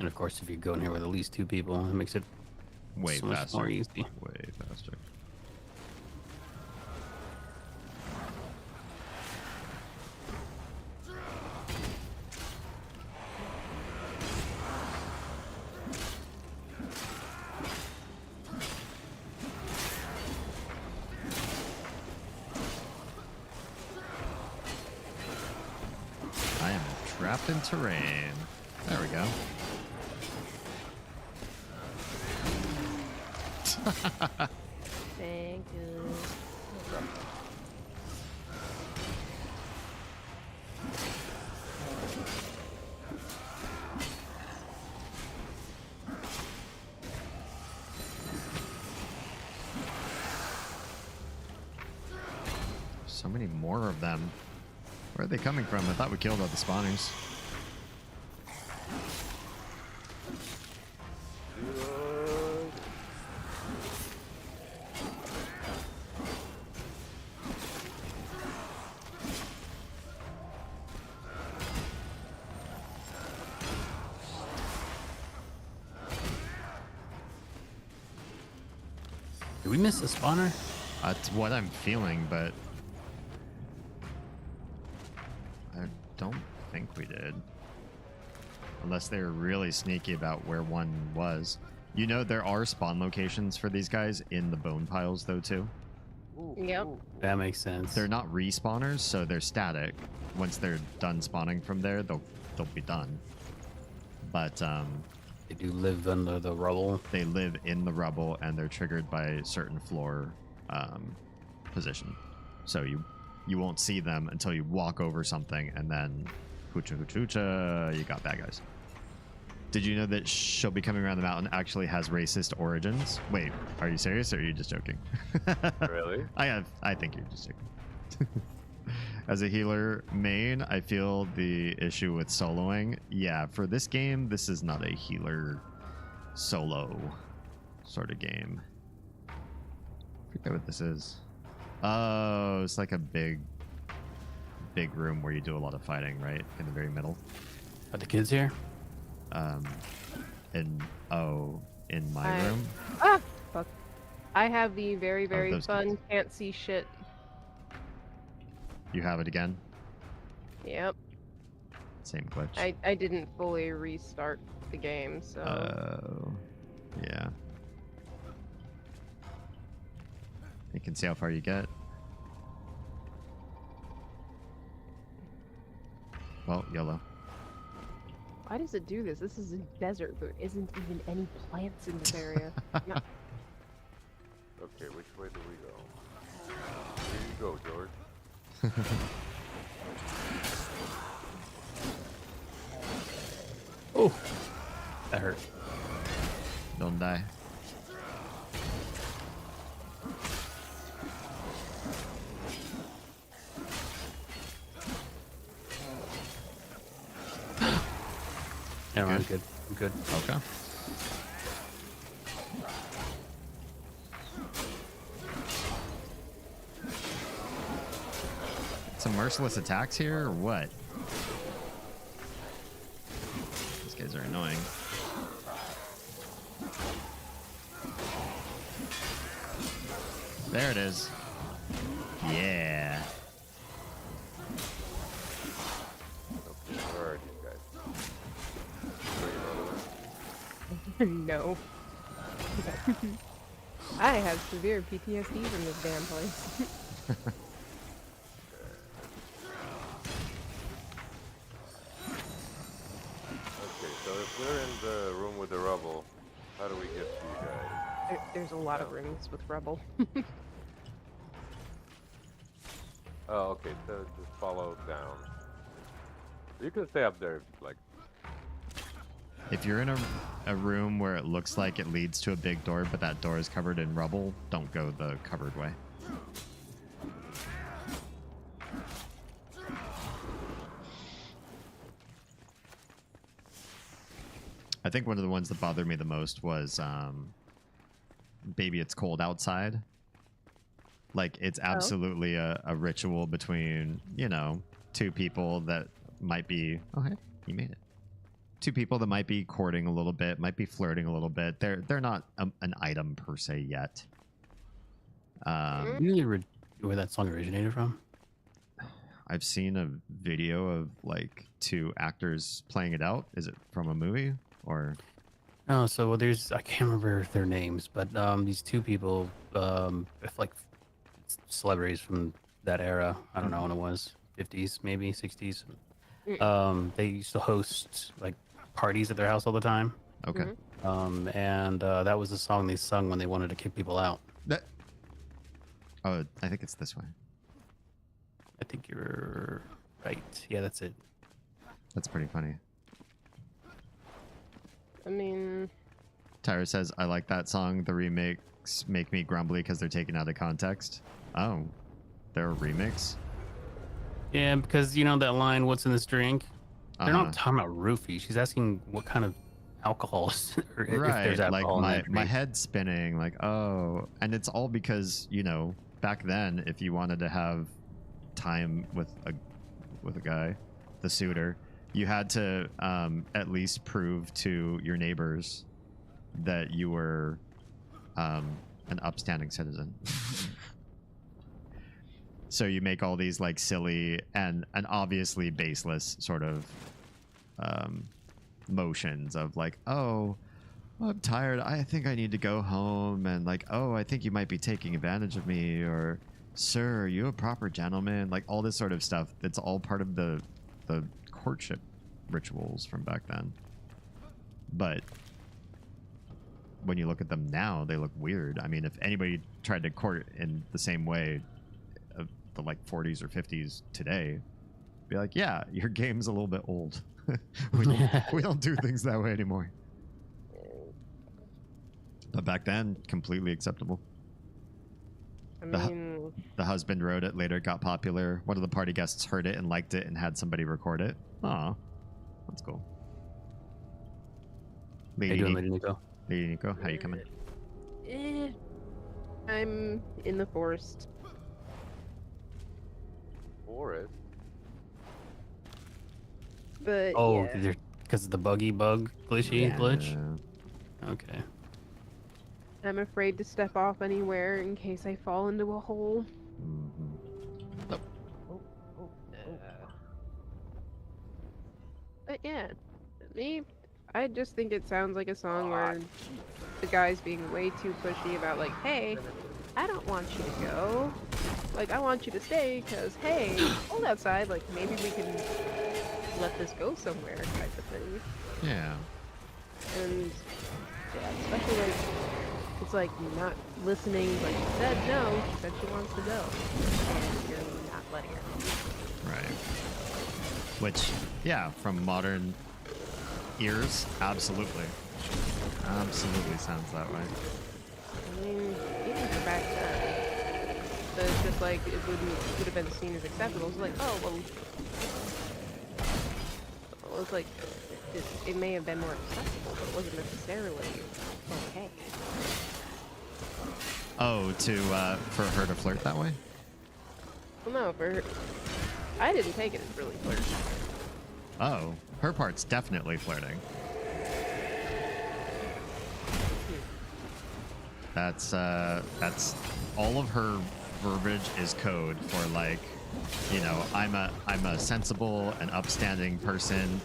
And of course, if you go in here with at least 2 people, it makes it way so much faster. more easy. Way faster. I am trapped in terrain. There we go. Thank you. So many more of them. Where are they coming from? I thought we killed all the spawners. Did we miss a spawner? That's what I'm feeling, but I don't think we did. Unless they were really sneaky about where one was. You know, there are spawn locations for these guys in the bone piles, though, too. Yep. That makes sense. They're not respawners, so they're static. Once they're done spawning from there, they'll be done. But they do live under the rubble. They live in the rubble, and they're triggered by a certain floor position. So you won't see them until you walk over something, and then hoocha hoocha hoocha, you got bad guys. Did you know that She'll Be Coming Around the Mountain actually has racist origins? Wait, are you serious or are you just joking? Really? I think you're just joking. As a healer main, I feel the issue with soloing. Yeah, for this game, this is not a healer solo sort of game. I forget what this is. Oh, it's like a big room where you do a lot of fighting, right? In the very middle. Are the kids here? In my room. Ah, fuck. I have the very, very fun, kids. can't see shit. You have it again? Yep. Same glitch. I didn't fully restart the game, so. Oh, yeah. You can see how far you get. Well, YOLO. Why does it do this? This is a desert. There isn't even any plants in this area. No. Okay, which way do we go? Here you go, George. Oh, that hurt. Don't die. Yeah, I'm good. I'm good. Okay. Some merciless attacks here, or what? These guys are annoying. There it is. Yeah. Okay, where are these guys? No. I have severe PTSD from this damn place. Okay, so if we're in the room with the rubble, how do we get to you guys? There's a lot of rooms with rubble. Oh, okay, so just follow down. You can stay up there, like... If you're in a room where it looks like it leads to a big door, but that door is covered in rubble, don't go the covered way. I think one of the ones that bothered me the most was Baby It's Cold Outside. Like, it's absolutely a ritual between, you know, two people that might be... Oh, hey, you made it. Two people that might be courting a little bit, might be flirting a little bit. They're not an item per se yet. Where that song originated from? I've seen a video of like two actors playing it out. Is it from a movie or? Oh, so well, there's I can't remember their names, but these two people, if like celebrities from that era. I don't know when it was, 50s maybe 60s. They used to host like parties at their house all the time. Okay. And that was the song they sung when they wanted to kick people out. Oh, I think it's this way. I think you're right. Yeah, that's it. That's pretty funny. I mean, Tyra says, I like that song. The remakes make me grumbly because they're taken out of context. Oh, they're a remix? Yeah, because you know that line, "What's in this drink?" They're not talking about roofie. She's asking what kind of alcohol, or if there's alcohol in that like my drink. head's spinning. Like, oh, and it's all because, you know, back then, if you wanted to have time with a guy, the suitor, you had to at least prove to your neighbors that you were an upstanding citizen. So you make all these like silly and obviously baseless sort of motions of like, oh, I'm tired, I think I need to go home, and like, oh, I think you might be taking advantage of me, or sir, are you a proper gentleman? Like all this sort of stuff. That's all part of the courtship rituals from back then. But when you look at them now, they look weird. I mean, if anybody tried to court in the same way of the like 40s or 50s today, be like, yeah, your game's a little bit old. we don't do things that way anymore. But back then, completely acceptable. I mean, the husband wrote it, later it got popular. One of the party guests heard it and liked it and had somebody record it. Aw, that's cool. How you doing, Lady Nico? Lady Nico, how you coming? I'm in the forest. Forest? But Oh, yeah. because of the buggy bug glitch? Okay. I'm afraid to step off anywhere in case I fall into a hole. But yeah, me, I just think it sounds like a song where the guy's being way too pushy about like, hey, I don't want you to go. Like, I want you to stay because, hey, it's cold outside. Like, maybe we can let this go somewhere type of thing. Yeah. And yeah, especially like, it's like not listening. Like she said no, she said she wants to go, and you're not letting her. Right. Which, yeah, from modern ears, absolutely. Absolutely sounds that way. I mean, even for back then, so it's just like it would have been seen as acceptable. It's like, oh well, Well, it's like it may have been more accessible, but it wasn't necessarily okay. Oh, for her to flirt that way? Well, no, for her, I didn't take it as really flirty. Oh, her part's definitely flirting. That's all of her verbiage is code for, like, you know, I'm a sensible and upstanding person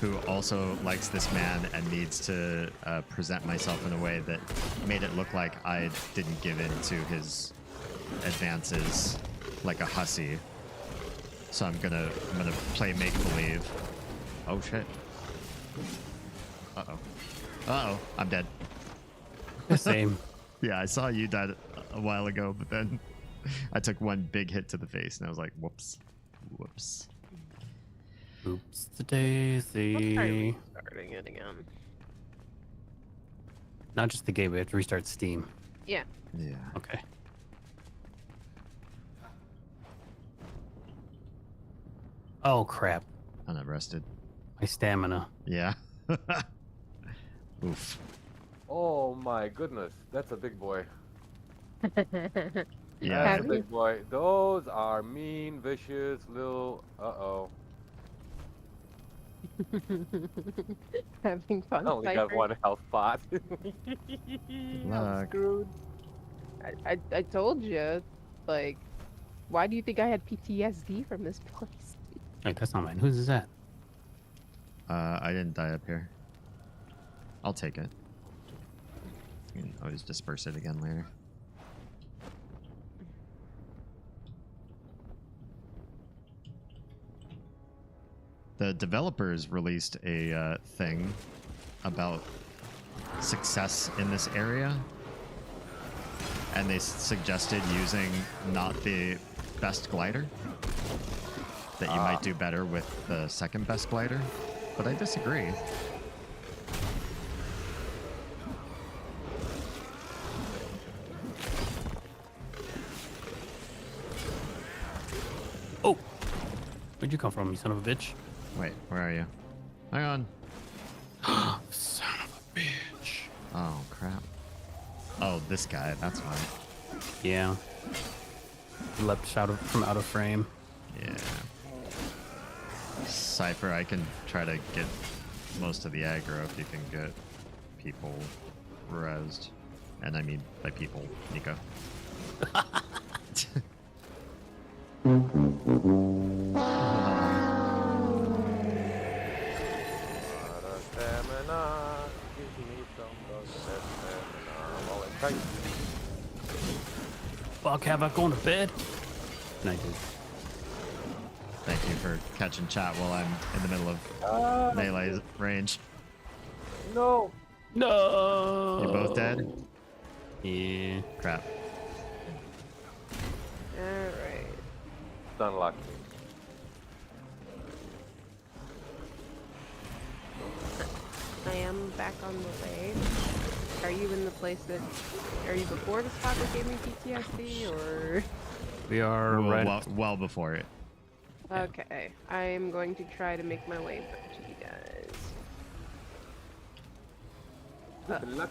who also likes this man and needs to present myself in a way that made it look like I didn't give in to his advances like a hussy. So I'm gonna play make believe. Oh shit. Uh-oh, I'm dead. Same. Yeah, I saw you died a while ago, but then I took one big hit to the face and I was like, whoops. Oops, the daisy. Starting it again. Not just the game, we have to restart Steam. Yeah. Yeah. Okay. Oh crap. Unarrested. My stamina. Yeah. Oof. Oh my goodness, that's a big boy. Yeah. That's a big boy. Those are mean, vicious little. Uh-oh. Having fun. I only got Cypher? one health pot. luck. I'm screwed. I told you, like, why do you think I had PTSD from this place? Wait, that's not mine. Whose is that? I didn't die up here. I'll take it. You can always disperse it again later. The developers released a thing about success in this area, and they suggested using not the best glider, that you might do better with the second best glider, but I disagree. Oh! Where'd you come from, you son of a bitch? Wait, where are you? Hang on. Son of a bitch. Oh, crap. Oh, this guy, that's why. Yeah. He leapt from out of frame. Yeah. Cypher, I can try to get most of the aggro if you can get people rezzed. And I mean by people, Nico. Fuck, have I gone to bed? No, I did. Thank you for catching chat while I'm in the middle of melee range. No. No. You both dead? Yeah. Crap. Alright. Unlocked me. I am back on the way. Are you in the place that... Are you before the spot that gave me PTSD, or...? We are well before it. Okay. I am going to try to make my way back to you guys. Good luck.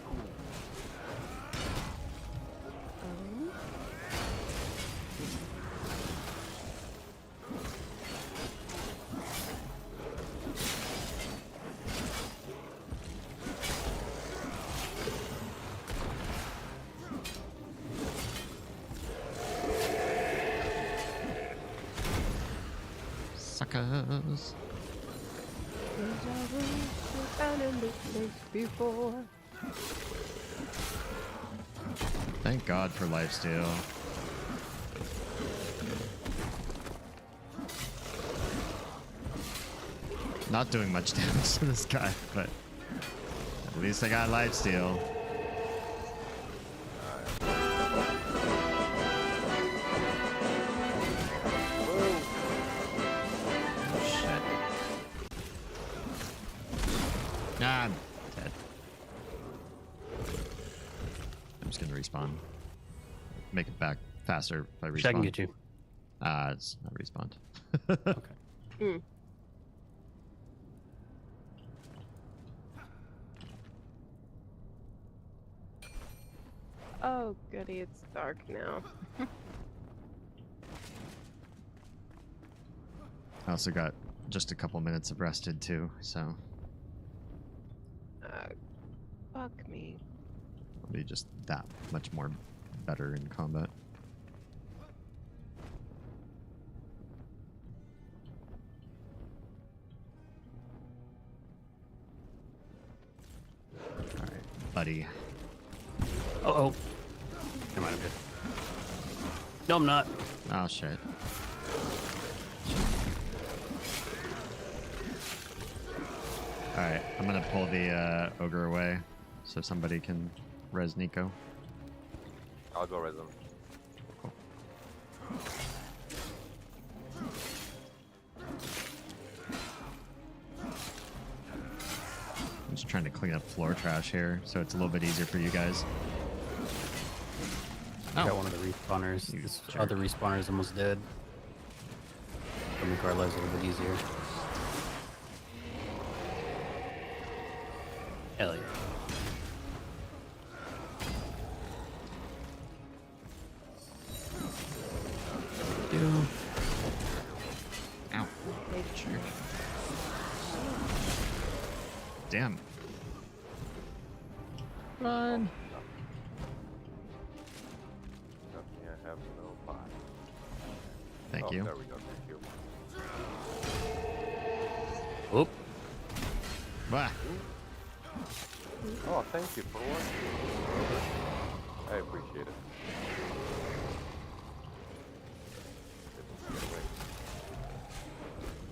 Suckers. Before. Thank God for lifesteal. Not doing much damage to this guy, but at least I got lifesteal. Ah, I'm dead. I'm just gonna respawn. Make it back faster if I respawn. I can get you. It's not respawned. Okay. Oh, goody, it's dark now. I also got just a couple minutes of rested too, so Fuck me. I'll be just that much more better in combat. Alright, buddy. Oh. Never mind, I'm good. No, I'm not. Oh shit. Alright, I'm gonna pull the ogre away so somebody can res Nico. I'll go res him. I'm just trying to clean up floor trash here so it's a little bit easier for you guys. I got one of the respawners. This other respawner is almost dead. To make our lives a little bit easier. Hell yeah. Ow. Sure. Damn. Run. Nothing, I have no pot. Thank Oh, you. there we go, thank you. Oop. Bah. Oh, thank you for watching. I appreciate it.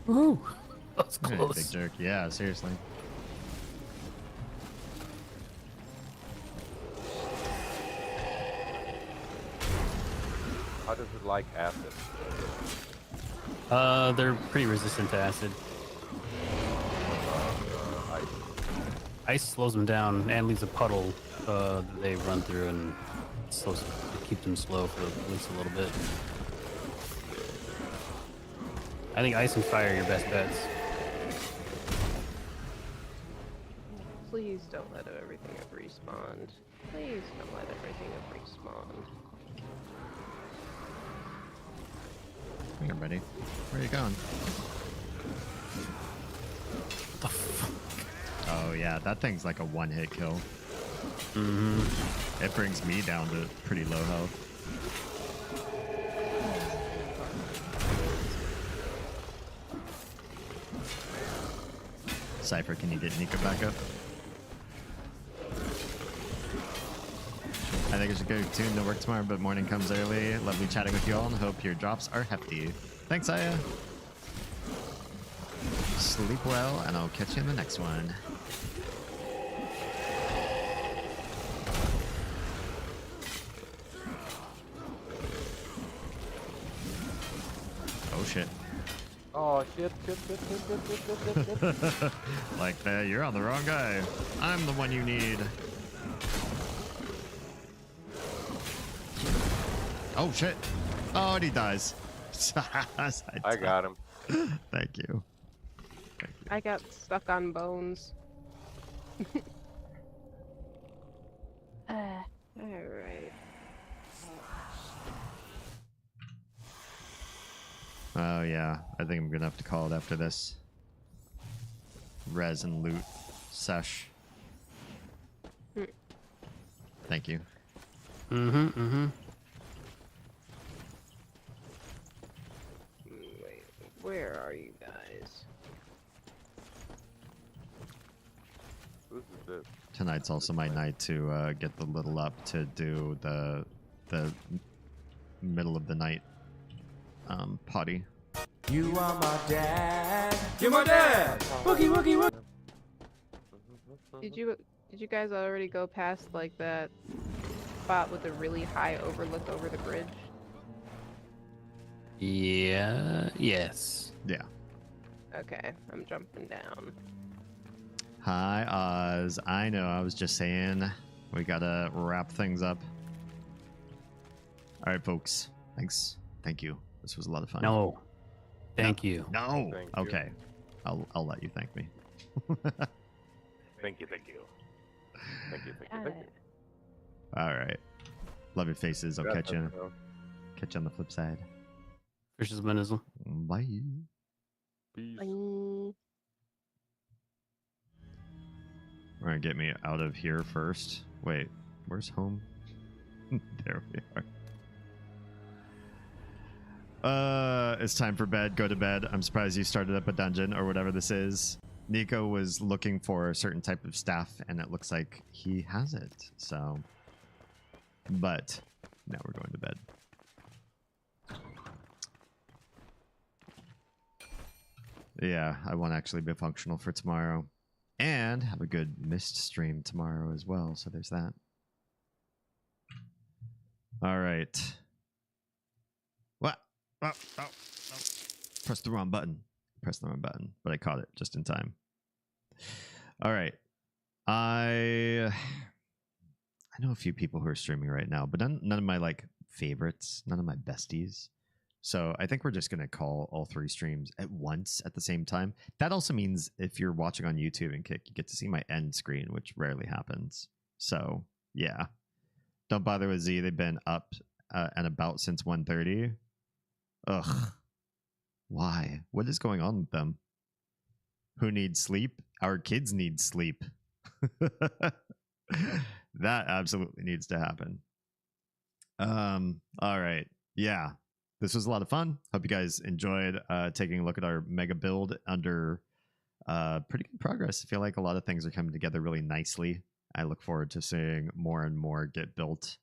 Woo! That's Yeah, close. big jerk. Yeah, seriously. How does it like acid? They're pretty resistant to acid. Ice. Ice slows them down and leaves a puddle that they run through and slows, to keep them slow for at least a little bit. I think ice and fire are your best bets. Please don't let everything have respawned. Please don't let everything have respawned. Here, buddy. Where are you going? What the fuck? Oh yeah, that thing's like a one-hit kill. Mm-hmm. It brings me down to pretty low health. Cypher, can you get Nico back up? I think I should go tune to work tomorrow, but morning comes early. Lovely chatting with you all and hope your drops are hefty. Thanks, Aya. Sleep well, and I'll catch you in the next one. Oh shit. Oh shit, shit. Like that, you're on the wrong guy. I'm the one you need. Oh shit. Oh, and he dies. I got him. Thank you. I got stuck on bones. Alright. Oh yeah, I think I'm gonna have to call it after this. Res and loot sesh. Thank you. Wait, where are you guys? Who's this? Tonight's also my night to get the little up to do the middle of the night potty. You are my dad. You're my dad. Wookie wookie wookie. Did you guys already go past like that spot with a really high overlook over the bridge? Yeah. Yes. Yeah. Okay, I'm jumping down. Hi, Oz. I know, I was just saying we gotta wrap things up. Alright, folks. Thanks. Thank you. This was a lot of fun. No. Thank you. No. Thank you. Okay. I'll let you thank me. Thank you. Thank you. Thank you. Thank you. Thank you. Alright. Love your faces. I'll catch you on the flip side. Fishermanism. Bye. Peace. Bye. We're gonna get me out of here first. Wait, where's home? There we are. It's time for bed. Go to bed. I'm surprised you started up a dungeon or whatever this is. Nico was looking for a certain type of staff, and it looks like he has it. So, but now we're going to bed. Yeah, I want to actually be functional for tomorrow. And have a good mist stream tomorrow as well. So there's that. All right. What? Oh. Press the wrong button. Press the wrong button, but I caught it just in time. All right. I know a few people who are streaming right now, but none of my like favorites, none of my besties. So I think we're just going to call all 3 streams at once at the same time. That also means if you're watching on YouTube and Kick, you get to see my end screen, which rarely happens. So yeah, don't bother with Z. They've been up and about since 1:30. Ugh. Why? What is going on with them? Who needs sleep? Our kids need sleep. That absolutely needs to happen. All right. Yeah. This was a lot of fun. Hope you guys enjoyed taking a look at our mega build under pretty good progress. I feel like a lot of things are coming together really nicely. I look forward to seeing more and more get built,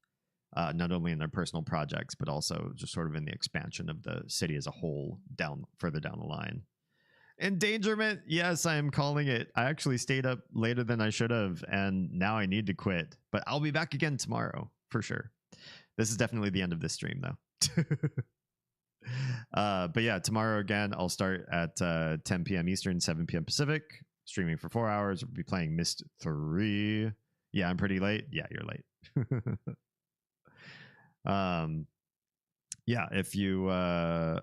not only in their personal projects, but also just sort of in the expansion of the city as a whole further down the line. Endangerment. Yes, I am calling it. I actually stayed up later than I should have, and now I need to quit. But I'll be back again tomorrow for sure. This is definitely the end of this stream, though. But yeah, tomorrow again, I'll start at 10 p.m. Eastern, 7 p.m. Pacific, streaming for 4 hours. We'll be playing Myst 3. Yeah, I'm pretty late. Yeah, you're late. Yeah, if you I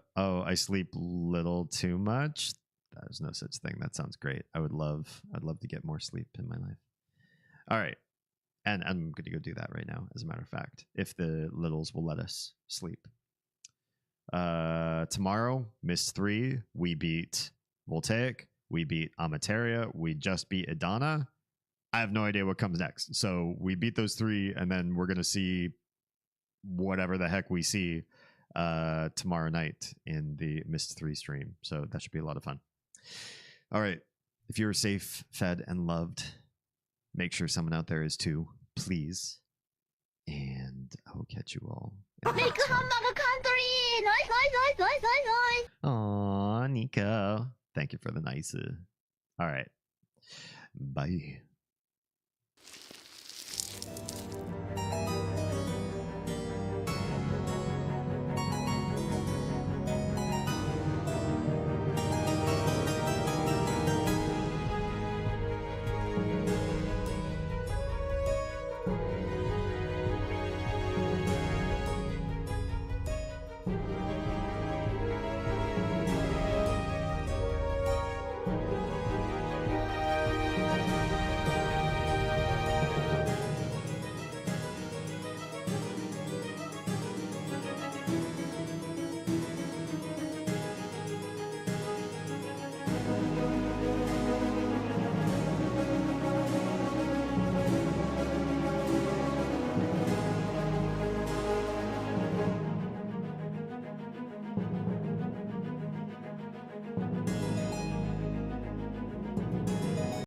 sleep little too much. There's no such thing. That sounds great. I'd love to get more sleep in my life. All right. And I'm going to go do that right now, as a matter of fact, if the littles will let us sleep. Tomorrow, Myst 3, we beat Voltaic, we beat Amateria, we just beat Idana. I have no idea what comes next. So we beat those 3, and then we're going to see whatever the heck we see tomorrow night in the Myst 3 stream. So that should be a lot of fun. All right. If you're safe, fed, and loved, make sure someone out there is too, please. And I will catch you all. Make a hamburger country! Nice. Aw, Nico. Thank you for the nice. All right. Bye.